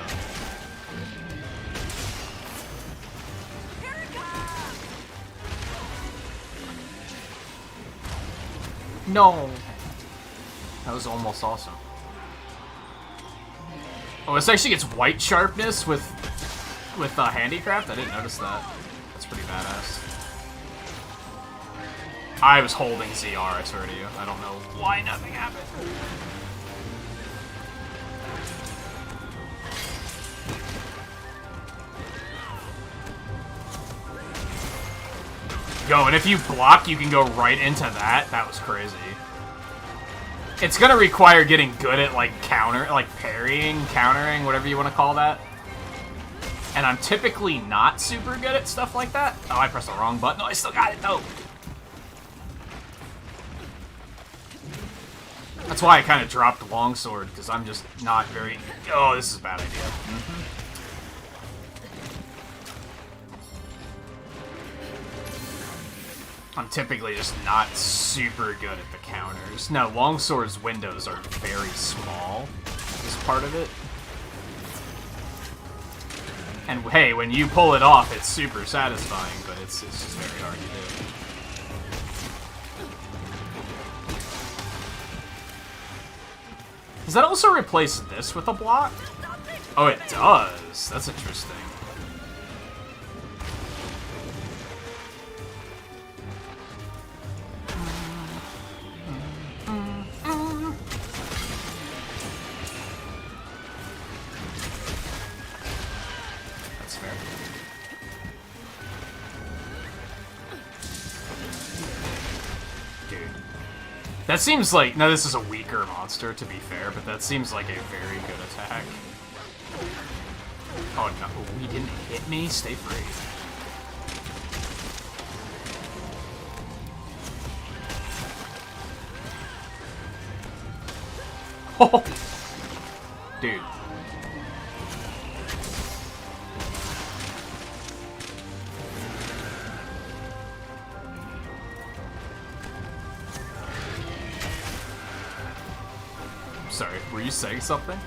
S1: No! That was almost awesome. Oh, this actually gets white sharpness with handicraft? I didn't notice that. That's pretty badass. I was holding ZR, I swear to you. I don't know why nothing happened. Yo, and if you block, you can go right into that. That was crazy. It's gonna require getting good at, like, parrying, countering, whatever you want to call that. And I'm typically not super good at stuff like that. Oh, I pressed the wrong button. No, I still got it, though. That's why I kind of dropped longsword, because I'm just not very... Oh, this is a bad idea. I'm typically just not super good at the counters. No, longsword's windows are very small, is part of it. And hey, when you pull it off, it's super satisfying, but it's just very hard to do. Does that also replace this with a block? Oh, it does. That's interesting. That's fair. Dude. That seems like... Now, this is a weaker monster, to be fair, but that seems like a very good attack. Oh, no. He didn't hit me? Stay free. Oh! Dude. Sorry, were you saying something?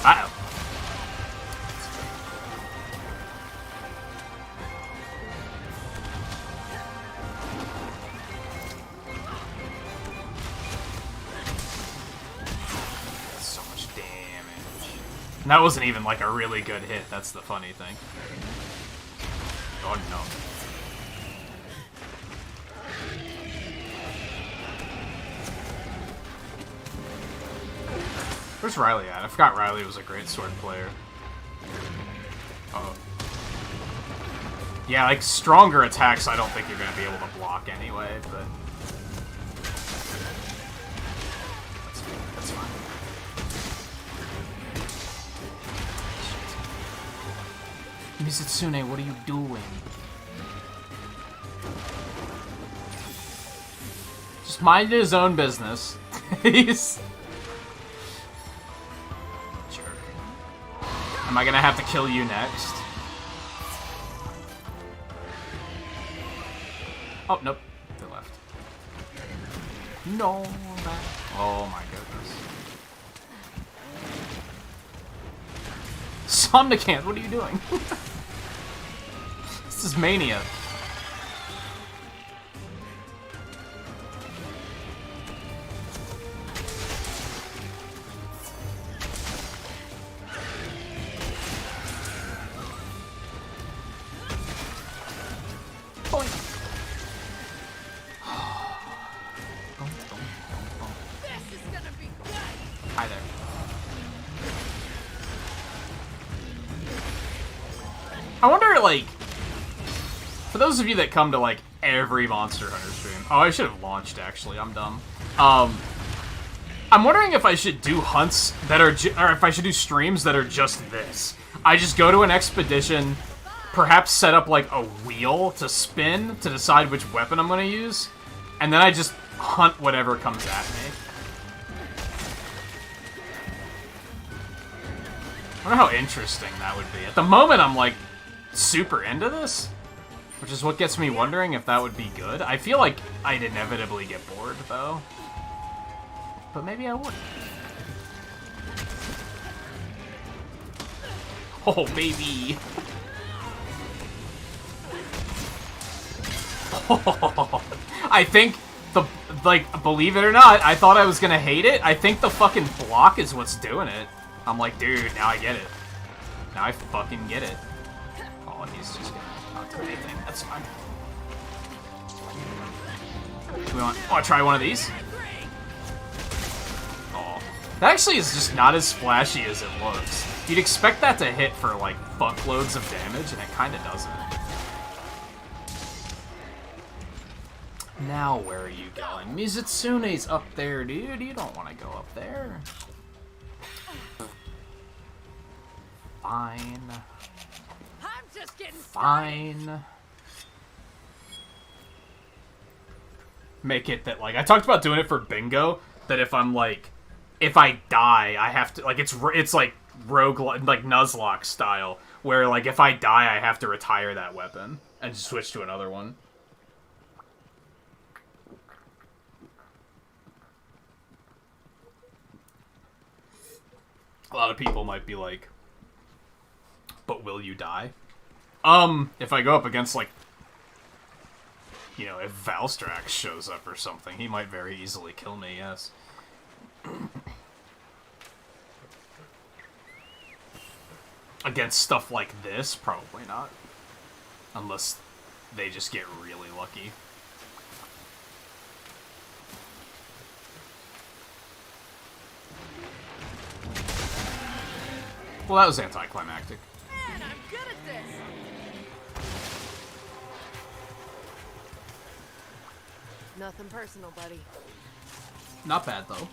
S1: Uh-oh. That's so much damage. And that wasn't even like a really good hit, that's the funny thing. Oh no. Where's Riley at? I forgot Riley was a great sword player. Uh-oh. Yeah, like, stronger attacks I don't think you're going to be able to block anyway, but... That's fine. Mizitsune, what are you doing? Just mind his own business. He's... Am I gonna have to kill you next? Oh, nope. They left. No. Oh my goodness. Somnicant, what are you doing? This is mania. Hi there. I wonder, like, for those of you that come to, like, every Monster Hunter stream... Oh, I should have launched, actually. I'm dumb. I'm wondering if I should do hunts that are... or if I should do streams that are just this. I just go to an expedition, perhaps set up, like, a wheel to spin to decide which weapon I'm going to use, and then I just hunt whatever comes at me. I wonder how interesting that would be. At the moment, I'm, like, super into this, which is what gets me wondering if that would be good. I feel like I'd inevitably get bored, though. But maybe I wouldn't. Oh, baby! Oh, I think the... like, believe it or not, I thought I was gonna hate it. I think the fucking block is what's doing it. I'm like, dude, now I get it. Now I fucking get it. Oh, he's just gonna not do anything. That's fine. Do we want to try one of these? Oh. That actually is just not as splashy as it looks. You'd expect that to hit for, like, fuckloads of damage, and it kinda doesn't. Now where are you going? Mizutsune's up there, dude. You don't want to go up there. Fine.
S2: I'm just getting
S1: Fine. Make it that, like, I talked about doing it for bingo, that if I'm, like, if I die, I have to, like, it's like rogue, like, Nuzlocke style, where, like, if I die, I have to retire that weapon and switch to another one. A lot of people might be like, but will you die? If I go up against, like, you know, if Valstrax shows up or something, he might very easily kill me, yes. Against stuff like this, probably not. Unless they just get really lucky. Well, that was anticlimactic.
S2: Man, I'm good at this. Nothing personal, buddy.
S1: Not bad, though.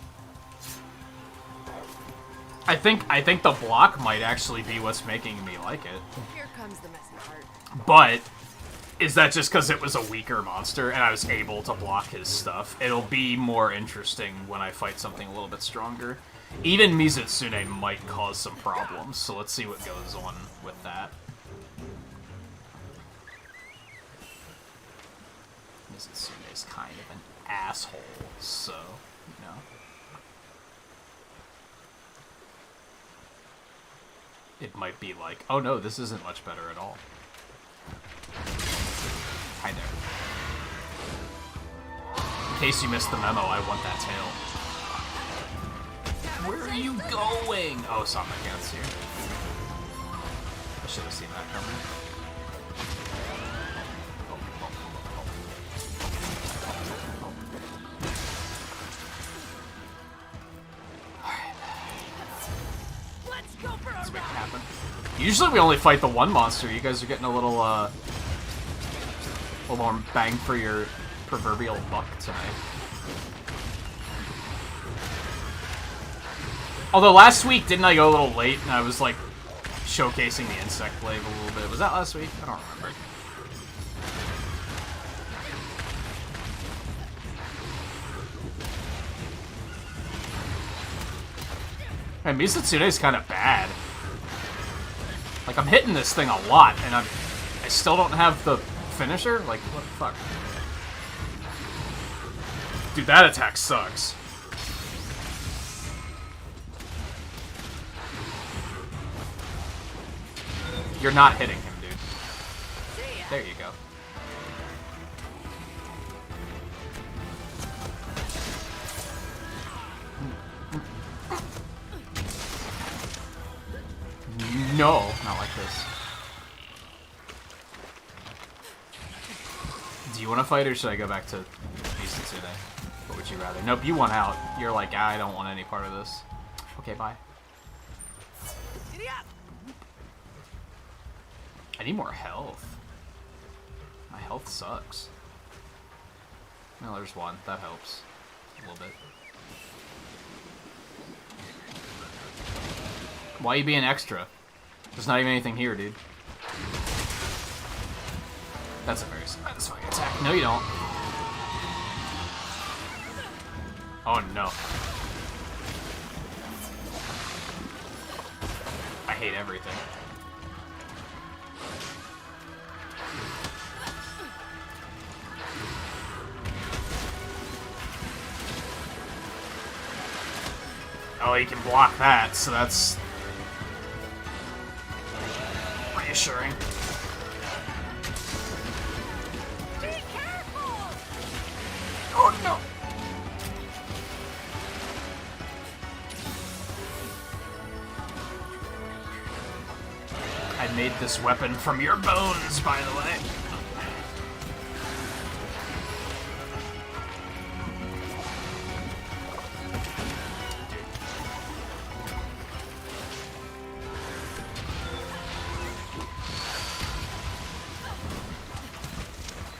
S1: I think the block might actually be what's making me like it.
S2: Here comes the messy part.
S1: But is that just because it was a weaker monster and I was able to block his stuff? It'll be more interesting when I fight something a little bit stronger. Even Mizutsune might cause some problems, so let's see what goes on with that. Mizutsune is kind of an asshole, so, you know. It might be like, oh no, this isn't much better at all. Hi there. In case you missed the memo, I want that tail. Where are you going? Oh, Sonic Dance here. I should have seen that coming.
S2: Let's go for a
S1: Let's make it
S2: ride.
S1: happen. Usually we only fight the one monster. You guys are getting a little more bang for your proverbial buck tonight. Although last week, didn't I go a little late and I was like showcasing the insect glaive a little bit? Was that last week? I don't remember. And Mizutsune is kind of bad. Like, I'm hitting this thing a lot and I still don't have the finisher? Like, what the fuck? Dude, that attack sucks. You're not hitting him, dude. There you go. No, not like this. Do you want to fight or should I go back to Mizutsune? What would you rather? Nope, you want out. You're like, I don't want any part of this. Okay, bye.
S2: Giddy up.
S1: I need more health. My health sucks. Well, there's one. That helps. A little bit. Why you being extra? There's not even anything here, dude. That's a very satisfying attack. No, you don't. Oh, no. I hate everything. Oh, you can block that, so that's reassuring.
S2: Be careful.
S1: Oh no! I made this weapon from your bones, by the way.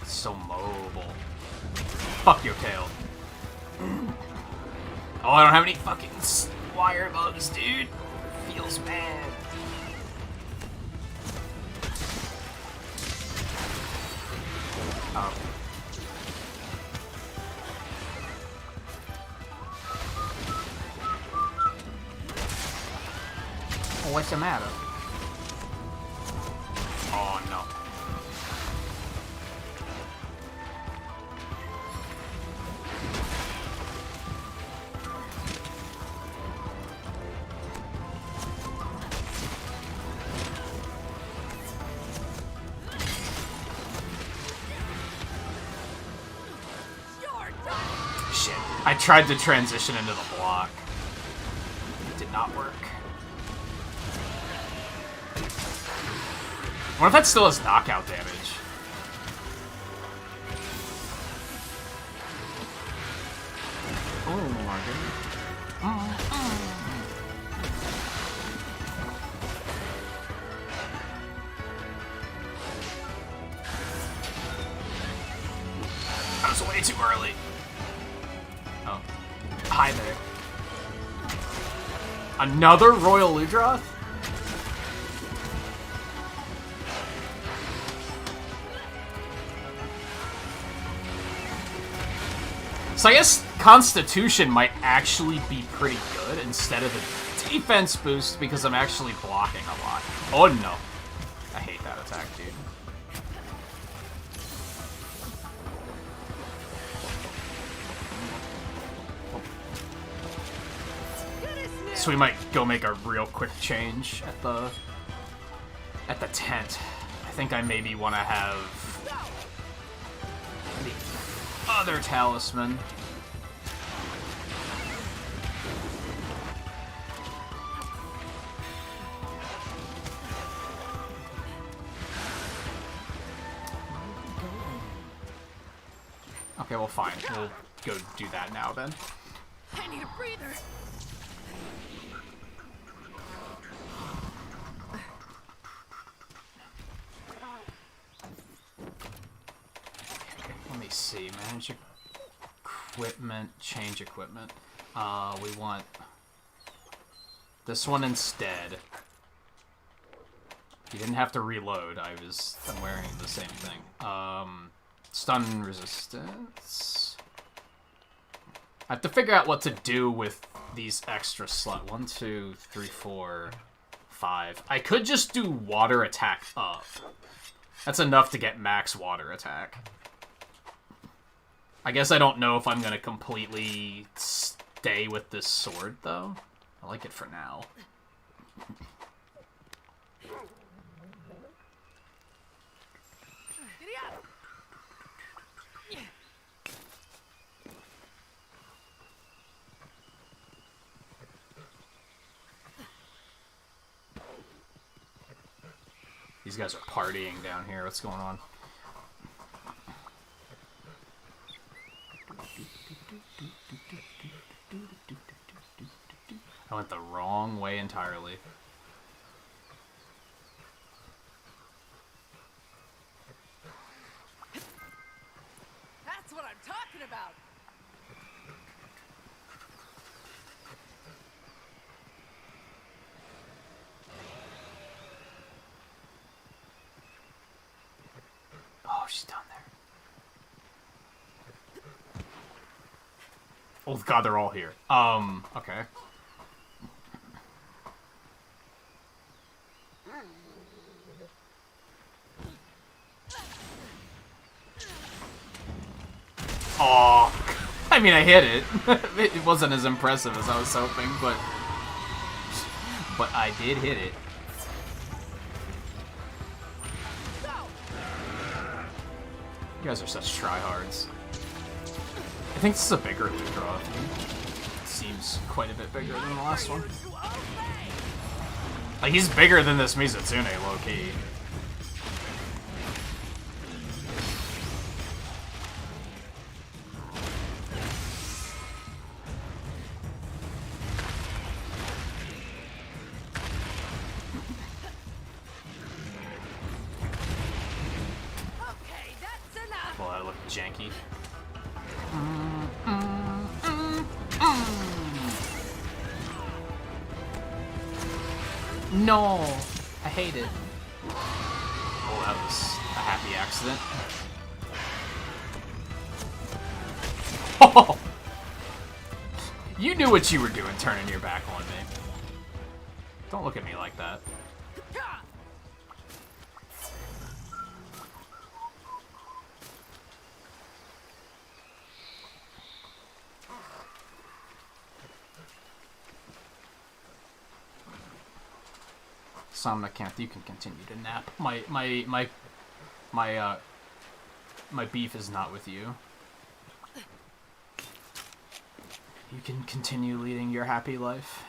S1: So mobile. Fuck your tail. Oh, I don't have any fucking wire bugs, dude. Feels bad. Oh. Oh, what's the matter? Oh, no. Shit. I tried to transition into the block. It did not work. What if that still has knockout damage? Oh my goodness. I was way too early. Oh. Hi there. Another Royal Ludroth? So I guess Constitution might actually be pretty good instead of the defense boost because I'm actually blocking a lot. Oh no. I hate that attack, dude. So we might go make a real quick change at the tent. I think I maybe want to have the other talisman. Okay, well fine. We'll go do that now then.
S5: I need a breather.
S1: Let me see. Manage equipment. Change equipment. We want this one instead. You didn't have to reload. I'm wearing the same thing. Stun resistance. I have to figure out what to do with these extra slots. 1, 2, 3, 4, 5. I could just do water attack up. That's enough to get max water attack. I guess I don't know if I'm gonna completely stay with this sword, though. I like it for now. These guys are partying down here. What's going on? I went the wrong way entirely.
S5: That's what I'm talking about.
S1: Oh, she's down there. Oh god, they're all here. Okay. Oh, I mean, I hit it. It wasn't as impressive as I was hoping, but I did hit it. You guys are such tryhards. I think this is a bigger loot draw. It seems quite a bit bigger than the last one. Like, he's bigger than this Mizutsune, low-key.
S5: Okay, that's enough.
S1: Well, that looked janky. No, I hate it. Oh, that was a happy accident. Oh, you knew what you were doing, turning your back on me. Don't look at me like that. Somnicanth, you can continue to nap. My beef is not with you. You can continue leading your happy life.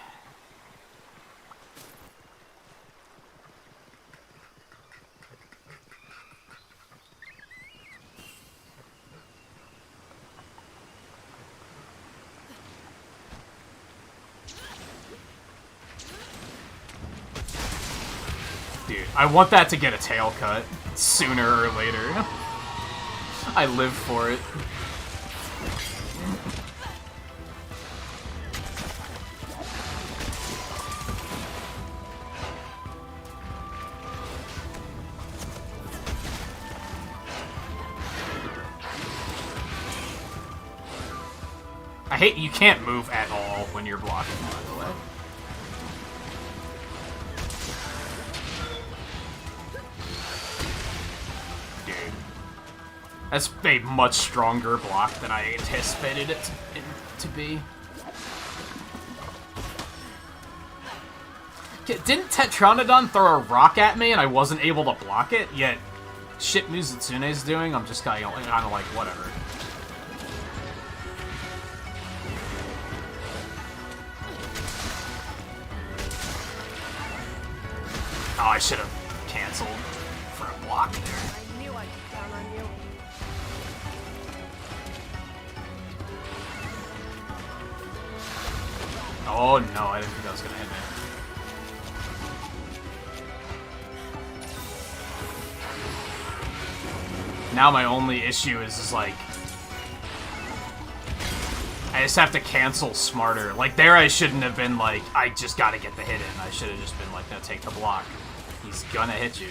S1: Dude, I want that to get a tail cut sooner or later. I live for it. I hate you can't move at all when you're blocking, by the way. Dude. That's a much stronger block than I anticipated it to be. Didn't Tetranodon throw a rock at me and I wasn't able to block it? Yet, shit Mizutsune's doing, I'm just kind of like, whatever. Oh, I should have canceled for a block there.
S5: I knew I could count on you.
S1: Oh no, I didn't think that was gonna hit me. Now my only issue is like, I just have to cancel smarter. Like there I shouldn't have been like, I just gotta get the hit in. I should have just been like, no, take the block. He's gonna hit you.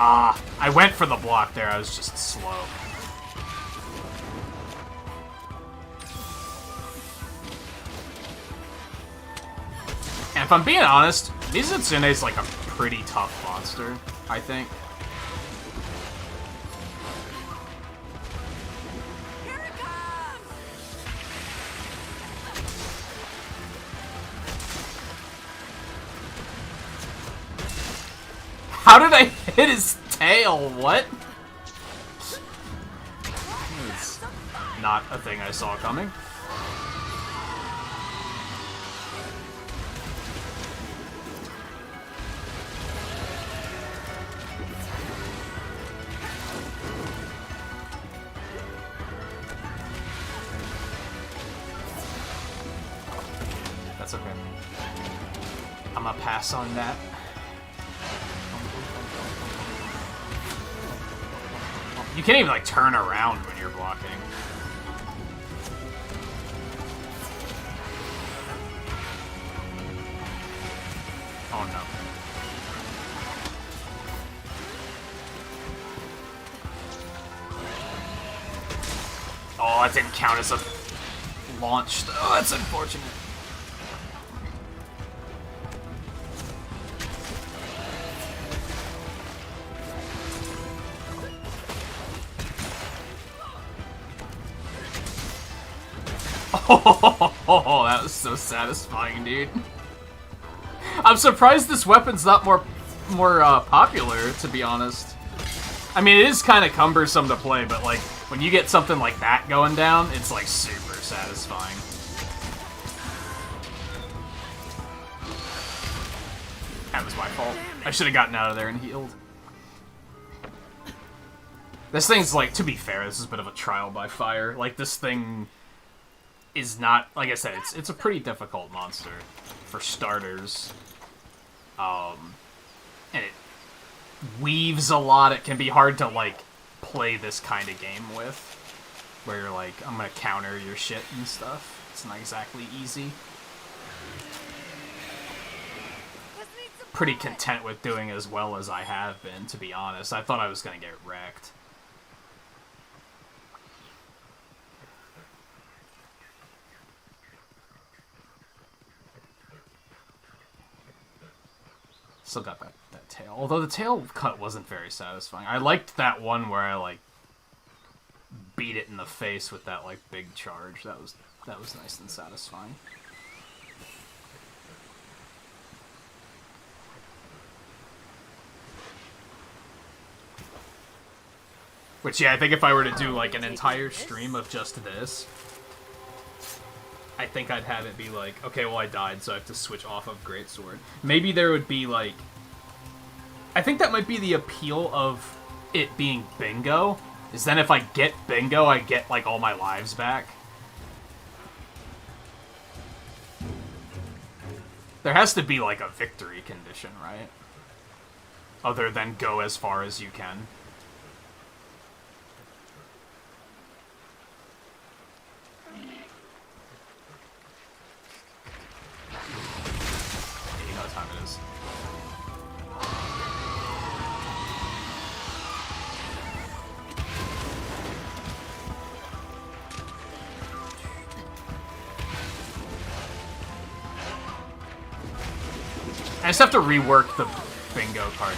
S1: Ah, I went for the block there, I was just slow. And if I'm being honest, Mizutsune's like a pretty tough monster, I think.
S5: Here it comes!
S1: How did I hit his tail? What? It's not a thing I saw coming. That's okay. I'm gonna pass on that. You can't even, like, turn around when you're blocking. Oh, no. Oh, that didn't count as a launch. Oh, that's unfortunate. Oh, that was so satisfying, dude. I'm surprised this weapon's not more popular, to be honest. I mean, it is kind of cumbersome to play, but like when you get something like that going down, it's like super satisfying. That was my fault. I should have gotten out of there and healed. This thing's, like, to be fair, this is a bit of a trial by fire. Like, this thing is not, like I said, it's a pretty difficult monster, for starters. And it weaves a lot. It can be hard to, like, play this kind of game with, where you're like, I'm gonna counter your shit and stuff. It's not exactly easy. Pretty content with doing as well as I have been, to be honest. I thought I was gonna get wrecked. Still got that tail. Although the tail cut wasn't very satisfying. I liked that one where I, like, beat it in the face with that, like, big charge. That was nice and satisfying. Which, yeah, I think if I were to do, like, an entire stream of just this, I think I'd have it be like, okay, well, I died, so I have to switch off of Greatsword. Maybe there would be, like... I think that might be the appeal of it being bingo, is then if I get bingo, I get, like, all my lives back. There has to be, like, a victory condition, right? Other than go as far as you can. You know what time it is. I just have to rework the bingo part.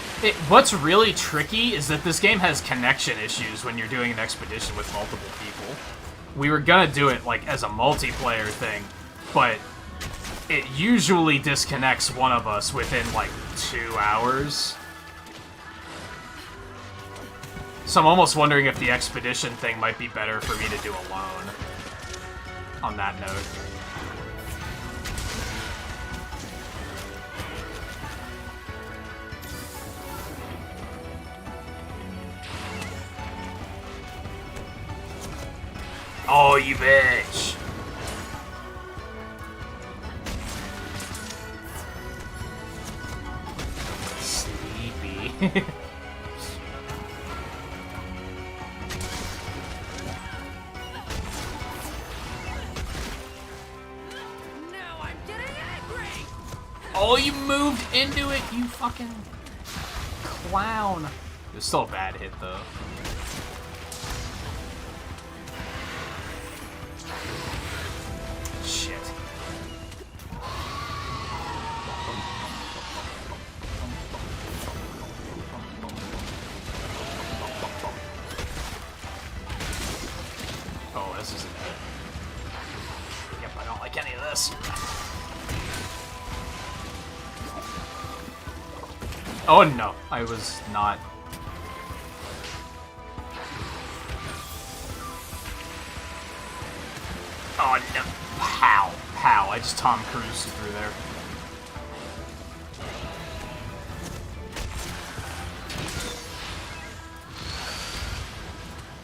S1: What's really tricky is that this game has connection issues when you're doing an expedition with multiple people. We were gonna do it, like, as a multiplayer thing, but it usually disconnects one of us within, like, 2 hours. So I'm almost wondering if the expedition thing might be better for me to do alone. On that note. Oh, you bitch! Sleepy.
S2: Now I'm getting angry.
S1: Oh, you moved into it, you fucking clown. It was still a bad hit, though. Shit. Oh, this isn't good. Yep, I don't like any of this. Oh no, I was not. Oh no. How? How? I just Tom Cruised through there.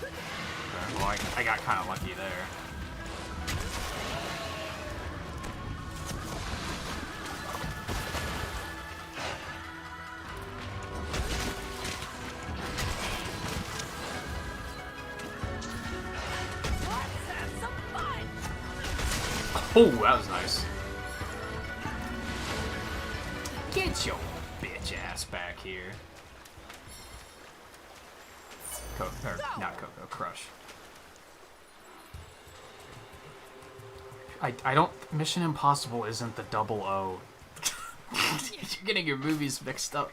S1: Okay, well, I got kind of lucky there.
S2: Let's have some fun.
S1: Oh, that was nice. Get your bitch ass back here. Not Coco, Crush. I don't... Mission Impossible isn't the 00. You're getting your movies mixed up.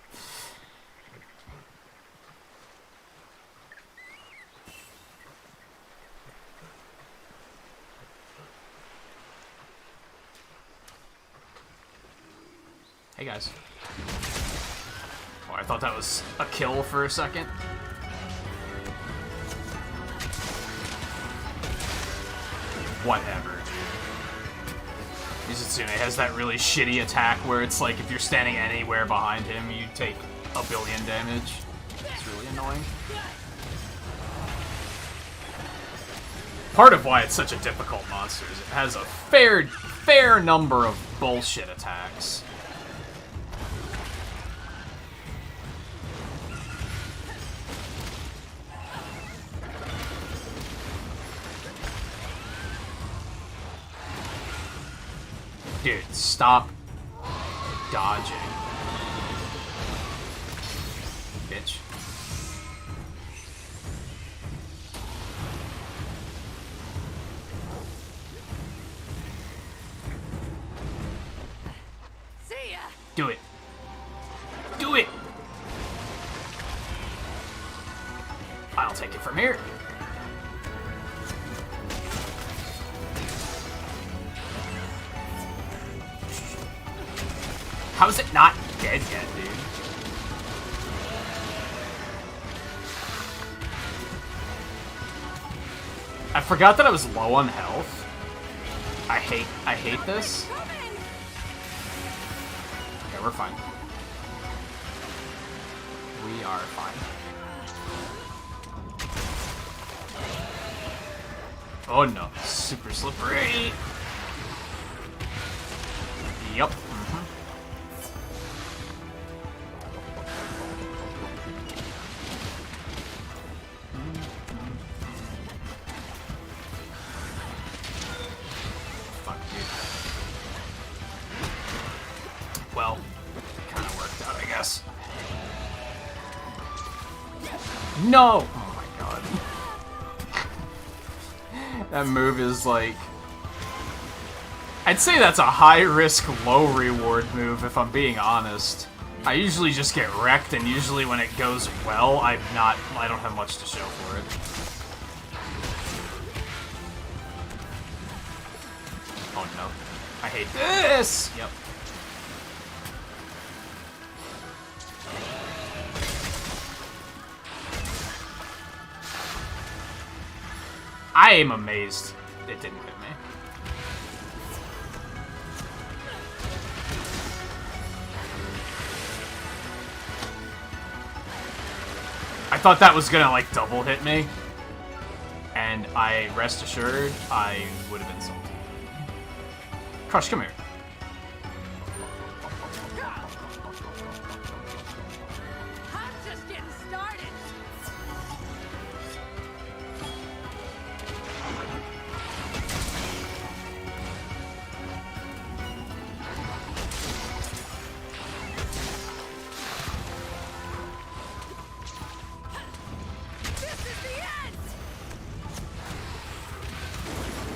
S1: Hey guys. Oh, I thought that was a kill for a second. Whatever. Mizutsume has that really shitty attack where it's like if you're standing anywhere behind him, you take 1 billion damage. It's really annoying. Part of why it's such a difficult monster is it has a fair number of bullshit attacks. Dude, stop dodging. Bitch.
S2: See ya.
S1: Do it. Do it! I'll take it from here. How is it not dead yet, dude? I forgot that I was low on health. I hate this. Okay, we're fine. We are fine. Oh no, super slippery. Yup. Well, kind of worked out, I guess. No! Oh my god. That move is like... I'd say that's a high-risk, low-reward move, if I'm being honest. I usually just get wrecked, and usually when it goes well, I don't have much to show for it. Oh no. I hate this! Yep. I am amazed it didn't hit me. I thought that was gonna, like, double hit me. And rest assured, I would have been salty. Crush, come here.
S2: I'm just getting started.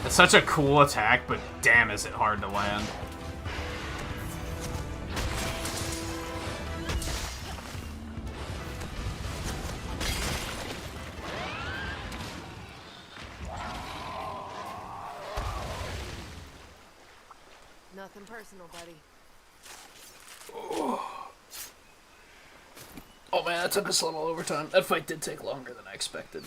S1: It's such a cool attack, but damn is it hard to land.
S2: Nothing personal, buddy.
S1: Oh man, that took us a little overtime. That fight did take longer than I expected.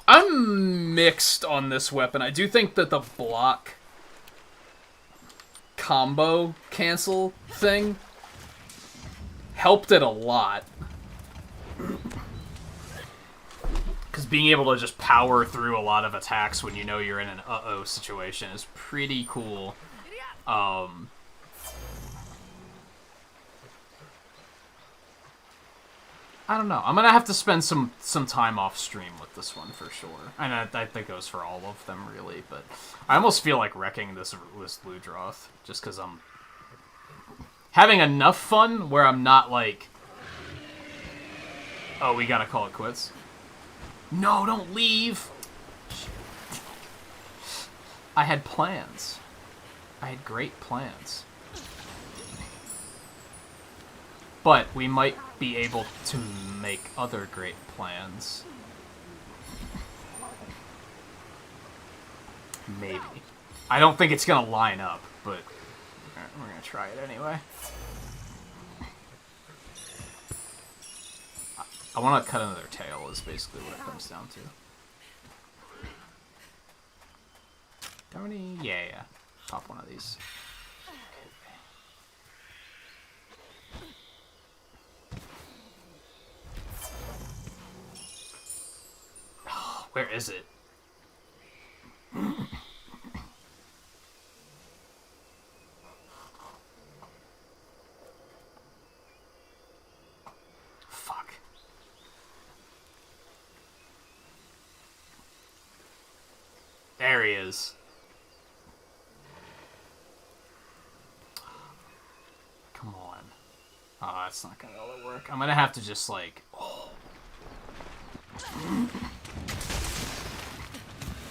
S1: I'm mixed on this weapon. I do think that the block combo cancel thing helped it a lot. Because being able to just power through a lot of attacks when you know you're in an uh-oh situation is pretty cool. I don't know. I'm gonna have to spend some time off stream with this one for sure. And I think that goes for all of them, really. But I almost feel like wrecking this Ludroth, just because I'm having enough fun where I'm not like, oh, we gotta call it quits. No, don't leave! I had plans. I had great plans. But we might be able to make other great plans. Maybe. I don't think it's gonna line up, but we're gonna try it anyway. I want to cut into their tail is basically what it comes down to. Tony, yeah. Pop one of these. Where is it? he is. Come on. Oh, that's not gonna all work. I'm gonna have to just like. Oh.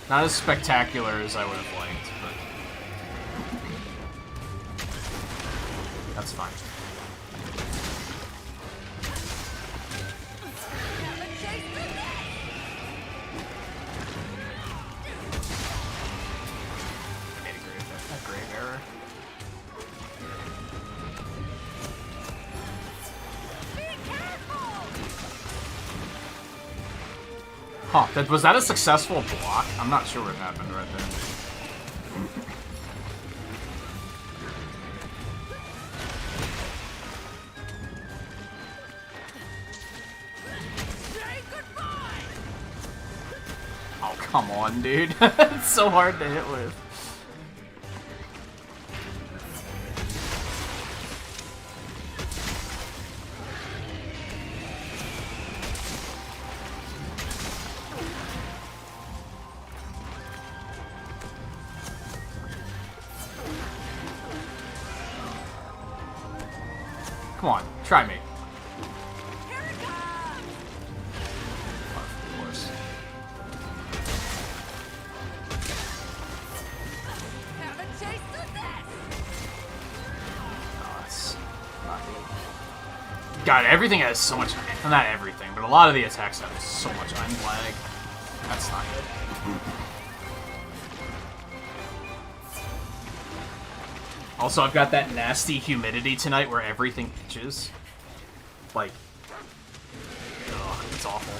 S1: Not as spectacular as I would have liked, but that's fine. Made a grave error. Huh, was that a successful block? I'm not sure what happened right there. Oh, come on, dude. It's so hard to hit with. Come on, try me. Of course. Oh, that's not good. God, everything has so much. Not everything, but a lot of the attacks have so much lag. That's not good. Also, I've got that nasty humidity tonight where everything itches. Like, ugh, it's awful.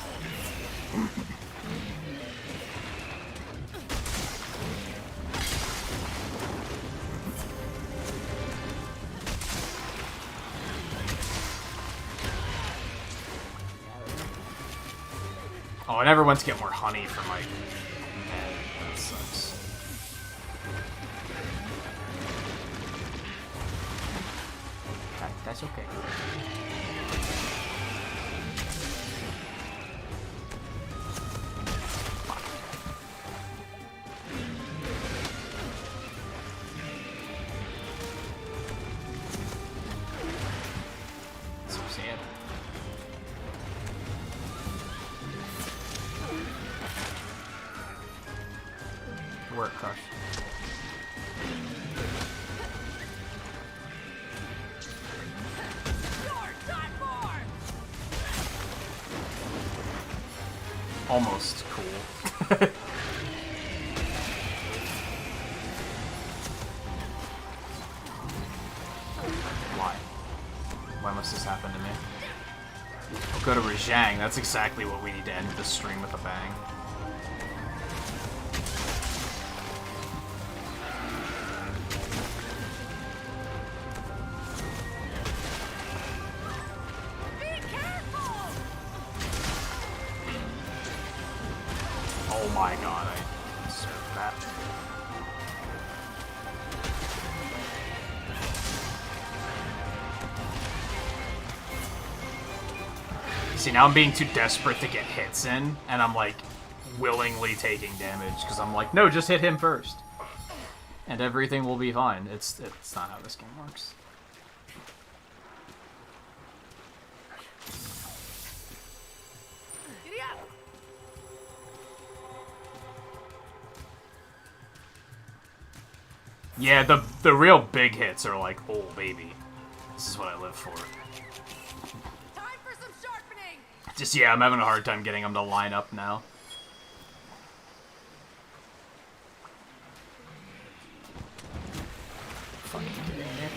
S1: Oh, I never went to get more honey for my head. That sucks. That's okay. So sad. Work, Crush. Almost cool. Why? Why must this happen to me? I'll go to Rajang. That's exactly what we need to end this stream with a bang. Oh my god, I deserve that. See, now I'm being too desperate to get hits in, and I'm like willingly taking damage because I'm like, no, just hit him first, and everything will be fine. It's not how this game works. Yeah, the real big hits are like, oh baby, this is what I live for.
S2: Time for some sharpening.
S1: Just yeah, I'm having a hard time getting them to line up now. Fucking dang it.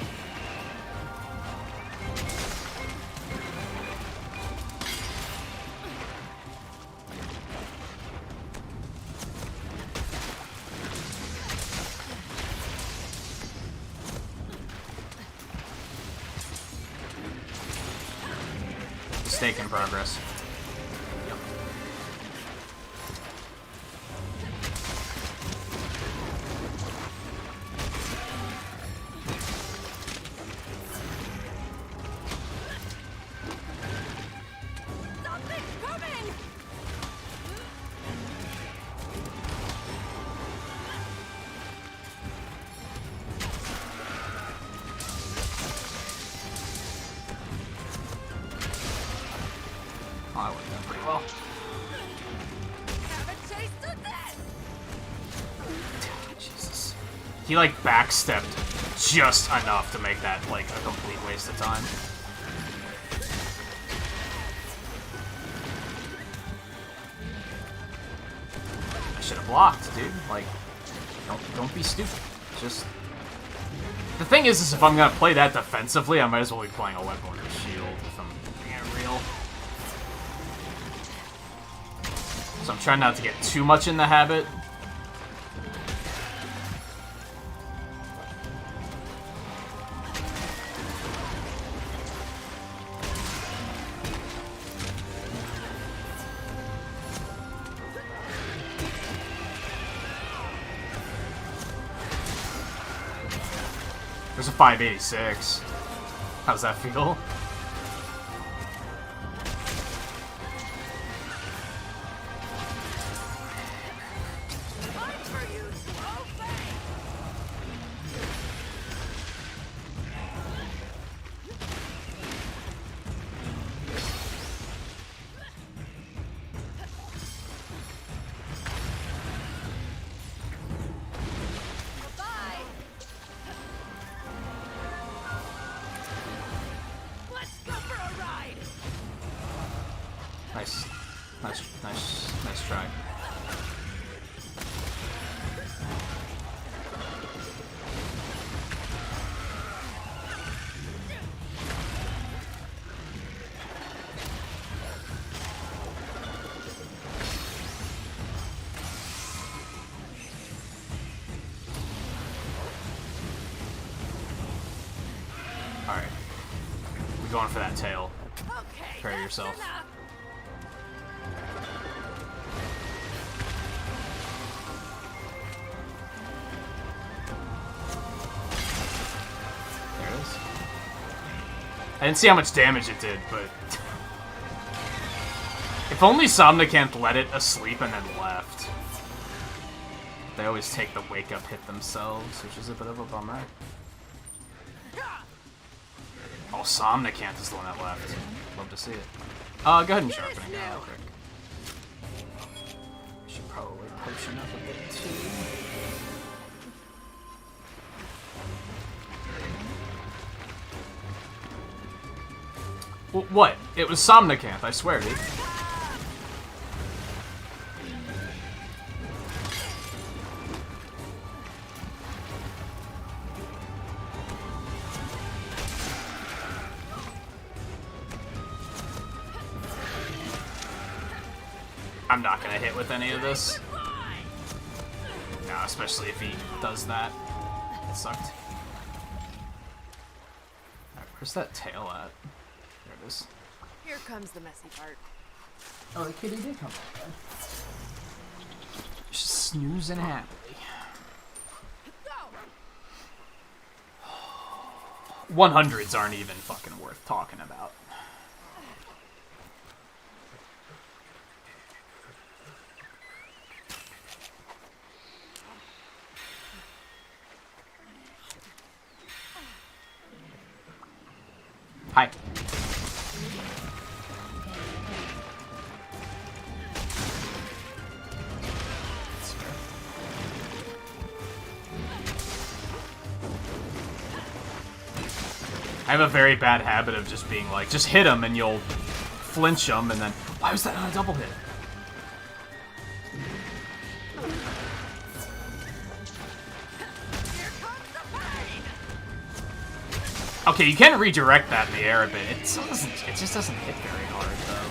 S1: Mistake in progress. Yep.
S2: Something's coming.
S1: Oh, I worked that pretty well.
S5: Have a taste of this!
S1: Jesus. He, like, backstepped just enough to make that, like, a complete waste of time. I should have blocked, dude. Like, don't be stupid. Just... The thing is if I'm gonna play that defensively, I might as well be playing a weapon with a shield, if I'm being real. So I'm trying not to get too much in the habit. There's a 586. How's that feel? Nice try. Alright. We're going for that tail. Prepare yourself. I didn't see how much damage it did, but... If only Somnicanth let it asleep and then left. They always take the wake-up hit themselves, which is a bit of a bummer. Oh, Somnicanth is the one that left. Love to see it. Go ahead and sharpen it real quick. Should probably potion up a bit, too. What? It was Somnicanth, I swear, dude. I'm not gonna hit with any of this. No, especially if he does that. It sucked. Alright, where's that tail at? There it is.
S5: Here comes the messy part.
S1: Oh, the kitty did come back, man. Just snoozing happily. 100s aren't even fucking worth talking about. Hi. I have a very bad habit of just being like, just hit him and you'll flinch him and then, why was that not a double hit? Okay, you can redirect that in the air a bit. It just doesn't hit very hard, though.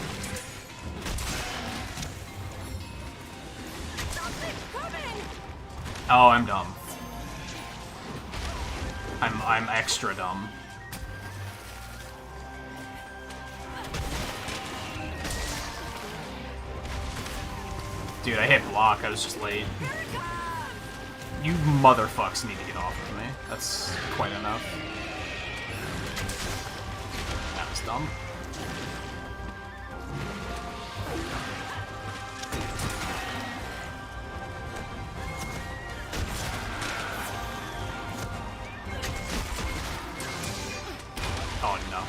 S1: Oh, I'm dumb. I'm extra dumb. Dude, I hit block. I was just late. You motherfucks need to get off of me. That's quite enough. That was dumb. Oh no.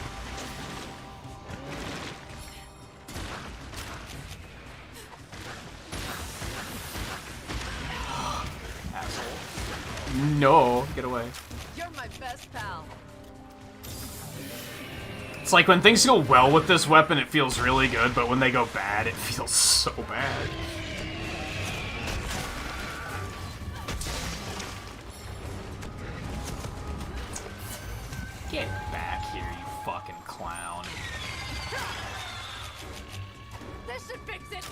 S1: No, get away.
S7: You're my best pal.
S1: It's like when things go well with this weapon, it feels really good, but when they go bad, it feels so bad. Get back here, you fucking clown.
S7: This should fix it.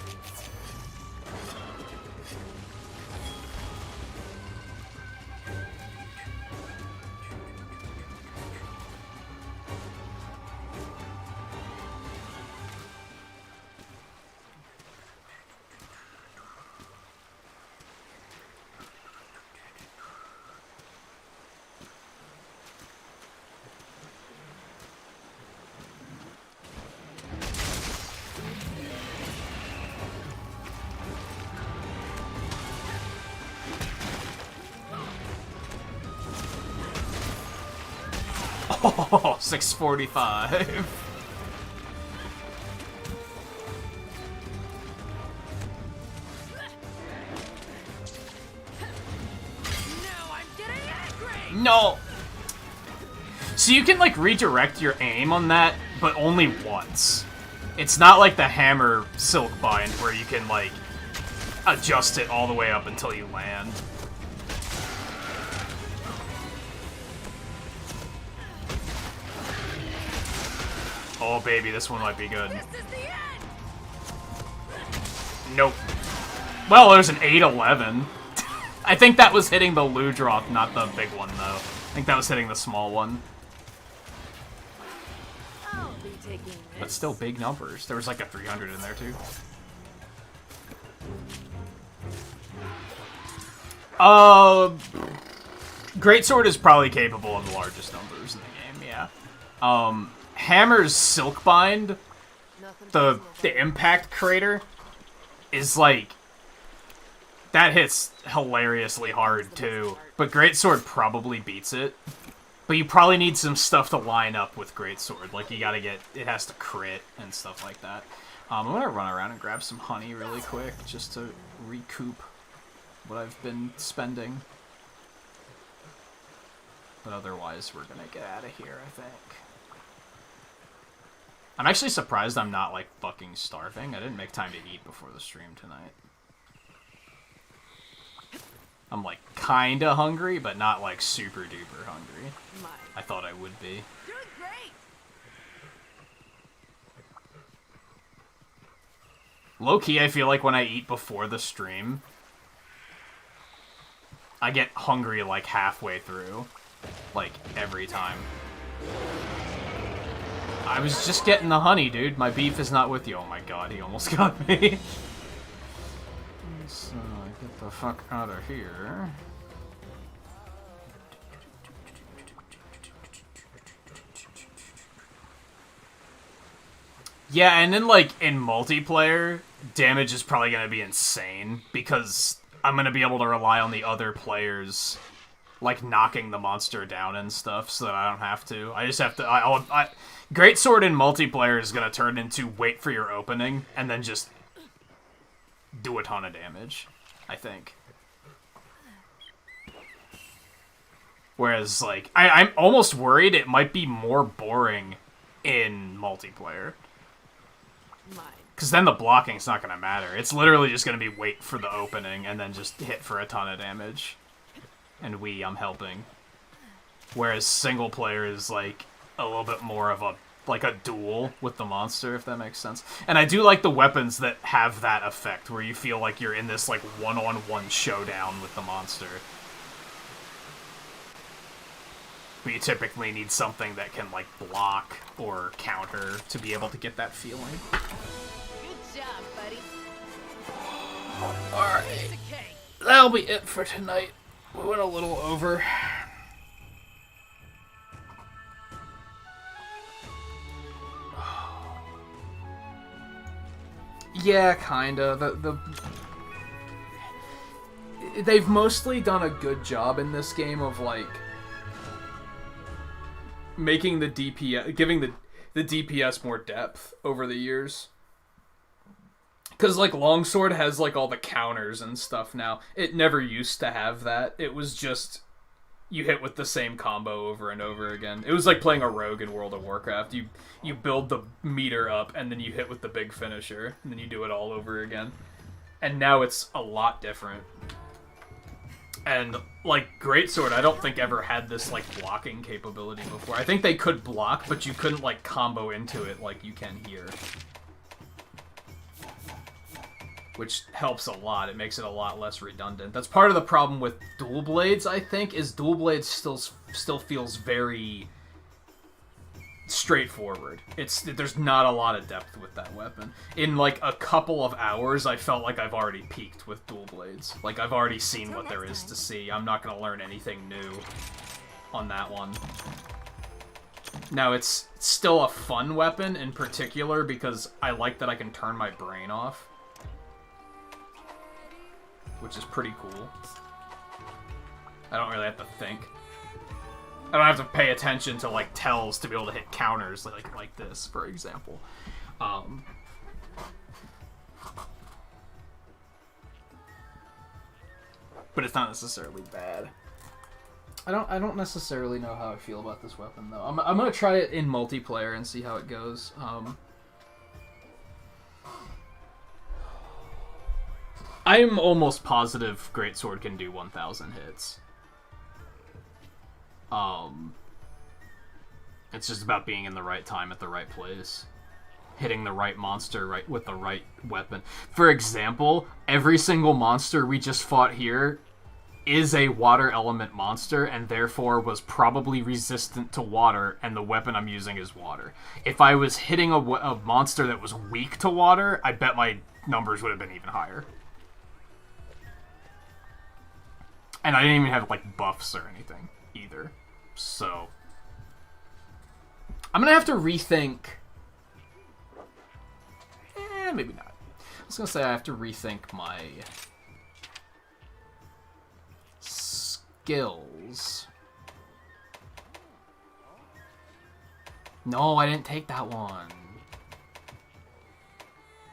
S1: Oh, 645.
S7: Now I'm getting angry.
S1: No! So you can, like, redirect your aim on that, but only once. It's not like the hammer silk bind where you can, like, adjust it all the way up until you land. Oh, baby, this one might be good.
S7: This is the end.
S1: Nope. Well, there's an 8-11. I think that was hitting the Ludroth, not the big one, though. I think that was hitting the small one.
S7: I'll be taking this.
S1: But still big numbers. There was like a 300 in there, too. Greatsword is probably capable of the largest numbers in the game, yeah. Hammer's Silkbind, the impact crater, is like... That hits hilariously hard, too. But Greatsword probably beats it. But you probably need some stuff to line up with Greatsword. Like, you gotta get... It has to crit and stuff like that. I'm gonna run around and grab some honey really quick, just to recoup what I've been spending. But otherwise, we're gonna get out of here, I think. I'm actually surprised I'm not, like, fucking starving. I didn't make time to eat before the stream tonight. I'm, like, kinda hungry, but not, like, super duper hungry. I thought I would be.
S7: Doing great.
S1: Low-key, I feel like when I eat before the stream, I get hungry, like, halfway through. Like, every time. I was just getting the honey, dude. My beef is not with you. Oh my god, he almost got me. So, get the fuck out of here. Yeah, and then, like, in multiplayer, damage is probably gonna be insane, because I'm gonna be able to rely on the other players, like, knocking the monster down and stuff, so that I don't have to. I just have to... Greatsword in multiplayer is gonna turn into wait for your opening, and then just do a ton of damage, I think. Whereas, like, I'm almost worried it might be more boring in multiplayer. Because then the blocking's not gonna matter. It's literally just gonna be wait for the opening, and then just hit for a ton of damage. And I'm helping. Whereas single player is, like, a little bit more of a duel with the monster, if that makes sense. And I do like the weapons that have that effect, where you feel like you're in this, like, one-on-one showdown with the monster. But you typically need something that can, like, block or counter to be able to get that feeling.
S7: Good job, buddy.
S1: Alright. That'll be it for tonight. We went a little over. Yeah, kinda. They've mostly done a good job in this game of, like, making the DPS, giving the DPS more depth over the years. Because, like, Longsword has, like, all the counters and stuff now. It never used to have that. It was just you hit with the same combo over and over again. It was like playing a rogue in World of Warcraft. You build the meter up, and then you hit with the big finisher, and then you do it all over again. And now it's a lot different. And, like, Greatsword, I don't think ever had this, like, blocking capability before. I think they could block, but you couldn't, like, combo into it like you can here. Which helps a lot. It makes it a lot less redundant. That's part of the problem with Dual Blades, I think, is Dual Blades still feels very straightforward. There's not a lot of depth with that weapon. In, like, a couple of hours, I felt like I've already peaked with Dual Blades. Like, I've already seen what there is to see. I'm not gonna learn anything new on that one. Now, it's still a fun weapon, in particular, because I like that I can turn my brain off. Which is pretty cool. I don't really have to think. I don't have to pay attention to, like, tells to be able to hit counters like this, for example. But it's not necessarily bad. I don't necessarily know how I feel about this weapon, though. I'm gonna try it in multiplayer and see how it goes. I'm almost positive Greatsword can do 1,000 hits. It's just about being in the right time at the right place. Hitting the right monster right with the right weapon. For example, every single monster we just fought here is a water element monster and therefore was probably resistant to water, and the weapon I'm using is water. If I was hitting a monster that was weak to water, I bet my numbers would have been even higher. And I didn't even have, like, buffs or anything, either. So I'm gonna have to rethink... maybe not. I was gonna say I have to rethink my... skills. No, I didn't take that one.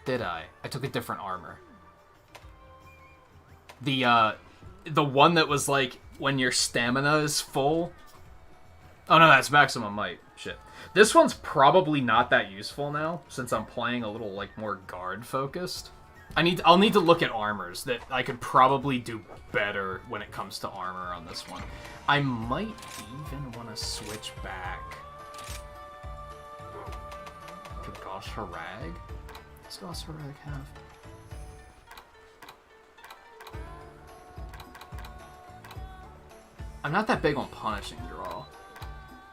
S1: Did I? I took a different armor. The one that was like when your stamina is full. Oh no, that's maximum might. Shit. This one's probably not that useful now, since I'm playing a little like more guard focused. I'll need to look at armors that I could probably do better when it comes to armor on this one. I might even want to switch back to Gosh Harag. What's Gosh Harag have? I'm not that big on punishing draw.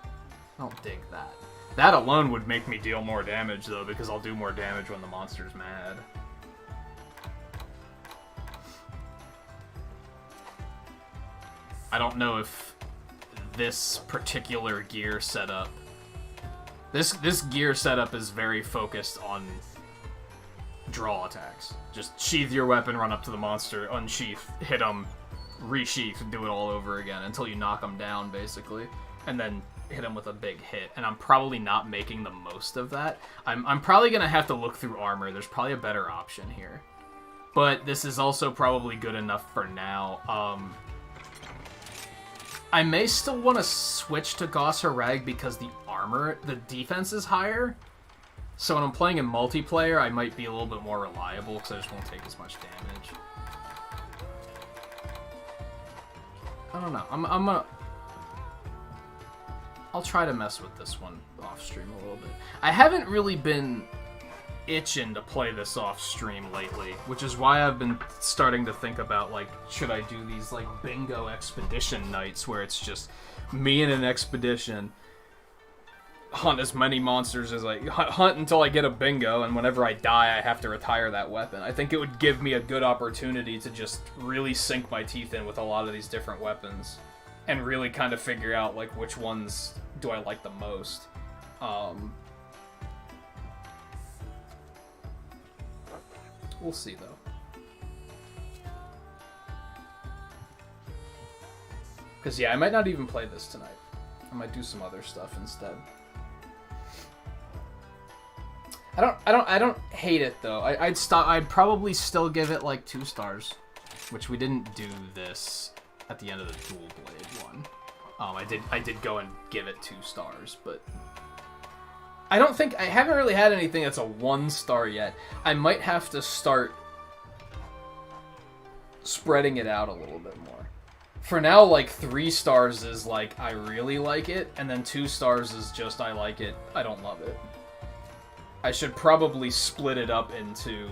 S1: I don't dig that. That alone would make me deal more damage, though, because I'll do more damage when the monster's mad. I don't know if this particular gear setup... This gear setup is very focused on draw attacks. Just sheath your weapon, run up to the monster, unsheath, hit him, resheath, and do it all over again until you knock him down, basically. And then hit him with a big hit. And I'm probably not making the most of that. I'm probably going to have to look through armor. There's probably a better option here. But this is also probably good enough for now. I may still want to switch to Goss Harag because the defense is higher. So when I'm playing in multiplayer, I might be a little bit more reliable because I just won't take as much damage. I don't know. I'll try to mess with this one off stream a little bit. I haven't really been itching to play this off stream lately, which is why I've been starting to think about, like, should I do these, like, bingo expedition nights where it's just me in an expedition, hunt as many monsters as I hunt until I get a bingo, and whenever I die I have to retire that weapon. I think it would give me a good opportunity to just really sink my teeth in with a lot of these different weapons and really kind of figure out, like, which ones do I like the most. We'll see, though. Because, yeah, I might not even play this tonight. I might do some other stuff instead. I don't hate it, though. I'd probably still give it, like, 2 stars. Which we didn't do this at the end of the Dual Blade one. I did go and give it 2 stars, but I haven't really had anything that's a 1 star yet. I might have to start spreading it out a little bit more. For now, like 3 stars is like I really like it, and then 2 stars is just I like it, I don't love it. I should probably split it up into...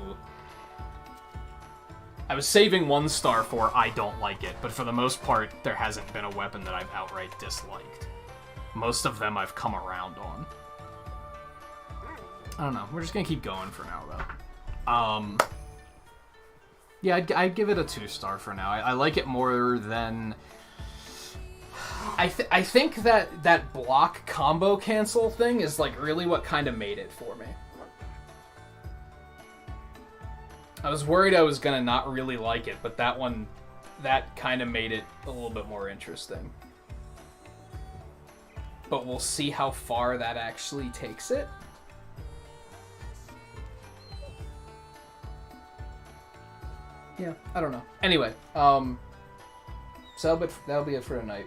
S1: I was saving 1 star for I don't like it, but for the most part, there hasn't been a weapon that I've outright disliked. Most of them I've come around on. I don't know. We're just gonna keep going for now, though. Yeah, I'd give it a 2 star for now. I like it more than... I think that block combo cancel thing is like really what kind of made it for me. I was worried I was gonna not really like it, but that kind of made it a little bit more interesting. But we'll see how far that actually takes it. Yeah, I don't know. Anyway, so that'll be it for tonight.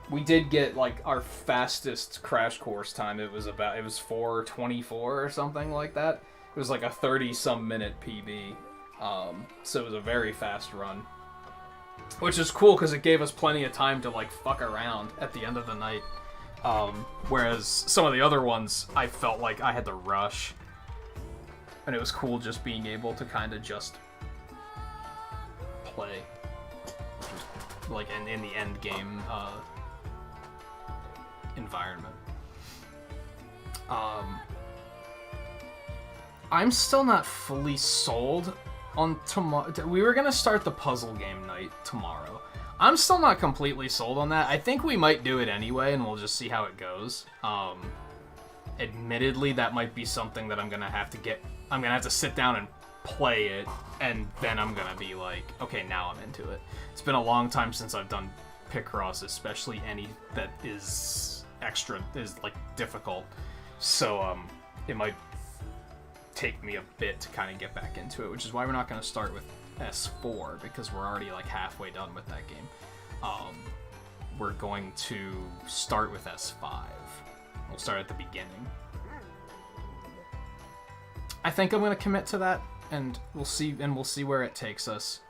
S1: We did get like our fastest crash course time. It was 4:24 or something like that. It was like a 30-some minute PB. So it was a very fast run. Which is cool because it gave us plenty of time to like fuck around at the end of the night. Whereas some of the other ones, I felt like I had to rush. And it was cool just being able to kind of just play. Like in the end game environment. I'm still not fully sold on tomorrow. We were gonna start the puzzle game night tomorrow. I'm still not completely sold on that. I think we might do it anyway, and we'll just see how it goes. Admittedly, that might be something that I'm gonna have to sit down and play it, and then I'm gonna be like, okay, now I'm into it. It's been a long time since I've done Picross, especially any that is like difficult. So it might take me a bit to kind of get back into it, which is why we're not going to start with S4, because we're already like halfway done with that game. We're going to start with S5. We'll start at the beginning. I think I'm going to commit to that, and we'll see where it takes us.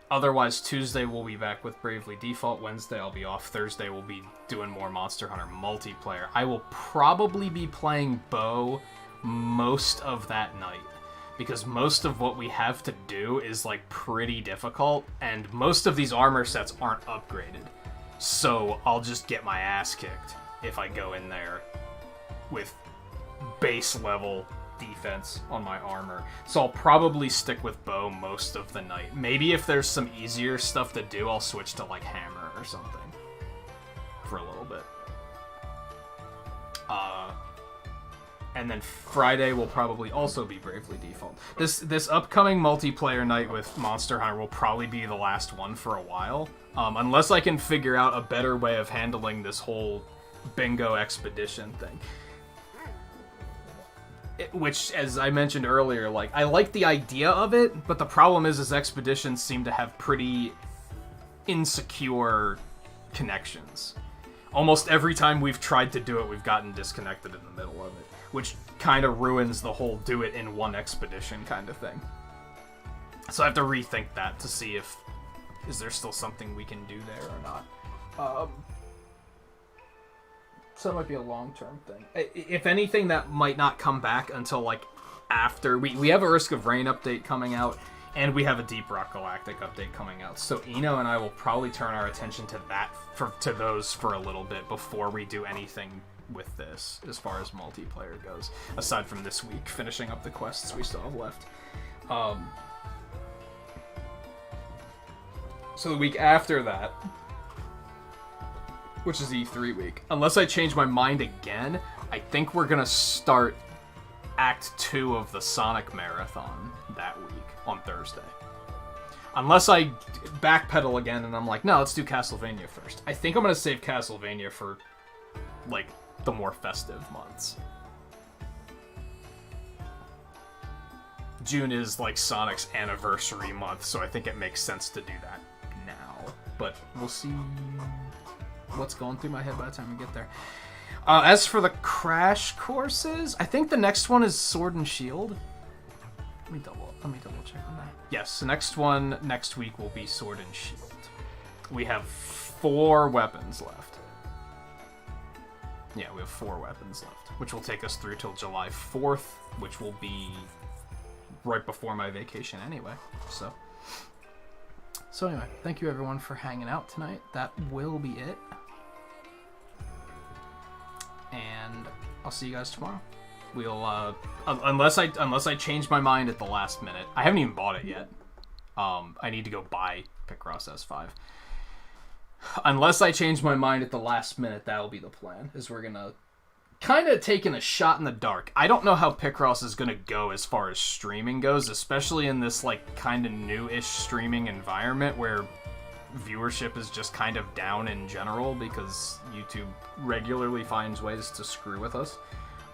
S1: Otherwise, Tuesday we'll be back with Bravely Default. Wednesday I'll be off. Thursday we'll be doing more Monster Hunter multiplayer. I will probably be playing Bow most of that night, because most of what we have to do is like pretty difficult, and most of these armor sets aren't upgraded. So I'll just get my ass kicked if I go in there with base level defense on my armor. So I'll probably stick with Bow most of the night. Maybe if there's some easier stuff to do, I'll switch to like Hammer or something for a little bit. And then Friday will probably also be Bravely Default. This upcoming multiplayer night with Monster Hunter will probably be the last one for a while. Unless I can figure out a better way of handling this whole bingo expedition thing. Which, as I mentioned earlier, like, I like the idea of it, but the problem is expeditions seem to have pretty insecure connections. Almost every time we've tried to do it, we've gotten disconnected in the middle of it, which kind of ruins the whole do it in one expedition kind of thing. So I have to rethink that to see is there still something we can do there or not. So it might be a long-term thing. If anything, that might not come back until, like, after... We have a Risk of Rain update coming out, and we have a Deep Rock Galactic update coming out. So Eno and I will probably turn our attention to those for a little bit before we do anything with this, as far as multiplayer goes. Aside from this week, finishing up the quests we still have left. So the week after that, which is E3 week, unless I change my mind again, I think we're gonna start Act 2 of the Sonic Marathon that week on Thursday. Unless I backpedal again and I'm like, no, let's do Castlevania first. I think I'm gonna save Castlevania for, like, the more festive months. June is, like, Sonic's anniversary month, so I think it makes sense to do that now. but we'll see what's going through my head by the time we get there. As for the crash courses, I think the next one is Sword and Shield. Let me double check on that. Yes, the next one next week will be Sword and Shield. We have 4 weapons left. Yeah, we have 4 weapons left, which will take us through till July 4th, which will be right before my vacation anyway. So anyway, thank you everyone for hanging out tonight. That will be it. And I'll see you guys tomorrow. We'll unless I change my mind at the last minute. I haven't even bought it yet. I need to go buy Picross S5. Unless I change my mind at the last minute, that'll be the plan. Is we're gonna kind of taking a shot in the dark. I don't know how Picross is gonna go as far as streaming goes, especially in this like kind of new-ish streaming environment where viewership is just kind of down in general because YouTube regularly finds ways to screw with us.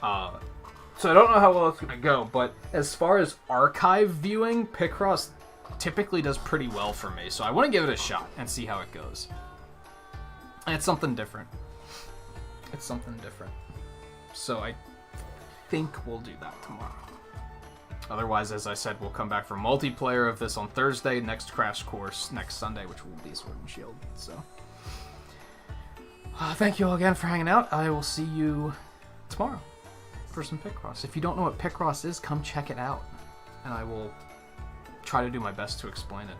S1: So I don't know how well it's gonna go, but as far as archive viewing, Picross typically does pretty well for me, so I want to give it a shot and see how it goes. And it's something different. It's something different. So I think we'll do that tomorrow. Otherwise, as I said, we'll come back for multiplayer of this on Thursday, next Crash Course next Sunday, which will be Sword and Shield. So thank you all again for hanging out. I will see you tomorrow for some Picross. If you don't know what Picross is, come check it out, and I will try to do my best to explain it.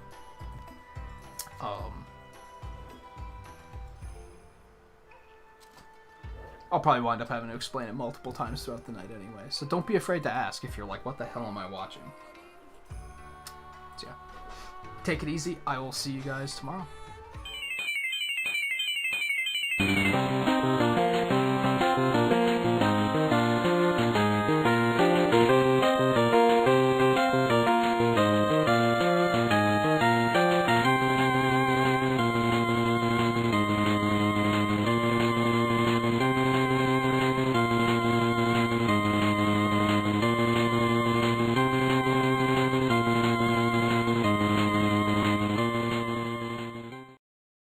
S1: I'll probably wind up having to explain it multiple times throughout the night anyway, so don't be afraid to ask if you're like, what the hell am I watching? So yeah, take it easy. I will see you guys tomorrow.